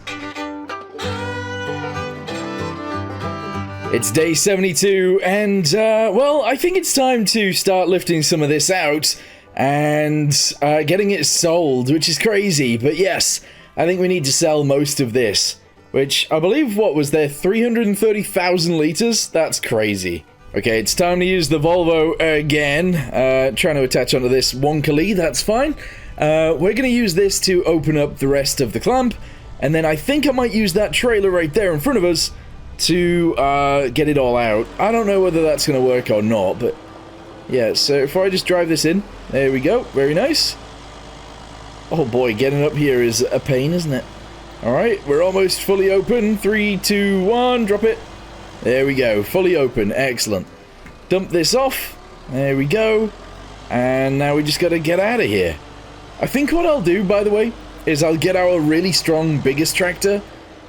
It's day 72, and, well, I think it's time to start lifting some of this out, and, getting it sold, which is crazy, but yes, I think we need to sell most of this, which, I believe, what was there, 330,000 liters? That's crazy. Okay, it's time to use the Volvo again. Trying to attach onto this wonkily, that's fine. We're going to use this to open up the rest of the clamp, and then I think I might use that trailer right there in front of us to get it all out. I don't know whether that's going to work or not, but yeah, so if I just drive this in, there we go, very nice. Oh boy, getting up here is a pain, isn't it? Alright, we're almost fully open. 3, 2, 1, drop it. There we go, fully open, excellent. Dump this off, there we go, and now we just gotta get out of here. I think what I'll do, by the way, is I'll get our really strong, biggest tractor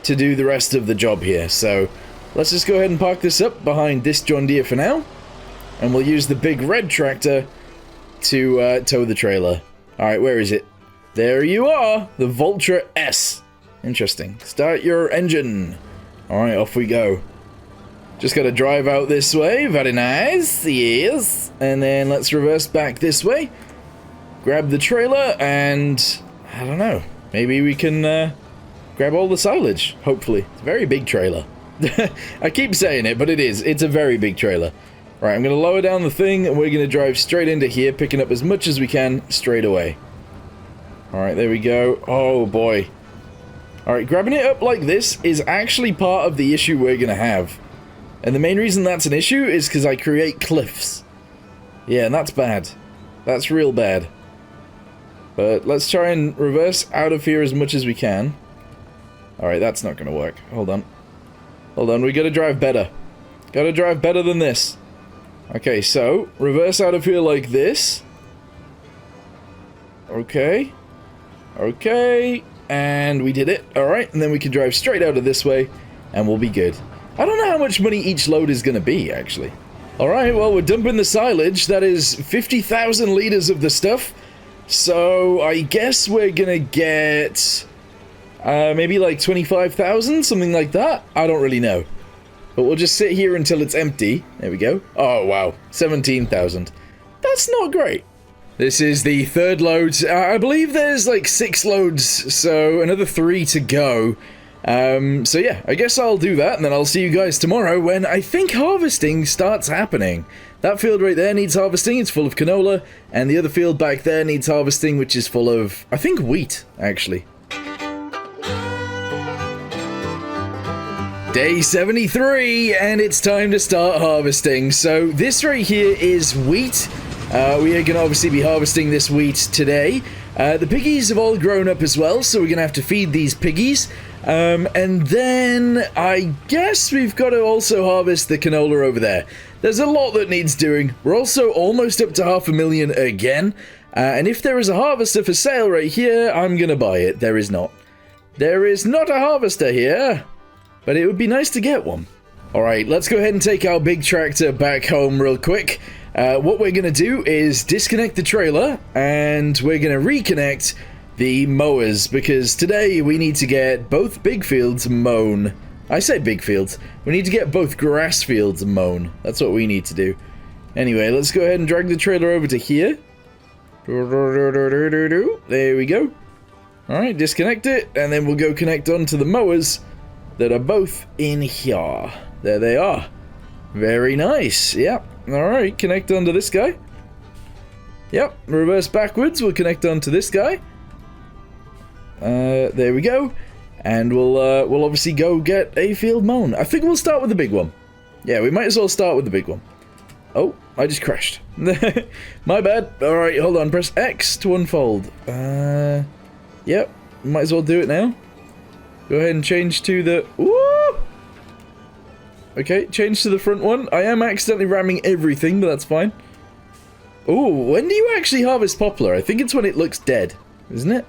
to do the rest of the job here. So, let's just go ahead and park this up behind this John Deere for now, and we'll use the big red tractor to tow the trailer. Alright, where is it? There you are! The Voltra S. Interesting. Start your engine. Alright, off we go. Just gotta drive out this way. Very nice. Yes. And then let's reverse back this way. Grab the trailer and... I don't know. Maybe we can grab all the silage. Hopefully. It's a very big trailer. I keep saying it, but it is. It's a very big trailer. Right, I'm gonna lower down the thing and we're gonna drive straight into here, picking up as much as we can straight away. Alright, there we go. Oh boy. Alright, grabbing it up like this is actually part of the issue we're gonna have. And the main reason that's an issue is because I create cliffs. Yeah, and that's bad. That's real bad. But let's try and reverse out of here as much as we can. Alright, that's not gonna work. Hold on. Hold on, we gotta drive better. Gotta drive better than this. Okay, so, reverse out of here like this. Okay. Okay. And we did it. Alright, and then we can drive straight out of this way, and we'll be good. I don't know how much money each load is gonna be, actually. Alright, well, we're dumping the silage. That is 50,000 liters of the stuff. So, I guess we're gonna get... maybe like 25,000, something like that? I don't really know. But we'll just sit here until it's empty. There we go. Oh, wow. 17,000. That's not great. This is the third load. I believe there's like 6 loads, so another 3 to go. So yeah, I guess I'll do that, and then I'll see you guys tomorrow when I think harvesting starts happening. That field right there needs harvesting, it's full of canola, and the other field back there needs harvesting, which is full of, I think, wheat, actually. Day 73, and it's time to start harvesting. So this right here is wheat. We are going to obviously be harvesting this wheat today. The piggies have all grown up as well, so we're going to have to feed these piggies. And then I guess we've got to also harvest the canola over there. There's a lot that needs doing. We're also almost up to 500,000 again. And if there is a harvester for sale right here, I'm going to buy it. There is not. There is not a harvester here. But it would be nice to get one. Alright, let's go ahead and take our big tractor back home real quick. What we're going to do is disconnect the trailer, and we're going to reconnect the mowers, because today we need to get both big fields mown. I say big fields. We need to get both grass fields mown. That's what we need to do. Anyway, let's go ahead and drag the trailer over to here. There we go. Alright, disconnect it, and then we'll go connect onto the mowers that are both in here. There they are. Very nice. Yep. Alright, connect onto this guy. Yep, reverse backwards, we'll connect onto this guy. There we go. And we'll obviously go get a field mown. I think we'll start with the big one. Yeah, we might as well start with the big one. Oh, I just crashed. My bad. Alright, hold on, press X to unfold. Yep, might as well do it now. Go ahead and change to the... Woo! Okay, change to the front one. I am accidentally ramming everything, but that's fine. Ooh, when do you actually harvest poplar? I think it's when it looks dead, isn't it?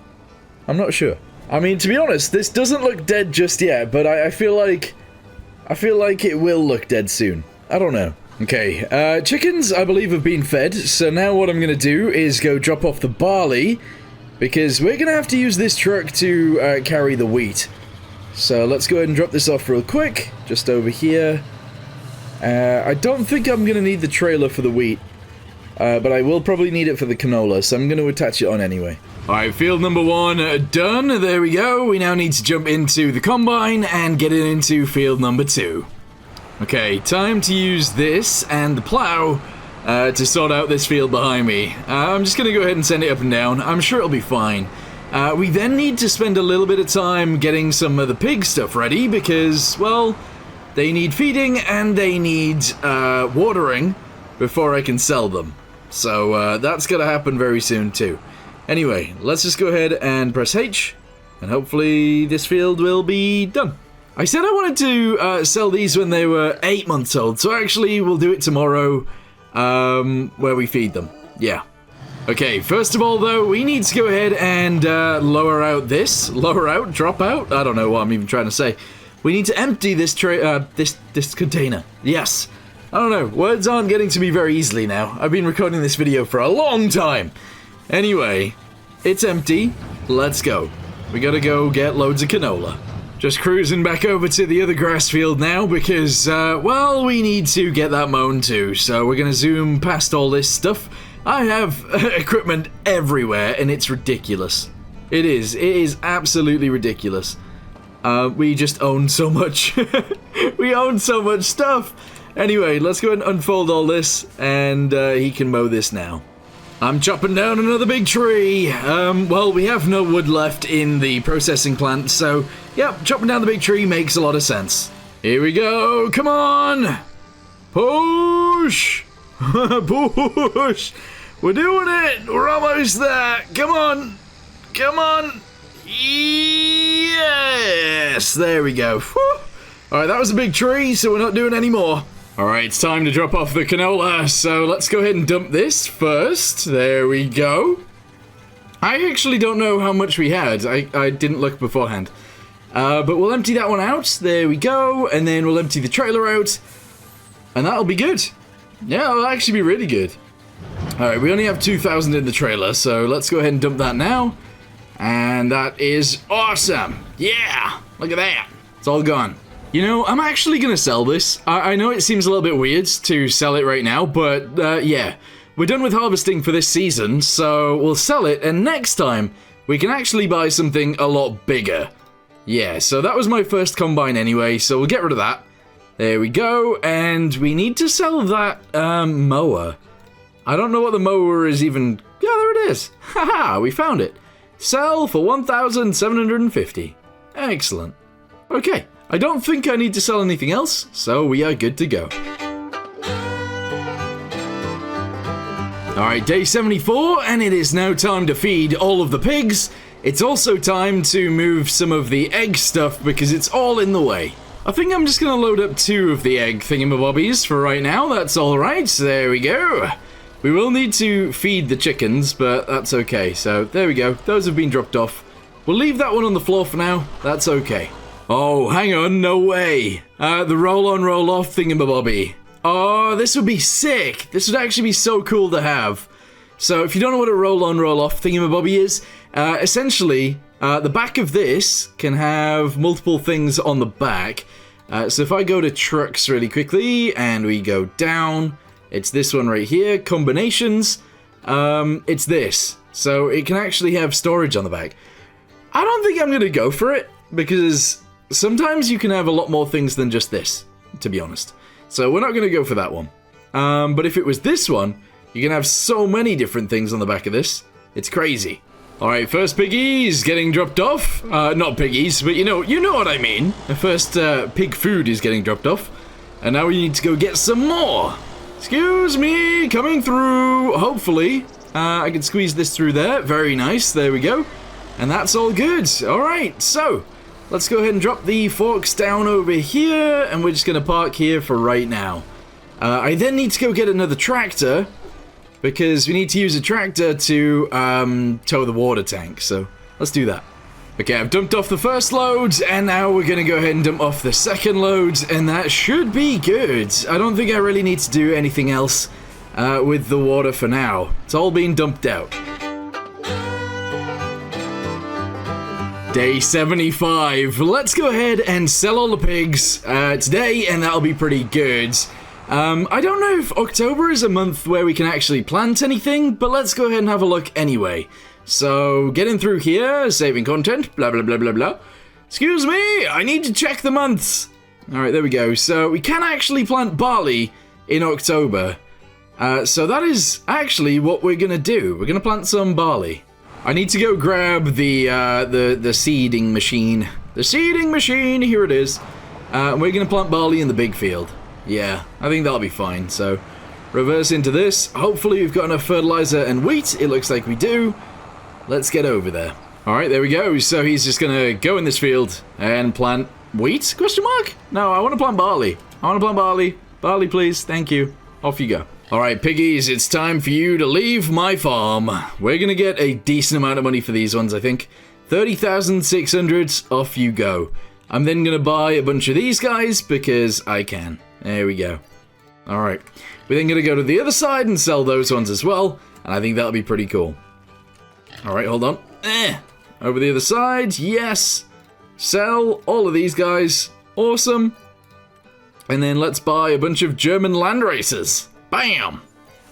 I'm not sure. I mean, to be honest, this doesn't look dead just yet, but I feel like it will look dead soon. I don't know. Okay, chickens, I believe, have been fed, so now what I'm gonna do is go drop off the barley, because we're gonna have to use this truck to carry the wheat. So let's go ahead and drop this off real quick, just over here. I don't think I'm going to need the trailer for the wheat, but I will probably need it for the canola, so I'm going to attach it on anyway. Alright, field number 1 done, there we go. We now need to jump into the combine and get it into field number 2. Okay, time to use this and the plow to sort out this field behind me. I'm just going to go ahead and send it up and down. I'm sure it'll be fine. We then need to spend a little bit of time getting some of the pig stuff ready because, well, they need feeding and they need watering before I can sell them. So that's going to happen very soon too. Anyway, let's just go ahead and press H and hopefully this field will be done. I said I wanted to sell these when they were 8 months old, so actually we'll do it tomorrow where we feed them. Yeah. Okay, first of all, though, we need to go ahead and drop out? I don't know what I'm even trying to say. We need to empty this this container. Yes. I don't know, words aren't getting to me very easily now. I've been recording this video for a long time. Anyway, it's empty. Let's go. We gotta go get loads of canola. Just cruising back over to the other grass field now because, well, we need to get that mown too. So we're gonna zoom past all this stuff. I have equipment everywhere and it's ridiculous. It is absolutely ridiculous. We just own so much. We own so much stuff. Anyway, let's go ahead and unfold all this and he can mow this now. I'm chopping down another big tree. Well, we have no wood left in the processing plant, so, yeah, chopping down the big tree makes a lot of sense. Here we go, come on! Push! Push! We're doing it! We're almost there! Come on! Come on! Yes! There we go. Alright, that was a big tree, so we're not doing any more. Alright, it's time to drop off the canola, so let's go ahead and dump this first. There we go. I actually don't know how much we had. I didn't look beforehand. But we'll empty that one out. There we go. And then we'll empty the trailer out. And that'll be good. Yeah, it'll actually be really good. Alright, we only have 2,000 in the trailer, so let's go ahead and dump that now. And that is awesome. Yeah, look at that. It's all gone. You know, I'm actually gonna sell this. I know it seems a little bit weird to sell it right now, but yeah. We're done with harvesting for this season, so we'll sell it, and next time, we can actually buy something a lot bigger. Yeah, so that was my first combine anyway, so we'll get rid of that. There we go, and we need to sell that, mower. I don't know what the mower is even... Yeah, there it is. Haha, we found it. Sell for 1,750. Excellent. Okay. I don't think I need to sell anything else, so we are good to go. Alright, day 74, and it is now time to feed all of the pigs. It's also time to move some of the egg stuff because it's all in the way. I think I'm just gonna load up 2 of the egg thingamabobbies for right now, that's alright, there we go. We will need to feed the chickens, but that's okay, so there we go, those have been dropped off. We'll leave that one on the floor for now, that's okay. Oh, hang on, no way. The roll-on, roll-off thingamabobby. Oh, this would be sick. This would actually be so cool to have. So, if you don't know what a roll-on, roll-off thingamabobby is, essentially, the back of this can have multiple things on the back. So if I go to trucks really quickly, and we go down, it's this one right here, combinations, it's this. So it can actually have storage on the back. I don't think I'm going to go for it, because sometimes you can have a lot more things than just this, to be honest. So we're not going to go for that one. But if it was this one, you can have so many different things on the back of this. It's crazy. Alright, first piggies getting dropped off. Not piggies, but you know what I mean. The first pig food is getting dropped off. And now we need to go get some more. Excuse me, coming through. Hopefully, I can squeeze this through there. Very nice, there we go. And that's all good. Alright, so let's go ahead and drop the forks down over here. And we're just going to park here for right now. I then need to go get another tractor, because we need to use a tractor to tow the water tank, so let's do that. Okay, I've dumped off the first load, and now we're going to go ahead and dump off the second load, and that should be good. I don't think I really need to do anything else with the water for now. It's all been dumped out. Day 75. Let's go ahead and sell all the pigs today, and that'll be pretty good. I don't know if October is a month where we can actually plant anything, but let's go ahead and have a look anyway. So, getting through here, saving content, blah blah blah blah blah. Excuse me, I need to check the months. Alright, there we go. So, we can actually plant barley in October. So that is actually what we're gonna do. We're gonna plant some barley. I need to go grab the seeding machine. The seeding machine, here it is. We're gonna plant barley in the big field. Yeah, I think that'll be fine. So, reverse into this. Hopefully we've got enough fertilizer and wheat. It looks like we do. Let's get over there. Alright, there we go. So he's just gonna go in this field and plant wheat? Question mark? No, I want to plant barley. I want to plant barley. Barley, please. Thank you. Off you go. Alright, piggies, it's time for you to leave my farm. We're gonna get a decent amount of money for these ones, I think. 30,600. Off you go. I'm then gonna buy a bunch of these guys because I can. There we go. Alright. We're then going to go to the other side and sell those ones as well. And I think that'll be pretty cool. Alright, hold on. Over the other side. Yes. Sell all of these guys. Awesome. And then let's buy a bunch of German land racers. Bam!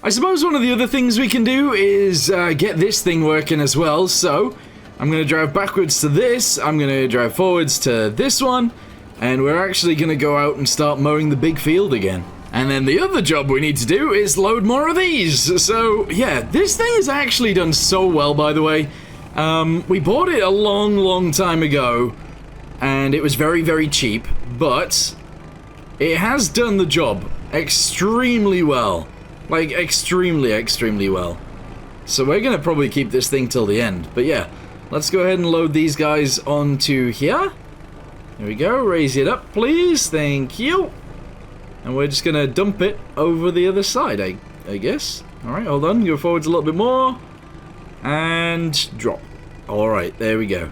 I suppose one of the other things we can do is get this thing working as well. So, I'm going to drive backwards to this. I'm going to drive forwards to this one. And we're actually going to go out and start mowing the big field again. And then the other job we need to do is load more of these. So, yeah, this thing is actually done so well, by the way. We bought it a long time ago. And it was very, very cheap. But it has done the job extremely well. Like, extremely well. So we're going to probably keep this thing till the end. But yeah, let's go ahead and load these guys onto here. There we go. Raise it up, please. Thank you. And we're just going to dump it over the other side, I guess. Alright, hold on. Go forwards a little bit more. And drop. Alright, there we go.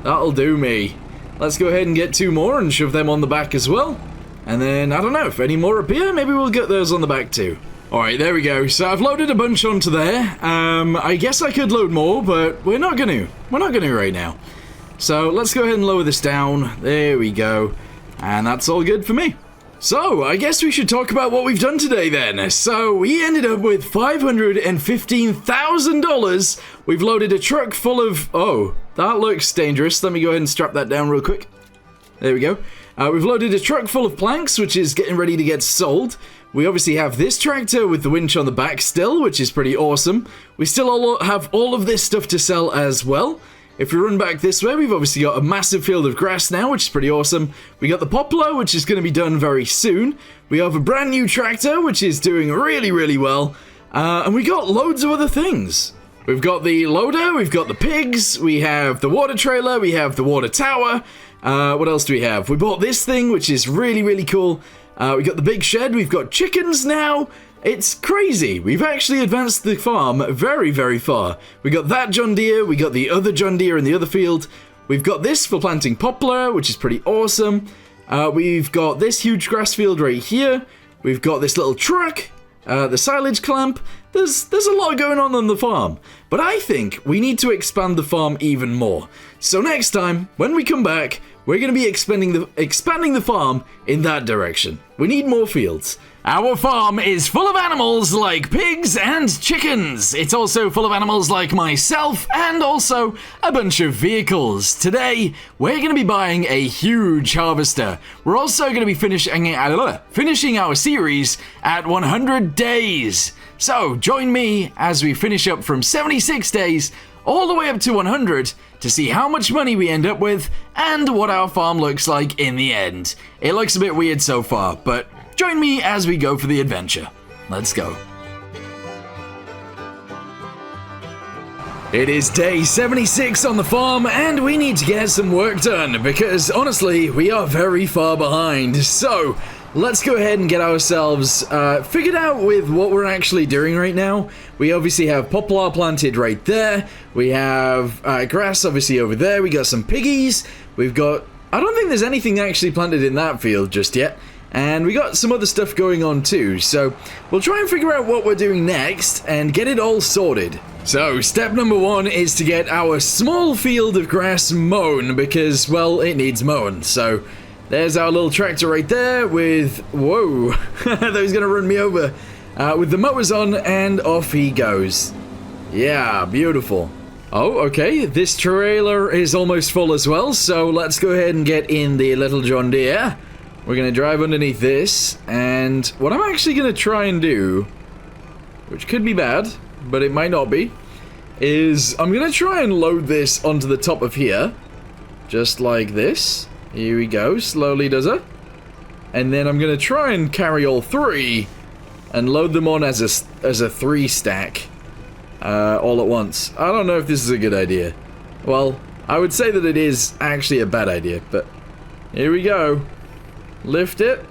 That'll do me. Let's go ahead and get 2 more and shove them on the back as well. And then, I don't know, if any more appear, maybe we'll get those on the back too. Alright, there we go. So I've loaded a bunch onto there. I guess I could load more, but we're not gonna. We're not gonna right now. So let's go ahead and lower this down. There we go. And that's all good for me. So, I guess we should talk about what we've done today then. So, we ended up with $515,000. We've loaded a truck full of... Oh, that looks dangerous. Let me go ahead and strap that down real quick. There we go. We've loaded a truck full of planks, which is getting ready to get sold. We obviously have this tractor with the winch on the back still, which is pretty awesome. We still have all of this stuff to sell as well. If we run back this way, we've obviously got a massive field of grass now, which is pretty awesome. We got the poplar, which is going to be done very soon. We have a brand new tractor, which is doing really well. And we got loads of other things. We've got the loader, we've got the pigs, we have the water trailer, we have the water tower. What else do we have? We bought this thing, which is really cool. We got the big shed, we've got chickens now. It's crazy. We've actually advanced the farm very far. We got that John Deere, we got the other John Deere in the other field. We've got this for planting poplar, which is pretty awesome. We've got this huge grass field right here. We've got this little truck, the silage clamp. There's a lot going on the farm. But I think we need to expand the farm even more. So next time, when we come back, we're going to be expanding the farm in that direction. We need more fields. Our farm is full of animals like pigs and chickens. It's also full of animals like myself and also a bunch of vehicles. Today, we're going to be buying a huge harvester. We're also going to be finishing our series at 100 days. So join me as we finish up from 76 days all the way up to 100 to see how much money we end up with and what our farm looks like in the end. It looks a bit weird so far, but join me as we go for the adventure. Let's go. It is day 76 on the farm and we need to get some work done because honestly, we are very far behind. So, let's go ahead and get ourselves figured out with what we're actually doing right now. We obviously have poplar planted right there. We have grass obviously over there. We got some piggies. We've got... I don't think there's anything actually planted in that field just yet. And we got some other stuff going on too. So we'll try and figure out what we're doing next and get it all sorted. So step number 1 is to get our small field of grass mown because, well, it needs mowing. So... there's our little tractor right there with... whoa, that was going to run me over. With the mowers on, and off he goes. Yeah, beautiful. Oh, okay, this trailer is almost full as well, so let's go ahead and get in the little John Deere. We're going to drive underneath this, and what I'm actually going to try and do, which could be bad, but it might not be, is I'm going to try and load this onto the top of here, just like this. Here we go, slowly does it. And then I'm going to try and carry all 3 and load them on as a 3 stack all at once. I don't know if this is a good idea. Well, I would say that it is actually a bad idea, but here we go. Lift it,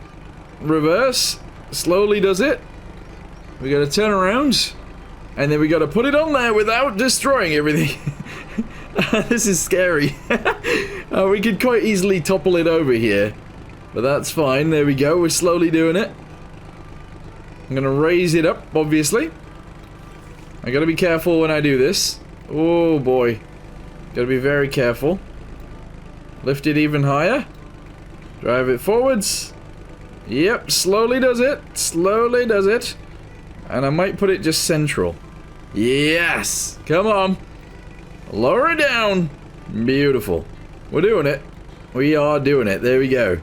reverse, slowly does it. We got to turn around, and then we got to put it on there without destroying everything. This is scary. We could quite easily topple it over here, but that's fine. There we go. We're slowly doing it. I'm gonna raise it up, obviously. I gotta be careful when I do this. Oh boy. Gotta be very careful. Lift it even higher. Drive it forwards. Yep, slowly does it. Slowly does it. And I might put it just central. Yes! Come on. Lower it down. Beautiful. We're doing it. We are doing it. There we go.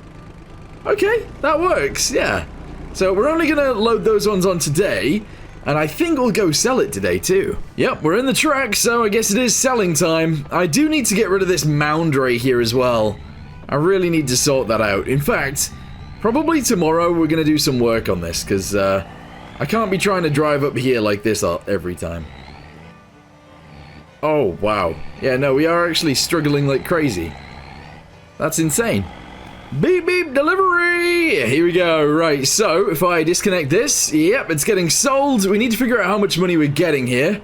Okay, that works, yeah. So we're only gonna load those ones on today, and I think we'll go sell it today too. Yep, we're in the track, so I guess it is selling time. I do need to get rid of this mound right here as well. I really need to sort that out. In fact, probably tomorrow we're gonna do some work on this, because I can't be trying to drive up here like this every time. Oh, wow. Yeah, no, we are actually struggling like crazy. That's insane. Beep beep delivery! Here we go. Right, so if I disconnect this, yep, it's getting sold. We need to figure out how much money we're getting here.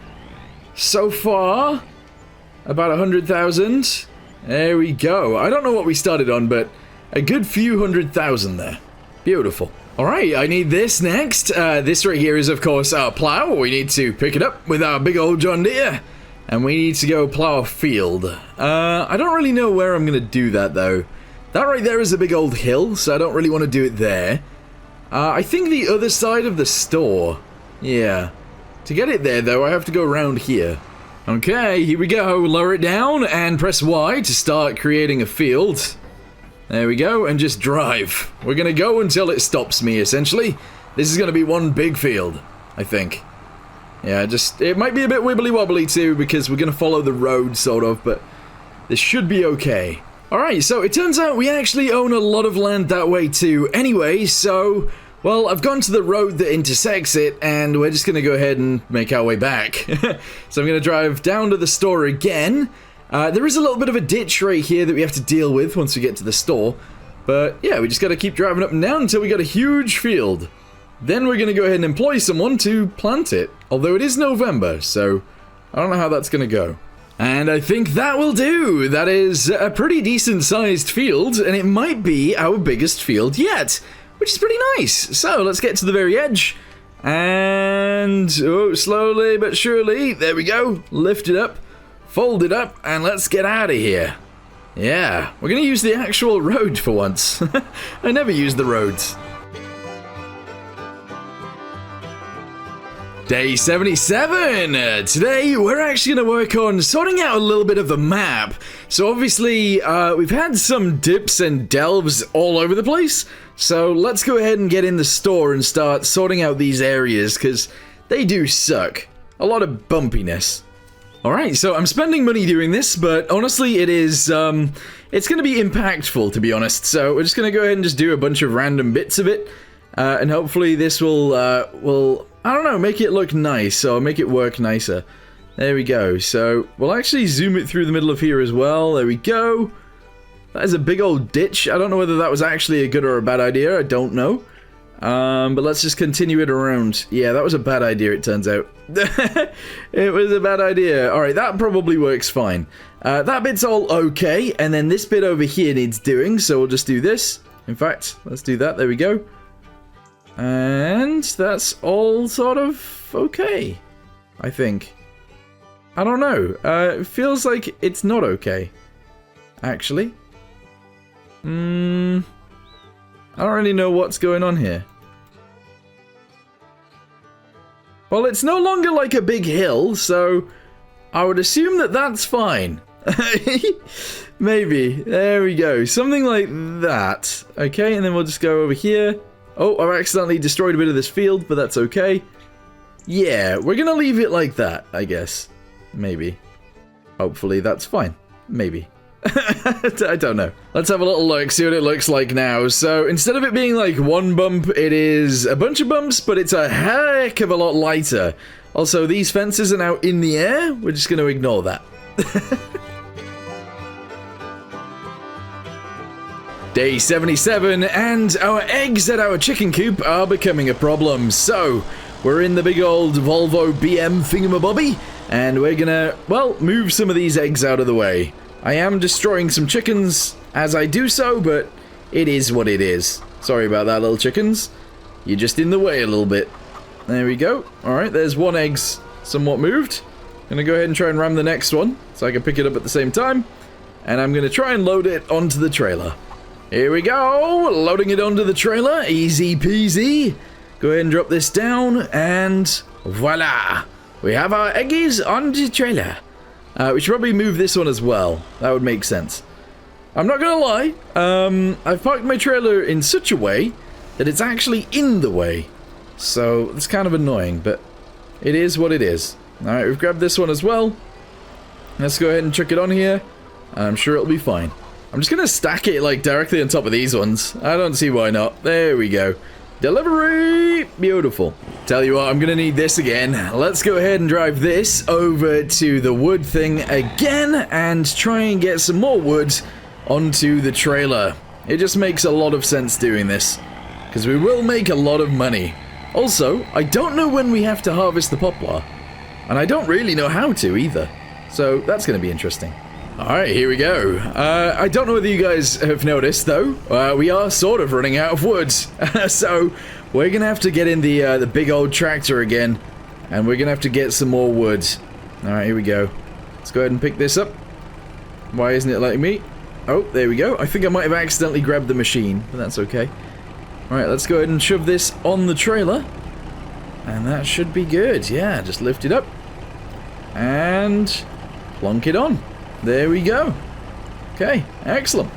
So far, about 100,000. There we go. I don't know what we started on, but a good few 100,000 there. Beautiful. Alright, I need this next. This right here is, of course, our plow. We need to pick it up with our big old John Deere. And we need to go plow a field. I don't really know where I'm going to do that, though. That right there is a big old hill, so I don't really want to do it there. I think the other side of the store. Yeah. To get it there, though, I have to go around here. Okay, here we go. Lower it down and press Y to start creating a field. There we go, and just drive. We're going to go until it stops me, essentially. This is going to be one big field, I think. Yeah, it might be a bit wibbly-wobbly too, because we're going to follow the road, sort of, but this should be okay. Alright, so it turns out we actually own a lot of land that way too. Anyway, so, well, I've gone to the road that intersects it, and we're just going to go ahead and make our way back. So I'm going to drive down to the store again. There is a little bit of a ditch right here that we have to deal with once we get to the store. But, yeah, we just got to keep driving up and down until we got a huge field. Then we're going to go ahead and employ someone to plant it. Although it is November, so I don't know how that's going to go. And I think that will do. That is a pretty decent sized field, and it might be our biggest field yet, which is pretty nice. So let's get to the very edge. And, oh, slowly but surely, there we go. Lift it up, fold it up, and let's get out of here. Yeah, we're going to use the actual road for once. I never use the roads. Day 77! Today, we're actually going to work on sorting out a little bit of the map. So obviously, we've had some dips and delves all over the place. So let's go ahead and get in the store and start sorting out these areas, because they do suck. A lot of bumpiness. Alright, so I'm spending money doing this, but honestly, it's going to be impactful, to be honest. So we're just going to go ahead and just do a bunch of random bits of it. And hopefully this will, I don't know, make it look nice, or make it work nicer. There we go. So, we'll actually zoom it through the middle of here as well. There we go. That is a big old ditch. I don't know whether that was actually a good or a bad idea. I don't know. But let's just continue it around. Yeah, that was a bad idea, it turns out. It was a bad idea. Alright, that probably works fine. That bit's all okay, and then this bit over here needs doing, so we'll just do this. In fact, let's do that. There we go. And that's all sort of okay, I think. I don't know. It feels like it's not okay, actually. I don't really know what's going on here. Well, it's no longer like a big hill, so I would assume that that's fine. Maybe. There we go. Something like that. Okay, and then we'll just go over here. Oh, I've accidentally destroyed a bit of this field, but that's okay. Yeah, we're gonna leave it like that, I guess. Maybe. Hopefully that's fine. Maybe. I don't know. Let's have a little look, see what it looks like now. So, instead of it being like one bump, it is a bunch of bumps, but it's a heck of a lot lighter. Also, these fences are now in the air. We're just gonna ignore that. Day 77, and our eggs at our chicken coop are becoming a problem. So, we're in the big old Volvo BM thingamabobby, and we're gonna, well, move some of these eggs out of the way. I am destroying some chickens as I do so, but it is what it is. Sorry about that, little chickens. You're just in the way a little bit. There we go. Alright, there's one egg's somewhat moved. Gonna go ahead and try and ram the next one, so I can pick it up at the same time. And I'm gonna try and load it onto the trailer. Here we go! Loading it onto the trailer. Easy peasy. Go ahead and drop this down, and voila! We have our eggies on the trailer. We should probably move this one as well. That would make sense. I'm not gonna lie, I've parked my trailer in such a way that it's actually in the way. So, it's kind of annoying, but it is what it is. Alright, we've grabbed this one as well. Let's go ahead and chuck it on here. I'm sure it'll be fine. I'm just gonna stack it, like, directly on top of these ones. I don't see why not. There we go. Delivery! Beautiful. Tell you what, I'm gonna need this again. Let's go ahead and drive this over to the wood thing again and try and get some more wood onto the trailer. It just makes a lot of sense doing this, because we will make a lot of money. Also, I don't know when we have to harvest the poplar, and I don't really know how to either, so that's going to be interesting. Alright, here we go. I don't know whether you guys have noticed, though, we are sort of running out of wood, so we're going to have to get in the big old tractor again, and we're going to have to get some more wood. Alright, here we go. Let's go ahead and pick this up. Why isn't it letting me? Oh, there we go. I think I might have accidentally grabbed the machine, but that's okay. Alright, let's go ahead and shove this on the trailer. And that should be good. Yeah, just lift it up. And plonk it on. There we go. Okay, excellent.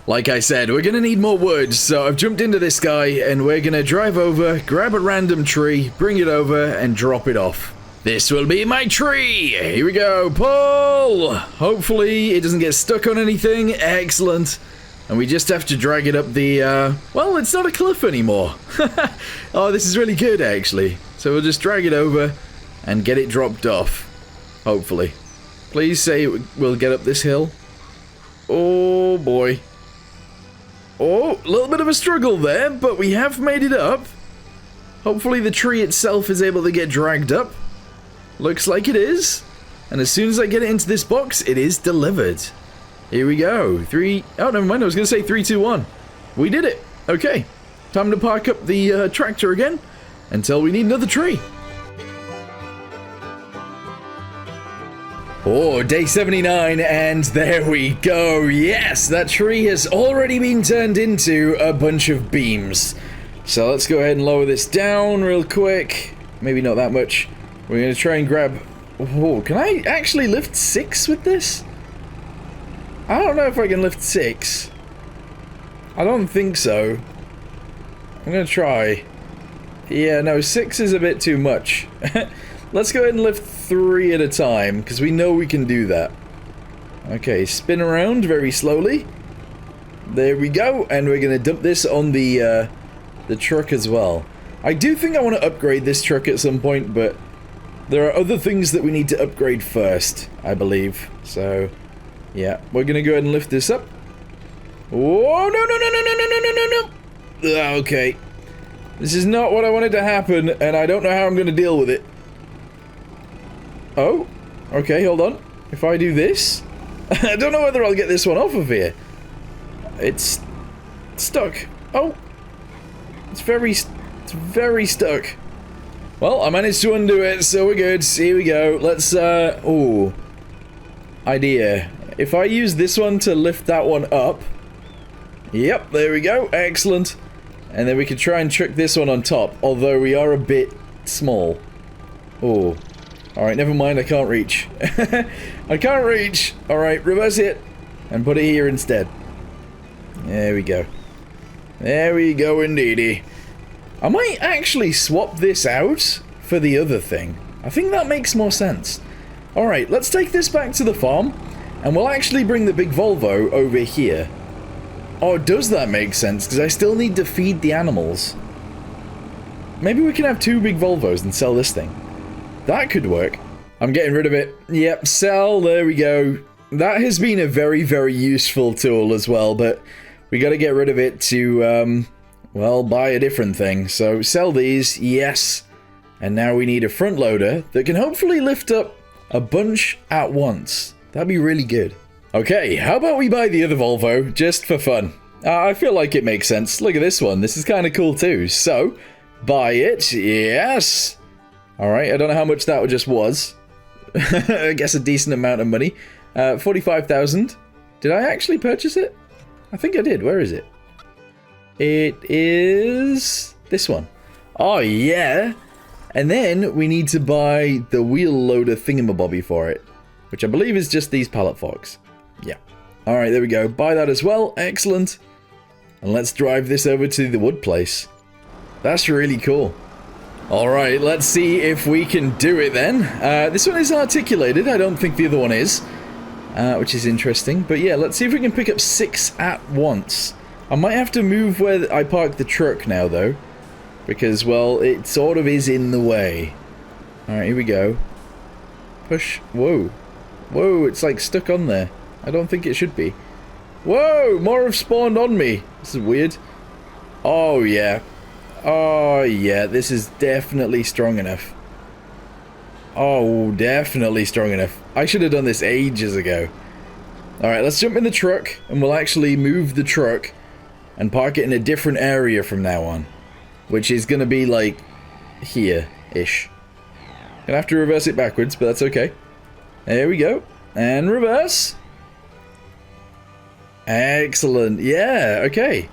Like I said, we're going to need more wood, so I've jumped into this guy, and we're going to drive over, grab a random tree, bring it over, and drop it off. This will be my tree! Here we go, pull! Hopefully it doesn't get stuck on anything. Excellent. And we just have to drag it up the, well, it's not a cliff anymore. Oh, this is really good, actually. So we'll just drag it over and get it dropped off. Hopefully. Please say we'll get up this hill. Oh, boy. Oh, a little bit of a struggle there, but we have made it up. Hopefully the tree itself is able to get dragged up. Looks like it is. And as soon as I get it into this box, it is delivered. Here we go. Oh, never mind. I was going to say 3, 2, 1. We did it. Okay. Time to park up the tractor again until we need another tree. Oh, day 79, and there we go. Yes, that tree has already been turned into a bunch of beams. So let's go ahead and lower this down real quick. Maybe not that much. We're going to try and grab... Oh, can I actually lift 6 with this? I don't know if I can lift 6. I don't think so. I'm going to try. Yeah, no, 6 is a bit too much. Let's go ahead and lift 3 at a time, because we know we can do that. Okay, spin around very slowly. There we go, and we're going to dump this on the truck as well. I do think I want to upgrade this truck at some point, but there are other things that we need to upgrade first, I believe. So, yeah, we're going to go ahead and lift this up. Oh, no. Okay. This is not what I wanted to happen, and I don't know how I'm going to deal with it. Oh, okay, hold on. If I do this, I don't know whether I'll get this one off of here. It's stuck. Oh, it's very stuck. Well, I managed to undo it, so we're good. Here we go. Let's, oh. Idea. If I use this one to lift that one up. Yep, there we go. Excellent. And then we can try and trick this one on top, although we are a bit small. Oh. Alright, never mind, I can't reach. I can't reach! Alright, reverse it, and put it here instead. There we go. There we go, indeedy. I might actually swap this out for the other thing. I think that makes more sense. Alright, let's take this back to the farm, and we'll actually bring the big Volvo over here. Oh, does that make sense? Because I still need to feed the animals. Maybe we can have 2 big Volvos and sell this thing. That could work. I'm getting rid of it. Yep, sell, there we go. That has been a very, very useful tool as well, but we gotta get rid of it to, well, buy a different thing. So, sell these, yes. And now we need a front loader that can hopefully lift up a bunch at once. That'd be really good. Okay, how about we buy the other Volvo, just for fun? I feel like it makes sense. Look at this one, this is kind of cool too. So, buy it, yes. Alright, I don't know how much that just was. I guess a decent amount of money. 45,000. Did I actually purchase it? I think I did. Where is it? It is this one. Oh, yeah. And then we need to buy the wheel loader thingamabobby for it, which I believe is just these pallet forks. Yeah. Alright, there we go. Buy that as well. Excellent. And let's drive this over to the wood place. That's really cool. Alright, let's see if we can do it then. This one is articulated. I don't think the other one is. Which is interesting. But yeah, let's see if we can pick up 6 at once. I might have to move where I park the truck now, though. Because, well, it sort of is in the way. Alright, here we go. Push. Whoa. Whoa, it's like stuck on there. I don't think it should be. Whoa, more have spawned on me. This is weird. Oh, yeah. Oh, yeah, this is definitely strong enough. Oh, definitely strong enough. I should have done this ages ago. Alright, let's jump in the truck, and we'll actually move the truck and park it in a different area from now on. Which is going to be, like, here-ish. Gonna have to reverse it backwards, but that's okay. There we go. And reverse. Excellent. Yeah, okay.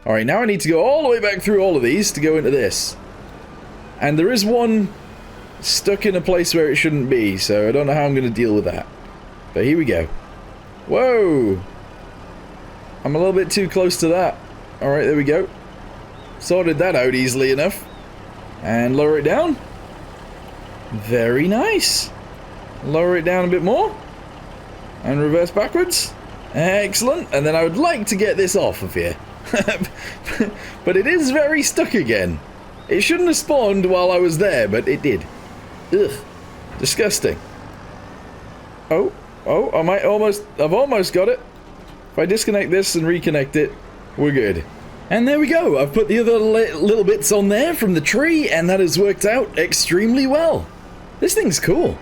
Alright, now I need to go all the way back through all of these to go into this. And there is one stuck in a place where it shouldn't be, so I don't know how I'm going to deal with that. But here we go. Whoa! I'm a little bit too close to that. Alright, there we go. Sorted that out easily enough. And lower it down. Very nice. Lower it down a bit more. And reverse backwards. Excellent. And then I would like to get this off of here. But it is very stuck again. It shouldn't have spawned while I was there, but it did. Ugh. Disgusting. Oh, I've almost got it. If I disconnect this and reconnect it, we're good. And there we go. I've put the other little bits on there from the tree, and that has worked out extremely well. This thing's cool.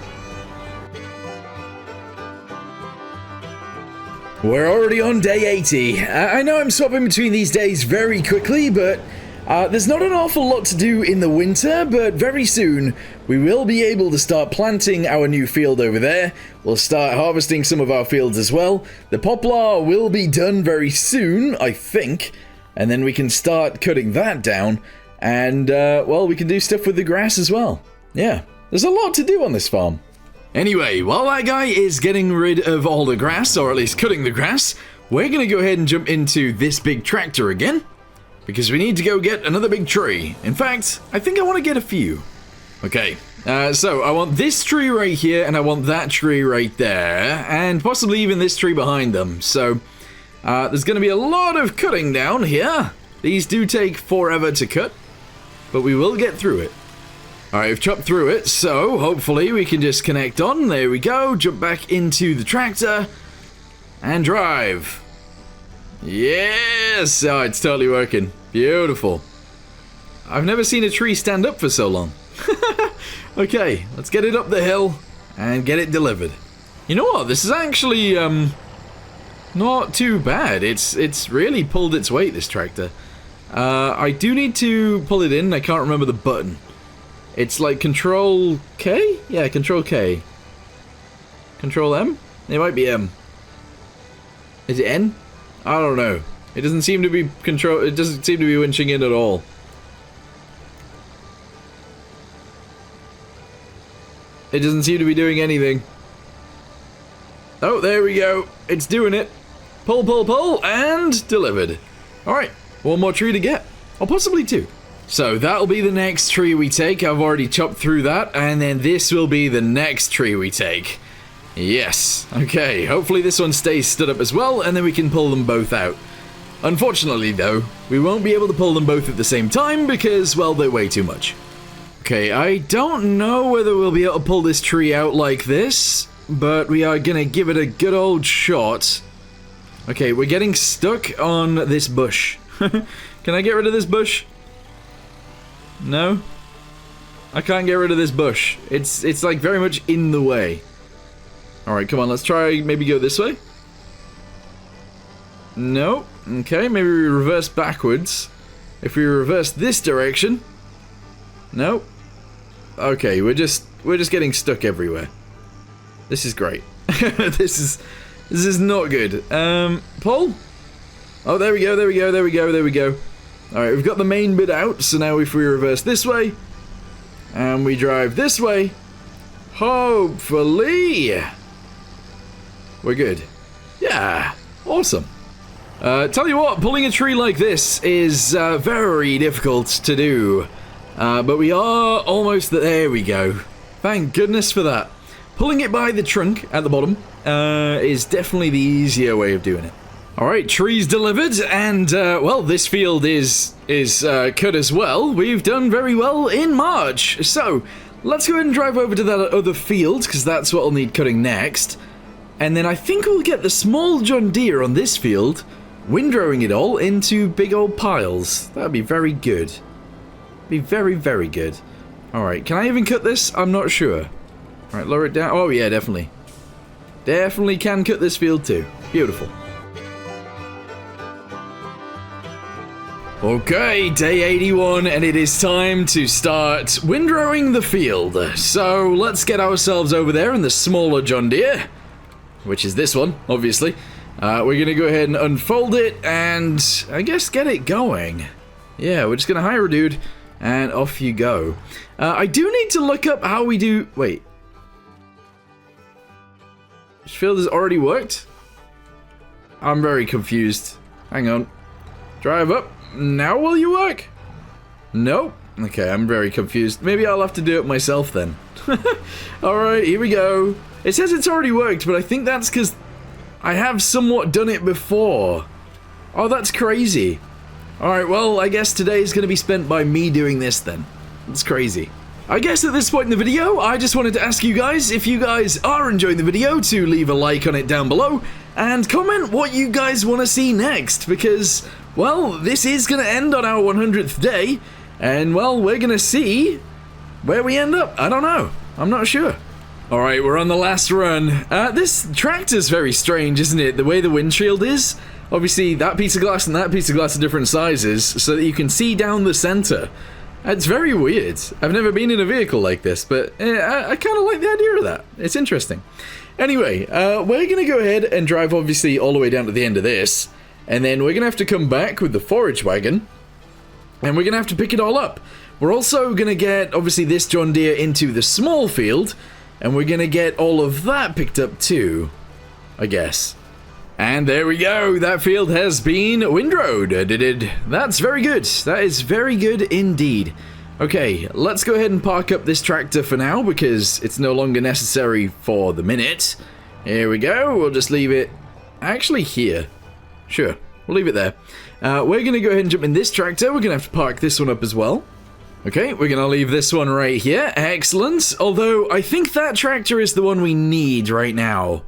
We're already on day 80. I know I'm swapping between these days very quickly, but there's not an awful lot to do in the winter, but very soon we will be able to start planting our new field over there. We'll start harvesting some of our fields as well. The poplar will be done very soon, I think, and then we can start cutting that down, and, well, we can do stuff with the grass as well. Yeah, there's a lot to do on this farm. Anyway, while that guy is getting rid of all the grass, or at least cutting the grass, we're going to go ahead and jump into this big tractor again, because we need to go get another big tree. In fact, I think I want to get a few. Okay, so I want this tree right here, and I want that tree right there, and possibly even this tree behind them. So, there's going to be a lot of cutting down here. These do take forever to cut, but we will get through it. Alright, we've chopped through it, so hopefully we can just connect on. There we go, jump back into the tractor, and drive. Yes! Oh, it's totally working. Beautiful. I've never seen a tree stand up for so long. Okay, let's get it up the hill, and get it delivered. You know what, this is actually, not too bad. It's really pulled its weight, this tractor. I do need to pull it in, I can't remember the button. It's like Control K? Yeah, Control K. Control M? It might be M. Is it N? I don't know. It doesn't seem to be it doesn't seem to be winching in at all. It doesn't seem to be doing anything. Oh, there we go. It's doing it. Pull, pull, pull, and delivered. Alright, one more tree to get. Or possibly two. So that'll be the next tree we take. I've already chopped through that, and then this will be the next tree we take. Yes. Okay, hopefully this one stays stood up as well, and then we can pull them both out. Unfortunately, though, we won't be able to pull them both at the same time because, well, they weigh too much. Okay, I don't know whether we'll be able to pull this tree out like this, but we are gonna give it a good old shot. Okay, we're getting stuck on this bush. Can I get rid of this bush? No? I can't get rid of this bush. It's like very much in the way. Alright, come on, let's try maybe go this way. No. Okay, maybe we reverse backwards. If we reverse this direction. No. Okay, we're just getting stuck everywhere. This is great. This is not good. Pull? Oh, there we go, there we go, there we go, there we go. Alright, we've got the main bit out, so now if we reverse this way, and we drive this way, hopefully, we're good. Yeah, awesome. Tell you what, pulling a tree like this is very difficult to do. But we are almost there we go. Thank goodness for that. Pulling it by the trunk at the bottom is definitely the easier way of doing it. Alright, trees delivered, and well, this field is cut as well. We've done very well in March. So, let's go ahead and drive over to that other field, because that's what we'll need cutting next. And then I think we'll get the small John Deere on this field, windrowing it all into big old piles. That'd be very good. Be very, very good. Alright, can I even cut this? I'm not sure. Alright, lower it down. Oh yeah, definitely. Definitely can cut this field too. Beautiful. Okay, day 81, and it is time to start windrowing the field. So, let's get ourselves over there in the smaller John Deere, which is this one, obviously. We're gonna go ahead and unfold it, and I guess get it going. Yeah, we're just gonna hire a dude, and off you go. I do need to look up how we do... Wait. This field has already worked? I'm very confused. Hang on. Drive up. Now will you work? Nope. Okay, I'm very confused. Maybe I'll have to do it myself then. Alright, here we go. It says it's already worked, but I think that's because I have somewhat done it before. Oh, that's crazy. Alright, well, I guess today is going to be spent by me doing this then. It's crazy. I guess at this point in the video, I just wanted to ask you guys, if you guys are enjoying the video, to leave a like on it down below, and comment what you guys want to see next, because, well, this is going to end on our 100th day, and, well, we're going to see where we end up. I don't know. I'm not sure. Alright, we're on the last run. This tractor's very strange, isn't it? The way the windshield is. Obviously, that piece of glass and that piece of glass are different sizes, so that you can see down the center. It's very weird. I've never been in a vehicle like this, but I kind of like the idea of that. It's interesting. Anyway, we're going to go ahead and drive, obviously, all the way down to the end of this, and then we're going to have to come back with the forage wagon, and we're going to have to pick it all up. We're also going to get, obviously, this John Deere into the small field, and we're going to get all of that picked up too, I guess. And there we go, that field has been windrowed. That's very good. That is very good indeed. Okay, let's go ahead and park up this tractor for now, because it's no longer necessary for the minute. Here we go, we'll just leave it actually here. Sure, we'll leave it there. We're going to go ahead and jump in this tractor. We're going to have to park this one up as well. Okay, we're going to leave this one right here. Excellent. Although, I think that tractor is the one we need right now.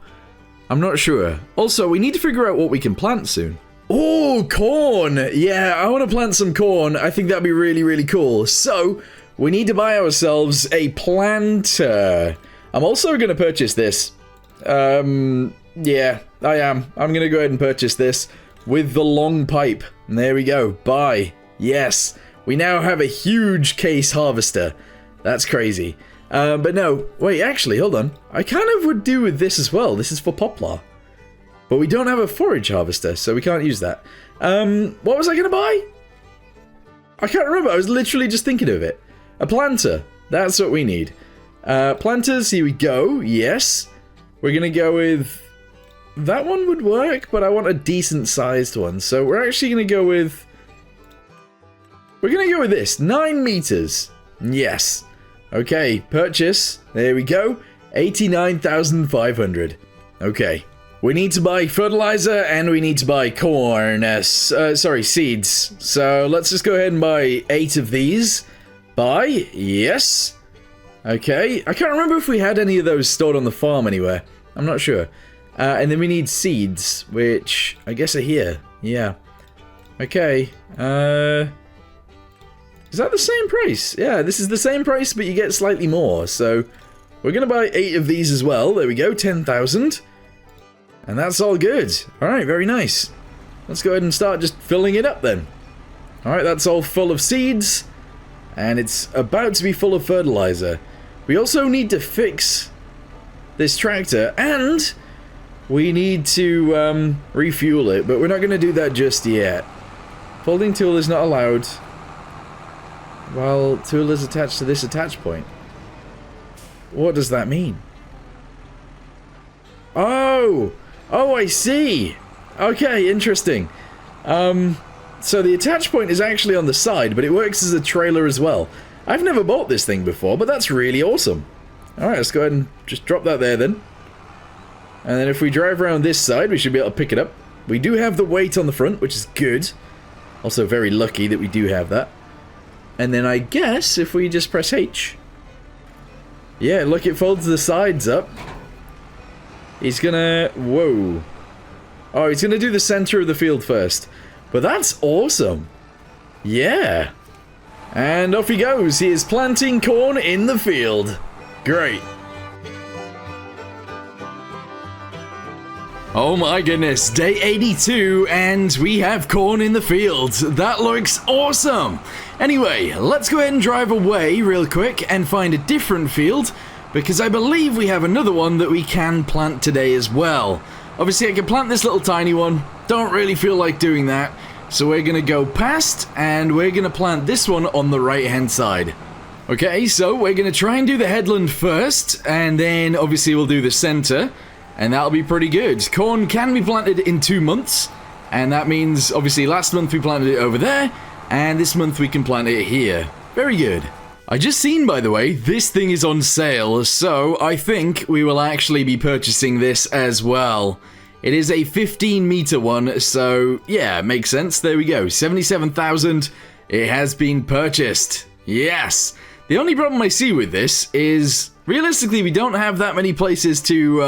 I'm not sure. Also, we need to figure out what we can plant soon. Oh, corn! Yeah, I want to plant some corn. I think that'd be really, really cool. So, we need to buy ourselves a planter. I'm also going to purchase this. Yeah, I am. I'm going to go ahead and purchase this with the long pipe. And there we go. Buy. Yes. We now have a huge case harvester. That's crazy. But no, wait, actually, hold on. I kind of would do with this as well. This is for poplar. But we don't have a forage harvester, so we can't use that. What was I going to buy? I can't remember. I was literally just thinking of it. A planter. That's what we need. Planters, here we go. Yes. We're going to go with... That one would work, but I want a decent sized one. So we're actually going to go with... We're going to go with this. 9 meters. Yes. Okay, purchase. There we go. 89,500. Okay. We need to buy fertilizer and we need to buy corn. Sorry, seeds. So let's just go ahead and buy 8 of these. Buy. Yes. Okay. I can't remember if we had any of those stored on the farm anywhere. I'm not sure. And then we need seeds, which I guess are here. Yeah. Okay. Is that the same price? Yeah, this is the same price, but you get slightly more. So we're going to buy 8 of these as well. There we go, 10,000. And that's all good. All right, very nice. Let's go ahead and start just filling it up then. All right, that's all full of seeds. and it's about to be full of fertilizer. We also need to fix this tractor, and we need to refuel it, but we're not going to do that just yet. Folding tool is not allowed while tool is attached to this attach point. What does that mean? Oh, I see. Okay, interesting. So the attach point is actually on the side, but it works as a trailer as well. I've never bought this thing before, but that's really awesome. Alright, let's go ahead and just drop that there then. And then if we drive around this side, we should be able to pick it up. We do have the weight on the front, which is good. Also very lucky that we do have that. And then I guess if we just press H. Yeah, look, it folds the sides up. He's gonna... Whoa. Oh, he's gonna do the center of the field first. But that's awesome. Yeah. And off he goes. He is planting corn in the field. Great. Oh my goodness, day 82, and we have corn in the fields. That looks awesome. Anyway, let's go ahead and drive away real quick and find a different field, because I believe we have another one that we can plant today as well. Obviously, I can plant this little tiny one. Don't really feel like doing that. So we're going to go past, and we're going to plant this one on the right-hand side. Okay, so we're going to try and do the headland first, and then obviously we'll do the center. And that'll be pretty good. Corn can be planted in 2 months, and that means, obviously, last month we planted it over there, and this month we can plant it here. Very good. I just seen, by the way, this thing is on sale, so I think we will actually be purchasing this as well. It is a 15-meter one, so yeah, makes sense. There we go, 77,000. It has been purchased. Yes. The only problem I see with this is, realistically, we don't have that many places to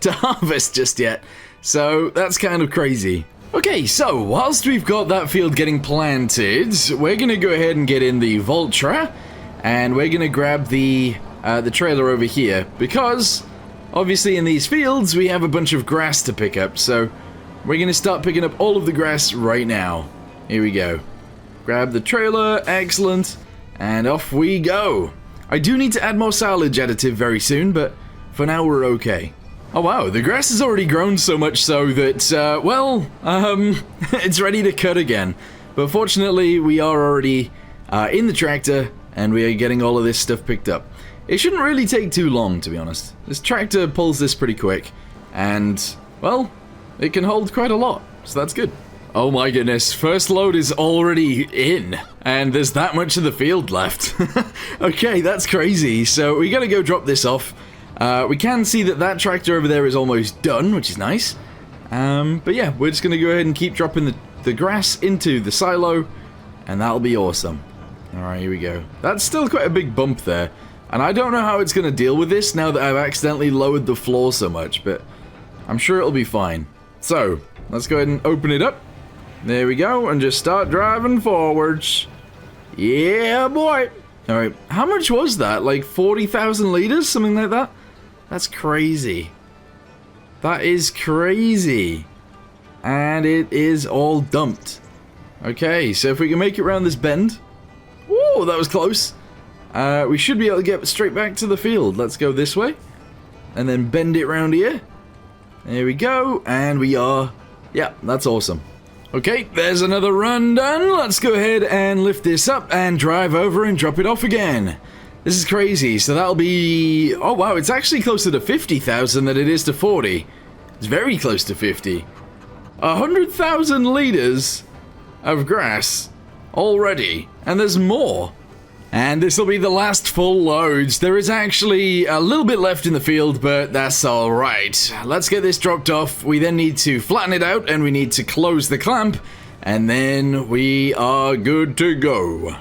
harvest just yet. So that's kind of crazy. Okay, so whilst we've got that field getting planted, we're going to go ahead and get in the Voltra, and we're going to grab the trailer over here, because obviously in these fields we have a bunch of grass to pick up, so we're going to start picking up all of the grass right now. Here we go. Grab the trailer, excellent, and off we go. I do need to add more silage additive very soon, but for now we're okay. Oh wow, the grass has already grown so much so that, well, it's ready to cut again. But fortunately, we are already in the tractor, and we are getting all of this stuff picked up. It shouldn't really take too long, to be honest. This tractor pulls this pretty quick, and, well, it can hold quite a lot, so that's good. Oh my goodness, first load is already in, and there's that much of the field left. Okay, that's crazy, so we gotta go drop this off. We can see that tractor over there is almost done, which is nice. But yeah, we're just gonna go ahead and keep dropping the grass into the silo, and that'll be awesome. Alright, here we go. That's still quite a big bump there, and I don't know how it's gonna deal with this now that I've accidentally lowered the floor so much, but I'm sure it'll be fine. So, let's go ahead and open it up. There we go, and just start driving forwards. Yeah, boy. Alright, how much was that? Like 40,000 liters? Something like that? That's crazy. That is crazy. And it is all dumped. Okay, so if we can make it around this bend. Whoa, that was close. We should be able to get straight back to the field. Let's go this way. And then bend it around here. There we go, and we are... Yeah, that's awesome. Okay, there's another run done. Let's go ahead and lift this up and drive over and drop it off again. This is crazy. So that'll be... Oh, wow. It's actually closer to 50,000 than it is to 40. It's very close to 50. 100,000 liters of grass already. And there's more. And this will be the last full loads. There is actually a little bit left in the field, but that's alright. Let's get this dropped off. We then need to flatten it out, and we need to close the clamp, and then we are good to go.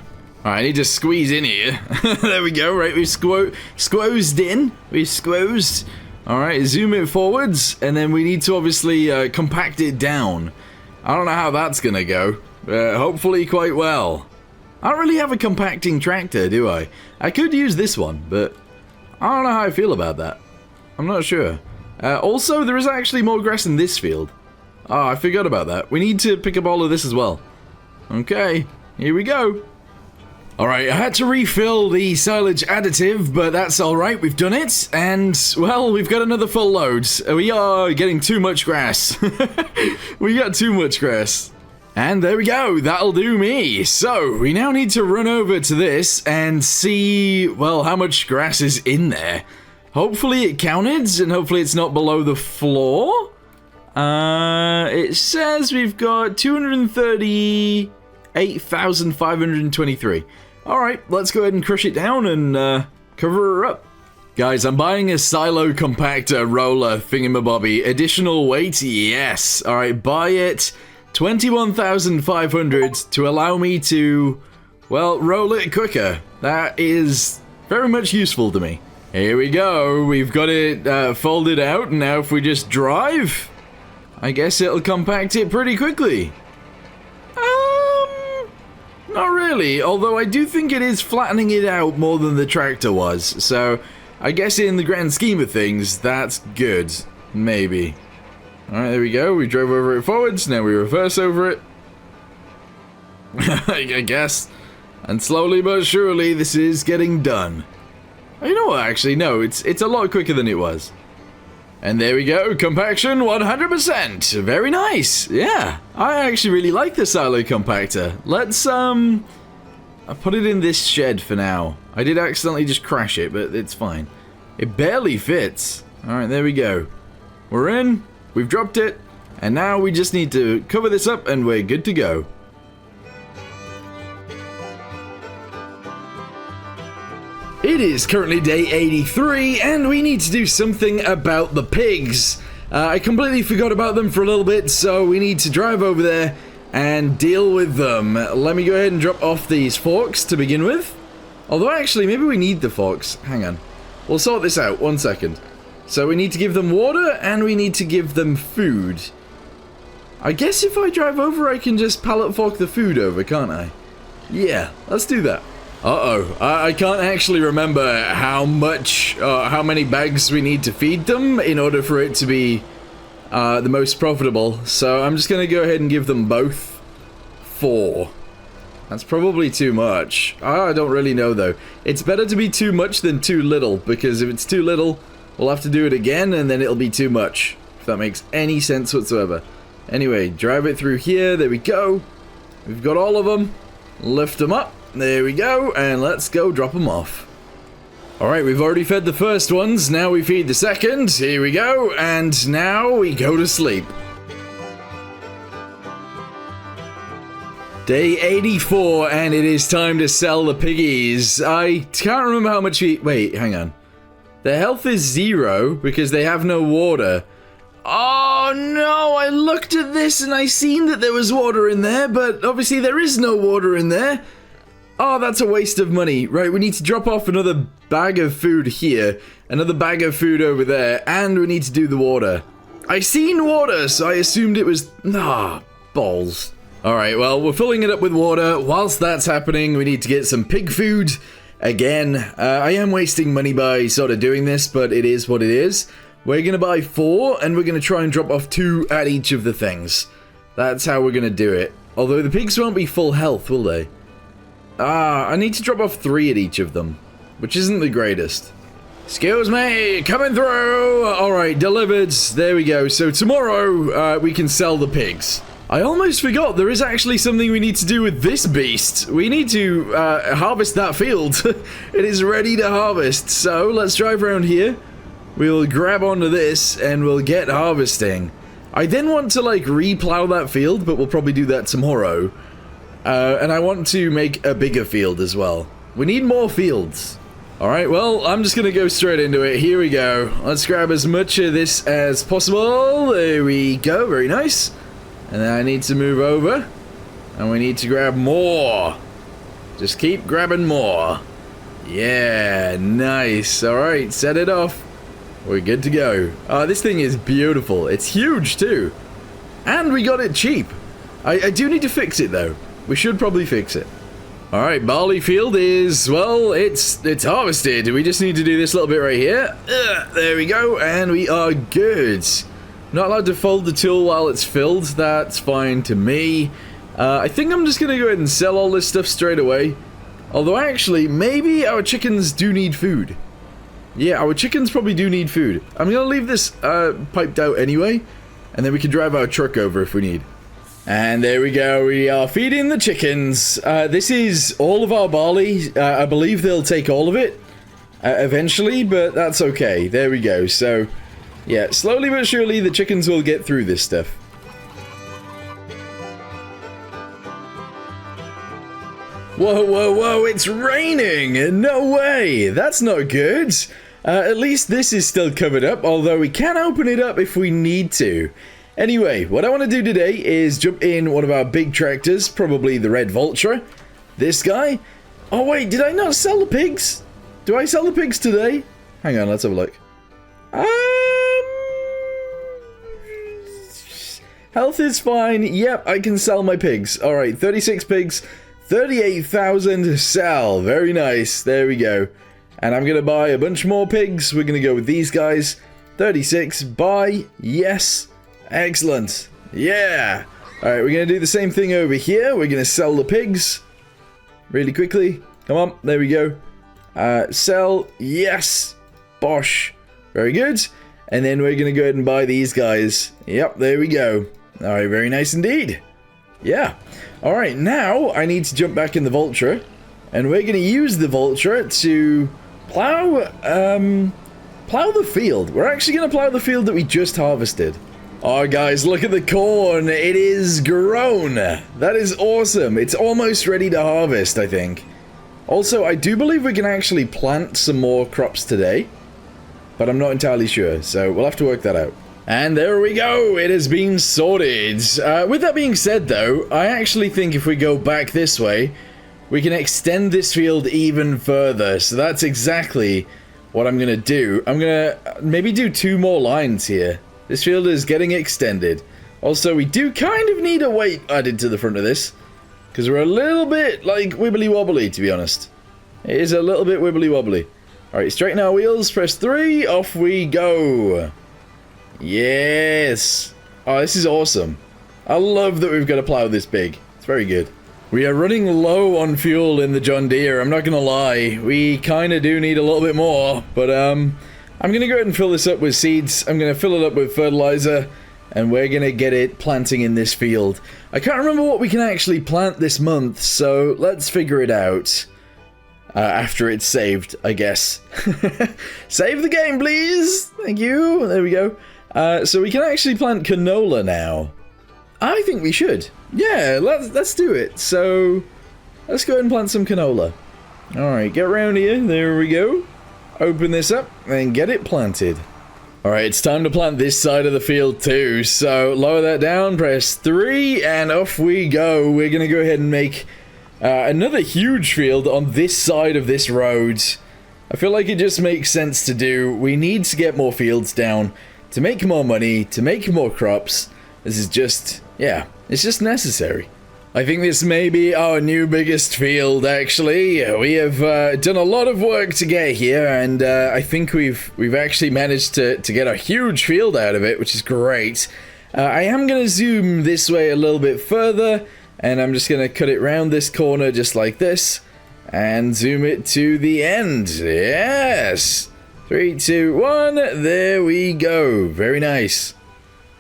Alright, I need to squeeze in here. There we go, right, we've squozed in. We've squozed. Alright, zoom it forwards, and then we need to obviously compact it down. I don't know how that's gonna go, but hopefully quite well. I don't really have a compacting tractor, do I? I could use this one, but I don't know how I feel about that. I'm not sure. Also, there is actually more grass in this field. Oh, I forgot about that. We need to pick up all of this as well. Okay, here we go. Alright, I had to refill the silage additive, but that's alright, we've done it, and, well, we've got another full load. We are getting too much grass. We got too much grass. And there we go, that'll do me. So, we now need to run over to this and see, well, how much grass is in there. Hopefully it counted, and hopefully it's not below the floor. It says we've got 238,523. Alright, let's go ahead and crush it down and cover her up. Guys, I'm buying a silo compactor roller thingamabobby. Additional weight? Yes. Alright, buy it. 21,500 to allow me to, well, roll it quicker. That is very much useful to me. Here we go. We've got it folded out. And now if we just drive, I guess it'll compact it pretty quickly. Not really, although I do think it is flattening it out more than the tractor was, so I guess in the grand scheme of things, that's good. Maybe. Alright, there we go, we drove over it forwards, now we reverse over it. I guess. And slowly but surely, this is getting done. Oh, you know what, actually, no, it's a lot quicker than it was. And there we go, compaction 100%. Very nice. Yeah, I actually really like the silo compactor. Let's, I put it in this shed for now. I did accidentally just crash it, but it's fine. It barely fits. All right, there we go. We're in, we've dropped it, and now we just need to cover this up and we're good to go. It is currently day 83, and we need to do something about the pigs. I completely forgot about them for a little bit, so we need to drive over there and deal with them. Let me go ahead and drop off these forks to begin with. Although, actually, maybe we need the forks. Hang on. We'll sort this out. 1 second. So we need to give them water, and we need to give them food. I guess if I drive over, I can just pallet fork the food over, can't I? Yeah, let's do that. Uh-oh, I can't actually remember how many bags we need to feed them in order for it to be the most profitable. So I'm just going to go ahead and give them both 4. That's probably too much. I don't really know though. It's better to be too much than too little, because if it's too little, we'll have to do it again and then it'll be too much. If that makes any sense whatsoever. Anyway, drive it through here, there we go. We've got all of them. Lift them up. There we go, and let's go drop them off. Alright, we've already fed the first ones, now we feed the second, here we go, and now we go to sleep. Day 84, and it is time to sell the piggies. I can't remember how much we... Wait, hang on. Their health is 0, because they have no water. Oh no, I looked at this and I seen that there was water in there, but obviously there is no water in there. Oh, that's a waste of money. Right, we need to drop off another bag of food here, another bag of food over there, and we need to do the water. I seen water, so I assumed it was... balls. Alright, well, we're filling it up with water. Whilst that's happening, we need to get some pig food. Again, I am wasting money by sort of doing this, but it is what it is. We're going to buy 4, and we're going to try and drop off 2 at each of the things. That's how we're going to do it. Although the pigs won't be full health, will they? I need to drop off 3 at each of them, which isn't the greatest. Excuse me, coming through! Alright, delivered. There we go. So tomorrow, we can sell the pigs. I almost forgot there is actually something we need to do with this beast. We need to harvest that field. It is ready to harvest. So let's drive around here. We'll grab onto this and we'll get harvesting. I then want to like re-plow that field, but we'll probably do that tomorrow. And I want to make a bigger field as well. We need more fields. Alright, well, I'm just gonna go straight into it. Here we go. Let's grab as much of this as possible. There we go, very nice. And then I need to move over. And we need to grab more. Just keep grabbing more. Yeah, nice. Alright, set it off. We're good to go. This thing is beautiful. It's huge too. And we got it cheap. I do need to fix it though. We should probably fix it. Alright, barley field is, well, it's harvested. We just need to do this little bit right here. There we go, and we are good. Not allowed to fold the tool while it's filled. That's fine to me. I think I'm just going to go ahead and sell all this stuff straight away. Although actually, maybe our chickens do need food. Yeah, our chickens probably do need food. I'm gonna leave this piped out anyway, and then we can drive our truck over if we need. And there we go, we are feeding the chickens. This is all of our barley. I believe they'll take all of it eventually, but that's okay. There we go. So, yeah, slowly but surely the chickens will get through this stuff. Whoa, whoa, whoa, it's raining! No way! That's not good! At least this is still covered up, although we can open it up if we need to. Anyway, what I want to do today is jump in one of our big tractors, probably the Red Vulture. This guy. Oh wait, did I not sell the pigs? Do I sell the pigs today? Hang on, let's have a look. Health is fine. Yep, I can sell my pigs. Alright, 36 pigs. 38,000 sell. Very nice. There we go. And I'm going to buy a bunch more pigs. We're going to go with these guys. 36. Buy. Yes. Excellent. Yeah. Alright, we're going to do the same thing over here. We're going to sell the pigs. Really quickly. Come on. There we go. Sell. Yes. Bosh. Very good. And then we're going to go ahead and buy these guys. Yep, there we go. Alright, very nice indeed. Yeah. Alright, now I need to jump back in the Vulture, and we're going to use the Vulture to plow the field. We're actually going to plow the field that we just harvested. Oh, guys, look at the corn. It is grown. That is awesome. It's almost ready to harvest, I think. Also, I do believe we can actually plant some more crops today, but I'm not entirely sure, so we'll have to work that out. And there we go, it has been sorted. With that being said though, I actually think if we go back this way, we can extend this field even further. So that's exactly what I'm gonna do. I'm gonna maybe do 2 more lines here. This field is getting extended. Also, we do kind of need a weight added to the front of this, because we're a little bit, like, wibbly wobbly, to be honest. It is a little bit wibbly wobbly. Alright, straighten our wheels, press 3, off we go. Yes! Oh, this is awesome. I love that we've got to plow this big. It's very good. We are running low on fuel in the John Deere, I'm not gonna lie. We kind of do need a little bit more, but I'm gonna go ahead and fill this up with seeds. I'm gonna fill it up with fertilizer, and we're gonna get it planting in this field. I can't remember what we can actually plant this month, so let's figure it out. After it's saved, I guess. Save the game, please! Thank you! There we go. So we can actually plant canola now. I think we should. Yeah, let's do it. So, let's go ahead and plant some canola. Alright, get around here. There we go. Open this up and get it planted. Alright, it's time to plant this side of the field too. So, lower that down, press 3, and off we go. We're going to go ahead and make another huge field on this side of this road. I feel like it just makes sense to do. We need to get more fields down to make more money, to make more crops. This is just, yeah, it's just necessary. I think this may be our new biggest field, actually. We have done a lot of work to get here, and I think we've actually managed to get a huge field out of it, which is great. I am going to zoom this way a little bit further, and I'm just going to cut it round this corner just like this, and zoom it to the end. Yes! 3, 2, 1, there we go. Very nice.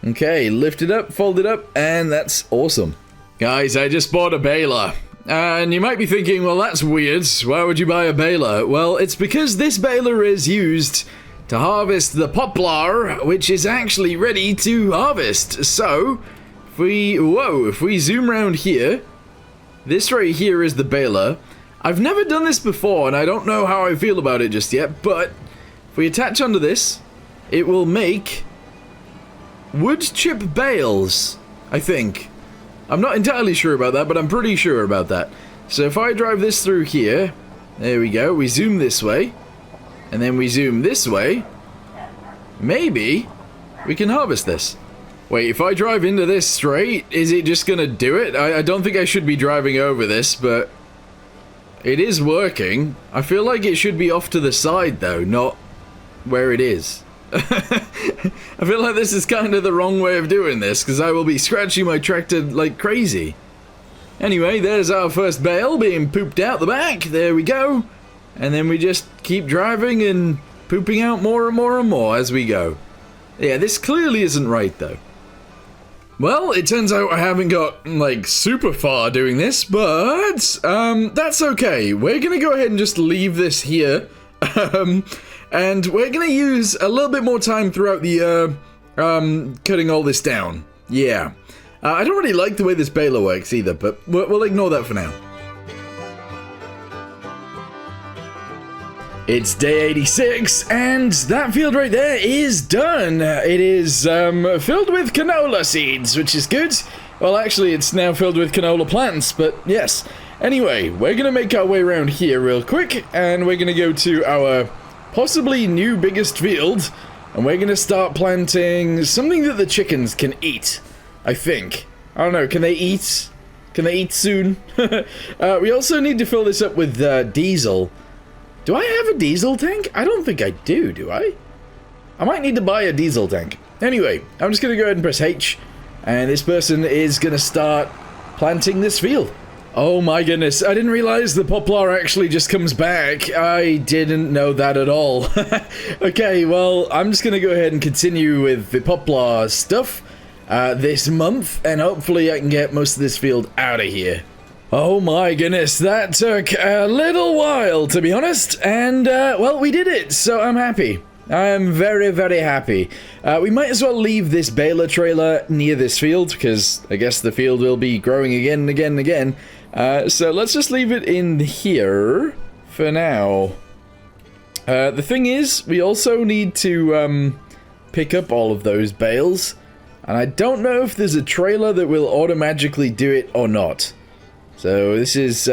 Okay, lift it up, fold it up, and that's awesome. Guys, I just bought a baler. And you might be thinking, well, that's weird. Why would you buy a baler? Well, it's because this baler is used to harvest the poplar, which is actually ready to harvest. So, if we zoom around here, this right here is the baler. I've never done this before, and I don't know how I feel about it just yet, but if we attach onto this, it will make wood chip bales, I think. I'm not entirely sure about that, but I'm pretty sure about that. So if I drive this through here, there we go, we zoom this way, and then we zoom this way, maybe we can harvest this. Wait, if I drive into this straight, is it just gonna do it? I don't think I should be driving over this, but it is working. I feel like it should be off to the side though, not where it is. I feel like this is kind of the wrong way of doing this, because I will be scratching my tractor like crazy. Anyway, there's our first bale being pooped out the back. There we go. And then we just keep driving and pooping out more and more and more as we go. Yeah, this clearly isn't right, though. Well, it turns out I haven't got, like, super far doing this, but, that's okay. We're gonna go ahead and just leave this here, and we're gonna use a little bit more time throughout the year, cutting all this down. Yeah. I don't really like the way this baler works either, but we'll ignore that for now. It's day 86, and that field right there is done. It is filled with canola seeds, which is good. Well, actually, it's now filled with canola plants, but yes. Anyway, we're going to make our way around here real quick, and we're going to go to our possibly new biggest field, and we're going to start planting something that the chickens can eat, I think. I don't know, can they eat? Can they eat soon? We also need to fill this up with diesel. Do I have a diesel tank? I don't think I do I? I might need to buy a diesel tank. Anyway, I'm just going to go ahead and press H, and this person is going to start planting this field. Oh my goodness, I didn't realize the poplar actually just comes back. I didn't know that at all. Okay, well, I'm just going to go ahead and continue with the poplar stuff this month, and hopefully I can get most of this field out of here. Oh my goodness, that took a little while, to be honest, and, well, we did it, so I'm happy. I am very, very happy. We might as well leave this baler trailer near this field, because I guess the field will be growing again and again and again. So let's just leave it in here for now. The thing is, we also need to, pick up all of those bales, and I don't know if there's a trailer that will automatically do it or not. So this is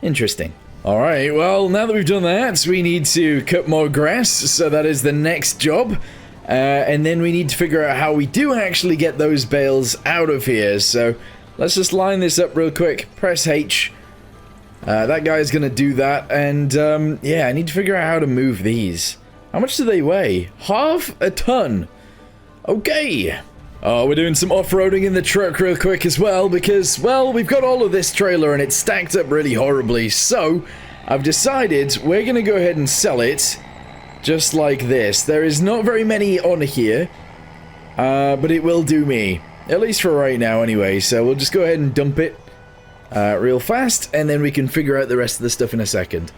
interesting. Alright, well, now that we've done that, we need to cut more grass, so that is the next job. And then we need to figure out how we do actually get those bales out of here. So let's just line this up real quick, press H. That guy's gonna do that, and yeah, I need to figure out how to move these. How much do they weigh? Half a ton. Okay. Oh, we're doing some off-roading in the truck real quick as well, because, well, we've got all of this trailer and it's stacked up really horribly, so I've decided we're going to go ahead and sell it just like this. There is not very many on here, but it will do me, at least for right now anyway, so we'll just go ahead and dump it real fast, and then we can figure out the rest of the stuff in a second.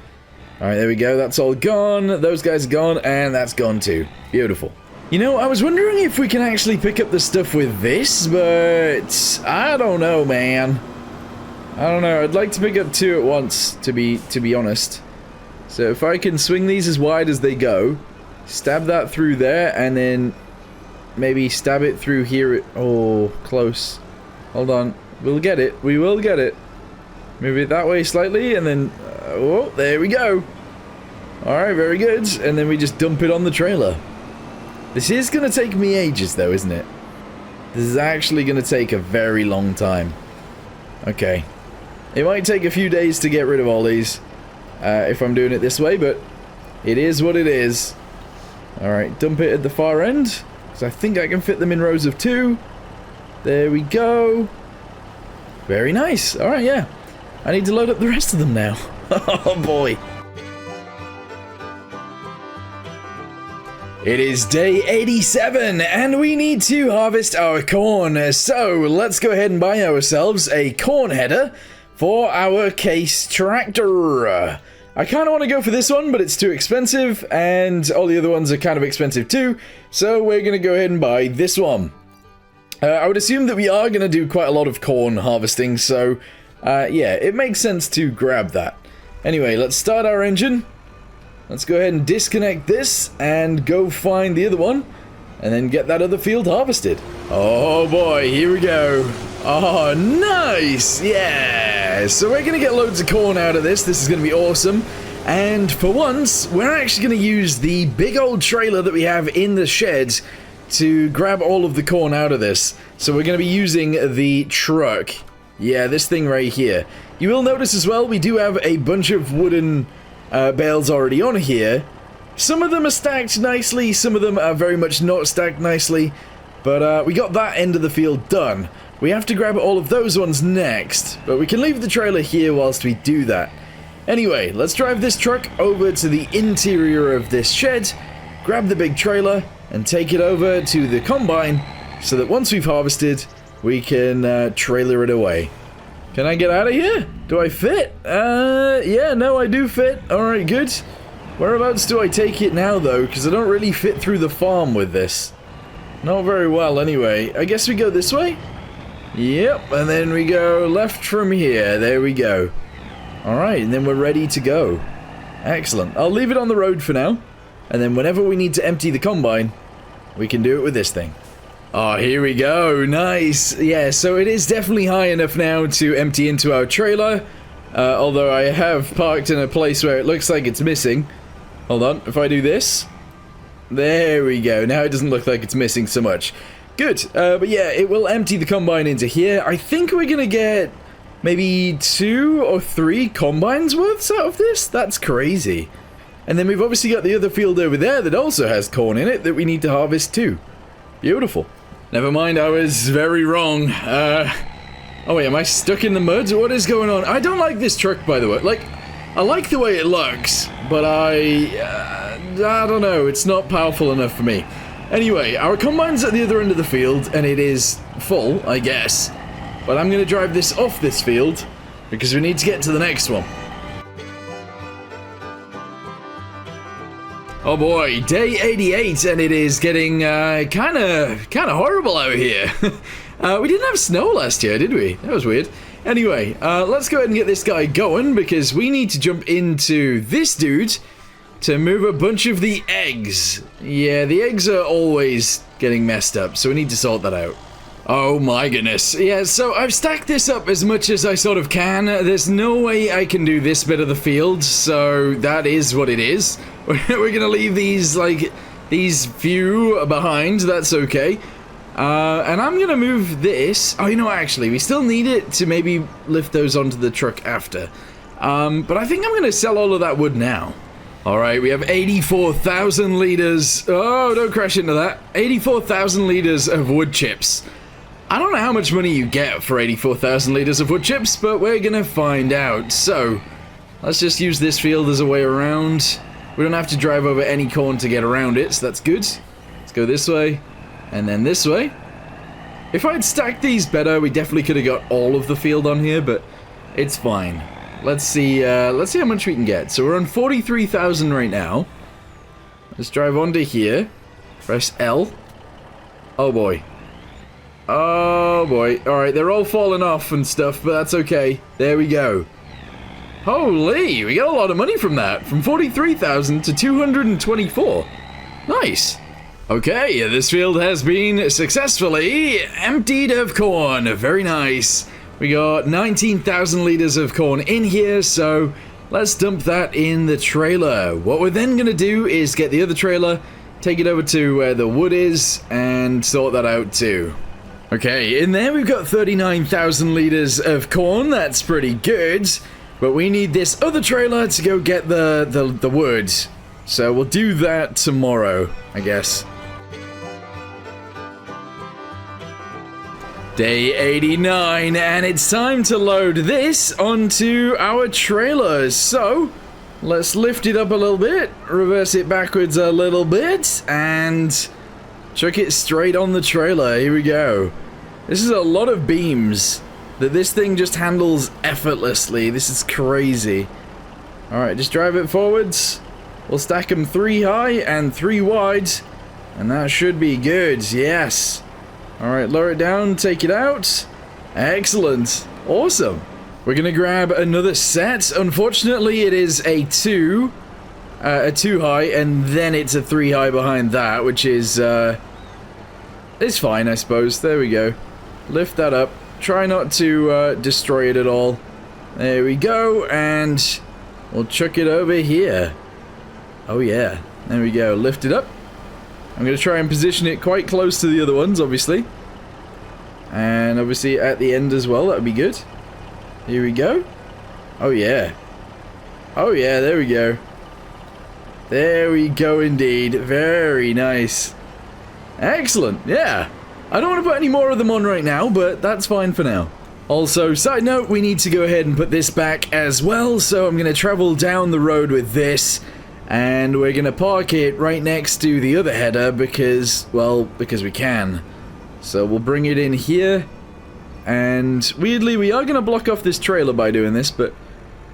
Alright, there we go, that's all gone, those guys are gone, and that's gone too. Beautiful. You know, I was wondering if we can actually pick up the stuff with this, but I don't know, man. I don't know. I'd like to pick up two at once, to be honest. So if I can swing these as wide as they go, stab that through there, and then maybe stab it through here. Oh, close. Hold on. We'll get it. We will get it. Move it that way slightly, and then... oh, there we go. Alright, very good. And then we just dump it on the trailer. This is going to take me ages, though, isn't it? This is actually going to take a very long time. Okay. It might take a few days to get rid of all these, if I'm doing it this way, but it is what it is. Alright, dump it at the far end, because I think I can fit them in rows of 2. There we go. Very nice. Alright, yeah. I need to load up the rest of them now. Oh, boy. It is day 87, and we need to harvest our corn, so let's go ahead and buy ourselves a corn header for our case tractor. I kind of want to go for this one, but it's too expensive, and all the other ones are kind of expensive too, so we're going to go ahead and buy this one. I would assume that we are going to do quite a lot of corn harvesting, so yeah, it makes sense to grab that. Anyway, let's start our engine. Let's go ahead and disconnect this and go find the other one and then get that other field harvested. Oh boy, here we go. Oh, nice! Yeah! So we're going to get loads of corn out of this. This is going to be awesome. And for once, we're actually going to use the big old trailer that we have in the shed to grab all of the corn out of this. So we're going to be using the truck. Yeah, this thing right here. You will notice as well, we do have a bunch of wooden... bales already on here. Some of them are stacked nicely, some of them are very much not stacked nicely, but we got that end of the field done. We have to grab all of those ones next, but we can leave the trailer here whilst we do that. Anyway, let's drive this truck over to the interior of this shed, grab the big trailer, and take it over to the combine so that once we've harvested, we can trailer it away. Can I get out of here? Do I fit? Yeah, no, I do fit. Alright, good. Whereabouts do I take it now, though? Because I don't really fit through the farm with this. Not very well, anyway. I guess we go this way? Yep, and then we go left from here. There we go. Alright, and then we're ready to go. Excellent. I'll leave it on the road for now. And then whenever we need to empty the combine, we can do it with this thing. Oh, here we go. Nice. Yeah, so it is definitely high enough now to empty into our trailer. Although I have parked in a place where it looks like it's missing. Hold on, if I do this. There we go. Now it doesn't look like it's missing so much. Good. But yeah, it will empty the combine into here. I think we're going to get maybe 2 or 3 combines worths out of this. That's crazy. And then we've obviously got the other field over there that also has corn in it that we need to harvest too. Beautiful. Never mind, I was very wrong. Oh wait, am I stuck in the mud? What is going on? I don't like this truck, by the way. Like, I like the way it looks, but I don't know. It's not powerful enough for me. Anyway, our combine's at the other end of the field, and it is full, I guess. But I'm going to drive this off this field, because we need to get to the next one. Oh boy, day 88, and it is getting kind of horrible out here. We didn't have snow last year, did we? That was weird. Anyway, let's go ahead and get this guy going, because we need to jump into this dude to move a bunch of the eggs. Yeah, the eggs are always getting messed up, so we need to sort that out. Oh my goodness. Yeah, so I've stacked this up as much as I sort of can. There's no way I can do this bit of the field, so that is what it is. We're gonna leave these, like, these few behind, that's okay. And I'm gonna move this. Oh, you know what, actually, we still need it to maybe lift those onto the truck after. But I think I'm gonna sell all of that wood now. Alright, we have 84,000 liters. Oh, don't crash into that. 84,000 liters of wood chips. I don't know how much money you get for 84,000 liters of wood chips, but we're gonna find out. So, let's just use this field as a way around. We don't have to drive over any corn to get around it, so that's good. Let's go this way, and then this way. If I'd stacked these better, we definitely could have got all of the field on here, but it's fine. Let's see how much we can get. So we're on 43,000 right now. Let's drive onto here. Press L. Oh boy. Oh boy. Alright, they're all falling off and stuff, but that's okay. There we go. Holy, we got a lot of money from that. From 43,000 to 224. Nice. Okay, this field has been successfully emptied of corn. Very nice. We got 19,000 liters of corn in here, so let's dump that in the trailer. What we're then going to do is get the other trailer, take it over to where the wood is, and sort that out too. Okay, in there we've got 39,000 liters of corn. That's pretty good. But we need this other trailer to go get the wood. So we'll do that tomorrow, I guess. Day 89, and it's time to load this onto our trailers. So, let's lift it up a little bit, reverse it backwards a little bit, and chuck it straight on the trailer. Here we go. This is a lot of beams that this thing just handles effortlessly. This is crazy. Alright, just drive it forwards. We'll stack them 3 high and 3 wide, and that should be good. Yes. Alright, lower it down, take it out. Excellent. Awesome. We're gonna grab another set. Unfortunately, it is a 2 high, and then it's a 3 high behind that, which is, it's fine, I suppose. There we go. Lift that up. Try not to destroy it at all. There we go, and we'll chuck it over here. Oh yeah, there we go. Lift it up. I'm going to try and position it quite close to the other ones, obviously. And obviously at the end as well, that would be good. Here we go. Oh yeah. Oh yeah, there we go. There we go indeed. Very nice. Excellent, yeah. I don't want to put any more of them on right now, but that's fine for now. Also, side note, we need to go ahead and put this back as well, so I'm going to travel down the road with this, and we're going to park it right next to the other header because, well, because we can. So we'll bring it in here, and weirdly, we are going to block off this trailer by doing this, but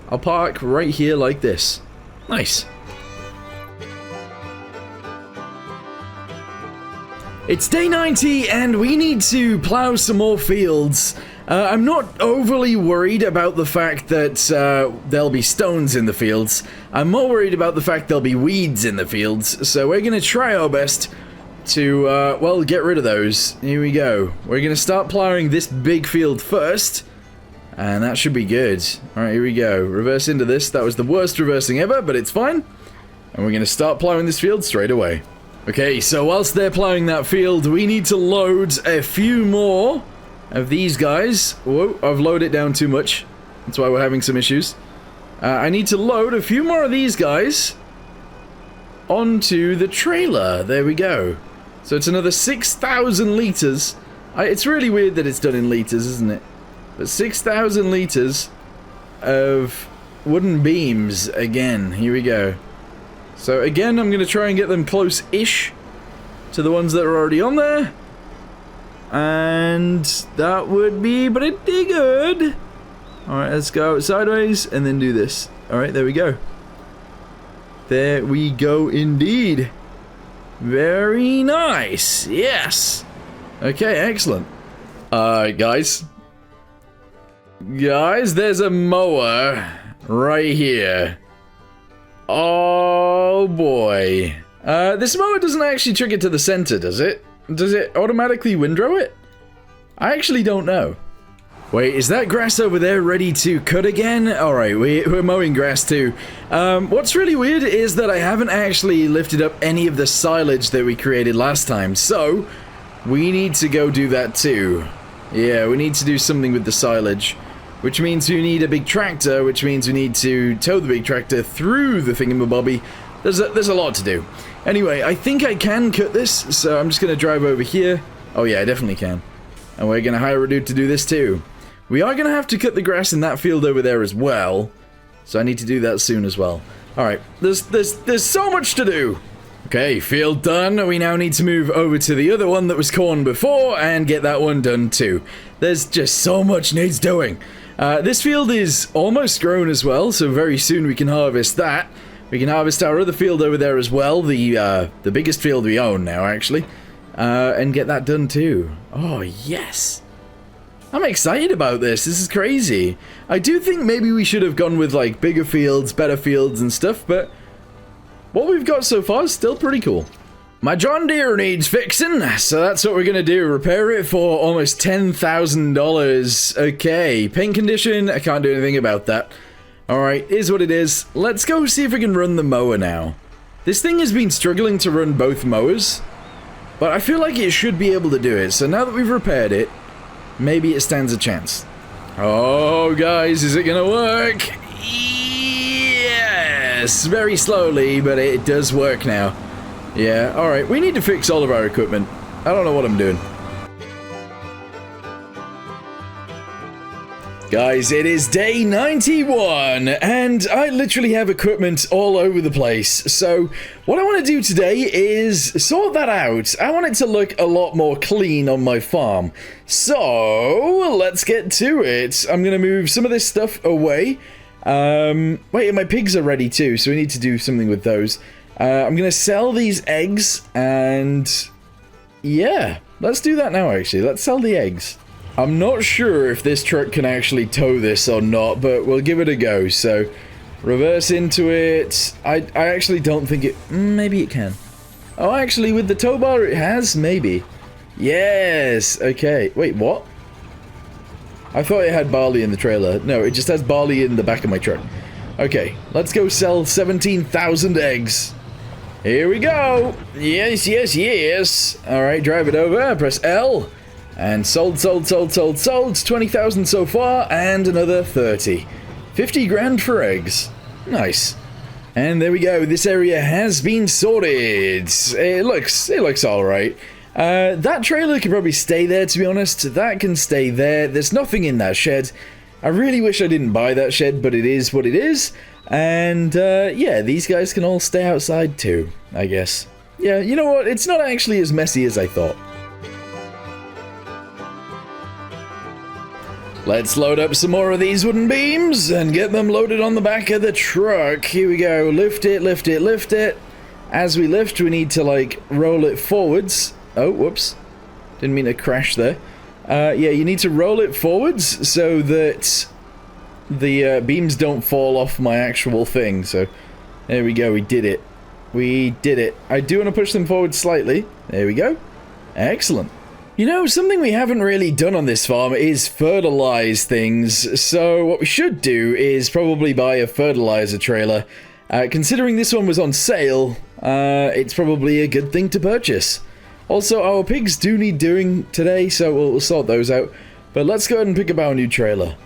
I'll park right here like this. Nice. It's day 90 and we need to plow some more fields. I'm not overly worried about the fact that there'll be stones in the fields. I'm more worried about the fact there'll be weeds in the fields. So we're going to try our best to, well, get rid of those. Here we go. We're going to start plowing this big field first. And that should be good. Alright, here we go. Reverse into this. That was the worst reversing ever, but it's fine. And we're going to start plowing this field straight away. Okay, so whilst they're plowing that field, we need to load a few more of these guys. Whoa, I've loaded it down too much. That's why we're having some issues. I need to load a few more of these guys onto the trailer. There we go. So it's another 6,000 litres. It's really weird that it's done in litres, isn't it? But 6,000 litres of wooden beams again. Here we go. So again, I'm going to try and get them close-ish to the ones that are already on there. And that would be pretty good. Alright, let's go sideways and then do this. Alright, there we go. There we go indeed. Very nice. Yes. Okay, excellent. Guys. Guys, there's a mower right here. Oh boy. This mower doesn't actually trick it to the center, does it? Does it automatically windrow it? I actually don't know. Wait, is that grass over there ready to cut again? Alright, we're mowing grass too. What's really weird is that I haven't actually lifted up any of the silage that we created last time, so we need to go do that too. Yeah, we need to do something with the silage. Which means we need a big tractor, which means we need to tow the big tractor through the thingamabobby. There's a lot to do. Anyway, I think I can cut this, so I'm just going to drive over here. Oh yeah, I definitely can. And we're going to hire a dude to do this too. We are going to have to cut the grass in that field over there as well. So I need to do that soon as well. Alright, there's so much to do. Okay, field done. We now need to move over to the other one that was corn before and get that one done too. There's just so much needs doing. This field is almost grown as well, so very soon we can harvest that. We can harvest our other field over there as well, the biggest field we own now, actually, and get that done too. Oh, yes. I'm excited about this. This is crazy. I do think maybe we should have gone with, like, bigger fields, better fields and stuff, but what we've got so far is still pretty cool. My John Deere needs fixing, so that's what we're gonna do. Repair it for almost $10,000. Okay, paint condition, I can't do anything about that. Alright, is what it is. Let's go see if we can run the mower now. This thing has been struggling to run both mowers, but I feel like it should be able to do it. So now that we've repaired it, maybe it stands a chance. Oh, guys, is it gonna work? Yes! Very slowly, but it does work now. Yeah, alright, we need to fix all of our equipment. I don't know what I'm doing. Guys, it is day 91, and I literally have equipment all over the place. So, what I want to do today is sort that out. I want it to look a lot more clean on my farm. So, let's get to it. I'm going to move some of this stuff away. Wait, and my pigs are ready too, so we need to do something with those. I'm going to sell these eggs, and yeah, let's do that now actually. Let's sell the eggs. I'm not sure if this truck can actually tow this or not, but we'll give it a go. So, reverse into it. I actually don't think it... maybe it can. Oh, actually, with the tow bar it has? Maybe. Yes! Okay. Wait, what? I thought it had barley in the trailer. No, it just has barley in the back of my truck. Okay, let's go sell 17,000 eggs. Here we go! Yes, yes, yes! Alright, drive it over, press L. And sold. 20,000 so far, and another 30. 50 grand for eggs. Nice. And there we go, this area has been sorted. It looks alright. That trailer could probably stay there, to be honest. That can stay there. There's nothing in that shed. I really wish I didn't buy that shed, but it is what it is. And, yeah, these guys can all stay outside too, I guess. Yeah, you know what? It's not actually as messy as I thought. Let's load up some more of these wooden beams and get them loaded on the back of the truck. Here we go. Lift it, lift it, lift it. As we lift, we need to, like, roll it forwards. Oh, whoops. Didn't mean to crash there. Yeah, you need to roll it forwards so that the beams don't fall off my actual thing. So, there we go. We did it. We did it. I do want to push them forward slightly. There we go. Excellent. You know, something we haven't really done on this farm is fertilize things, so what we should do is probably buy a fertilizer trailer. Considering this one was on sale, it's probably a good thing to purchase. Also, our pigs do need doing today, so we'll sort those out. But let's go ahead and pick up our new trailer.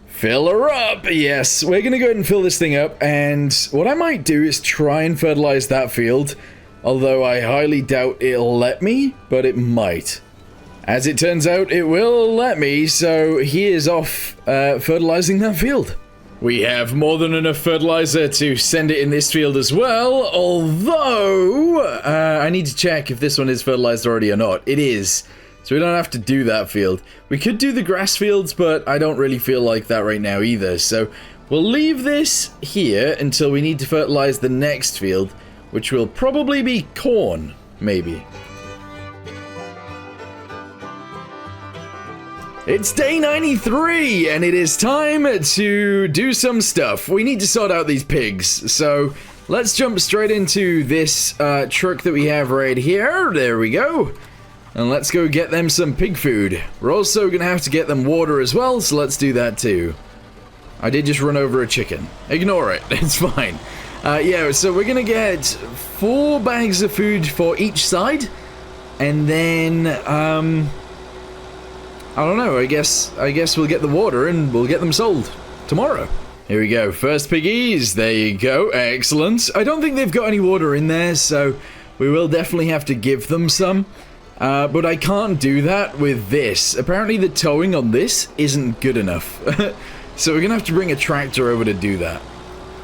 Fill her up! Yes, we're gonna go ahead and fill this thing up, and what I might do is try and fertilize that field, although I highly doubt it'll let me, but it might. As it turns out, it will let me, so he is off fertilizing that field. We have more than enough fertilizer to send it in this field as well, although I need to check if this one is fertilized already or not. It is, so we don't have to do that field. We could do the grass fields, but I don't really feel like that right now either, so we'll leave this here until we need to fertilize the next field, which will probably be corn, maybe. It's day 93, and it is time to do some stuff. We need to sort out these pigs, so let's jump straight into this truck that we have right here. There we go. And let's go get them some pig food. We're also going to have to get them water as well, so let's do that too. I did just run over a chicken. Ignore it, it's fine. Yeah, so we're going to get 4 bags of food for each side, and then, I don't know, I guess we'll get the water and we'll get them sold tomorrow. Here we go, first piggies, there you go, excellent. I don't think they've got any water in there, so we will definitely have to give them some. But I can't do that with this. Apparently the towing on this isn't good enough. So we're gonna have to bring a tractor over to do that.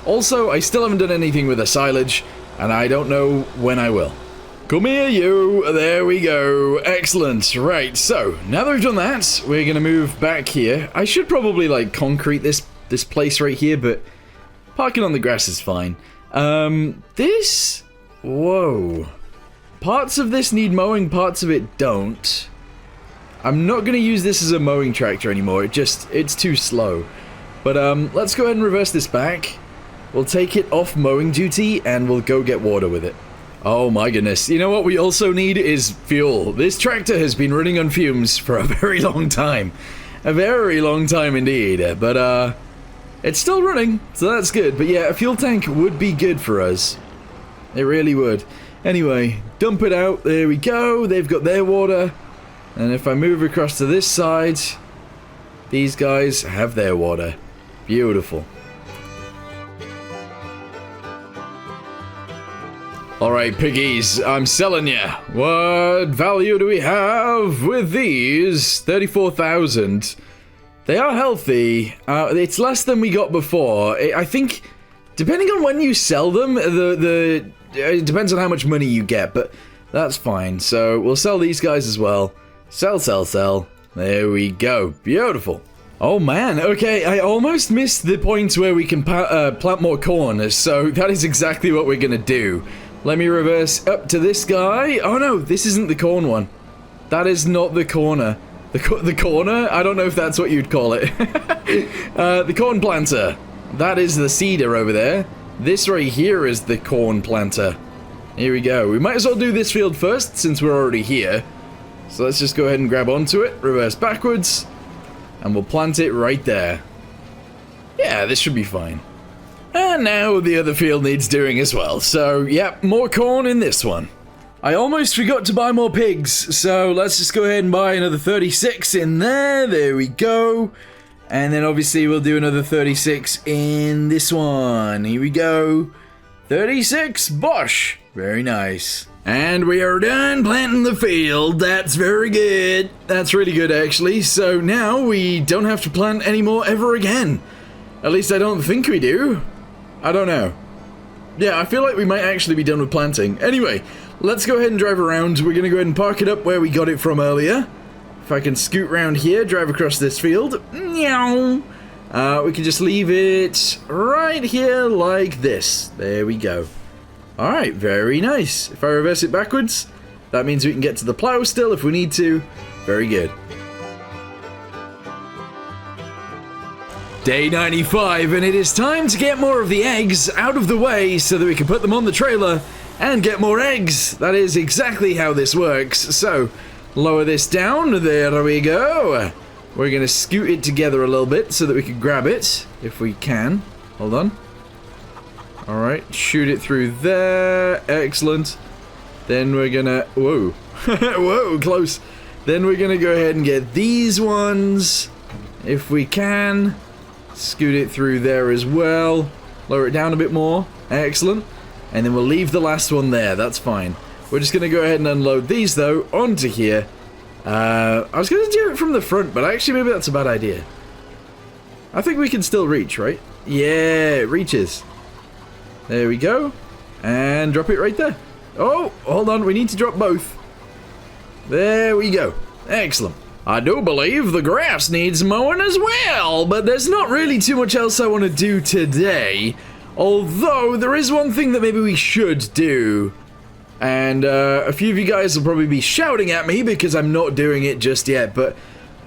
Also, I still haven't done anything with the silage, and I don't know when I will. Come here, you. There we go. Excellent. Right, so, now that we've done that, we're going to move back here. I should probably, like, concrete this place right here, but parking on the grass is fine. This... Whoa. Parts of this need mowing, parts of it don't. I'm not going to use this as a mowing tractor anymore. It's too slow. But, let's go ahead and reverse this back. We'll take it off mowing duty, and we'll go get water with it. Oh my goodness. You know what we also need is fuel. This tractor has been running on fumes for a very long time. A very long time indeed. But, it's still running, so that's good. But yeah, a fuel tank would be good for us. It really would. Anyway, dump it out. There we go. They've got their water. And if I move across to this side, these guys have their water. Beautiful. Alright, piggies, I'm selling ya. What value do we have with these? 34,000. They are healthy. It's less than we got before. I think, depending on when you sell them, it depends on how much money you get, but that's fine. So, we'll sell these guys as well. Sell, sell, sell. There we go. Beautiful. Oh man, okay, I almost missed the point where we can plant more corn, so that is exactly what we're gonna do. Let me reverse up to this guy. Oh no, this isn't the corn one. That is not the corner. The corner? I don't know if that's what you'd call it. The corn planter. That is the seeder over there. This right here is the corn planter. Here we go. We might as well do this field first since we're already here. So let's just go ahead and grab onto it, reverse backwards, and we'll plant it right there. Yeah, this should be fine. And now the other field needs doing as well. So, yep, more corn in this one. I almost forgot to buy more pigs, so let's just go ahead and buy another 36 in there. There we go. And then obviously we'll do another 36 in this one. Here we go. 36, Bosh. Very nice. And we are done planting the field. That's very good. That's really good, actually. So now we don't have to plant anymore ever again. At least I don't think we do. I don't know. Yeah, I feel like we might actually be done with planting. Anyway, let's go ahead and drive around. We're going to go ahead and park it up where we got it from earlier. If I can scoot around here, drive across this field. Meow. We can just leave it right here like this. There we go. Alright, very nice. If I reverse it backwards, that means we can get to the plow still if we need to. Very good. Day 95, and it is time to get more of the eggs out of the way so that we can put them on the trailer and get more eggs. That is exactly how this works. So, lower this down. There we go. We're going to scoot it together a little bit so that we can grab it, if we can. Hold on. Alright, shoot it through there. Excellent. Then we're gonna... Whoa. Whoa, close. Then we're gonna go ahead and get these ones, if we can. Scoot it through there as well. Lower it down a bit more. Excellent. And then we'll leave the last one there. That's fine. We're just gonna go ahead and unload these, though, onto here. I was gonna do it from the front, but actually maybe that's a bad idea. I think we can still reach, right? Yeah, it reaches. There we go. And drop it right there. Oh, hold on. We need to drop both. There we go. Excellent. I do believe the grass needs mowing as well, but there's not really too much else I want to do today. Although, there is one thing that maybe we should do. And a few of you guys will probably be shouting at me because I'm not doing it just yet, but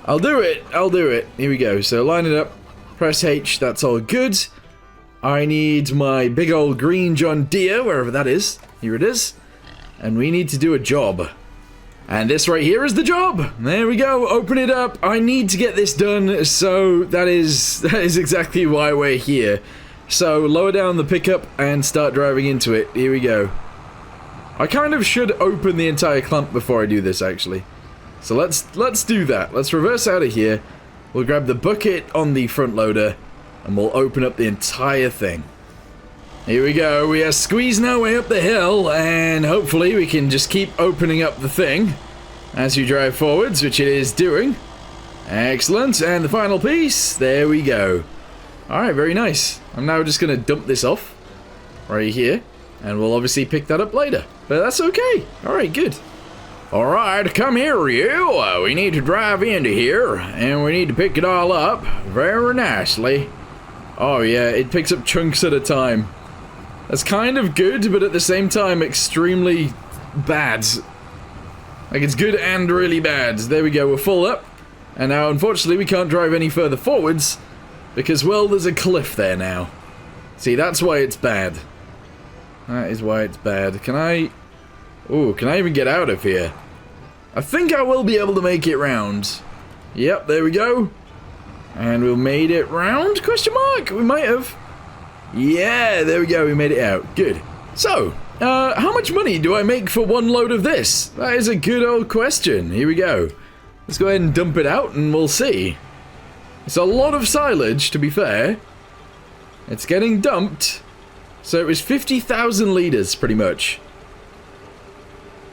I'll do it. I'll do it. Here we go. So line it up. Press H. That's all good. I need my big old green John Deere, wherever that is. Here it is. And we need to do a job. And this right here is the job. There we go. Open it up. I need to get this done, so that is exactly why we're here. So lower down the pickup and start driving into it. Here we go. I kind of should open the entire clump before I do this, actually. So let's do that. Let's reverse out of here. We'll grab the bucket on the front loader. And we'll open up the entire thing. Here we go. We are squeezing our way up the hill, and hopefully we can just keep opening up the thing as you drive forwards, which it is doing. Excellent. And the final piece. There we go. Alright, very nice. I'm now just going to dump this off right here, and we'll obviously pick that up later. But that's okay. Alright, good. Alright, come here, you. We need to drive into here, and we need to pick it all up very nicely. Oh yeah, it picks up chunks at a time. That's kind of good, but at the same time, extremely bad. Like, it's good and really bad. There we go, we're full up. And now, unfortunately, we can't drive any further forwards, because, well, there's a cliff there now. See, that's why it's bad. That is why it's bad. Can I... Ooh, can I even get out of here? I think I will be able to make it round. Yep, there we go. And we made it round? Question mark? We might have. Yeah, there we go. We made it out. Good. So, how much money do I make for one load of this? That is a good old question. Here we go. Let's go ahead and dump it out and we'll see. It's a lot of silage, to be fair. It's getting dumped. So it was 50,000 litres, pretty much.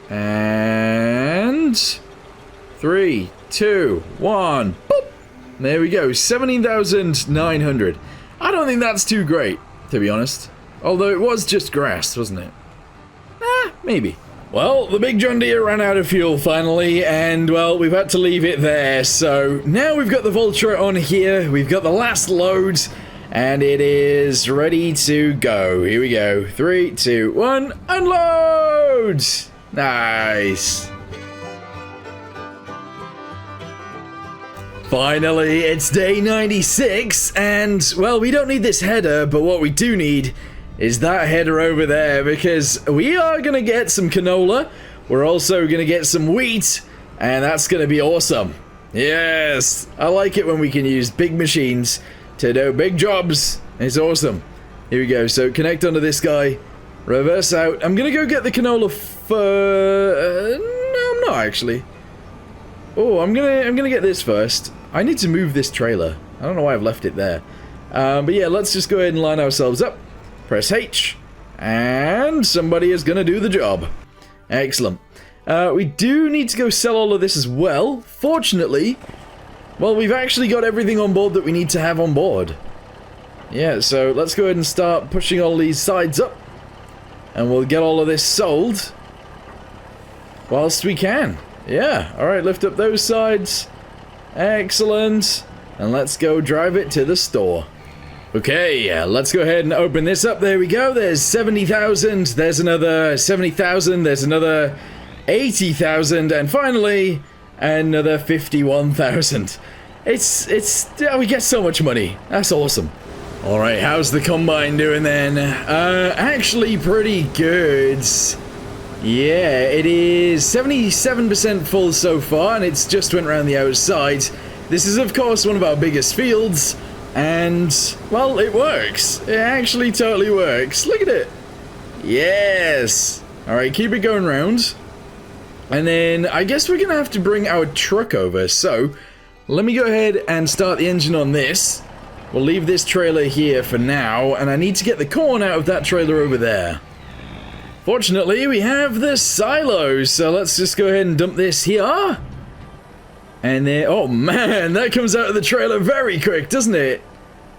And... 3, 2, 1. Boop! There we go, 17,900. I don't think that's too great, to be honest. Although it was just grass, wasn't it? Maybe. Well, the big John Deere ran out of fuel finally, and, well, we've had to leave it there. So now we've got the Vulture on here, we've got the last load, and it is ready to go. Here we go. 3, 2, 1, unload! Nice. Finally, it's day 96, and, well, we don't need this header, but what we do need is that header over there, because we are going to get some canola, we're also going to get some wheat, and that's going to be awesome. Yes, I like it when we can use big machines to do big jobs. It's awesome. Here we go, so connect onto this guy, reverse out. I'm going to go get the canola no, I'm not actually. Oh, I'm gonna get this first. I need to move this trailer. I don't know why I've left it there. But yeah, let's just go ahead and line ourselves up. Press H. And somebody is gonna do the job. Excellent. We do need to go sell all of this as well. Fortunately, well, we've actually got everything on board that we need to have on board. Yeah, so let's go ahead and start pushing all these sides up. And we'll get all of this sold whilst we can. Yeah, alright, lift up those sides. Excellent. And let's go drive it to the store. Okay, let's go ahead and open this up. There we go. There's 70,000. There's another 70,000. There's another 80,000. And finally, another 51,000. We get so much money. That's awesome. Alright, how's the combine doing then? Actually pretty good. Yeah, it is 77% full so far, and it's just went around the outside. This is, of course, one of our biggest fields, and, well, it works. It actually totally works. Look at it. Yes. Alright, keep it going round. And then, I guess we're gonna have to bring our truck over, so let me go ahead and start the engine on this. We'll leave this trailer here for now, and I need to get the corn out of that trailer over there. Fortunately, we have the silo, so let's just go ahead and dump this here. And then, oh man, that comes out of the trailer very quick, doesn't it?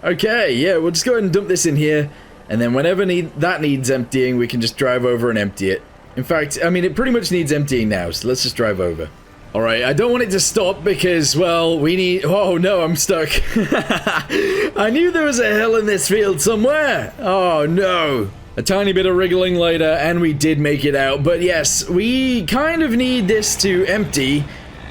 Okay, yeah, we'll just go ahead and dump this in here, and then whenever that needs emptying, we can just drive over and empty it. In fact, I mean, it pretty much needs emptying now, so let's just drive over. Alright, I don't want it to stop because, well, we need... Oh, no, I'm stuck. I knew there was a hill in this field somewhere. Oh, no. A tiny bit of wriggling later, and we did make it out. But yes, we kind of need this to empty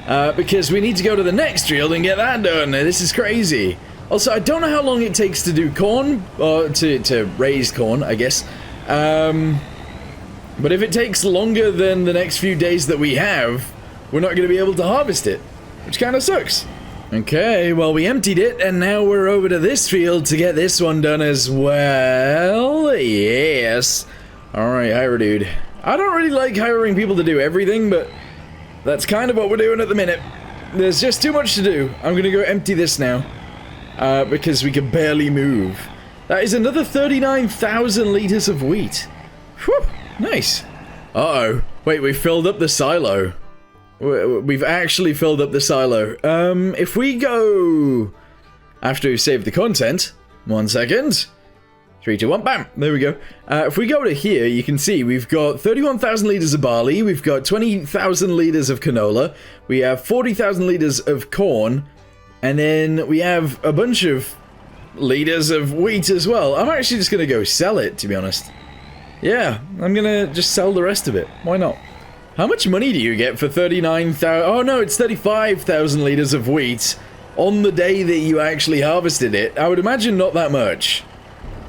because we need to go to the next field and get that done. This is crazy. Also, I don't know how long it takes to do corn, or to raise corn, I guess. But if it takes longer than the next few days that we have, we're not going to be able to harvest it, which kind of sucks. Okay, well, we emptied it, and now we're over to this field to get this one done as well. Yes. Alright, hire a dude. I don't really like hiring people to do everything, but that's kind of what we're doing at the minute. There's just too much to do. I'm going to go empty this now, because we can barely move. That is another 39,000 liters of wheat. Whew, nice. Uh-oh. Wait, we filled up the silo. We've actually filled up the silo. If we go... After we save the content... 1 second. 3, 2, 1, bam! There we go. If we go to here, you can see we've got 31,000 liters of barley, we've got 20,000 liters of canola, we have 40,000 liters of corn, and then we have a bunch of liters of wheat as well. I'm actually just gonna go sell it, to be honest. Yeah, I'm gonna just sell the rest of it. Why not? How much money do you get for 39,000? Oh no, it's 35,000 liters of wheat on the day that you actually harvested it. I would imagine not that much.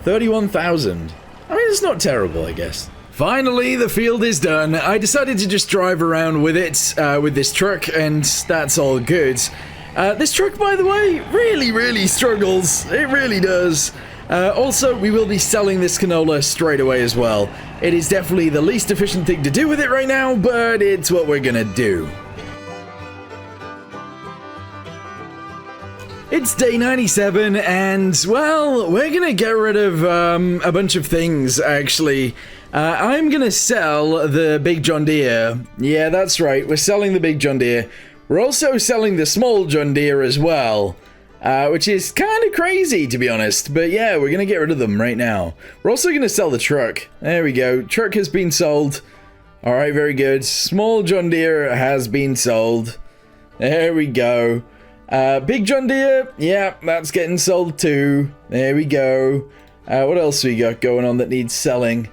31,000. I mean, it's not terrible, I guess. Finally, the field is done. I decided to just drive around with it, with this truck, and that's all good. This truck, by the way, really struggles. It really does. Also, we will be selling this canola straight away as well. It is definitely the least efficient thing to do with it right now, but it's what we're gonna do. It's day 97, and, well, we're gonna get rid of a bunch of things, actually. I'm gonna sell the big John Deere. Yeah, that's right, we're selling the big John Deere. We're also selling the small John Deere as well. Which is kind of crazy, to be honest. But yeah, we're going to get rid of them right now. We're also going to sell the truck. There we go. Truck has been sold. Alright, very good. Small John Deere has been sold. There we go. Big John Deere. Yeah, that's getting sold too. There we go. What else we got going on that needs selling?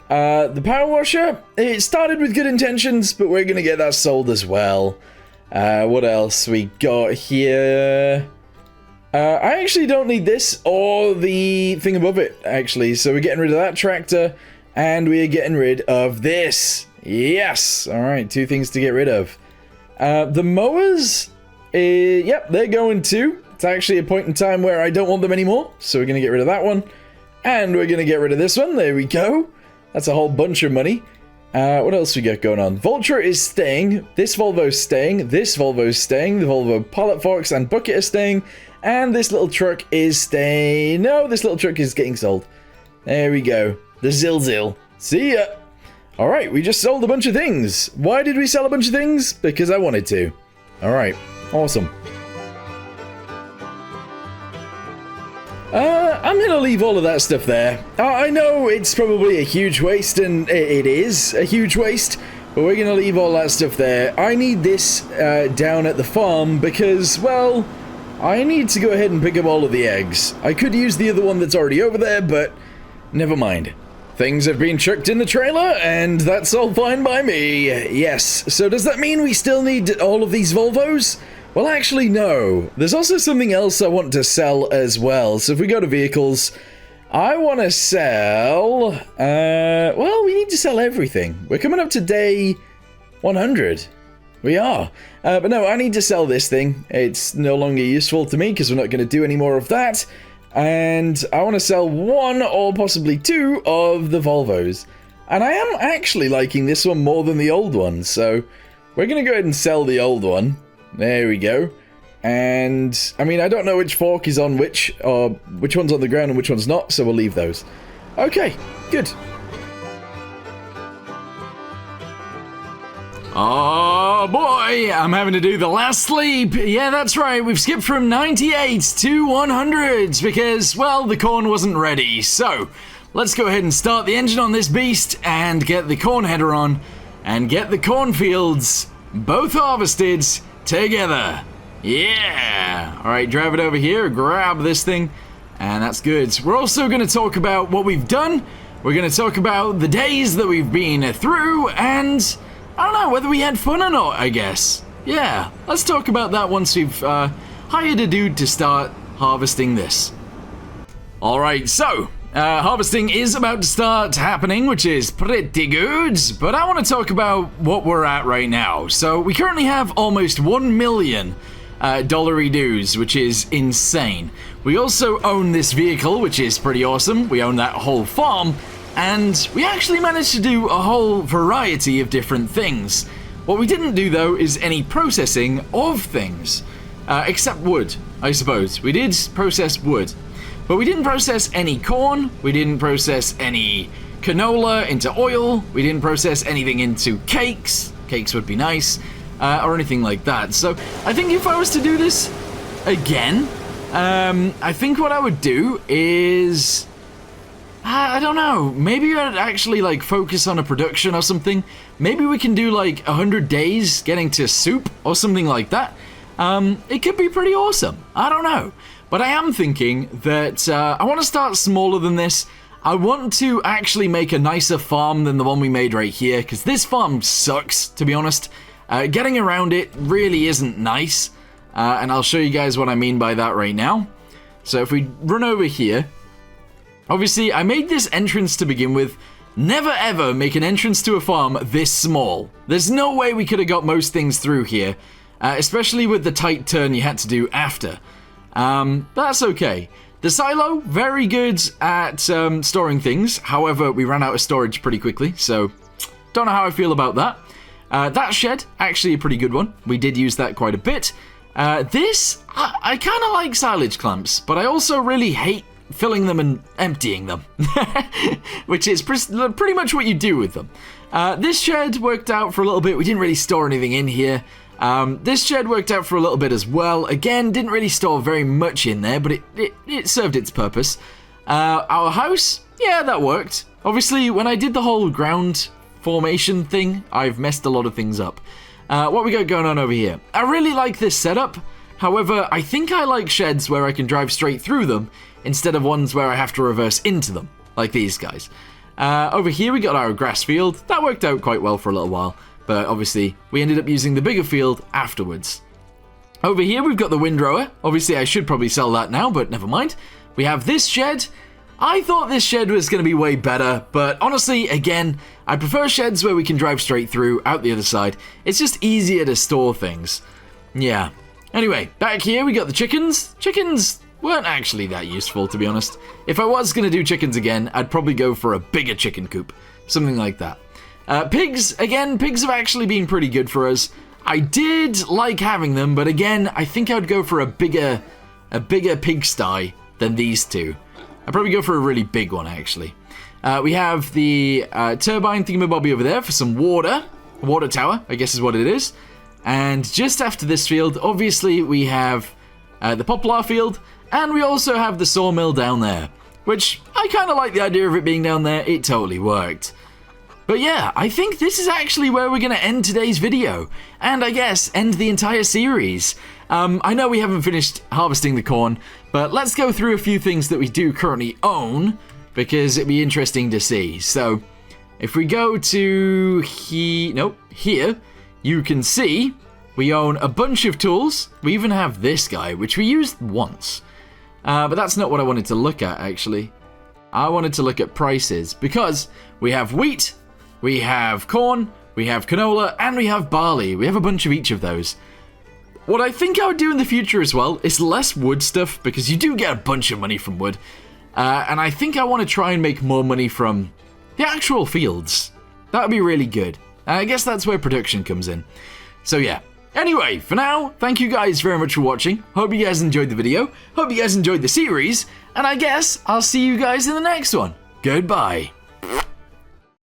The power washer. It started with good intentions, but we're going to get that sold as well. What else we got here? I actually don't need this or the thing above it, actually. So we're getting rid of that tractor, and we're getting rid of this. Yes! Alright, 2 things to get rid of. The mowers, yep, they're going too. It's actually a point in time where I don't want them anymore, so we're going to get rid of that one. And we're going to get rid of this one. There we go. That's a whole bunch of money. What else we got going on? Vulture is staying. This Volvo's staying. This Volvo's staying. The Volvo pallet forks and bucket are staying. And this little truck is staying. No, this little truck is getting sold. There we go. The Zilzil. See ya. Alright, we just sold a bunch of things. Why did we sell a bunch of things? Because I wanted to. Alright, awesome. I'm gonna leave all of that stuff there. I know it's probably a huge waste, and it is a huge waste, but we're gonna leave all that stuff there. I need this down at the farm because, well, I need to go ahead and pick up all of the eggs. I could use the other one that's already over there, but never mind. Things have been chucked in the trailer, and that's all fine by me. Yes, so does that mean we still need all of these Volvos? Well, actually, no. There's also something else I want to sell as well. So if we go to vehicles, I want to sell... well, we need to sell everything. We're coming up to day 100. We are. But no, I need to sell this thing. It's no longer useful to me because we're not going to do any more of that. And I want to sell one or possibly two of the Volvos. And I am actually liking this one more than the old one. So we're going to go ahead and sell the old one. There we go. And, I mean, I don't know which fork is on which, or which one's on the ground and which one's not, so we'll leave those. Okay, good. Oh boy, I'm having to do the last sleep. Yeah, that's right, we've skipped from 98 to 100s because, well, the corn wasn't ready. So, let's go ahead and start the engine on this beast and get the corn header on and get the cornfields both harvested together. Yeah. All right, drive it over here, grab this thing, and that's good. We're also going to talk about what we've done. We're going to talk about the days that we've been through, and I don't know whether we had fun or not, I guess. Yeah, let's talk about that once we've hired a dude to start harvesting this. All right, so harvesting is about to start happening, which is pretty good, but I want to talk about what we're at right now. So we currently have almost 1 million dollary dues, which is insane. We also own this vehicle, which is pretty awesome. We own that whole farm, and we actually managed to do a whole variety of different things. What we didn't do, though, is any processing of things, except wood, I suppose. We did process wood. But we didn't process any corn, we didn't process any canola into oil, we didn't process anything into cakes would be nice, or anything like that. So I think if I was to do this again, I think what I would do is, I don't know, maybe I'd actually like focus on a production or something. Maybe we can do like 100 days getting to soup or something like that. It could be pretty awesome, I don't know. But I am thinking that I want to start smaller than this. I want to actually make a nicer farm than the one we made right here, because this farm sucks, to be honest. Getting around it really isn't nice, and I'll show you guys what I mean by that right now. So if we run over here, obviously I made this entrance to begin with. Never ever make an entrance to a farm this small. There's no way we could have got most things through here, especially with the tight turn you had to do after. But that's okay. The silo, very good at storing things. However, we ran out of storage pretty quickly, so don't know how I feel about that. That shed, actually a pretty good one. We did use that quite a bit. This, I kind of like silage clamps, but I also really hate filling them and emptying them, which is pretty much what you do with them. This shed worked out for a little bit. We didn't really store anything in here. This shed worked out for a little bit as well. Again, didn't really store very much in there, but it served its purpose. Our house, yeah, that worked. Obviously, when I did the whole ground formation thing, I've messed a lot of things up. What we got going on over here? I really like this setup. However, I think I like sheds where I can drive straight through them instead of ones where I have to reverse into them, like these guys. Over here, we got our grass field. That worked out quite well for a little while. But obviously, we ended up using the bigger field afterwards. Over here, we've got the windrower. Obviously, I should probably sell that now, but never mind. We have this shed. I thought this shed was going to be way better, but honestly, again, I prefer sheds where we can drive straight through, out the other side. It's just easier to store things. Yeah. Anyway, back here, we got the chickens. Chickens weren't actually that useful, to be honest. If I was going to do chickens again, I'd probably go for a bigger chicken coop. Something like that. Pigs, again, pigs have actually been pretty good for us. I did like having them, but again, I think I'd go for a bigger pigsty than these two. I'd probably go for a really big one, actually. We have the turbine thingamabobby over there for some water. Water tower, I guess is what it is. And just after this field, obviously, we have the poplar field. And we also have the sawmill down there. Which, I kind of like the idea of it being down there. It totally worked. But yeah, I think this is actually where we're going to end today's video. And I guess end the entire series. I know we haven't finished harvesting the corn. But let's go through a few things that we do currently own. Because it'd be interesting to see. So, if we go to here, you can see we own a bunch of tools. We even have this guy, which we used once. But that's not what I wanted to look at, actually. I wanted to look at prices, because we have wheat, we have corn, we have canola, and we have barley. We have a bunch of each of those. What I think I would do in the future as well is less wood stuff, because you do get a bunch of money from wood. And I think I want to try and make more money from the actual fields. That would be really good. I guess that's where production comes in. So yeah. Anyway, for now, thank you guys very much for watching. Hope you guys enjoyed the video. Hope you guys enjoyed the series. And I guess I'll see you guys in the next one. Goodbye.